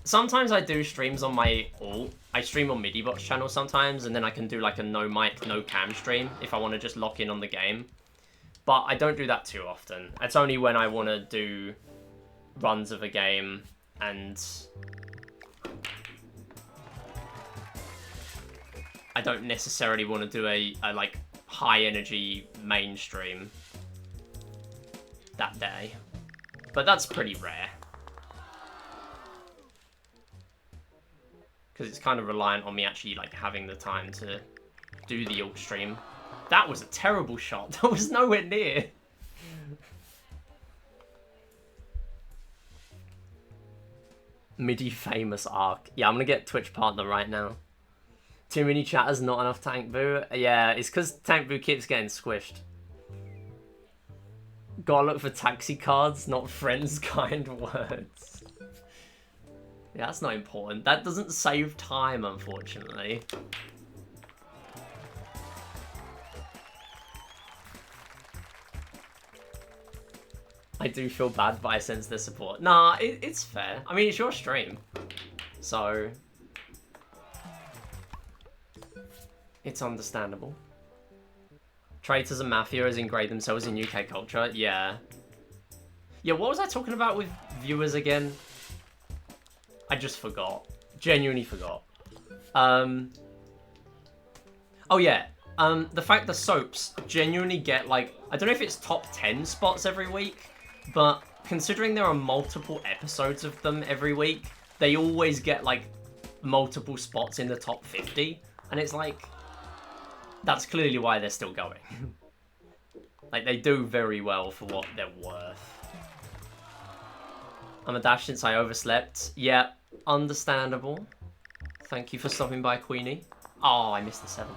Sometimes I do streams on my alt. I stream on MidiBot's channel sometimes, and then I can do like a no mic, no cam stream if I want to just lock in on the game. But I don't do that too often. It's only when I want to do runs of a game and I don't necessarily want to do a like high energy mainstream that day. But that's pretty rare. Because it's kind of reliant on me actually like having the time to do the alt stream. That was a terrible shot. That was nowhere near. MIDI famous arc. Yeah, I'm gonna get Twitch partner right now. Too many chatters, not enough tank boo. Yeah, it's because tank boo keeps getting squished. Gotta look for taxi cards, not friends' kind words. Yeah, that's not important. That doesn't save time, unfortunately. I do feel bad, but I sense their support. Nah, it's fair. I mean, it's your stream. So it's understandable. Traitors and mafias ingrate themselves in UK culture. Yeah. Yeah, what was I talking about with viewers again? I just forgot. Genuinely forgot. Oh yeah. The fact the soaps genuinely get like, I don't know if it's top 10 spots every week, but considering there are multiple episodes of them every week, they always get like multiple spots in the top 50. And it's like, that's clearly why they're still going. Like, they do very well for what they're worth. I'm a dash since I overslept. Yeah, understandable. Thank you for stopping by, Queenie. Oh, I missed the 7.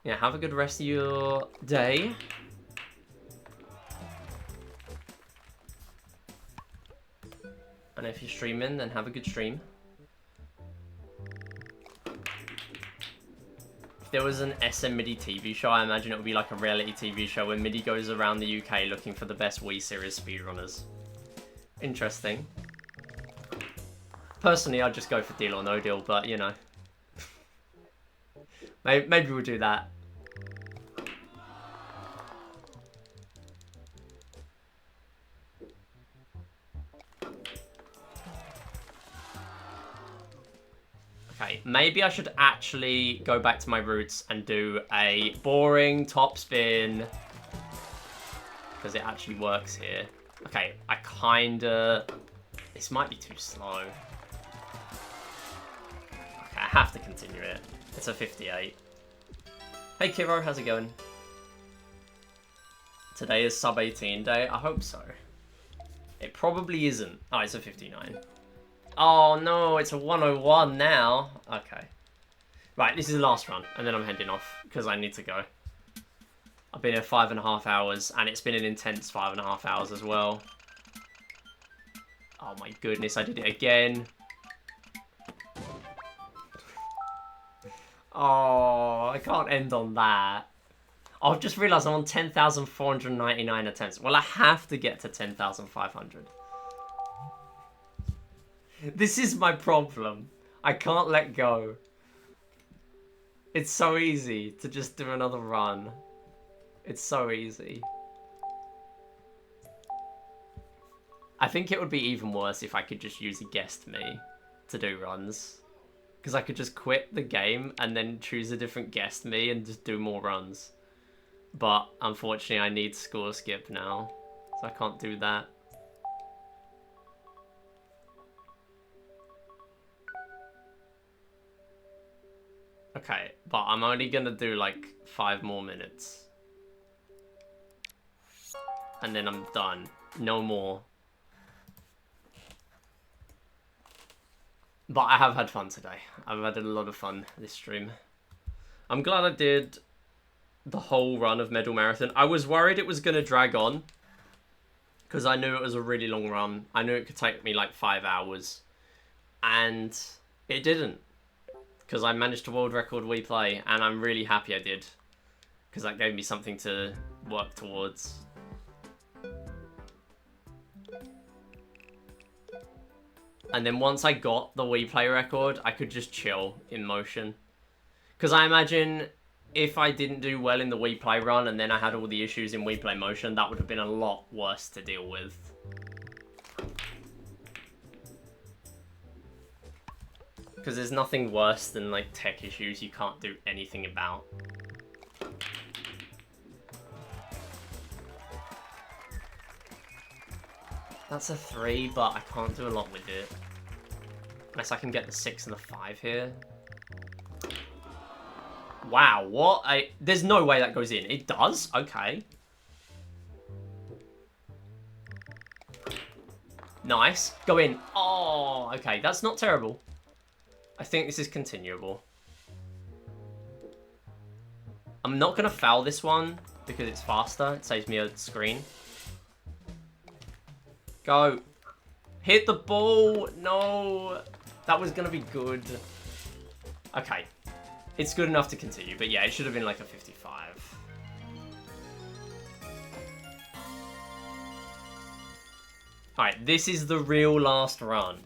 Yeah, have a good rest of your day. And if you're streaming, then have a good stream. If there was an SM MIDI TV show, I imagine it would be like a reality TV show where MIDI goes around the UK looking for the best Wii series speedrunners. Interesting. Personally, I'd just go for Deal or No Deal, but you know. Maybe we'll do that. Okay, maybe I should actually go back to my roots and do a boring top spin because it actually works here. Okay, I kinda... This might be too slow. Okay, I have to continue it. It's a 58. Hey Kiro, how's it going? Today is sub 18 day. I hope so. It probably isn't. Oh, it's a 59. Oh no, it's a 101 now. Okay. Right, this is the last run, and then I'm heading off, because I need to go. I've been here 5.5 hours, and it's been an intense 5.5 hours as well. Oh my goodness, I did it again. Oh, I can't end on that. I've just realised I'm on 10,499 attempts. Well, I have to get to 10,500. This is my problem. I can't let go. It's so easy to just do another run. It's so easy. I think it would be even worse if I could just use a guest me to do runs. Because I could just quit the game and then choose a different guest me and just do more runs. But unfortunately I need score skip now. So I can't do that. Okay, but I'm only gonna do like 5 more minutes. And then I'm done. No more. But I have had fun today. I've had a lot of fun this stream. I'm glad I did the whole run of Medal Marathon. I was worried it was gonna drag on. Because I knew it was a really long run. I knew it could take me like 5 hours. And it didn't. Because I managed to world record Wii Play, and I'm really happy I did. Because that gave me something to work towards. And then once I got the Wii Play record, I could just chill in motion. Because I imagine if I didn't do well in the Wii Play run, and then I had all the issues in Wii Play Motion, that would have been a lot worse to deal with. Because there's nothing worse than, like, tech issues you can't do anything about. That's a 3, but I can't do a lot with it. Unless I can get the 6 and the 5 here. Wow, what? There's no way that goes in. It does? Okay. Nice. Go in. Oh, okay. That's not terrible. I think this is continuable. I'm not going to foul this one because it's faster. It saves me a screen. Go. Hit the ball. No. That was going to be good. Okay. It's good enough to continue. But yeah, it should have been like a 55. Alright, this is the real last run.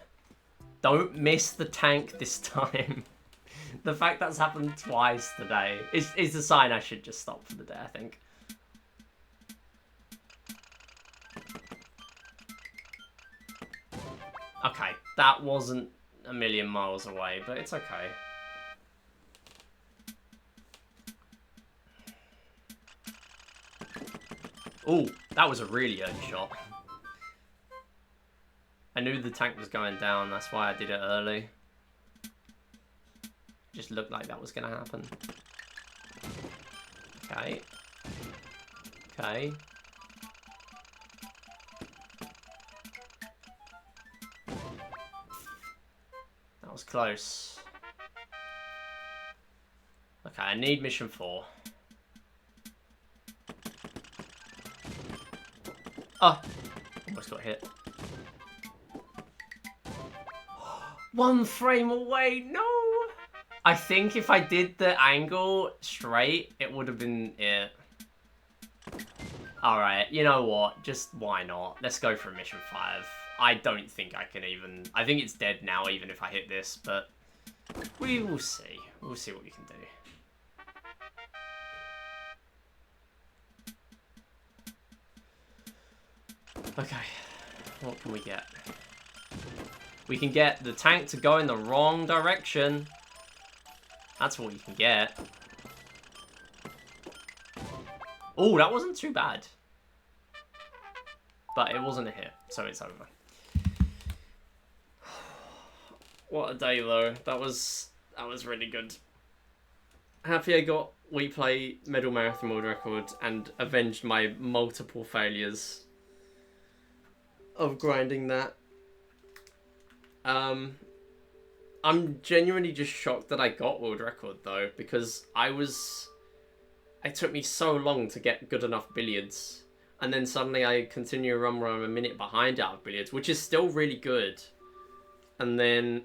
Don't miss the tank this time. The fact that's happened twice today is a sign I should just stop for the day, I think. Okay, that wasn't a million miles away, but it's okay. Ooh, that was a really early shot. I knew the tank was going down, that's why I did it early. Just looked like that was going to happen. Okay. Okay. That was close. Okay, I need mission 4. Oh! Almost got hit. 1 frame away, no! I think if I did the angle straight, it would have been it. Alright, you know what? Just why not? Let's go for mission 5. I don't think I can even... I think it's dead now, even if I hit this, but... we will see. We'll see what we can do. Okay. What can we get? We can get the tank to go in the wrong direction. That's what you can get. Oh, that wasn't too bad. but it wasn't a hit, so it's over. What a day though. That was really good. Happy I got Wii Play Medal Marathon World Record and avenged my multiple failures of grinding that. I'm genuinely just shocked that I got world record though, because it took me so long to get good enough billiards, and then suddenly I continue a run where I'm a minute behind out of billiards, which is still really good, and then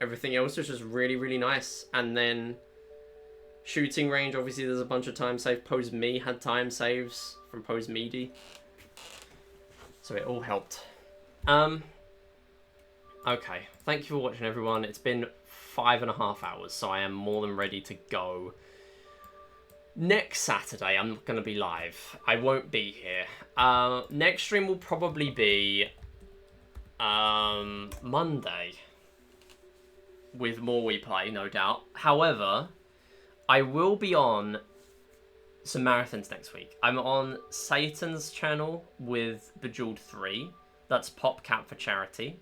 everything else was just really, really nice. And then shooting range, obviously there's a bunch of time save. Pose Me had time saves from Pose Meaty, so it all helped. Okay, thank you for watching, everyone. It's been 5.5 hours, so I am more than ready to go. Next Saturday, I'm not going to be live. I won't be here. Next stream will probably be Monday, with more Wii Play, no doubt. However, I will be on some marathons next week. I'm on Satan's channel with Bejeweled 3. That's PopCap for charity.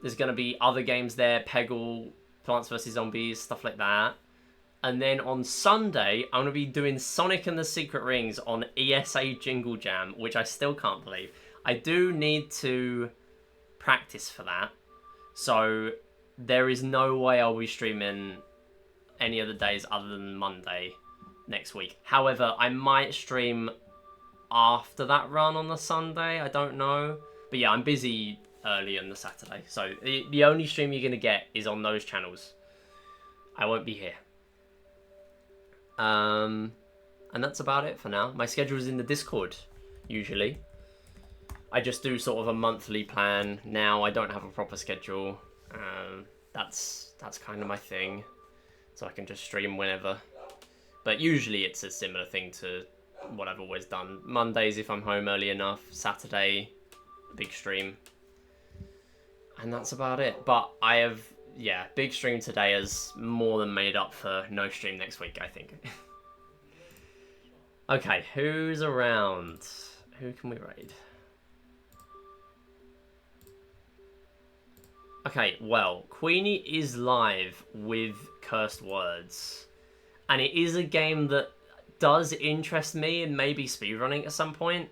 There's going to be other games there, Peggle, Plants vs. Zombies, stuff like that. And then on Sunday, I'm going to be doing Sonic and the Secret Rings on ESA Jingle Jam, which I still can't believe. I do need to practice for that. So there is no way I'll be streaming any other days other than Monday next week. However, I might stream after that run on the Sunday. I don't know. But yeah, I'm busy early on the Saturday. So the only stream you're going to get is on those channels. I won't be here. And that's about it for now. My schedule is in the Discord, usually. I just do sort of a monthly plan. Now I don't have a proper schedule. That's kind of my thing. So I can just stream whenever. But usually it's a similar thing to what I've always done. Mondays if I'm home early enough. Saturday, big stream. And that's about it. But I have, yeah, big stream today has more than made up for no stream next week, I think. Okay, who's around? Who can we raid? Okay, well, Queenie is live with Cursed Words. And it is a game that does interest me and maybe speedrunning at some point.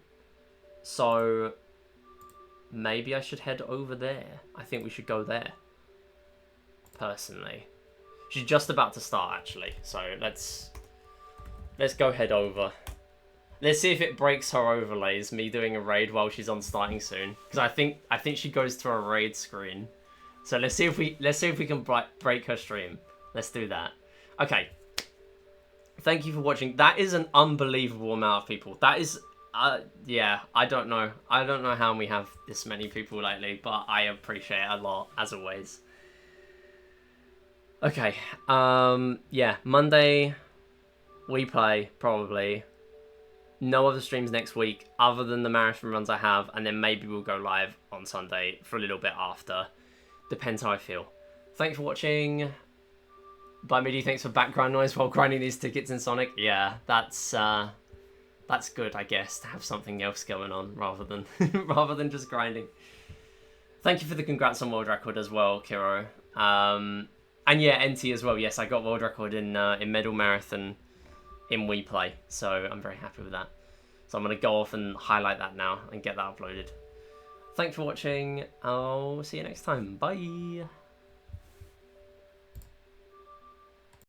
So maybe I should head over there. I think we should go there. Personally. She's just about to start, actually. So let's go head over. Let's see if it breaks her overlays, me doing a raid while she's on starting soon. Because I think she goes to a raid screen. So let's see if we can break her stream. Let's do that. Okay. Thank you for watching. That is an unbelievable amount of people. That is, yeah, I don't know. I don't know how we have this many people lately, but I appreciate it a lot, as always. Okay, yeah, Monday, we play, probably. No other streams next week, other than the marathon runs I have, and then maybe we'll go live on Sunday for a little bit after. Depends how I feel. Thanks for watching. Bye, Midi. Thanks for background noise while grinding these tickets in Sonic. Yeah, that's good, I guess, to have something else going on rather than rather than just grinding. Thank you for the congrats on world record as well, Kiro. And yeah, NT as well. Yes, I got world record in Medal Marathon in Wii Play, so I'm very happy with that. So I'm gonna go off and highlight that now and get that uploaded. Thanks for watching. I'll see you next time. Bye.